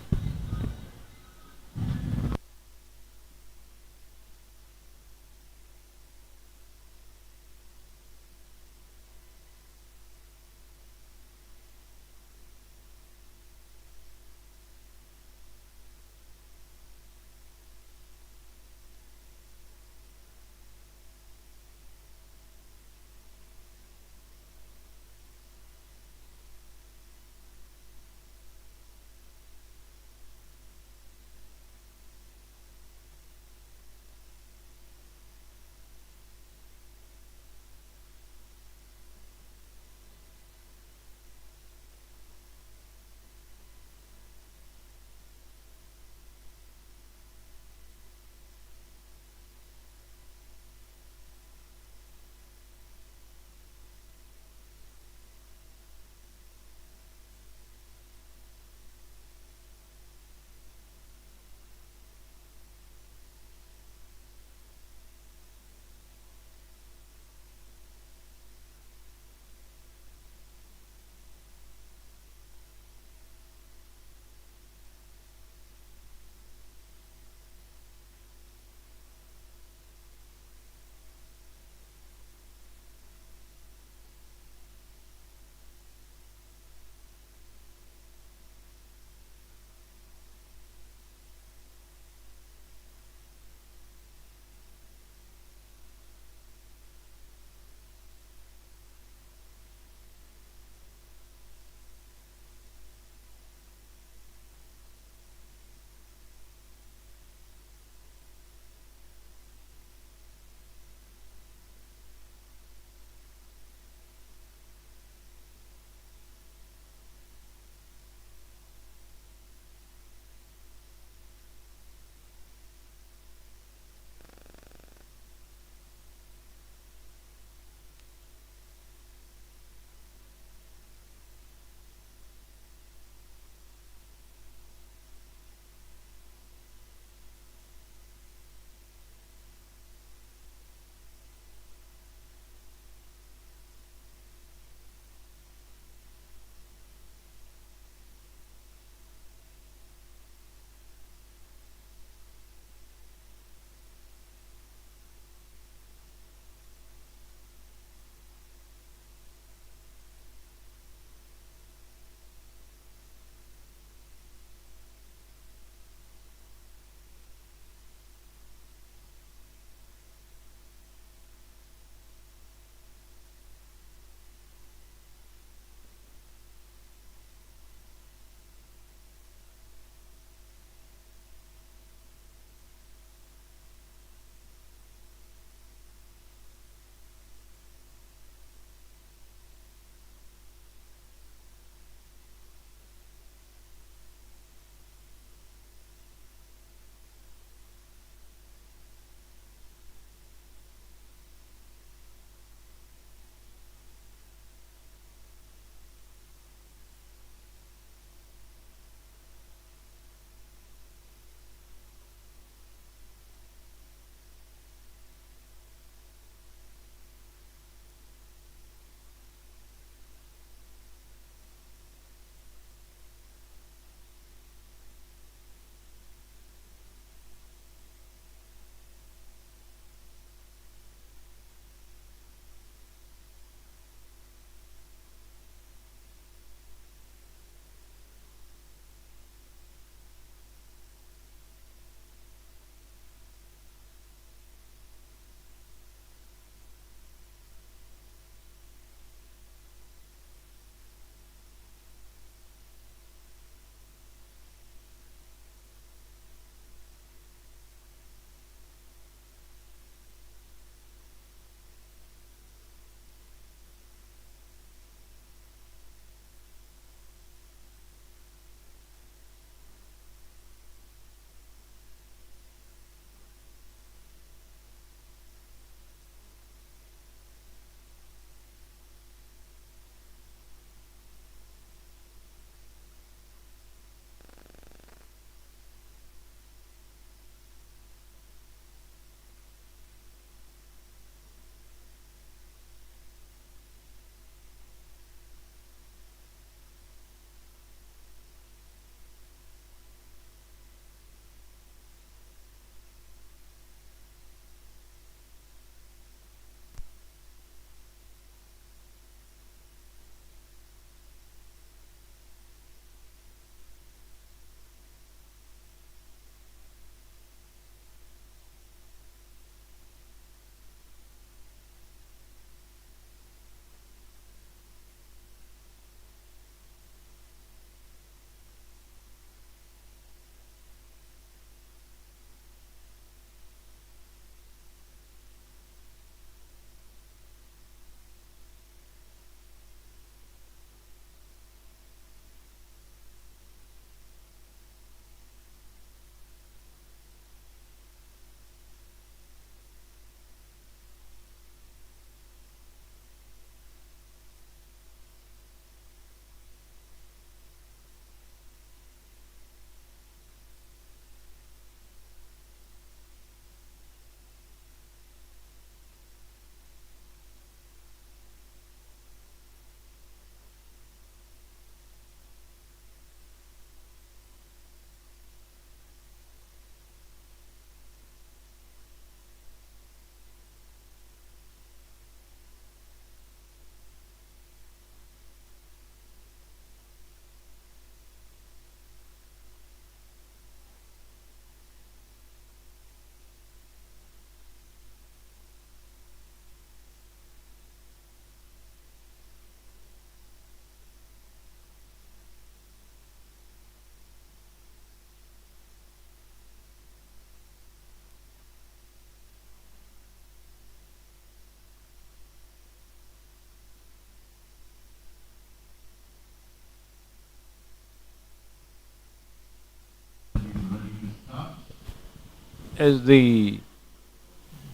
S3: as the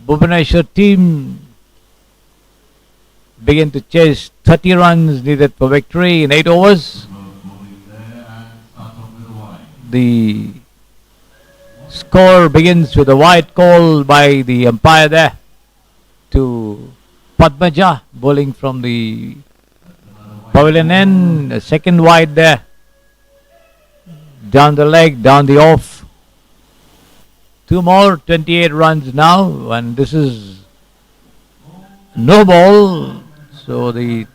S3: Bhubaneswar team begin to chase 30 runs needed for victory in 8 overs. The score begins with a wide call by the umpire there to Padmaja, bowling from the pavilion end. A second wide there. Down the leg, down the off. 2 more, 28 runs now, and this is no ball. So the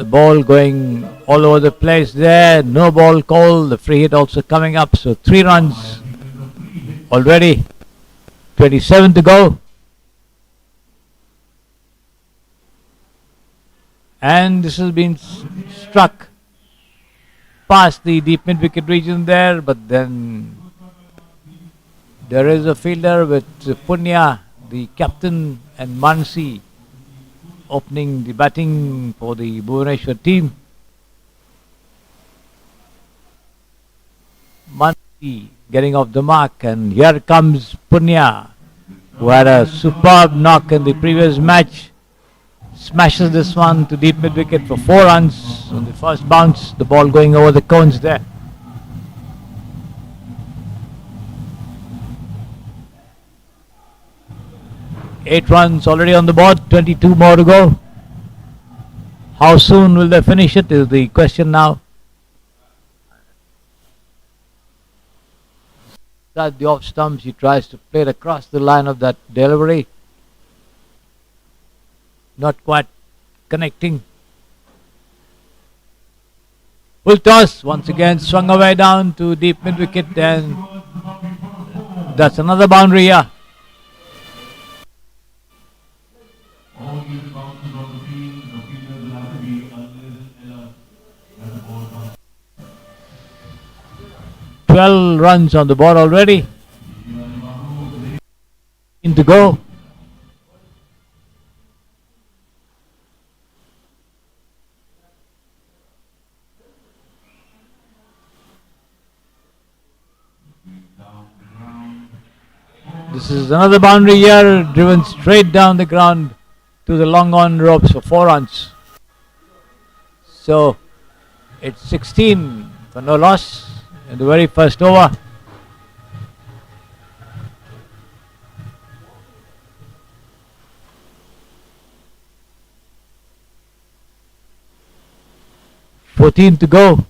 S3: ball going all over the place there. No ball call. The free hit also coming up. So 3 runs already. 27 to go. And this has been struck past the deep mid-wicket region there, but then there is a fielder with Punya, the captain, and Mansi opening the batting for the Bhubaneswar team. Mansi getting off the mark, and here comes Punya, who had a superb knock in the previous match. Smashes this one to deep mid-wicket for 4 runs on the first bounce. The ball going over the cones there. Eight runs already on the board, 22 more to go. How soon will they finish it is the question now. At the off stumps, he tries to play it across the line of that delivery. Not quite connecting. Full toss, once again swung away down to deep mid-wicket, and that's another boundary here.
S2: All these bounces on the field, the fielders will have to be a little alert when the ball comes.
S3: 12 runs on the board already. In to go. This is another boundary here, driven straight down the ground to the long on ropes for 4 runs. So it's 16 for no loss in the very first over. $14 to go.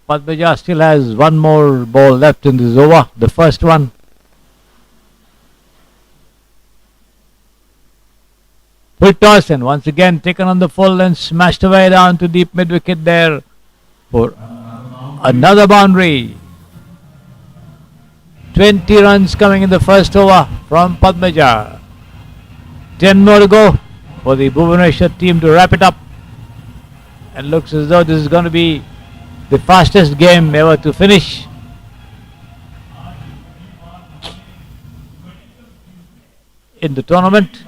S3: Padmaja still has 1 more ball left in this over, the first one. Full toss, and once again taken on the full and smashed away down to deep mid-wicket there for another boundary. 20 runs coming in the first over from Padmaja. 10 more to go for the Bhubaneswar team to wrap it up. And looks as though this is going to be the fastest game ever to finish. In the tournament.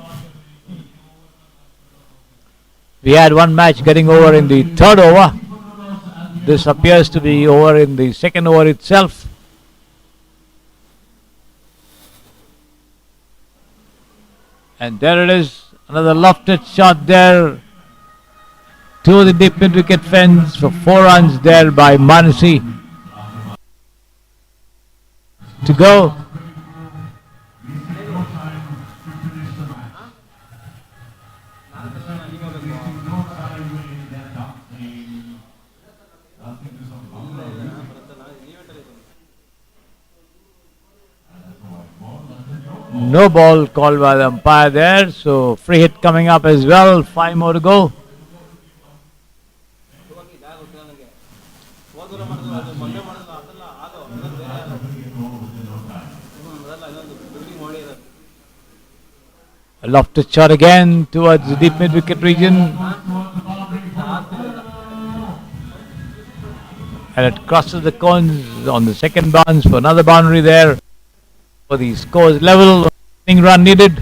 S3: We had 1 match getting over in the 3rd over. This appears to be over in the 2nd over itself. And there it is, another lofted shot there to the deep mid-wicket fence for 4 runs there by Mansi. To go. No ball called by the umpire there, so free hit coming up as well. 5 more to go. A lofted shot again towards the deep mid-wicket region. And it crosses the cones on the second bounce for another boundary there. For the scores level, winning run needed.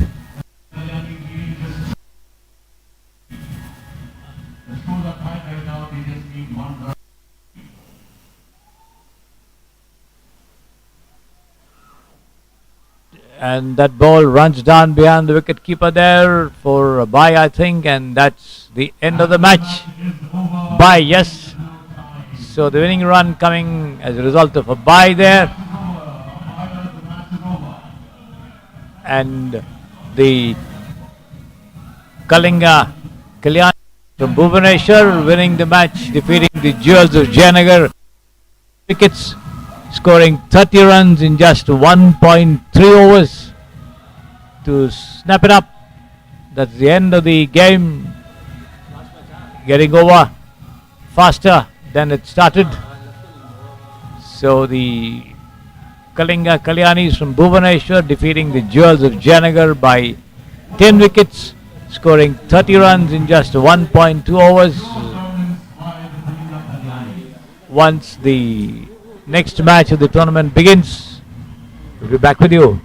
S3: And that ball runs down behind the wicket keeper there for a bye, I think, and that's the end of the match. Bye, yes. So the winning run coming as a result of a bye there. And the Kalinga from Bhubaneswar winning the match, defeating the Jewels of Janar. Wickets, scoring 30 runs in just 1.3 overs to snap it up. That's the end of the game, getting over faster than it started. So the Kalinga Kalyanis from Bhubaneswar defeating the Jewels of Janar by 10 wickets, scoring 30 runs in just 1.2 overs. Once the next match of the tournament begins, we'll be back with you.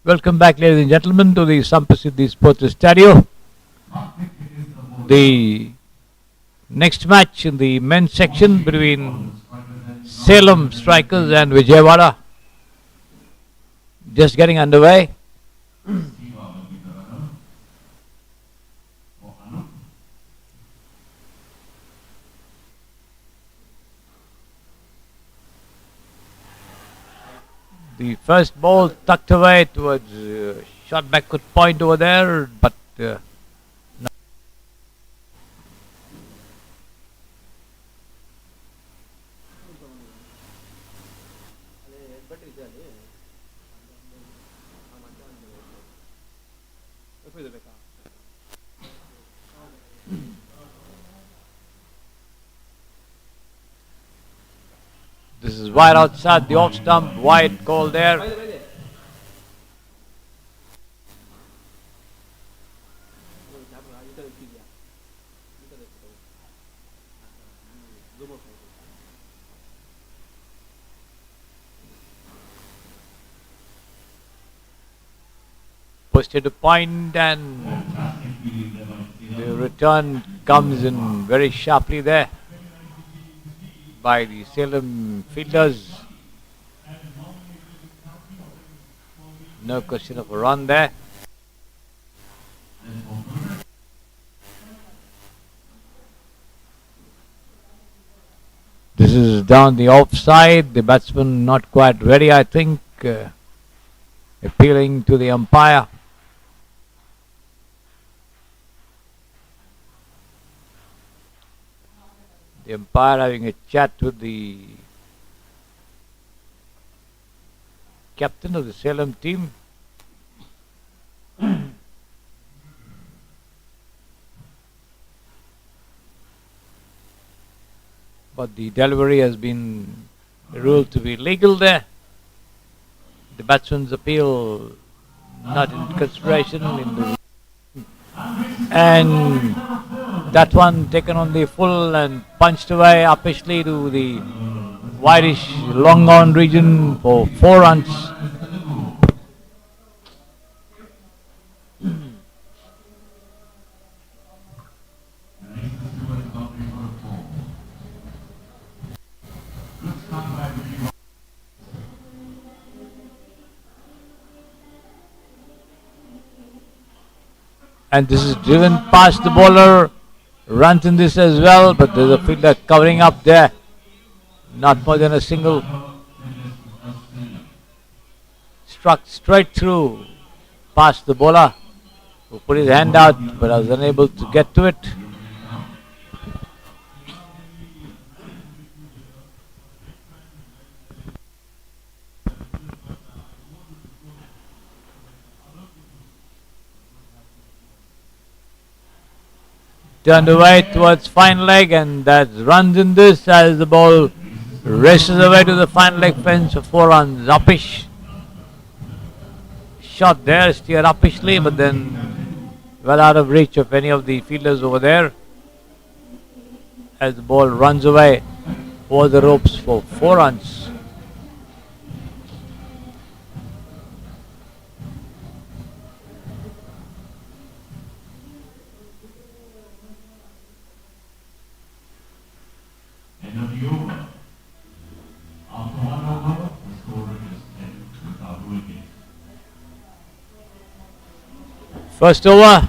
S3: Welcome back, ladies and gentlemen, to the Sampasidhi Sports Stadio. The next match in the men's section between Salem Strikers and Vijay just getting underway. The first ball tucked away towards shot backward point over there, but this is wide outside the off stump, wide call there. Posted to point and the return comes in very sharply there by the Salem fielders. No question of a run there. This is down the offside. The batsman not quite ready, I think. Appealing to the umpire. The umpire having a chat with the captain of the Salem team. But the delivery has been ruled to be legal there. The batsman's appeal not in consideration and that one taken on the full and punched away uppishly to the whitish long on region for 4 runs. And this is driven past the bowler. Runs in this as well, but there's a fielder covering up there. Not more than a single. Struck straight through past the bowler, who put his hand out but was unable to get to it. Turned away towards fine leg, and that runs in this as the ball races away to the fine leg fence for 4 runs. Uppish shot there, steered uppishly, but then well out of reach of any of the fielders over there as the ball runs away over the ropes for 4 runs. First over.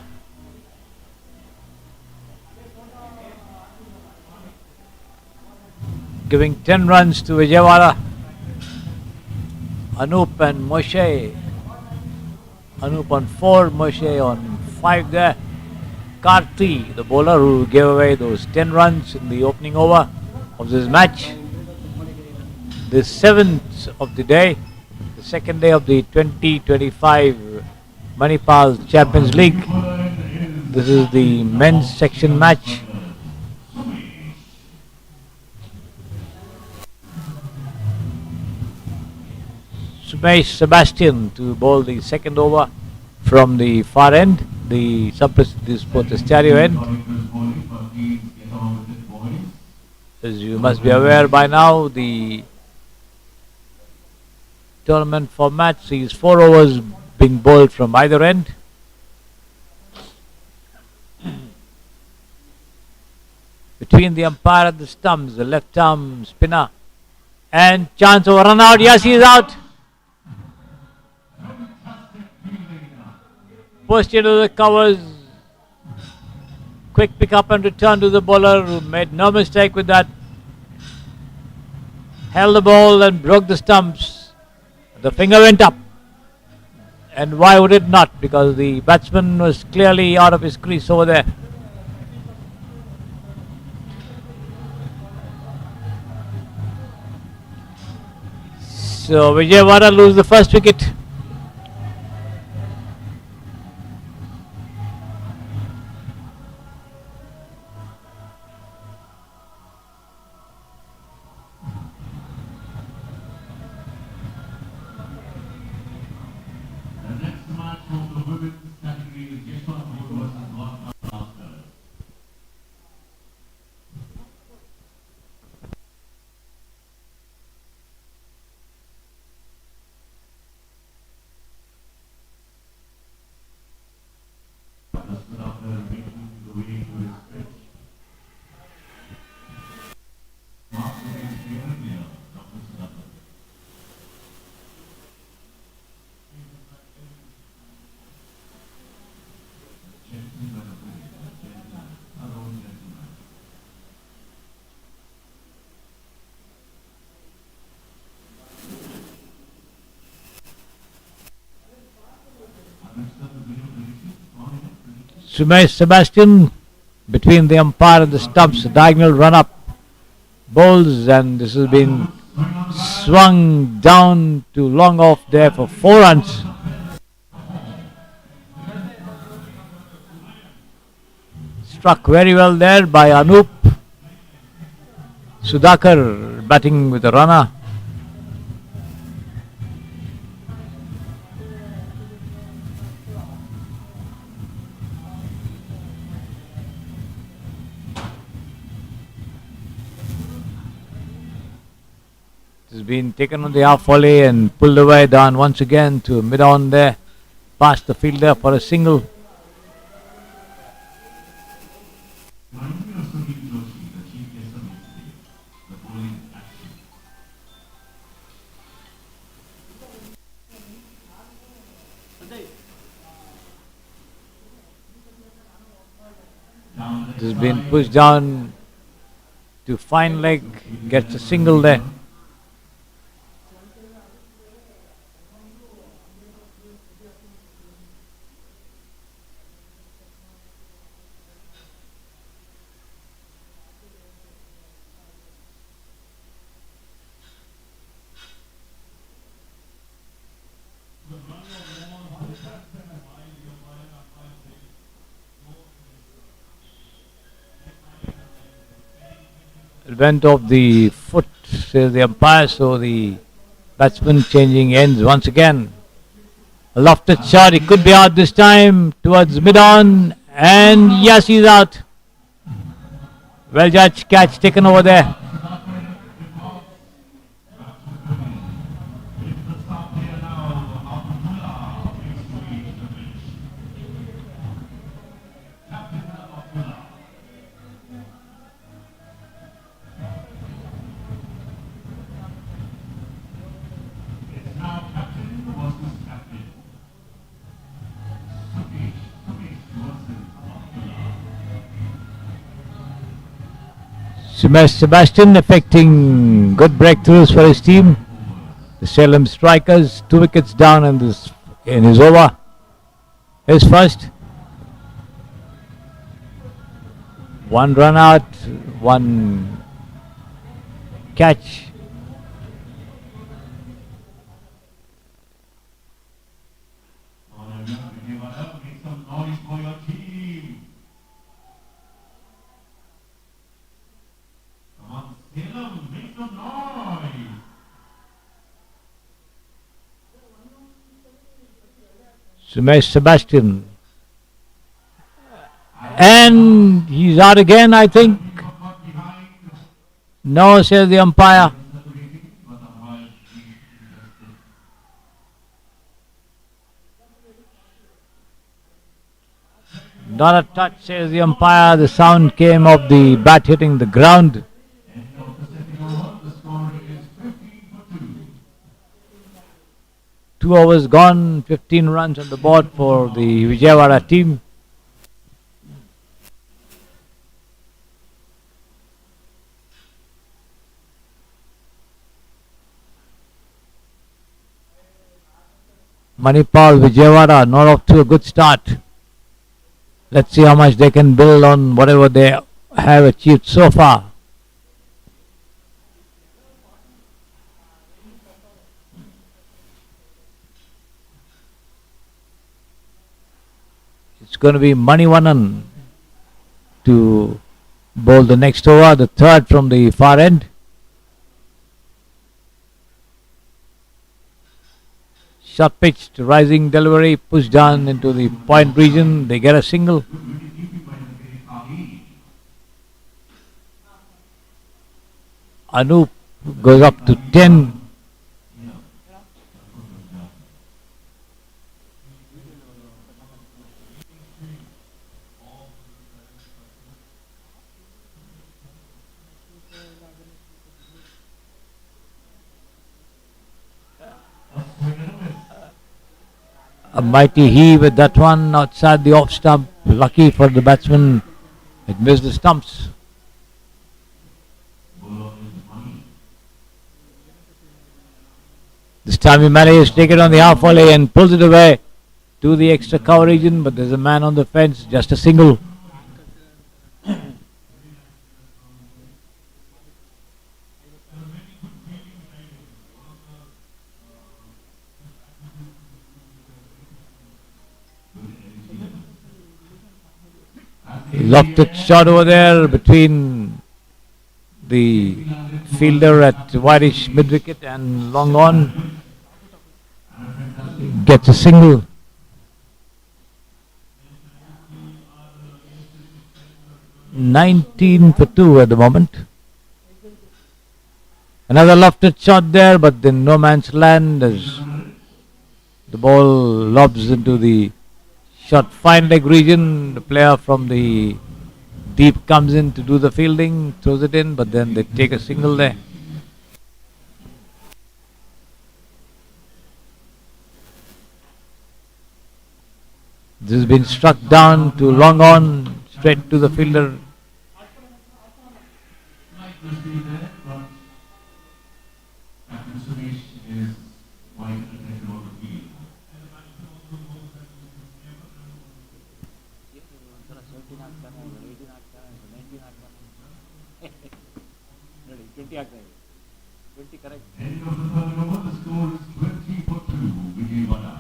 S3: Giving 10 runs to Vijay. Anup and Moshe. Anup on 4, Moshe on 5 there. Karthi, the bowler who gave away those 10 runs in the opening over of this match. The 7th of the day, the second day of the 2025 Manipal Champions League. This is the men's section match. Sumesh Sebastian to bowl the second over from the far end, the Sports Stereo end. As you must be aware by now, the tournament format sees 4 overs being bowled from either end. Between the umpire and the stumps, the left arm spinner. And chance of a run out. Yes, he is out. Pushed into the covers. Quick pick up and return to the bowler who made no mistake with that. Held the ball and broke the stumps. The finger went up. And why would it not? Because the batsman was clearly out of his crease over there. So Vijay lose the first wicket.
S2: The next match from the women's category is Janar versus Dwarka. After making the way to his pitch, Mark his favorite player, Dr. Sudhakar. Gentleman of the gentleman, our own gentleman.
S3: Sebastian between the umpire and the stumps, diagonal run up, bowls, and this has been swung down to long off there for 4 runs. Struck very well there by Anup. Sudhakar batting with a runner. Has been taken on the half volley and pulled away down once again to mid-on there, past the fielder for a single. This has been pushed down to fine leg, gets a single there. It went off the foot, says the umpire, so the batsman changing ends once again. A lofted shot, he could be out this time towards mid-on, and yes, he's out. Well judged catch taken over there. Sebastian effecting good breakthroughs for his team. The Salem strikers, 2 wickets down in his over. His first. 1 run out, 1 catch.
S2: Make some noise for your team. Come on, Salem, make some noise.
S3: Sebastian. And he's out again, I think. No, says the umpire. Not a touch, says the umpire. The sound came of the bat hitting the ground.
S2: And after setting over, the score is 15 for 2.
S3: 2 overs gone, 15 runs on the board for the Vijayawada team. Manipal, Vijayawada not off to a good start. Let's see how much they can build on whatever they have achieved so far. It's going to be Manivanan to bowl the next over, the third from the far end. Short pitched, rising delivery, pushed down into the point region. They get a single. Anup goes up to 10. A mighty heave with that one outside the off stump. Lucky for the batsman, it missed the stumps. This time he manages to take it on the half volley and pulls it away to the extra cover region, but there's a man on the fence, just a single. Lofted shot over there between the fielder at wideish mid wicket and long on. Gets a single. (19 for 2) at the moment. Another lofted shot there, but in no man's land as the ball lobs into the short fine leg region. The player from the deep comes in to do the fielding, throws it in, but then they take a single there. This has been struck down to long on, straight to the fielder.
S2: End of the third over, the score is 20 for 2. Vijayawada.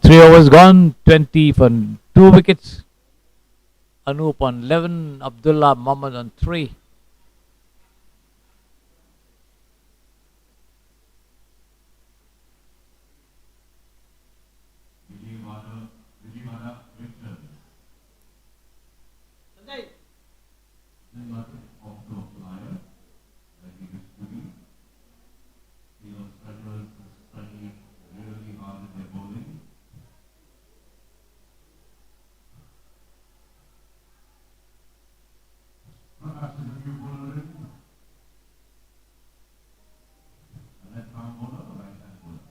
S3: 3 overs gone, 20 for 2 wickets. Anup on 11, Abdullah Muhammad on 3.
S2: Vijayawada Victor. Off the flyer. Like he used to be. He was studying really hard in their bowling. Perhaps a new bowler in. A left arm bowler or right hand bowler?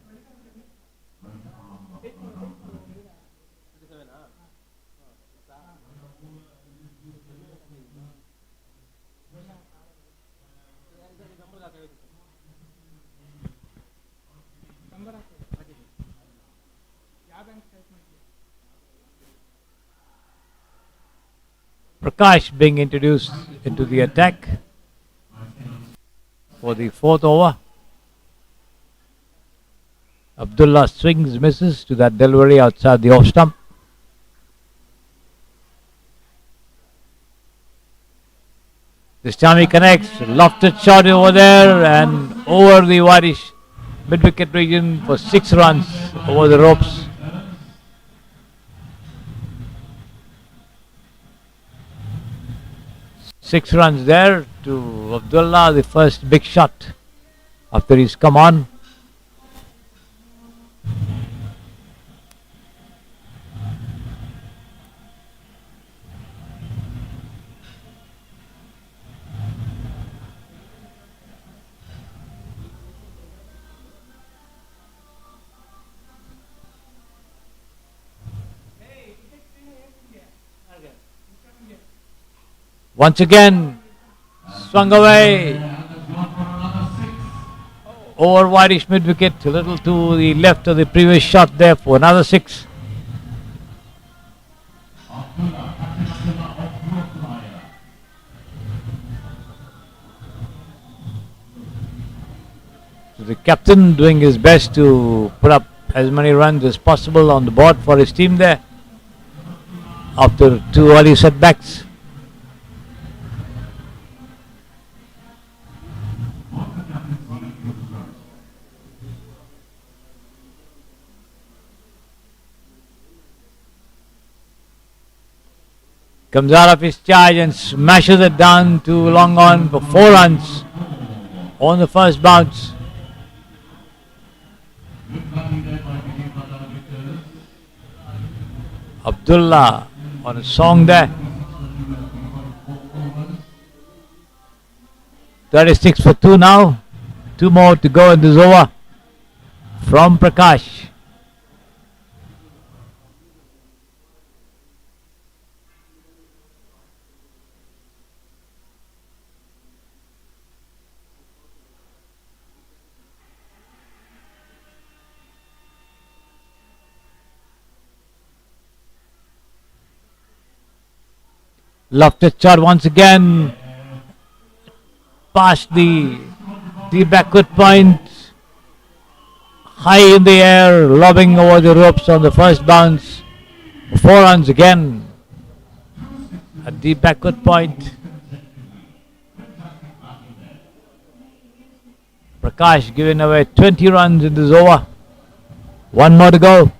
S2: Right arm bowler.
S3: Prakash being introduced into the attack for the 4th over. Abdullah swings, misses to that delivery outside the off stump. This time he connects, lofted shot over there and over the wideish mid wicket region for 6 runs over the ropes. 6 runs there to Abdullah, the first big shot after he's come on. Once again, swung away. Over wideish mid wicket, a little to the left of the previous shot there for another 6. So the captain doing his best to put up as many runs as possible on the board for his team there after 2 early setbacks. Comes out of his charge and smashes it down to long on for 4 runs on the first bounce. Abdullah on a song there. 36 for 2 now. 2 more to go in this over from Prakash. Lofted shot once again past the backward point, high in the air, lobbing over the ropes on the first bounce. 4 runs again at the backward point. Prakash giving away 20 runs in this over. 1 more to go.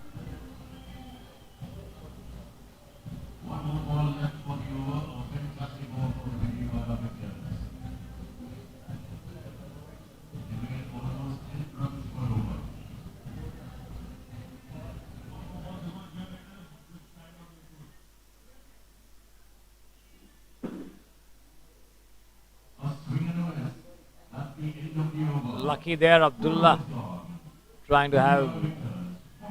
S3: Lucky there, Abdullah, trying to have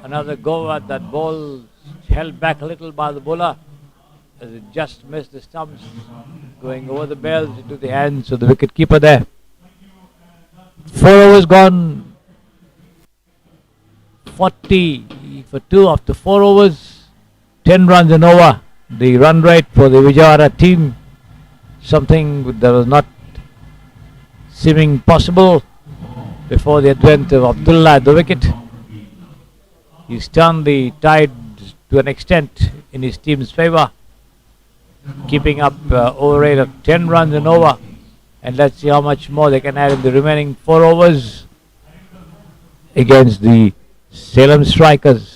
S3: another go at that ball, held back a little by the bowler as it just missed the stumps, going over the bells into the hands of the wicket keeper there. 4 overs gone, 40 for 2 after 4 overs, 10 runs and over. The run rate for the Vijay team, something that was not seeming possible before the advent of Abdullah at the wicket. He's turned the tide to an extent in his team's favour, keeping up over rate of 10 runs and over. And let's see how much more they can add in the remaining 4 overs against the Salem strikers.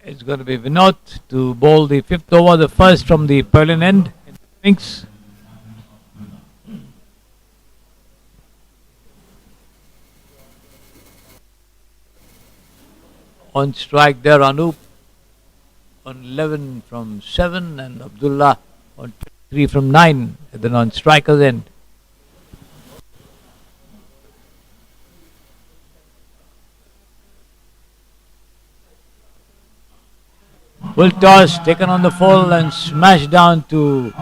S3: It's going to be Vinod to bowl the 5th over, the first from the Perlin end. Innings. On strike there, Anup on 11 from 7 and Abdullah on 3 from 9 at the non-striker's end. Full toss taken on the full and smashed down to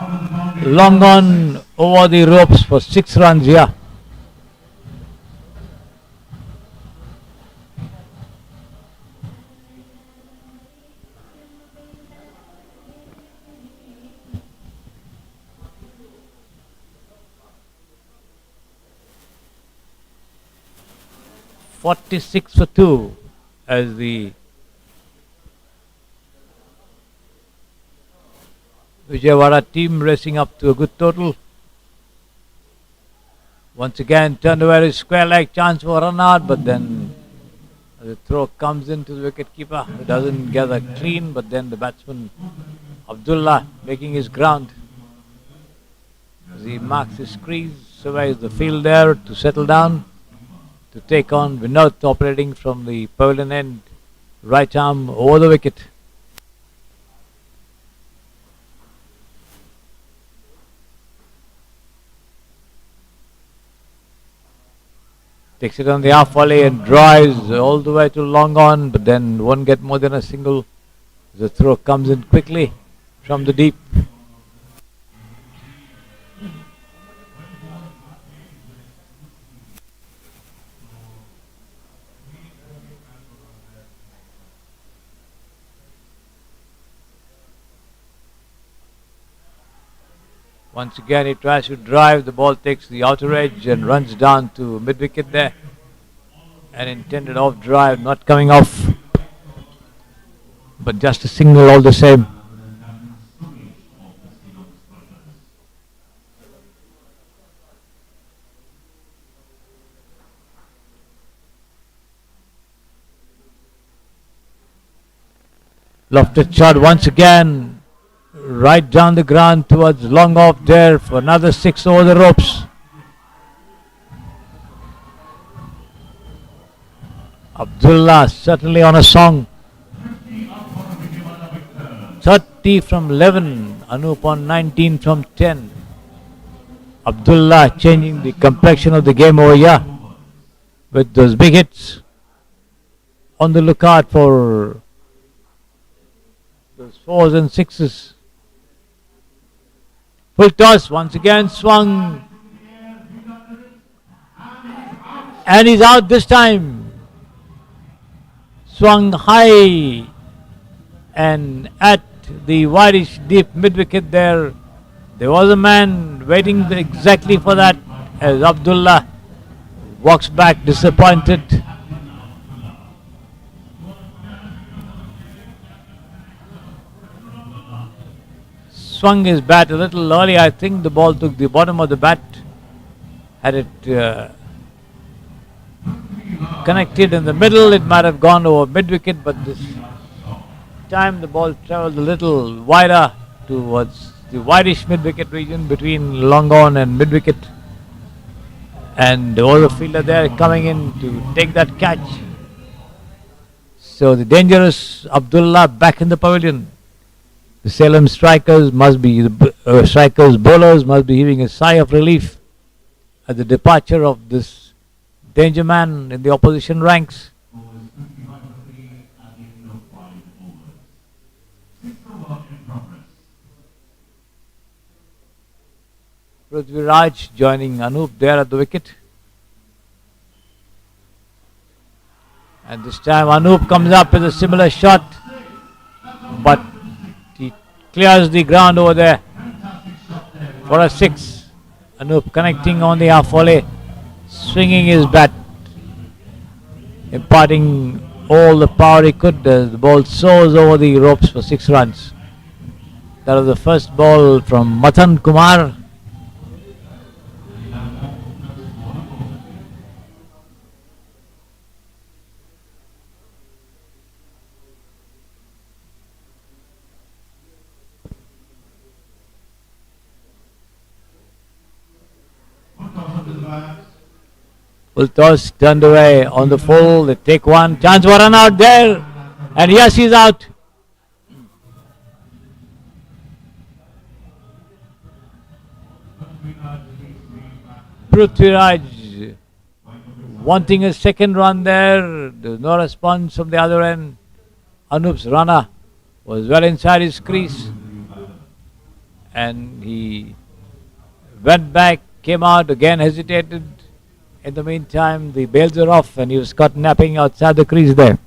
S3: long on over the ropes for 6 runs here. .46 for 2 as the Vijay team racing up to a good total. Once again turned away his square leg, chance for a run out, but then the throw comes into the wicket keeper who doesn't gather clean, but then the batsman Abdullah making his ground as he marks his crease, surveys the field there to settle down to take on Vinod operating from the pavilion end, right arm over the wicket. Takes it on the half volley and drives all the way to long on, but then won't get more than a single. The throw comes in quickly from the deep. Once again he tries to drive, the ball takes the outer edge and runs down to mid-wicket there. An intended off drive, not coming off, but just a single all the same. Lofted shot once again. Right down the ground towards long off there for another 6 over the ropes. Abdullah certainly on a song. 30 from 11. Anup on 19 from 10. Abdullah changing the complexion of the game over here with those big hits. On the lookout for those 4s and 6s. Full toss, once again swung. And he's out this time. Swung high and at the wideish deep mid-wicket there. There was a man waiting exactly for that as Abdullah walks back disappointed. Swung his bat a little early. I think the ball took the bottom of the bat. Had it connected in the middle, it might have gone over mid-wicket, but this time the ball travelled a little wider towards the wideish mid-wicket region between long on and mid-wicket. And there was a fielder there coming in to take that catch. So the dangerous Abdullah back in the pavilion. The Salem strikers must be, bowlers must be heaving a sigh of relief at the departure of this danger man in the opposition ranks. Prithviraj joining Anup there at the wicket. And this time Anup comes up with a similar shot, but he clears the ground over there for a 6. Anup connecting on the half volley, swinging his bat, imparting all the power he could as the ball soars over the ropes for 6 runs. That was the first ball from Mathan Kumar. Full toss turned away on the full. They take one. Chance for run out there. And yes, he's out. Prithviraj wanting a second run there. There's no response from the other end. Anup's runner was well inside his crease. And he went back, came out, again hesitated. In the meantime, the bails are off and he was caught napping outside the crease there.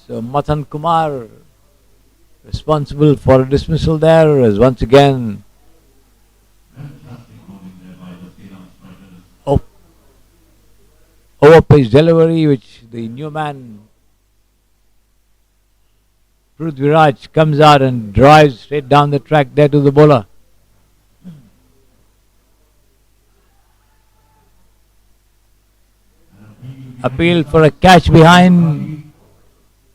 S3: So Matan Kumar, responsible for a dismissal there, is once again over-pitch delivery, which the new man Prithviraj comes out and drives straight down the track there to the bowler. Appeal for a catch behind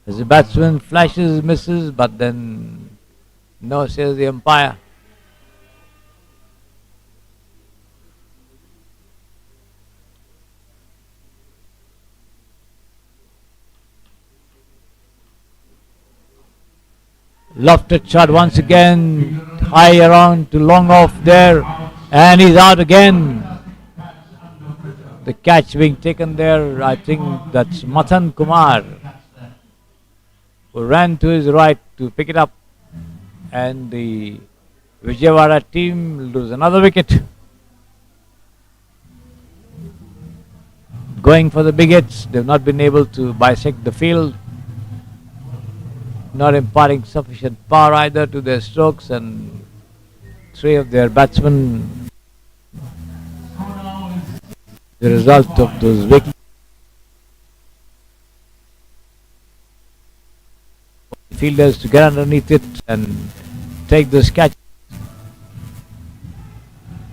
S3: as the batsman flashes, misses, but then no, says the umpire. Lofted shot once again, high around to long off there, and he's out again. The catch being taken there, I think that's Matan Kumar, who ran to his right to pick it up, and the Vijayawada team lose another wicket. Going for the big hits, they've not been able to bisect the field, not imparting sufficient power either to their strokes, and three of their batsmen, the result of those wickets. Fielders to get underneath it and take those catches.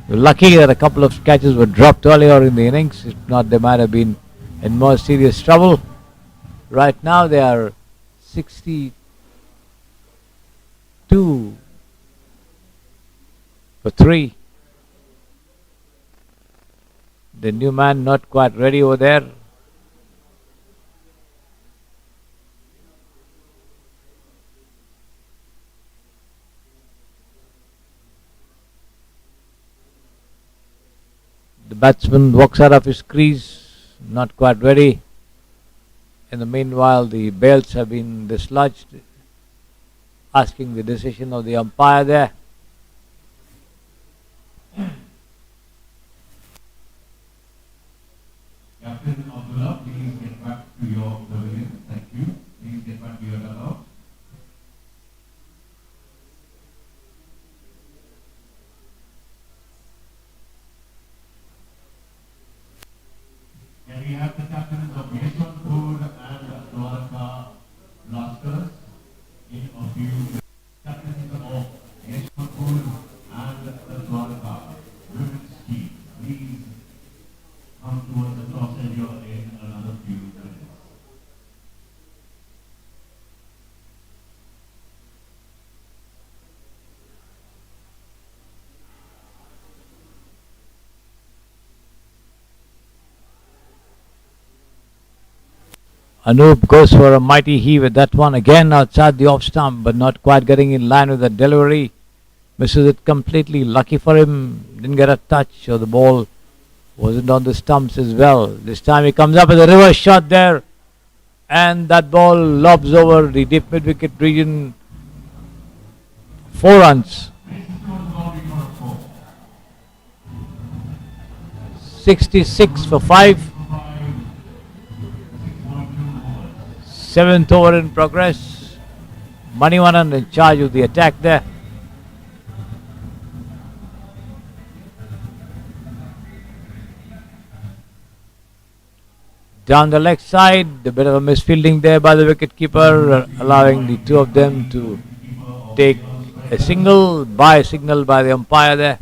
S3: We're lucky that a couple of catches were dropped earlier in the innings. If not, they might have been in more serious trouble. Right now they are 62 for 3. The new man not quite ready over there. The batsman walks out of his crease, not quite ready. In the meanwhile, the bails have been dislodged, asking the decision of the umpire there.
S2: Captain Abdullah, please get back to your pavilion. Thank you. Please get back to your dugout. Can we have the captains of Baneshwar and Dwarka Blasters in a few? Captains of Baneshwar and Dwarka women's team, please come towards the cross area in another few minutes.
S3: Anup goes for a mighty heave at that one, again outside the off stump, but not quite getting in line with the delivery. Misses it completely. Lucky for him, didn't get a touch, so the ball wasn't on the stumps as well. This time he comes up with a reverse shot there, and that ball lobs over the deep mid wicket region. 4 runs. 66 for 5. 7th over in progress. Manivanan in charge of the attack there. Down the leg side, a bit of a misfielding there by the wicketkeeper, allowing the two of them to take a single by the umpire there.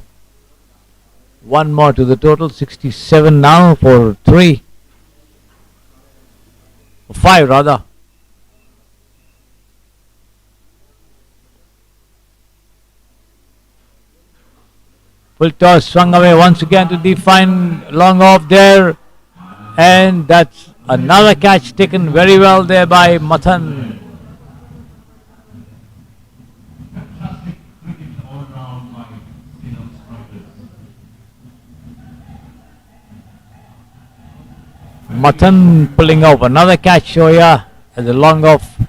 S3: One more to the total, 67 now for 3. 5 rather. Full toss swung away once again to define, long off there, and that's another catch taken very well there by Mathan.
S2: Fantastic cricket all round by Salem strikers.
S3: Mathan pulling off another catch here at the long off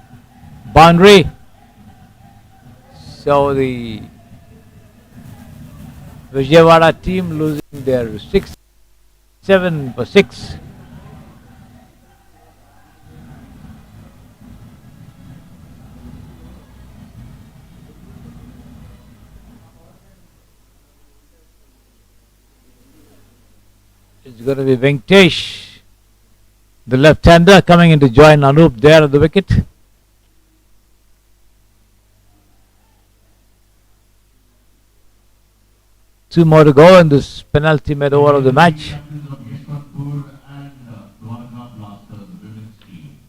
S3: boundary. So the Vijayawada team losing their 7 for 6. It's going to be Venkatesh, the left-hander, coming in to join Anup there at the wicket. Two more to go in this penultimate over of the match.
S2: Captains of Yeshwanthpur and Dwarka Blasters women's team.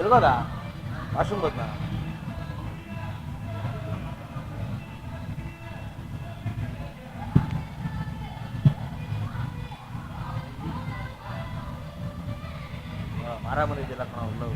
S4: ಎಲ್ಗೋದ washroom ಗೊತ್ತಾ ಮಾರಾಮರಿ ಇದೆಯಲ್ಲ ಕಣ ಉಳ್ಳವು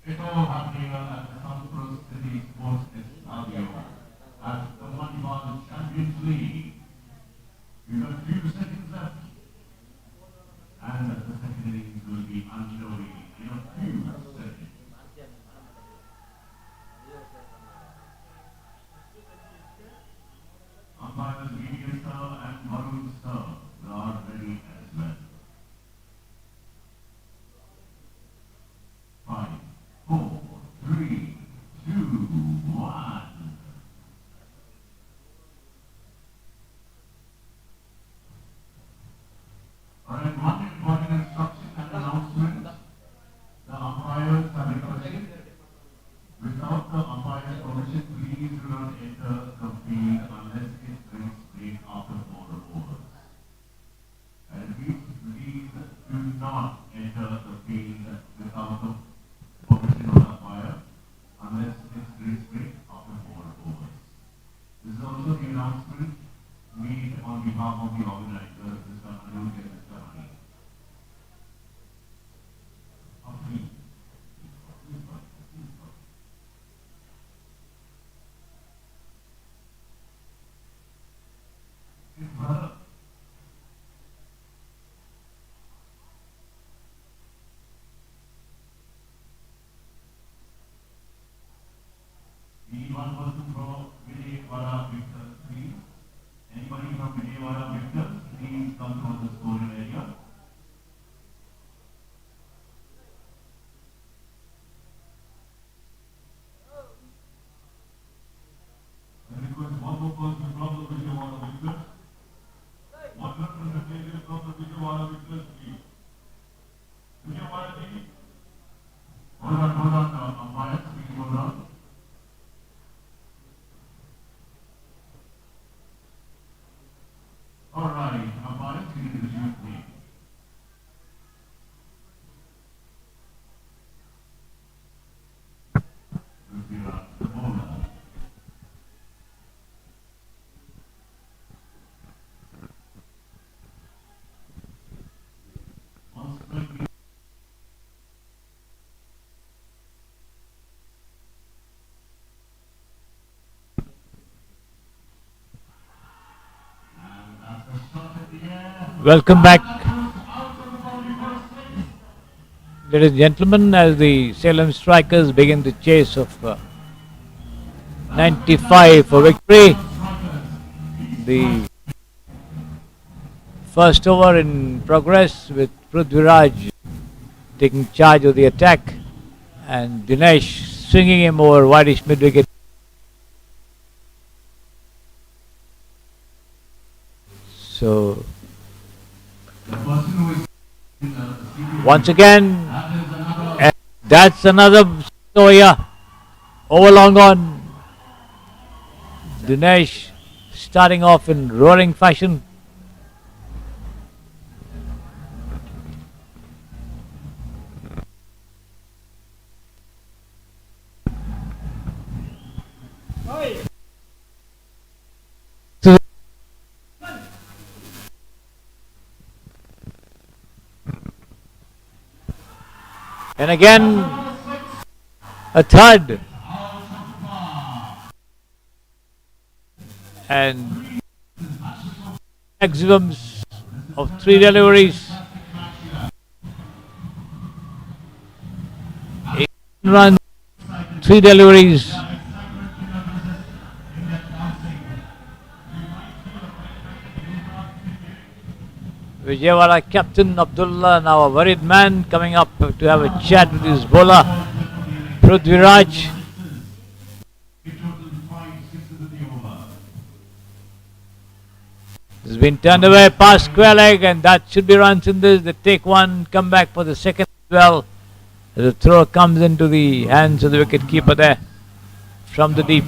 S2: It all happening at the Sanskrit City Sports Stadium at the Manipal Champions League. We've got a few seconds left, and the second innings will be underway in a few seconds. Umpires Vijay sir and Varun sir are ready as well. 5, 4, 3, 2, 1. Alright, one important instruction and announcement. The umpires are requested. Without the umpire's permission, please do not enter the field unless it brings break after 4 overs. And repeat, please do not enter the field without the permission of the umpire unless it brings break after 4 overs. This is also the announcement made on behalf of the organizers, Mr. Anuj and Mr. Vijay Vijay hold on, umpire, speaking hold on. All right, umpire, speaking to you, please.
S3: Welcome back, ladies and gentlemen, as the Salem strikers begin the chase of 95 for victory. The first over in progress with Prithviraj taking charge of the attack and Dinesh swinging him over wideish mid-wicket. So once again, that's another Soya over long on. Dinesh starting off in roaring fashion. And again, a third. And maximums of 3 deliveries. 8 runs, 3 deliveries. Vijayawada captain Abdullah, now a worried man, coming up to have a chat with his bowler Prithviraj. It's been turned away past square leg, and that should be runs in this. They take one, come back for the second as well. The throw comes into the hands of the wicket keeper there from the deep.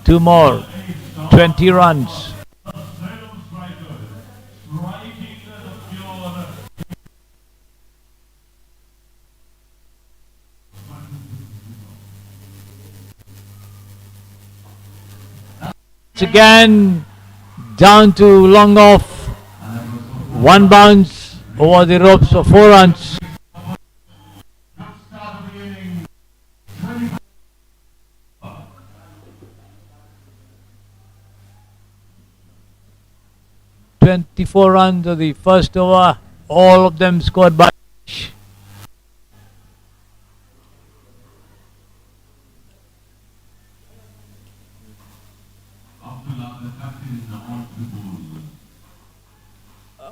S3: 2 more, 20 runs. Again, down to long off, 1 bounce over the ropes for 4 runs. "24 runs of the first over, all of them scored by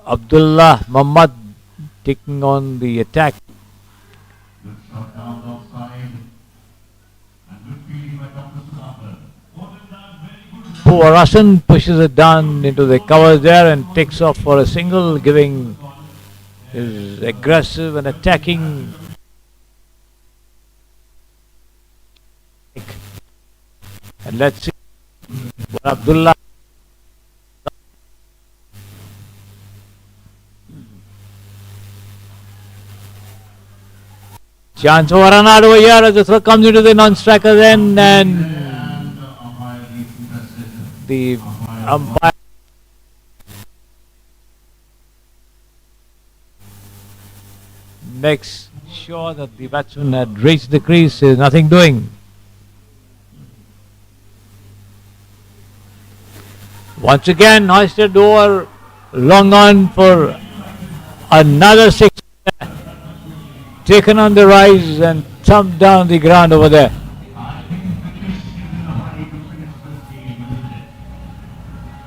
S3: Abdullah Muhammad taking on the attack. Poor Russian pushes it down into the covers there and takes off for a single, giving his aggressive and attacking and let's see what Abdullah chance for a run out over here as the throw comes into the non-striker's end, and the umpire makes sure that the batsman had reached the crease. There's nothing doing. Once again, hoisted over, long on for another 6. Taken on the rise and thumped down the ground over there.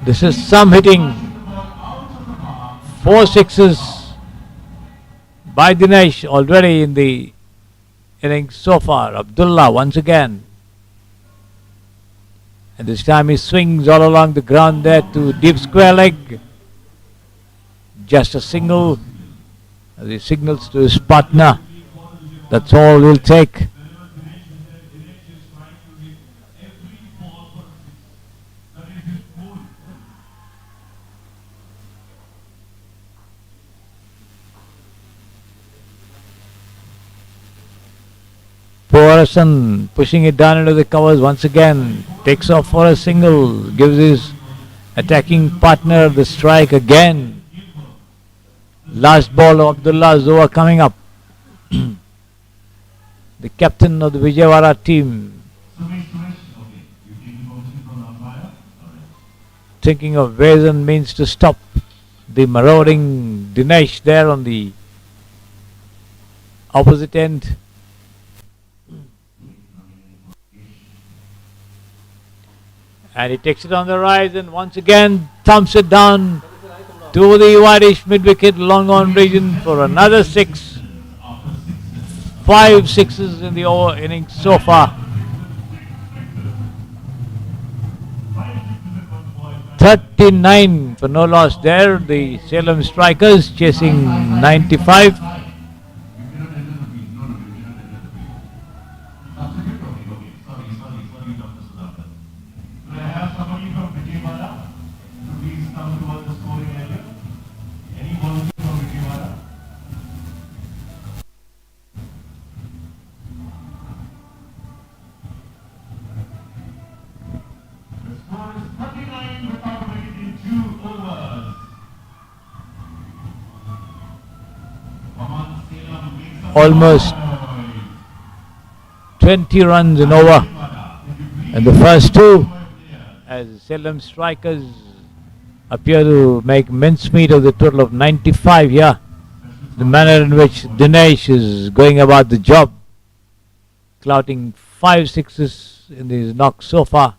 S3: This is some hitting. 4 sixes by Dinesh already in the innings so far. Abdullah once again. And this time he swings all along the ground there to deep square leg. Just a single as he signals to his partner. That's all we'll take. Porasan pushing it down into the covers once again, takes off for a single, gives his attacking partner the strike again. Last ball of Abdullah's over coming up. The captain of the Vijayawada team thinking of ways and means to stop the marauding Dinesh there on the opposite end. And he takes it on the rise and once again thumps it down to the whitish mid-wicket long on region for another 6. 5 sixes in the over innings so far. 39 for no loss there. The Salem strikers chasing 95. Almost 20 runs in over, and the first 2 as Salem strikers appear to make mincemeat of the total of 95 here. The manner in which Dinesh is going about the job, clouting 5 sixes in these knocks so far.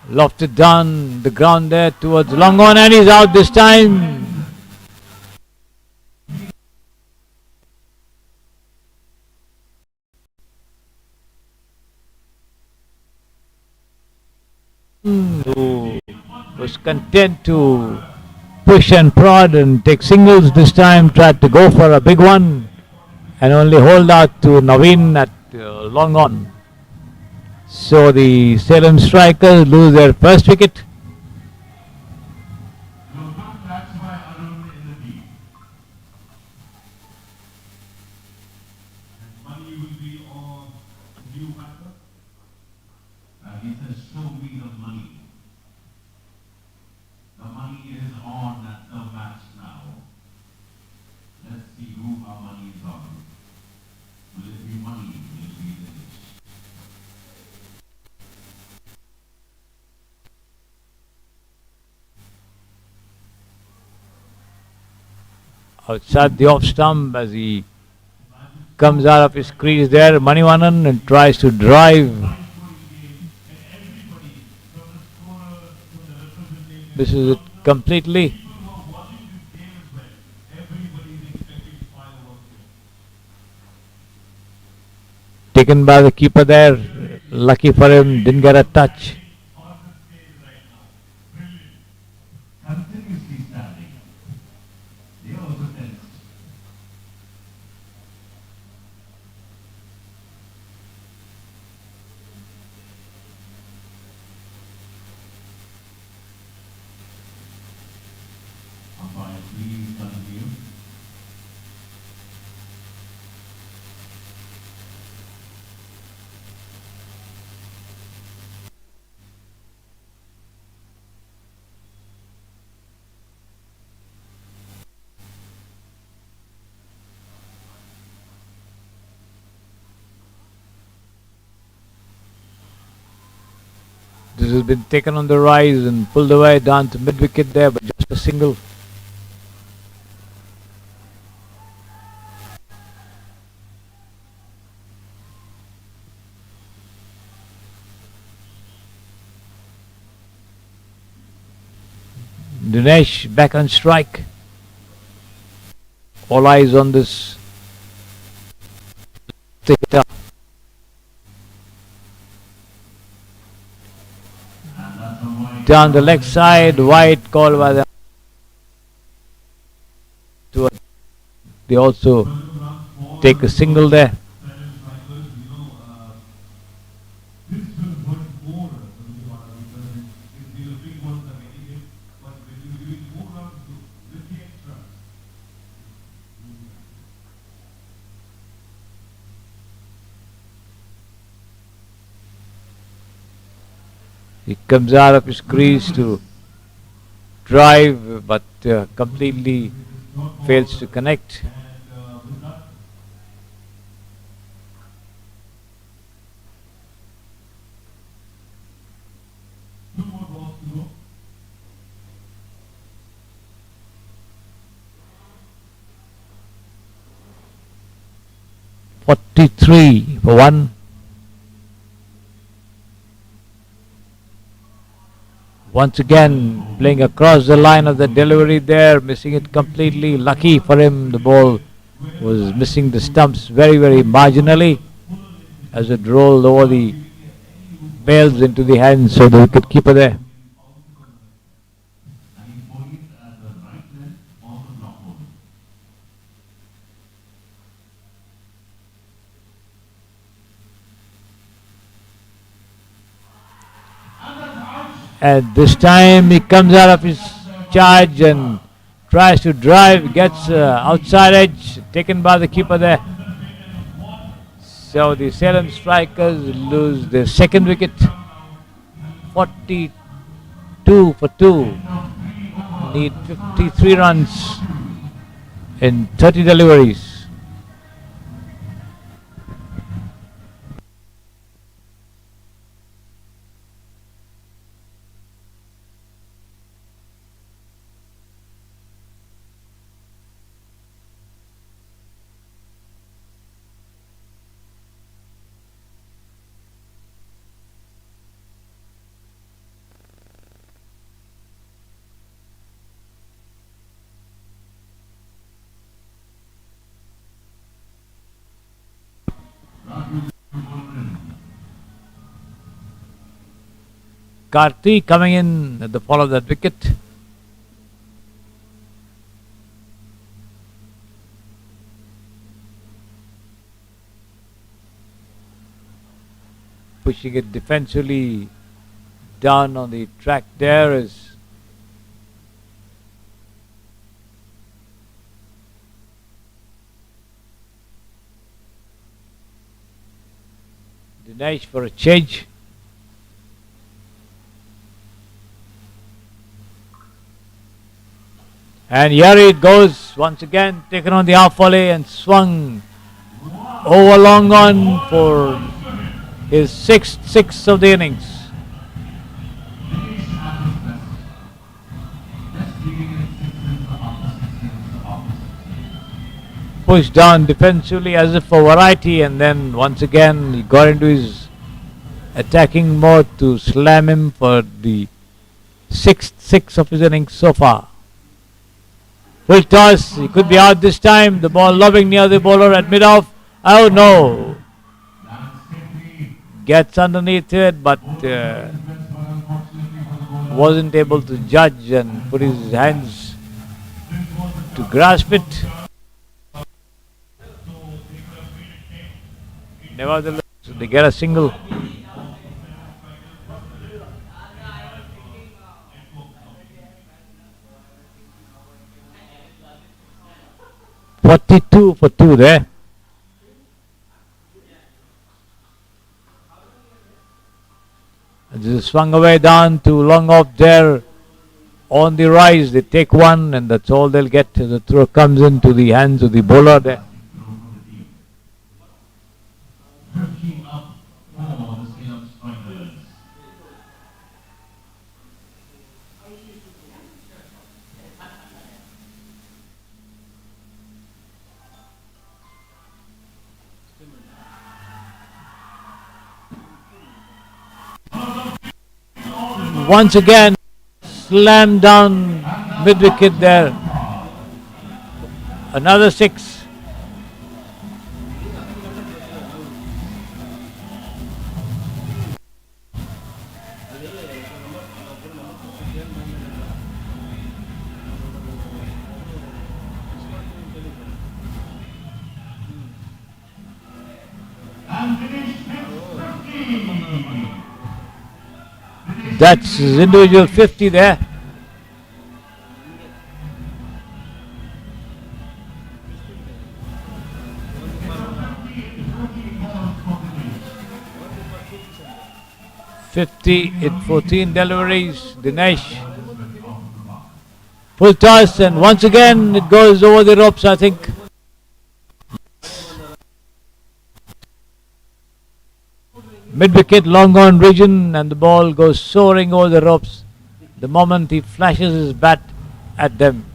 S3: Lofted down the ground there towards long on, and he's out this time. Who was content to push and prod and take singles this time, tried to go for a big one and only hold out to Naveen at long on. So the Salem strikers lose their first wicket. Outside the off stump as he comes out of his crease there, Manivanan, and tries to drive. This is it completely. Taken by the keeper there. Lucky for him, didn't get a touch. This has been taken on the rise and pulled away down to mid-wicket there, but just a single. Dinesh back on strike. All eyes on this hitter. Down the leg side, wide call by the. They also take a single there. He comes out of his crease to drive, but completely fails to connect. "43 for 1. Once again, playing across the line of the delivery there, missing it completely. Lucky for him, the ball was missing the stumps very, very marginally as it rolled over the bails into the hands of the wicketkeeper there. And this time he comes out of his charge and tries to drive, gets outside edge, taken by the keeper there. So the Salem strikers lose their second wicket. 42 for 2. Need 53 runs in 30 deliveries. Karthi coming in at the fall of that wicket. Pushing it defensively down on the track there is Dinesh for a change. And here it goes once again, taken on the half volley and swung over long on for his sixth six of the innings. Pushed down defensively as if for variety, and then once again he got into his attacking mode to slam him for the sixth six of his innings so far. Full toss, he could be out this time. The ball lobbing near the bowler at mid-off. Oh no! Gets underneath it, but wasn't able to judge and put his hands to grasp it. Nevertheless, they get a single. "42 for 2 there. And this is swung away down to long off there on the rise. They take one and that's all they'll get. The throw comes into the hands of the bowler there. Once again, slammed down mid-wicket there. Another 6. That's his individual 50 there. In 14 deliveries, Dinesh. Full toss, and once again it goes over the ropes, I think. Mid-wicket, long on region, and the ball goes soaring over the ropes the moment he flashes his bat at them.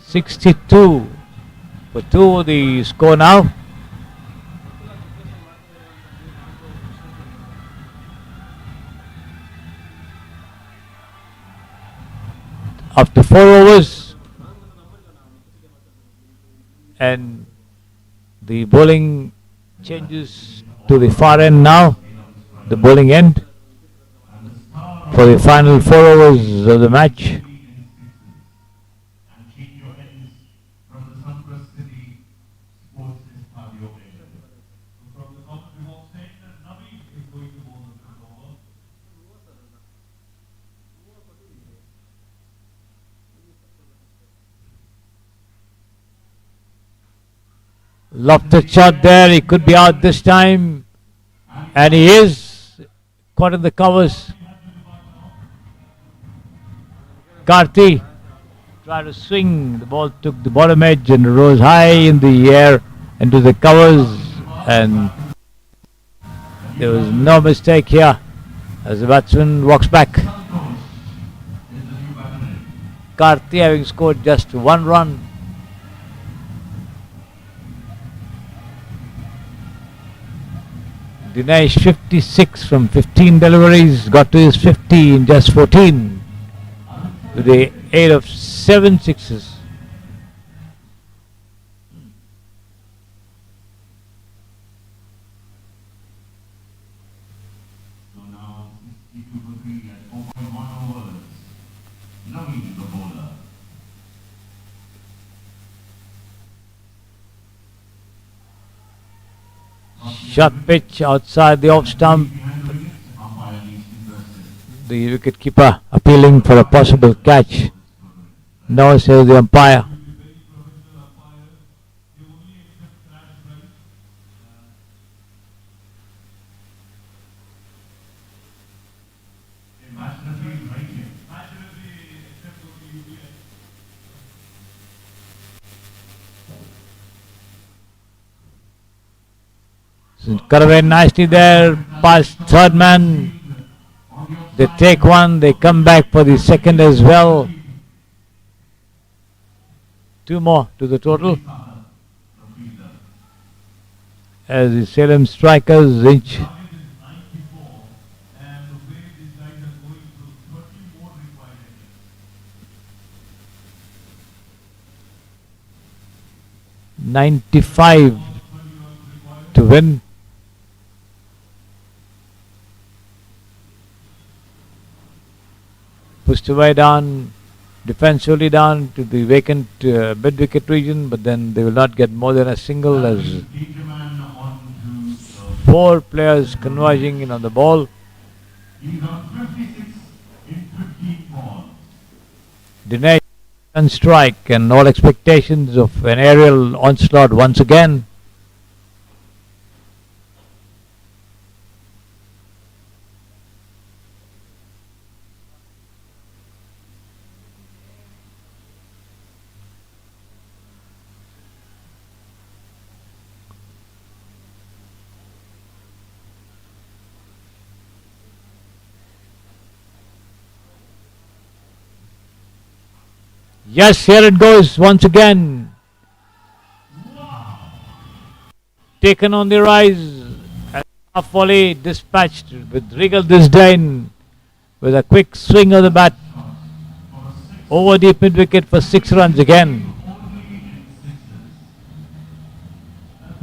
S3: .62 for 2 the score now. After 4 overs, and the bowling changes to the far end now, the bowling end for the final 4 overs of the match. Lofted shot there, he could be out this time, and he is caught in the covers. Karthi tried to swing, the ball took the bottom edge and rose high in the air into the covers, and there was no mistake here as the batsman walks back. Karthi having scored just 1 run. Dinesh 56 from 15 deliveries, got to his 50 in just 14 with the aid of 7 sixes.
S2: So now 62 for 3 at 4.1 overs. Navi the bowler.
S3: Short pitch outside the off stump. The wicketkeeper appealing for a possible catch. No, says the umpire. Cut away nicely there, past third man. They take one, they come back for the second as well. 2 more to the total. As the Salem strikers inch. .95 to win. pushed away down, defensively down to the vacant mid-wicket region, but then they will not get more than a single as
S2: Gentlemen, on to
S3: 4 players converging in on the ball.
S2: these are 56 in 15 balls.
S3: Dinesh on strike and all expectations of an aerial onslaught once again. Yes, here it goes once again. Taken on the rise. And half volley dispatched with regal disdain with a quick swing of the bat over the mid wicket for 6 runs again.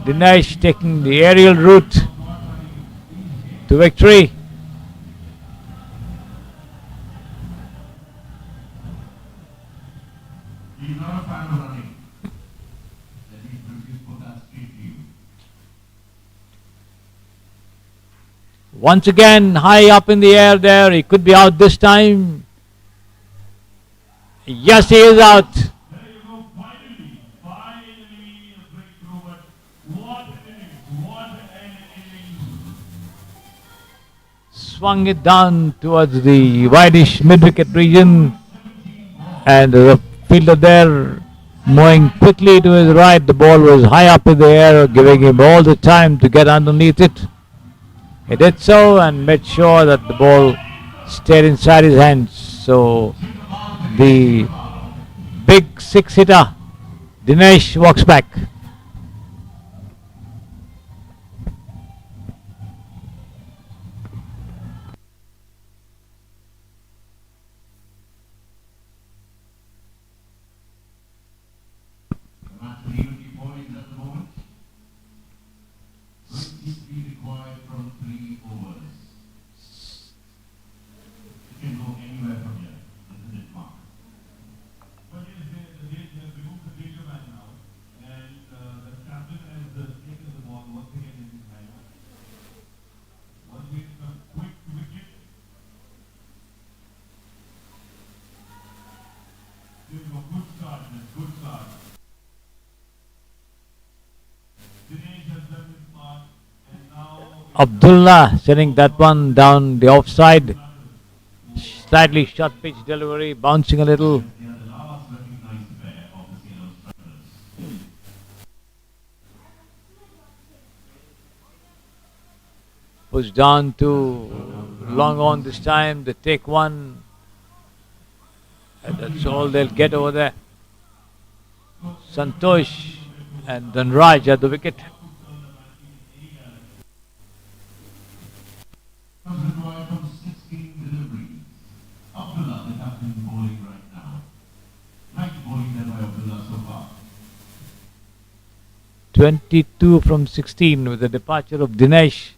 S3: Dinesh taking the aerial route to victory.
S2: He's not a fan of running. Let me put that straight to you.
S3: Once again, high up in the air there. He could be out this time. Yes, he is out.
S2: There you go, finally a breakthrough, but what an innings, what an innings.
S3: Swung it down towards the wideish mid-wicket region. And the fielder there moving quickly to his right. The ball was high up in the air, giving him all the time to get underneath it. He did so and made sure that the ball stayed inside his hands. So the big 6-hitter, Dinesh, walks back.
S2: The match will even be poised at the moment. 23 required from 3 overs. It can go anywhere from here, isn't it, Mark? But yes, they have removed the danger man now, and the captain has taken the ball once again in his hand. Once again, some quick wicket. This is a good start, good start. Dinesh has done his part, and now
S3: Abdullah sending that one down the offside. Slightly short pitch delivery, bouncing a little.
S2: they are the last recognized pair of the Salem strikers.
S3: Pushed down to long on this time. They take one. And that's all they'll get over there. Santosh and Dhanraj at the wicket.
S2: Comes required from 16 deliveries. Abdullah, the captain, bowling right now. Nice bowling there by Abdullah so far.
S3: 22 from 16 with the departure of Dinesh.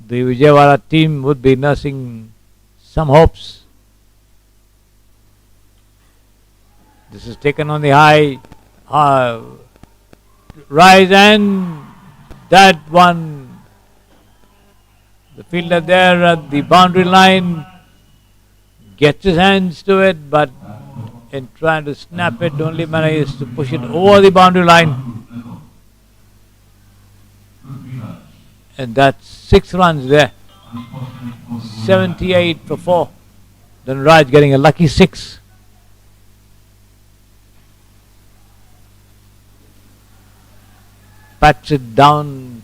S3: The Vijayawada team would be nursing some hopes. This is taken on the high rise, and that one, the fielder there at the boundary line gets his hands to it, but in trying to snap it only manages to push it over the boundary line, and that's 6 runs there. 78 for 4. Dhanraj getting a lucky 6. Pats it down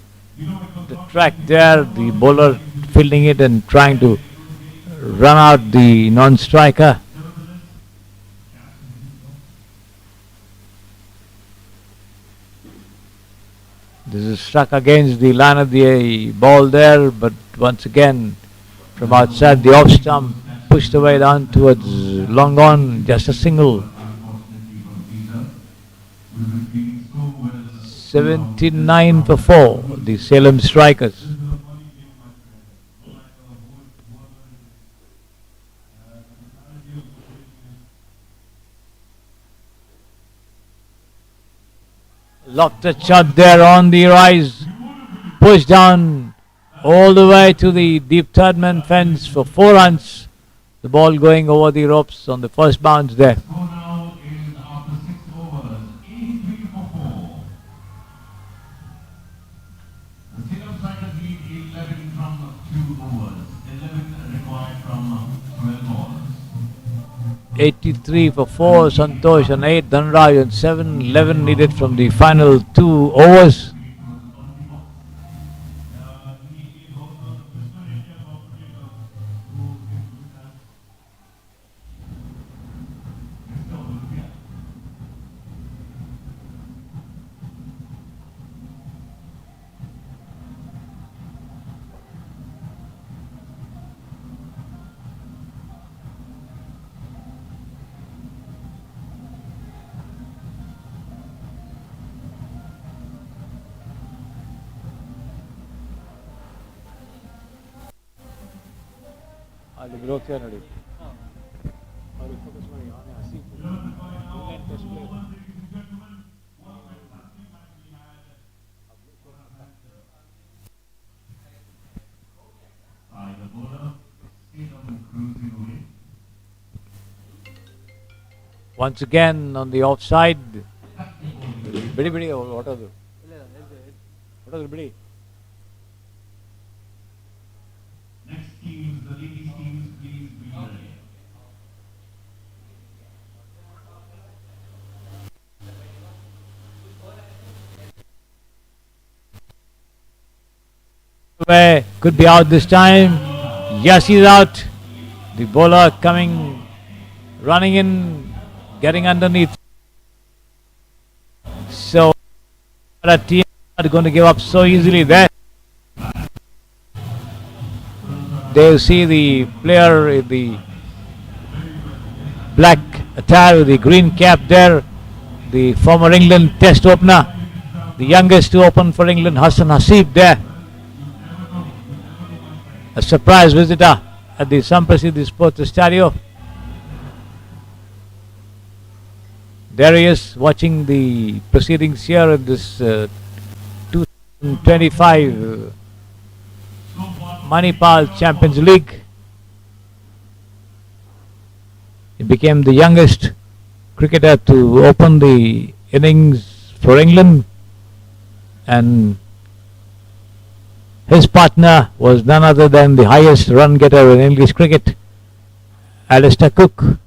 S3: the track there, the bowler fielding it and trying to run out the non-striker. This is struck against the line of the ball there, but once again from outside the off stump, pushed away down towards long on, just a single. 79 for 4, the Salem strikers. Lofted shot there on the rise. Pushed down all the way to the deep third man fence for 4 runs. The ball going over the ropes on the first bounce there.
S2: Score now is after 6 overs, 83 for 4. The Salem Strikers lead 11 from 2 overs. 11 required from 12 balls.
S3: 83 for 4, Santosh and 8, Dhanraj and 7, 11 needed from the final 2 overs. Once again on the offside. Bidi, what are the? What are the bidi?
S2: Next teams, the ladies teams, please be ready.
S3: Away, could be out this time. Yes, he's out. The bowler coming, running in, getting underneath. So, a team not going to give up so easily there. They see the player in the black attire with the green cap there, the former England Test opener, the youngest to open for England, Hassan Hasib there. A surprise visitor at the Samprasiddhi Sports Stadio. There he is watching the proceedings here in this 2025 Manipal Champions League. He became the youngest cricketer to open the innings for England, and his partner was none other than the highest run getter in English cricket, Alistair Cook.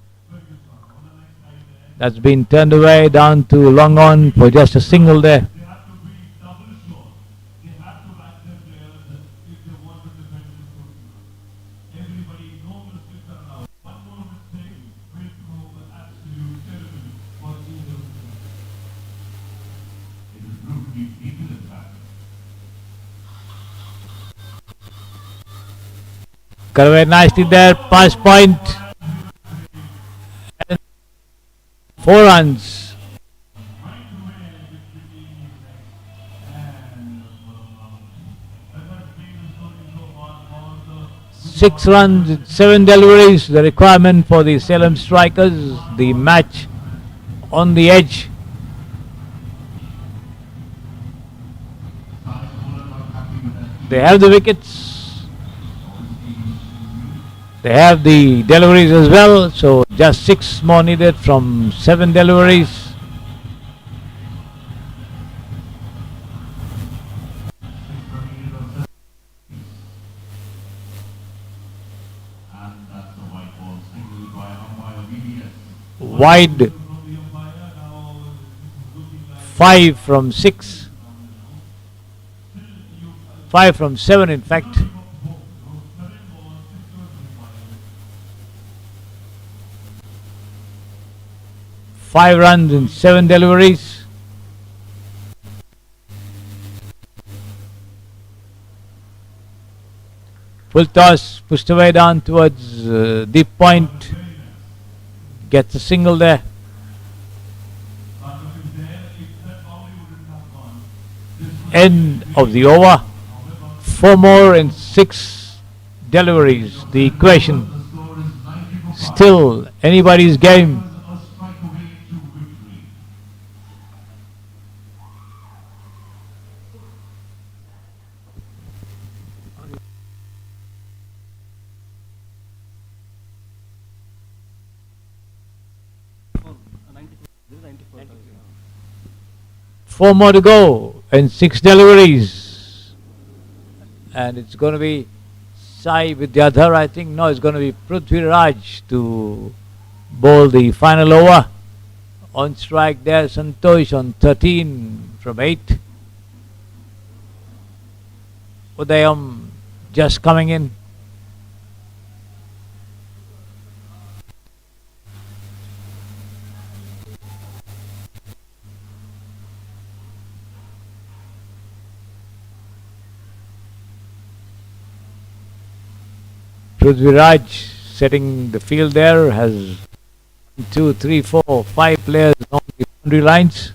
S3: That's been turned away down to long on for just a single there.
S2: They have to be double sure. They have to back their players if they want to defend this tournament. Everybody, no mistakes are allowed. One more mistake will prove absolute terrible for either of them. It is brutally beaten in fact.
S3: Got away nicely there, pass point. 4 runs. Six runs, 7 deliveries, the requirement for the Salem Strikers. The match on the edge. They have the wickets. They have the deliveries as well, so just 6 more needed from 7 deliveries.
S2: And that's the white ball singled by umpire VDS.
S3: Wide 5 from 6. 5 from 7 in fact. 5 runs and 7 deliveries. Full toss, pushed away down towards deep point. Gets a single there. End of the over. 4 more and 6 deliveries. The equation still anybody's game. 4 more to go and 6 deliveries. And it's going to be Sai Vidyadhar, I think. No, it's going to be Prithvi Raj to bowl the final over. On strike there, Santosh on 13 from 8. Udayam just coming in. Prithviraj setting the field there, has 2, 3, 4, 5 players on the boundary lines.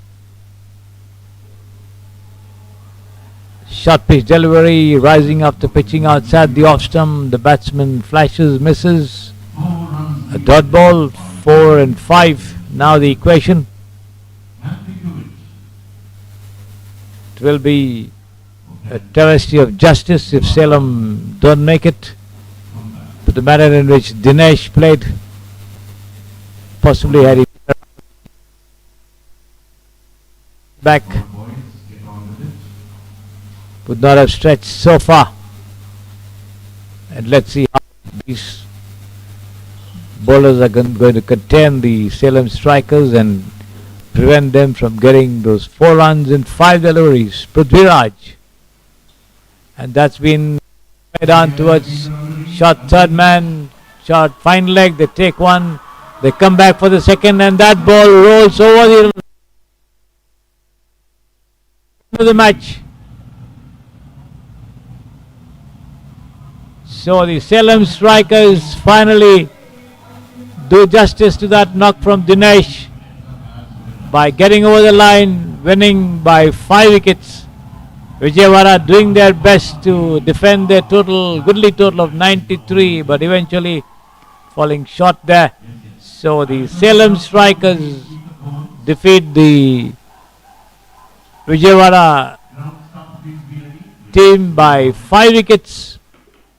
S3: Short pitch delivery, rising after pitching outside the off stump. The batsman flashes, misses. A dot ball, 4 and 5. Now the equation. It will be a travesty of justice if Salem don't make it. But the manner in which Dinesh played, possibly had he back, would not have stretched so far. And let's see how these bowlers are going to contain the Salem strikers and prevent them from getting those 4 runs in 5 deliveries. Prithviraj. And that's been made on towards shot third man, shot fine leg, they take one, they come back for the second, and that ball rolls over the match. So the Salem strikers finally do justice to that knock from Dinesh by getting over the line, winning by 5 wickets. Vijay doing their best to defend their goodly total of 93, but eventually falling short there. So the Salem strikers defeat the Vijay team by 5 wickets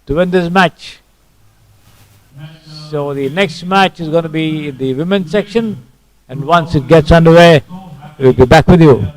S3: to win this match. So the next match is going to be in the women's section, and once it gets underway, we'll be back with you.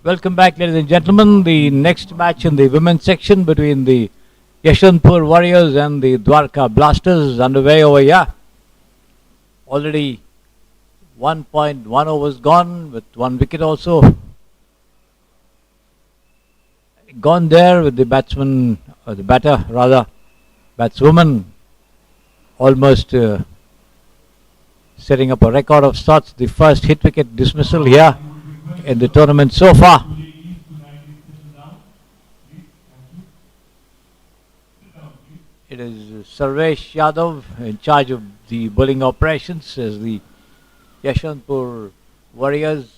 S3: Welcome back, ladies and gentlemen. The next match in the women's section between the Yeshwanthpur Warriors and the Dwarka Blasters is underway over here. Already 1.1 overs gone with one wicket also gone there with the batsman, or the batter rather, batswoman almost setting up a record of sorts. The first hit wicket dismissal here in the tournament so far. It is Sarvesh Yadav in charge of the bowling operations as the Yeshwanthpur Warriors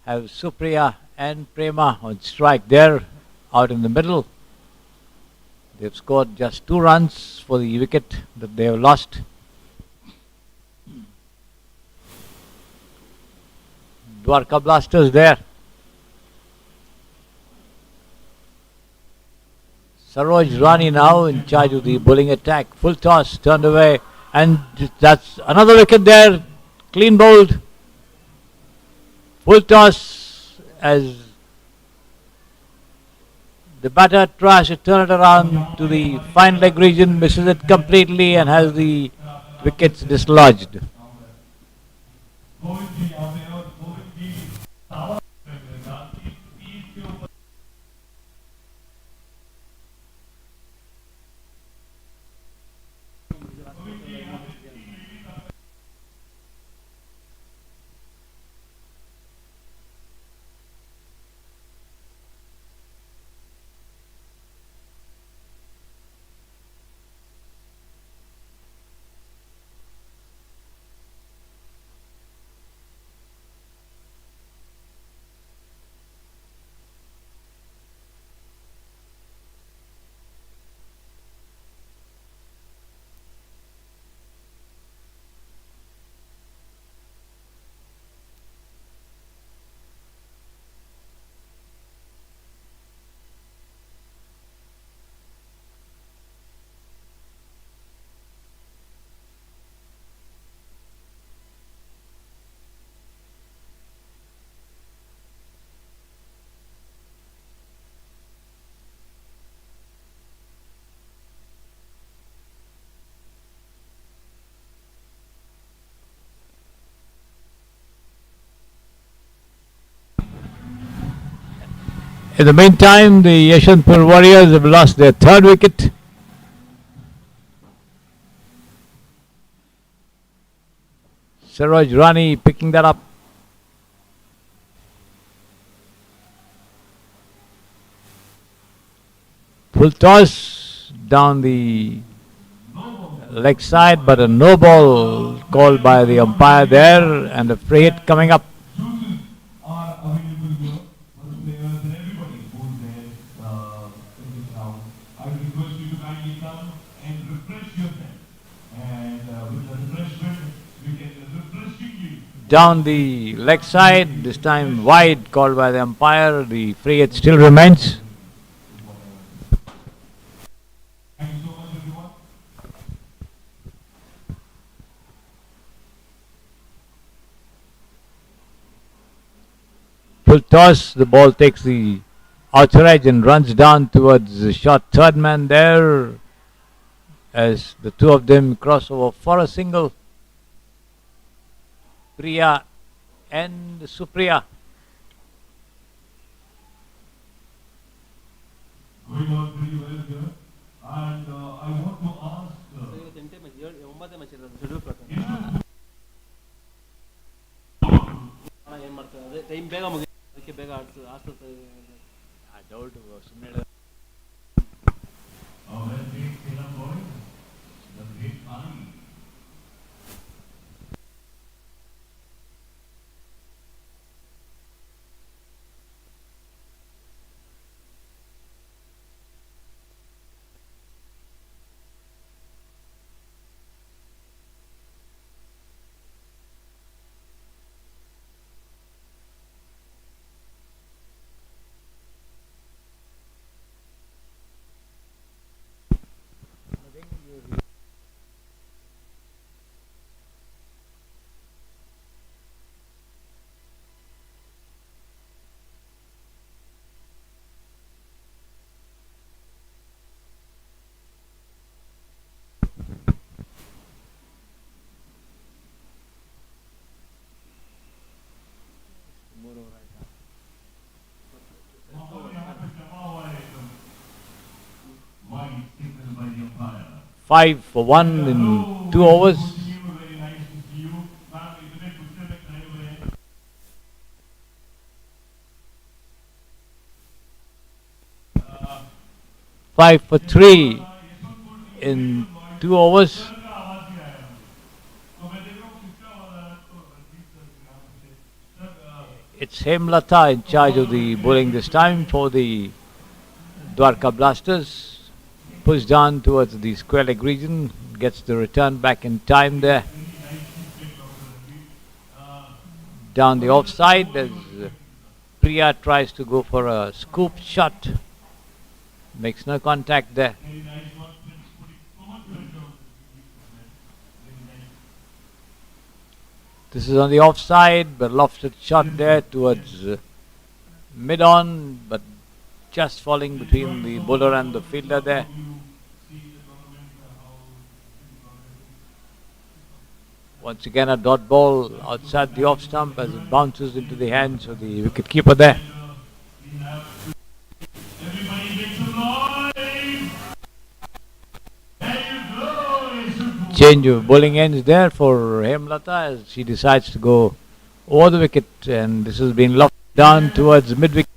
S3: have Supriya and Prema on strike there out in the middle. They've scored just 2 runs for the wicket that they have lost. Dwarka Blasters there. Saroj Rani now in charge of the bowling attack. Full toss turned away, and that's another wicket there. Clean bowled. Full toss as the batter tries to turn it around to the fine leg region, misses it completely and has the wickets dislodged. In the meantime, the Yeshwanthpur Warriors have lost their 3rd wicket. Saroj Rani picking that up. Full toss down the leg side, but a no ball called by the umpire there, and a free hit coming up. Down the leg side, this time wide called by the umpire. The free hit still remains. Full toss, the ball takes the outer edge and runs down towards the short 3rd man there as the two of them cross over for a single. Priya and Supriya.
S2: Going on pretty well here. And I want to ask
S4: time ಬೇಗ ಮುಗಿ ಅದಕ್ಕೆ ಬೇಗ ಆಡ್ತದೆ
S3: doubt ಸುಮ್ಮನೆ
S2: well played, Salem boys. The great Ali.
S3: 5 for 1 in 2 overs.
S2: Very nice to see you. Ma'am, isn't it good to be here?
S3: 5 for 3 in 2 overs. It's Hemlata in charge of the bowling this time for the Dwarka Blasters. Pushed down towards the square leg region, gets the return back in time there. Down the offside as Priya tries to go for a scoop shot. Makes no contact there. This is on the offside, but lofted shot there towards mid-on, but just falling between the bowler and the fielder there. Once again a dot ball outside the off stump as it bounces into the hands of the wicket-keeper there. Change of bowling ends there for Hemlata as she decides to go over the wicket, and this has been locked down towards mid-wicket.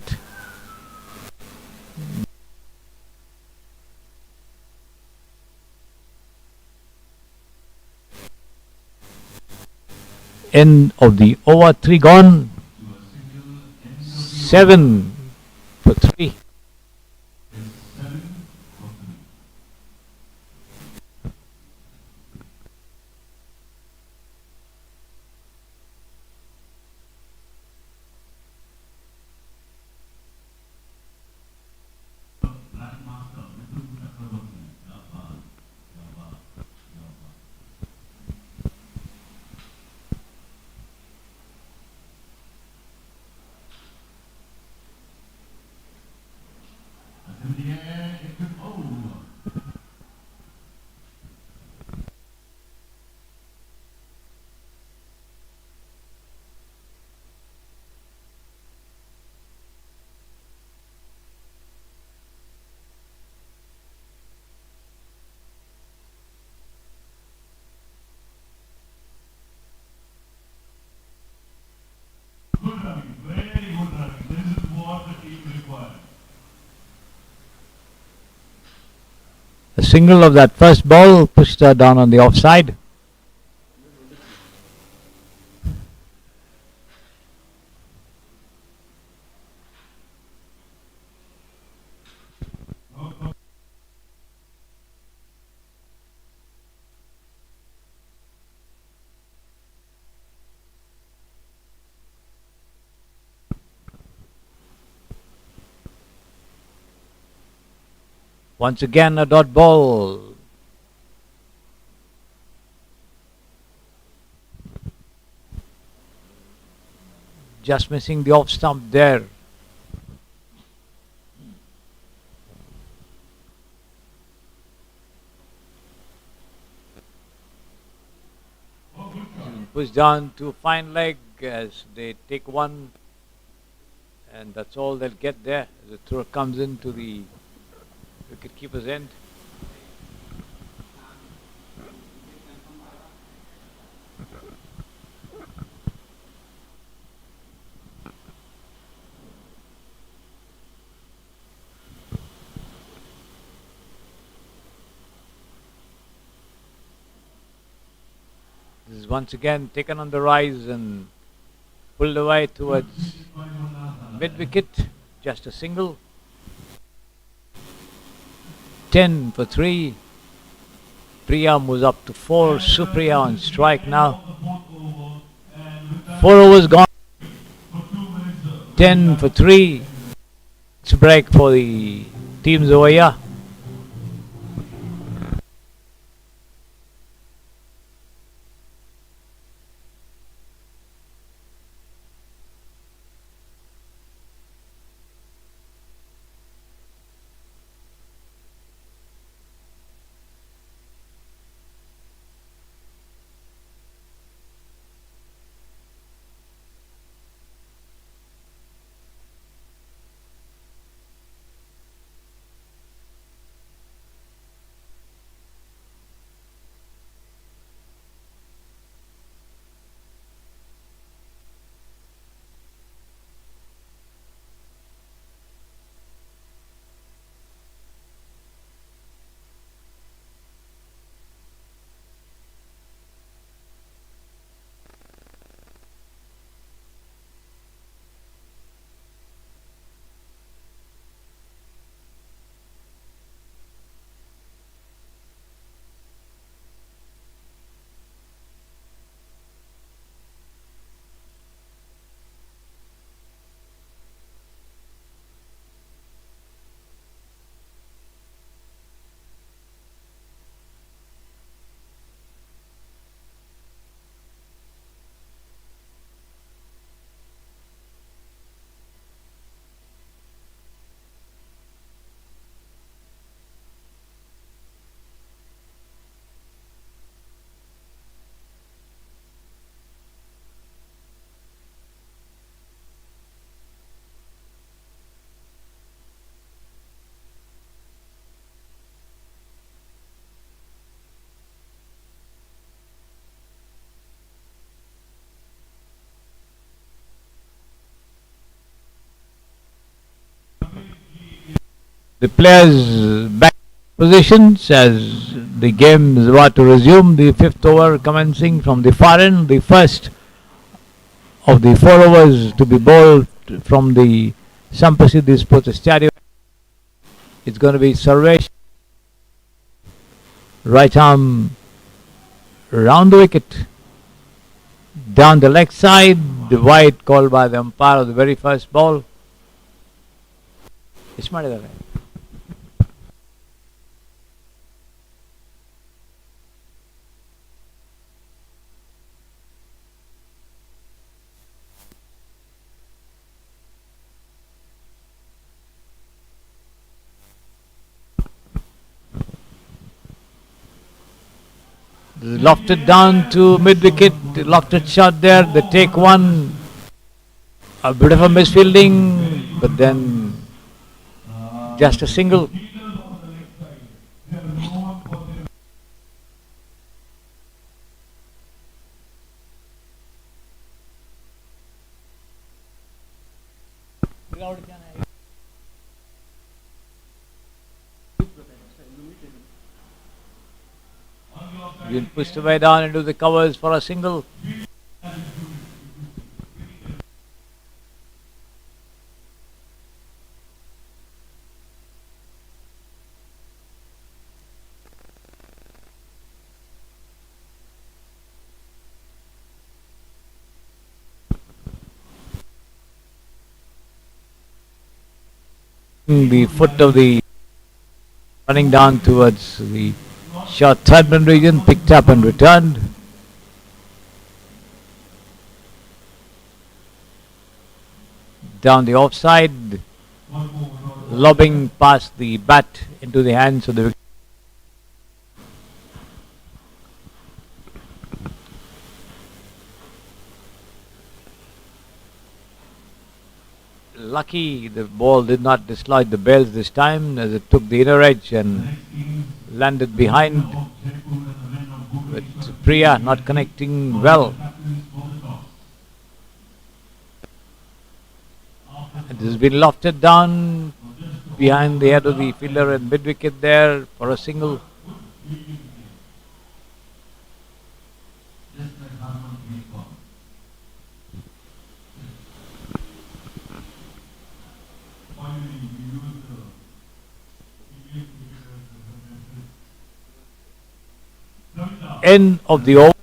S3: End of the over, 3 gone. 7 for 3. A single of that first ball pushed her down on the offside. Once again a dot ball. Just missing the off stump there. Pushed down to fine leg as they take one, and that's all they'll get there. The throw comes into the wicket-keeper's end. This is once again taken on the rise and pulled away towards mid-wicket. Just a single. 10 for 3. Priya moves up to 4. Supriya on strike now. 4 overs gone. 10 for 3. It's a break for the teams over here. The players back positions as the game is about to resume. The fifth over commencing from the far end. The first of the 4 overs to be bowled from the Sampasidhi Sports Stadium. It's going to be Sarvesh. Right arm round the wicket. Down the leg side. The wide called by the umpire of the very first ball. It's ಮಾಡಿದ್ದಾರೆ. Lofted down to mid-wicket, lofted shot there, they take one, a bit of a misfielding, but then just a single. Been pushed away down into the covers for a single. The foot of the running down towards the short third man region, picked up and returned. Down the offside, lobbing past the bat into the hands of the wicket. Lucky the ball did not dislodge the bails this time as it took the inner edge and landed behind, with Priya not connecting well. It has been lofted down behind the head of the fielder and mid-wicket there for a single. End of the over.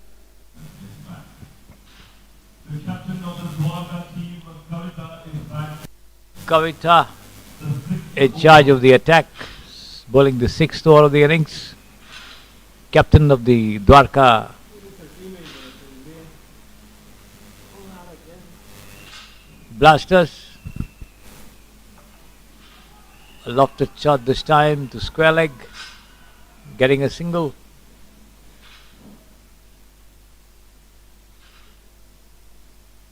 S2: The captain of the Dwarka team, Kavita, is back.
S3: Kavita in charge of the attack, bowling the sixth over of the innings. Captain of the Dwarka Blasters. A lofted shot this time to square leg, getting a single.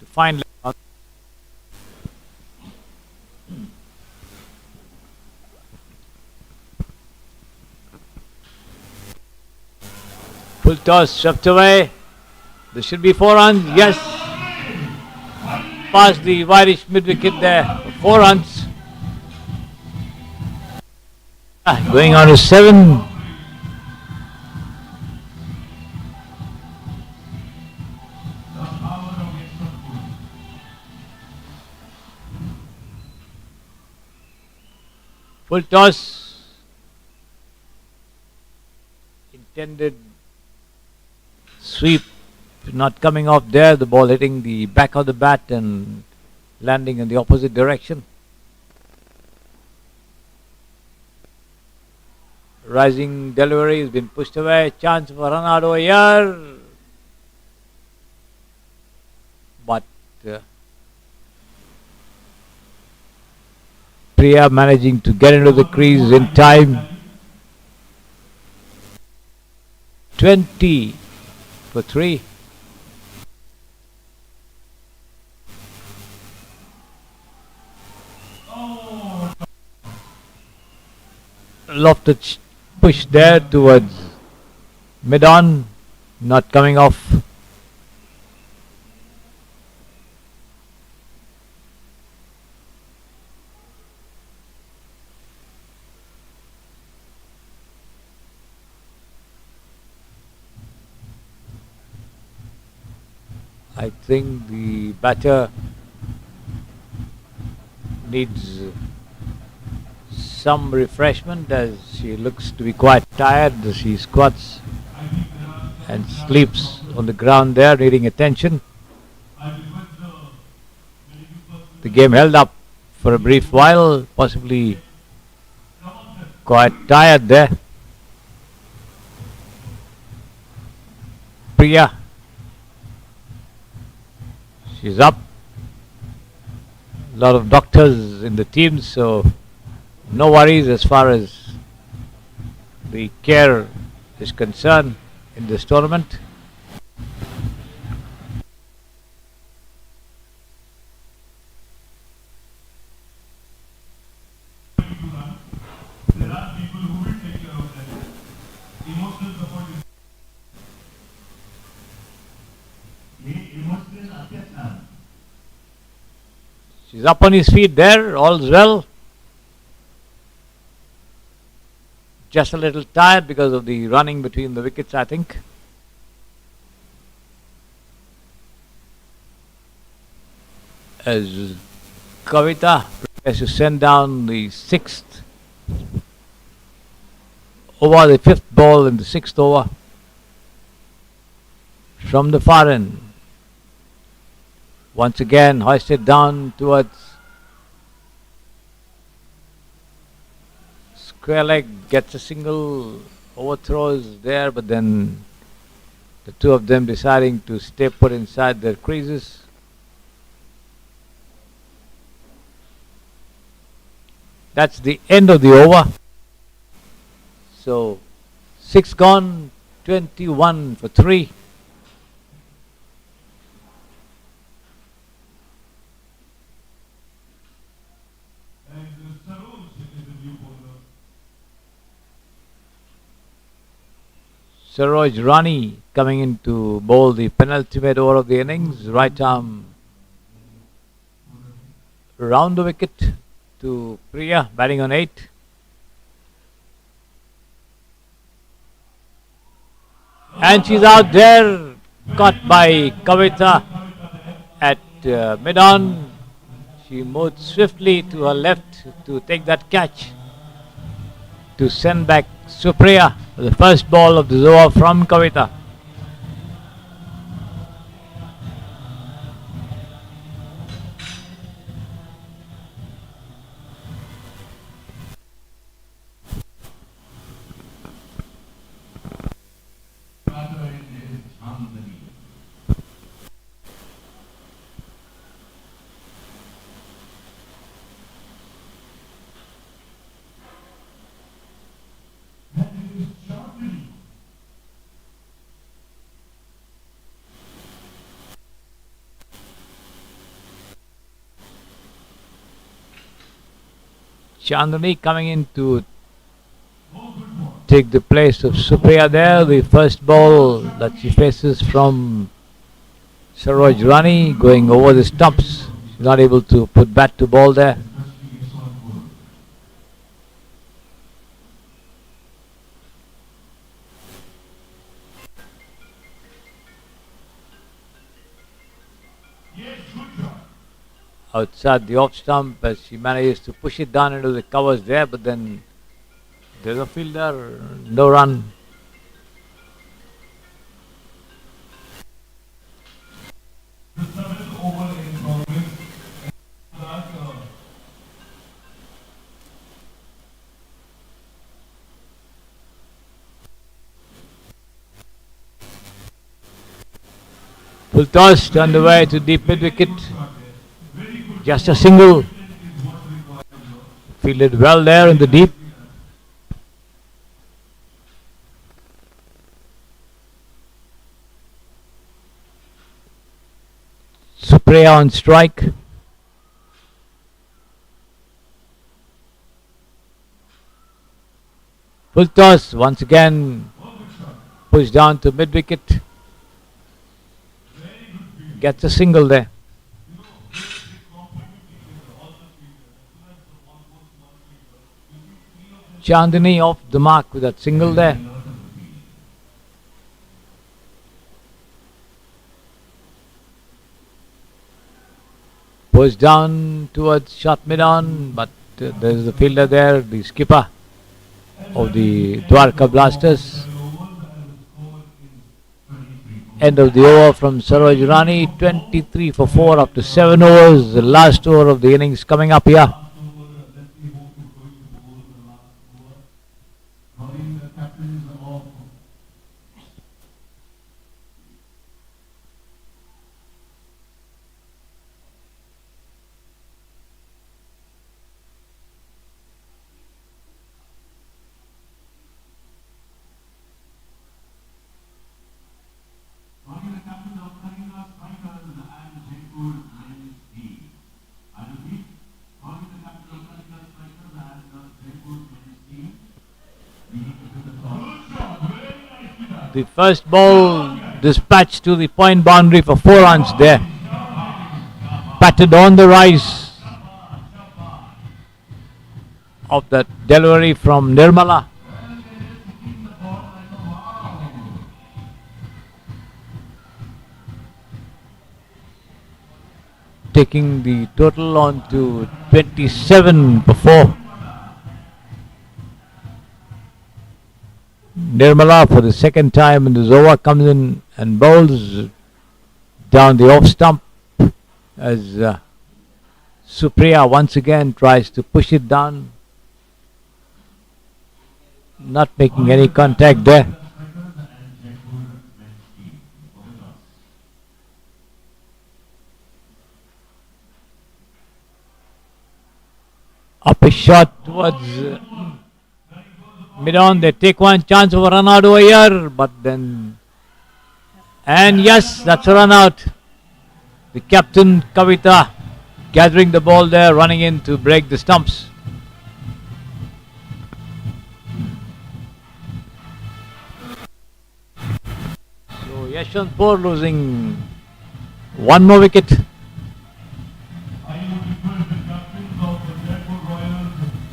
S3: To find full toss, swept away. There should be 4 runs. Yes. Past the Irish mid-wicket there. 4 runs. Going on to 7. Full toss. Intended sweep not coming off there. The ball hitting the back of the bat and landing in the opposite direction. Rising delivery has been pushed away. Chance for a run out over here. But Priya managing to get into the crease in time. 20 for 3. Lofted push there towards mid-on, not coming off. I think the batter needs some refreshment as she looks to be quite tired. She squats and sleeps on the ground there, needing attention. The game held up for a brief while, possibly quite tired there. Priya, she's up. A lot of doctors in the team, so no worries as far as the care is concerned in this tournament.
S2: There are people who will take care of them. Emotional support is emotional attention.
S3: She's up on his feet there, all's well. Just a little tired because of the running between the wickets, I think. As Kavita prepares to send down the sixth over, the fifth ball in the sixth over from the far end. Once again hoisted down towards square leg, gets a single, overthrows there, but then the two of them deciding to stay put inside their creases. That's the end of the over. So 6 gone, 21 for 3. Saroj Rani coming in to bowl the penultimate over of the innings. Right arm round the wicket to Priya, batting on 8. And she's out there, caught by Kavita at mid-on. She moved swiftly to her left to take that catch, to send back Supriya, the first ball of the over from Kavita. Chandani coming in to take the place of Supriya there. The first ball that she faces from Saroj Rani going over the stumps. She's not able to put bat to ball there. Outside the off stump as she manages to push it down into the covers there, but then there's a fielder, no run.
S2: The seventh over in progress.
S3: Full toss on the way to deep mid wicket. Just a single. Fielded well there in the deep. Supriya on strike. Full toss once again. Pushed down to mid wicket. Gets a single there. Chandani off the mark with that single there. Goes down towards short mid-on, but there's the fielder there, the skipper of the Dwarka Blasters. End of the over from Saroj Rani, 23 for 4 after 7 overs. The last over of the innings coming up here. The first ball dispatched to the point boundary for 4 runs there. Batted on the rise of that delivery from Nirmala. Taking the total on to 27 for 4. Nirmala for the second time in this over comes in and bowls down the off stump as Supriya once again tries to push it down, not making any contact there. Up a shot towards mid-on. They take one chance of a run out over here, but then, and yes, that's a run out. The captain Kavita gathering the ball there, running in to break the stumps. So Yeshwanthpur losing one more wicket.
S2: I would request the captains of the Jaipur Royals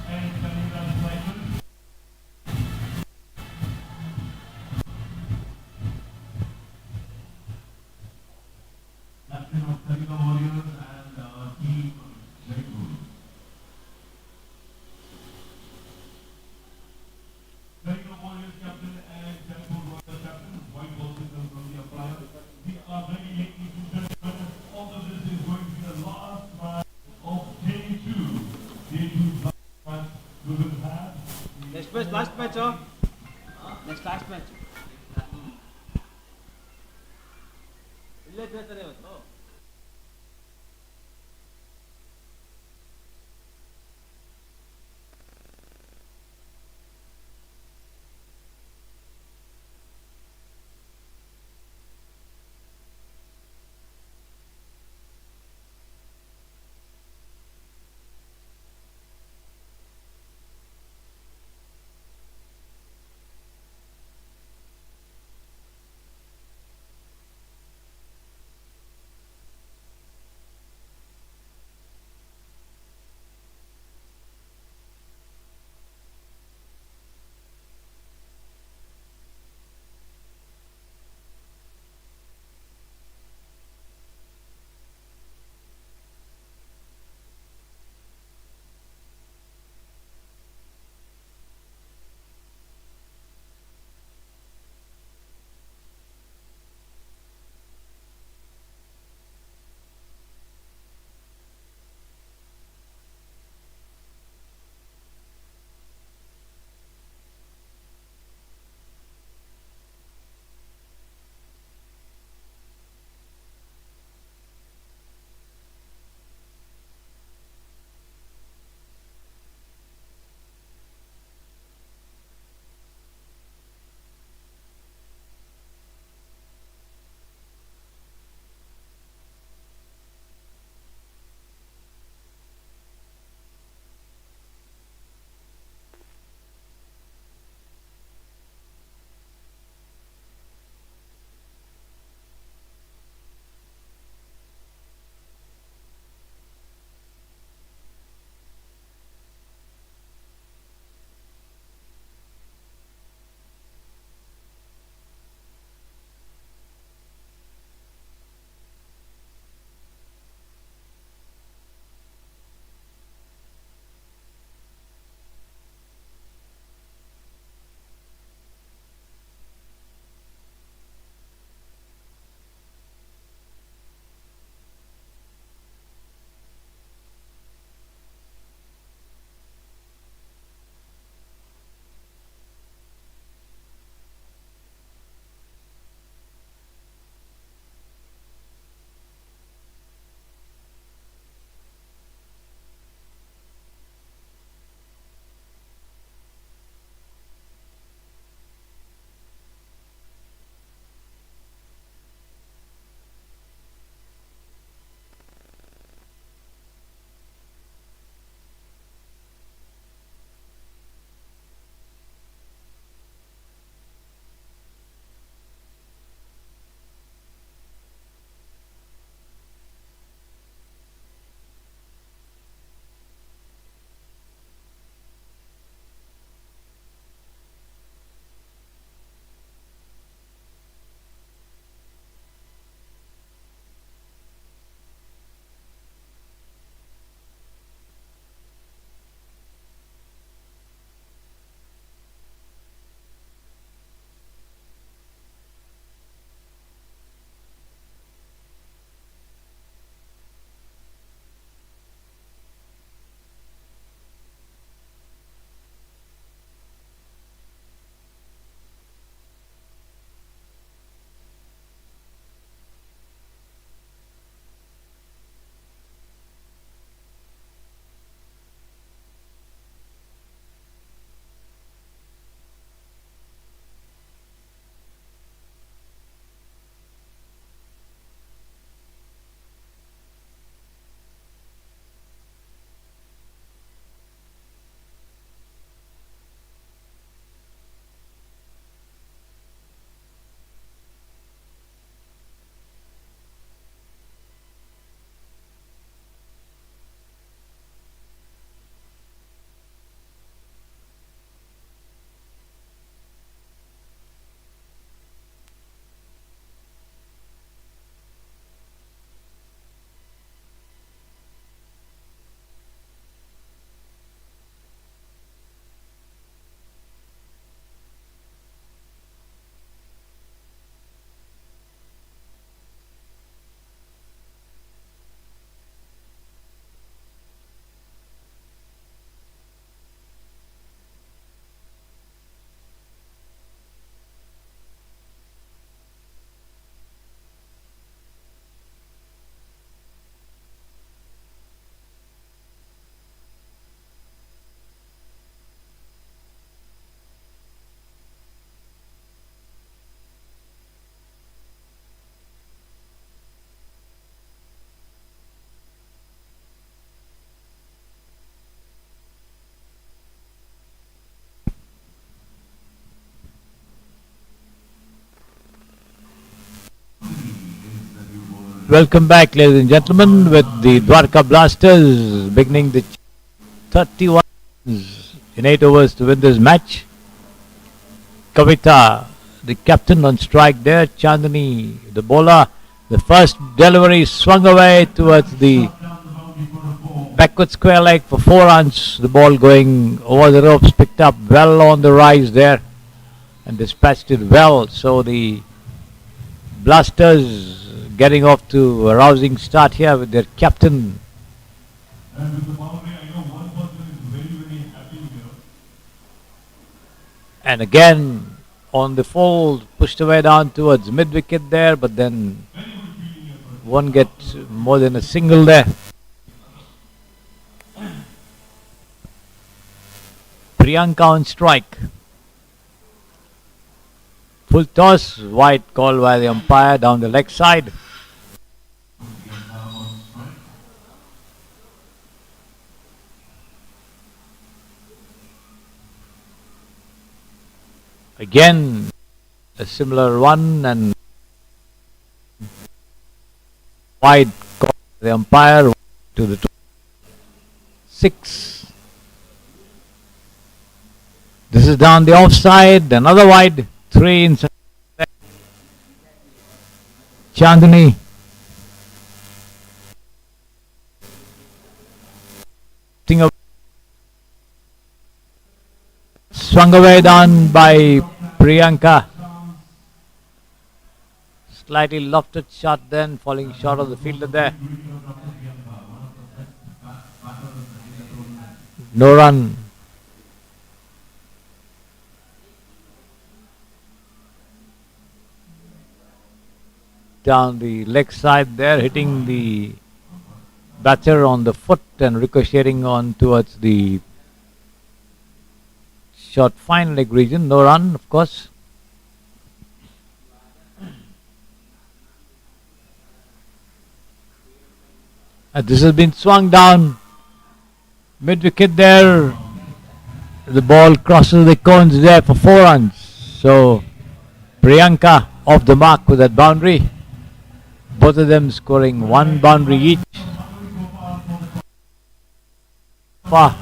S2: and Kalinga Warriors. Captain of Kalinga Warriors and team Jaipur. Kalinga Warriors captain and Jaipur Royals captain, white ball signal from the umpire. We are very ladies and gentlemen. Although this is going to be the last match of day 2. Day 2's last match we will have.
S4: Next match, last match, next last match. ಇಲ್ಲೇ ಹೇಳ್ತಾರೆ ಇವತ್ತು.
S3: Welcome back, ladies and gentlemen, with the Dwarka Blasters beginning the 31 in 8 overs to win this match. Kavita, the captain, on strike there. Chandani, the bowler. The first delivery swung away towards the backward square leg for 4 runs. The ball going over the ropes, picked up well on the rise there and dispatched it well. So the Blasters getting off to a rousing start here with their captain.
S2: And with the boundary, I know one person is very, very happy here.
S3: And again on the fold, pushed away down towards mid wicket there, but then
S2: Very good feeling here.
S3: won't get more than a single there. Priyanka on strike. Full toss, wide call by the umpire down the leg side. Again, a similar one and wide call by the umpire to the 6. This is down the offside, another wide, 3 inside. Chandani. Swung away down by Priyanka. Slightly lofted shot then, falling short of the fielder there. No run. Down the leg side there, hitting the batter on the foot and ricocheting on towards the short fine leg region. No run, of course. And this has been swung down mid wicket there. The ball crosses the cones there for 4 runs. So Priyanka off the mark with that boundary. Both of them scoring 1 boundary each. Far.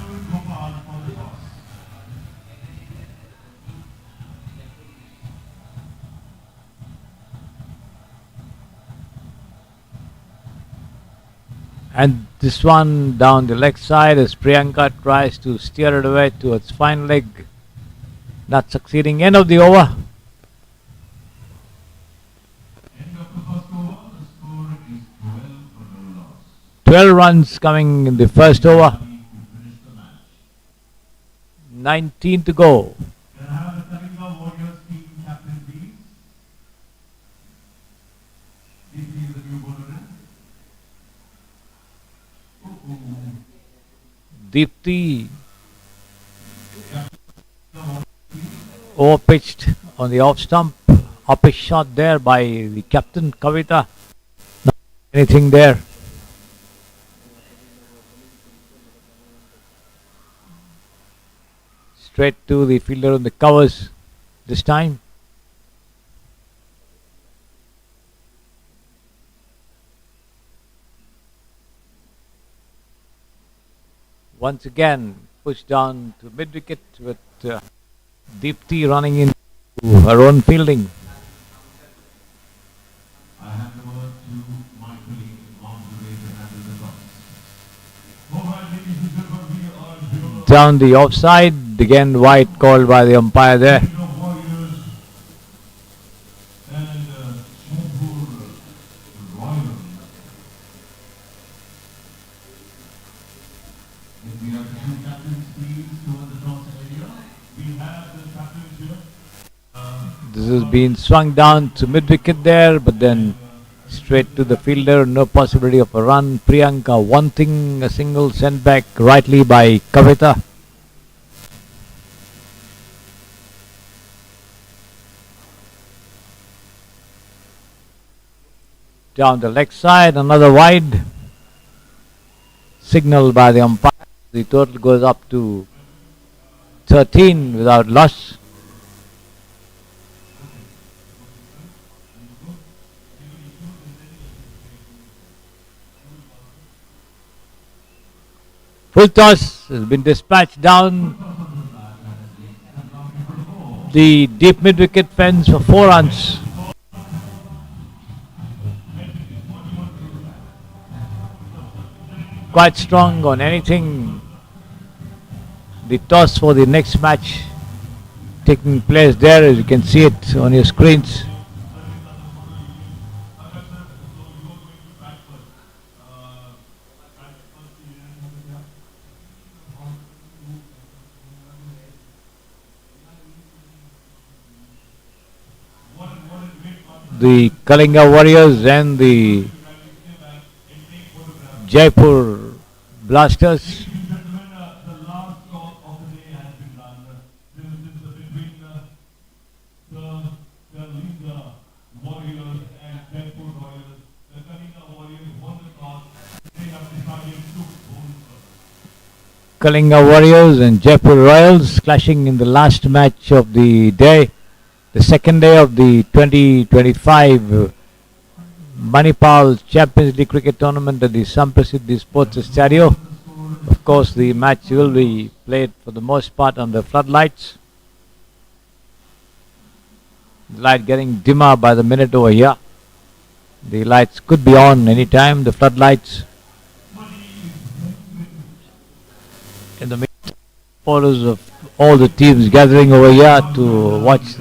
S3: And this one down the leg side as Priyanka tries to steer it away towards fine leg. Not succeeding. End of the over.
S2: End of the first over, the score is 12 for no loss.
S3: 12 runs coming in the first over.
S2: To finish the match.
S3: 19 to go.
S2: Can I have the Kalinga Warriors team captain, please? This is the new bowler.
S3: Deepti over pitched on the off stump. Up a shot there by the captain Kavita. Not anything there. Straight to the fielder on the covers this time. Once again pushed down to mid wicket with Deepti running into her own fielding.
S2: I hand over to my colleague on the way to handle the toss. Alright, ladies and gentlemen, we are here.
S3: Down the offside, again wide called by the umpire there.
S2: Kalinga Warriors and Shanghur Royal. If we have the two captains, please, towards the toss area. We have the captains here.
S3: This has been swung down to mid wicket there, but then straight to the fielder. No possibility of a run. Priyanka wanting a single sent back rightly by Kavita. Down the leg side, another wide. Signal by the umpire. The total goes up to 13 without loss. Full toss has been dispatched down the deep mid-wicket fence for 4 runs. Quite strong on anything. The toss for the next match taking place there, as you can see it on your screens. The Kalinga Warriors and the Jaipur Blasters.
S2: The last call of the day has been done. This is between the Kalinga Warriors and Jaipur Royals. The Kalinga Warriors won the toss. They have decided to bowl first.
S3: Kalinga Warriors and Jaipur Royals clashing in the last match of the day, the second day of the 2025 Manipal Champions League cricket tournament at the Samprasiddhi Sports Stadium. Of course, the match will be played for the most part under floodlights. The light getting dimmer by the minute over here. The lights could be on anytime, the floodlights. In the photos of all the teams gathering over here to watch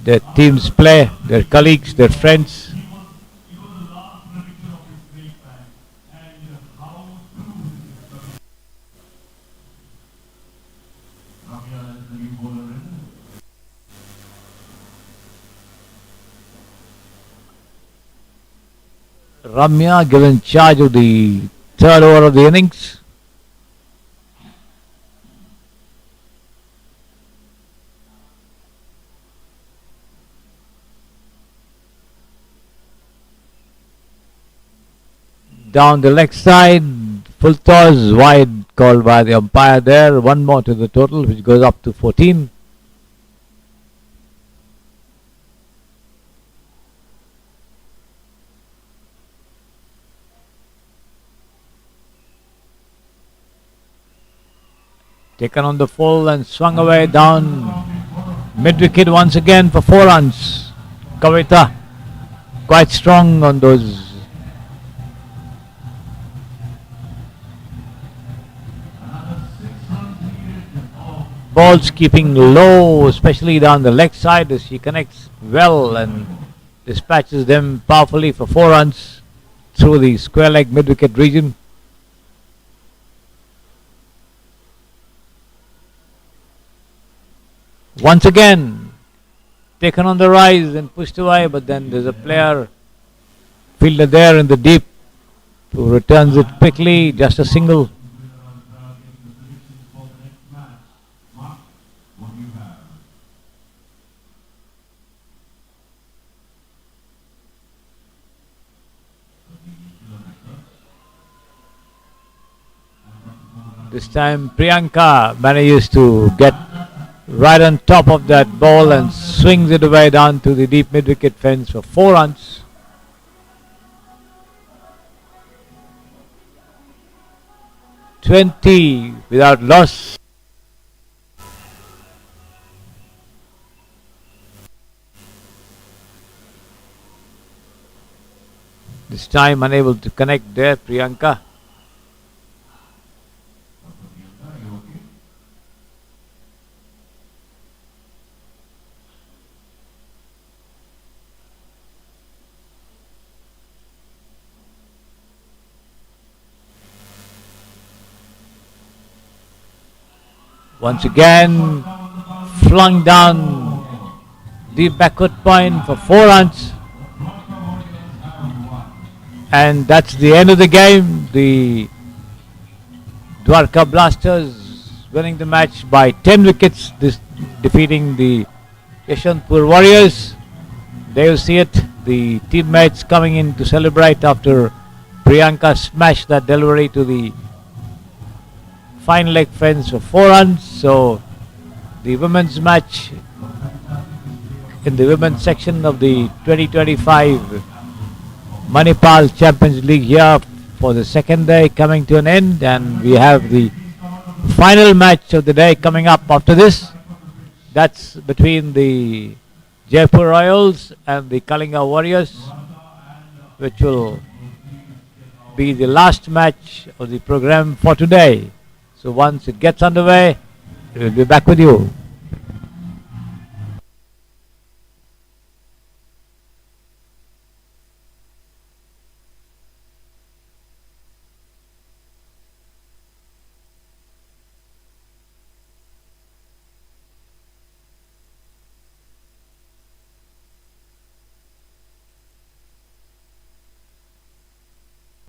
S3: their teams play, their colleagues, their friends.
S2: It was the last prediction of his great fan. And how true this is. Ramya is the new bowler in.
S3: Ramya given charge of the third over of the innings. Down the leg side, full toss, wide called by the umpire there. One more to the total, which goes up to 14. Taken on the full and swung away down mid-wicket once again for 4 runs. Kavita quite strong on those balls, keeping low, especially down the leg side, as she connects well and dispatches them powerfully for 4 runs through the square leg mid-wicket region. Once again taken on the rise and pushed away, but then there's a player fielder there in the deep who returns it quickly, just a single. This time Priyanka manages to get right on top of that ball and swings it away down to the deep mid-wicket fence for 4 runs. "20 without loss." This time unable to connect there, Priyanka. Once again flung down the backward point for 4 runs. And that's the end of the game. The Dwarka Blasters winning the match by 10 wickets, defeating the Yeshwanthpur Warriors. There you see it, the teammates coming in to celebrate after Priyanka smashed that delivery to the fine leg fence for 4 runs. So the women's match in the women's section of the 2025 Manipal Champions League here for the second day coming to an end, and we have the final match of the day coming up after this. That's between the Jaipur Royals and the Kalinga Warriors, which will be the last match of the program for today. So once it gets underway, we'll be back with you.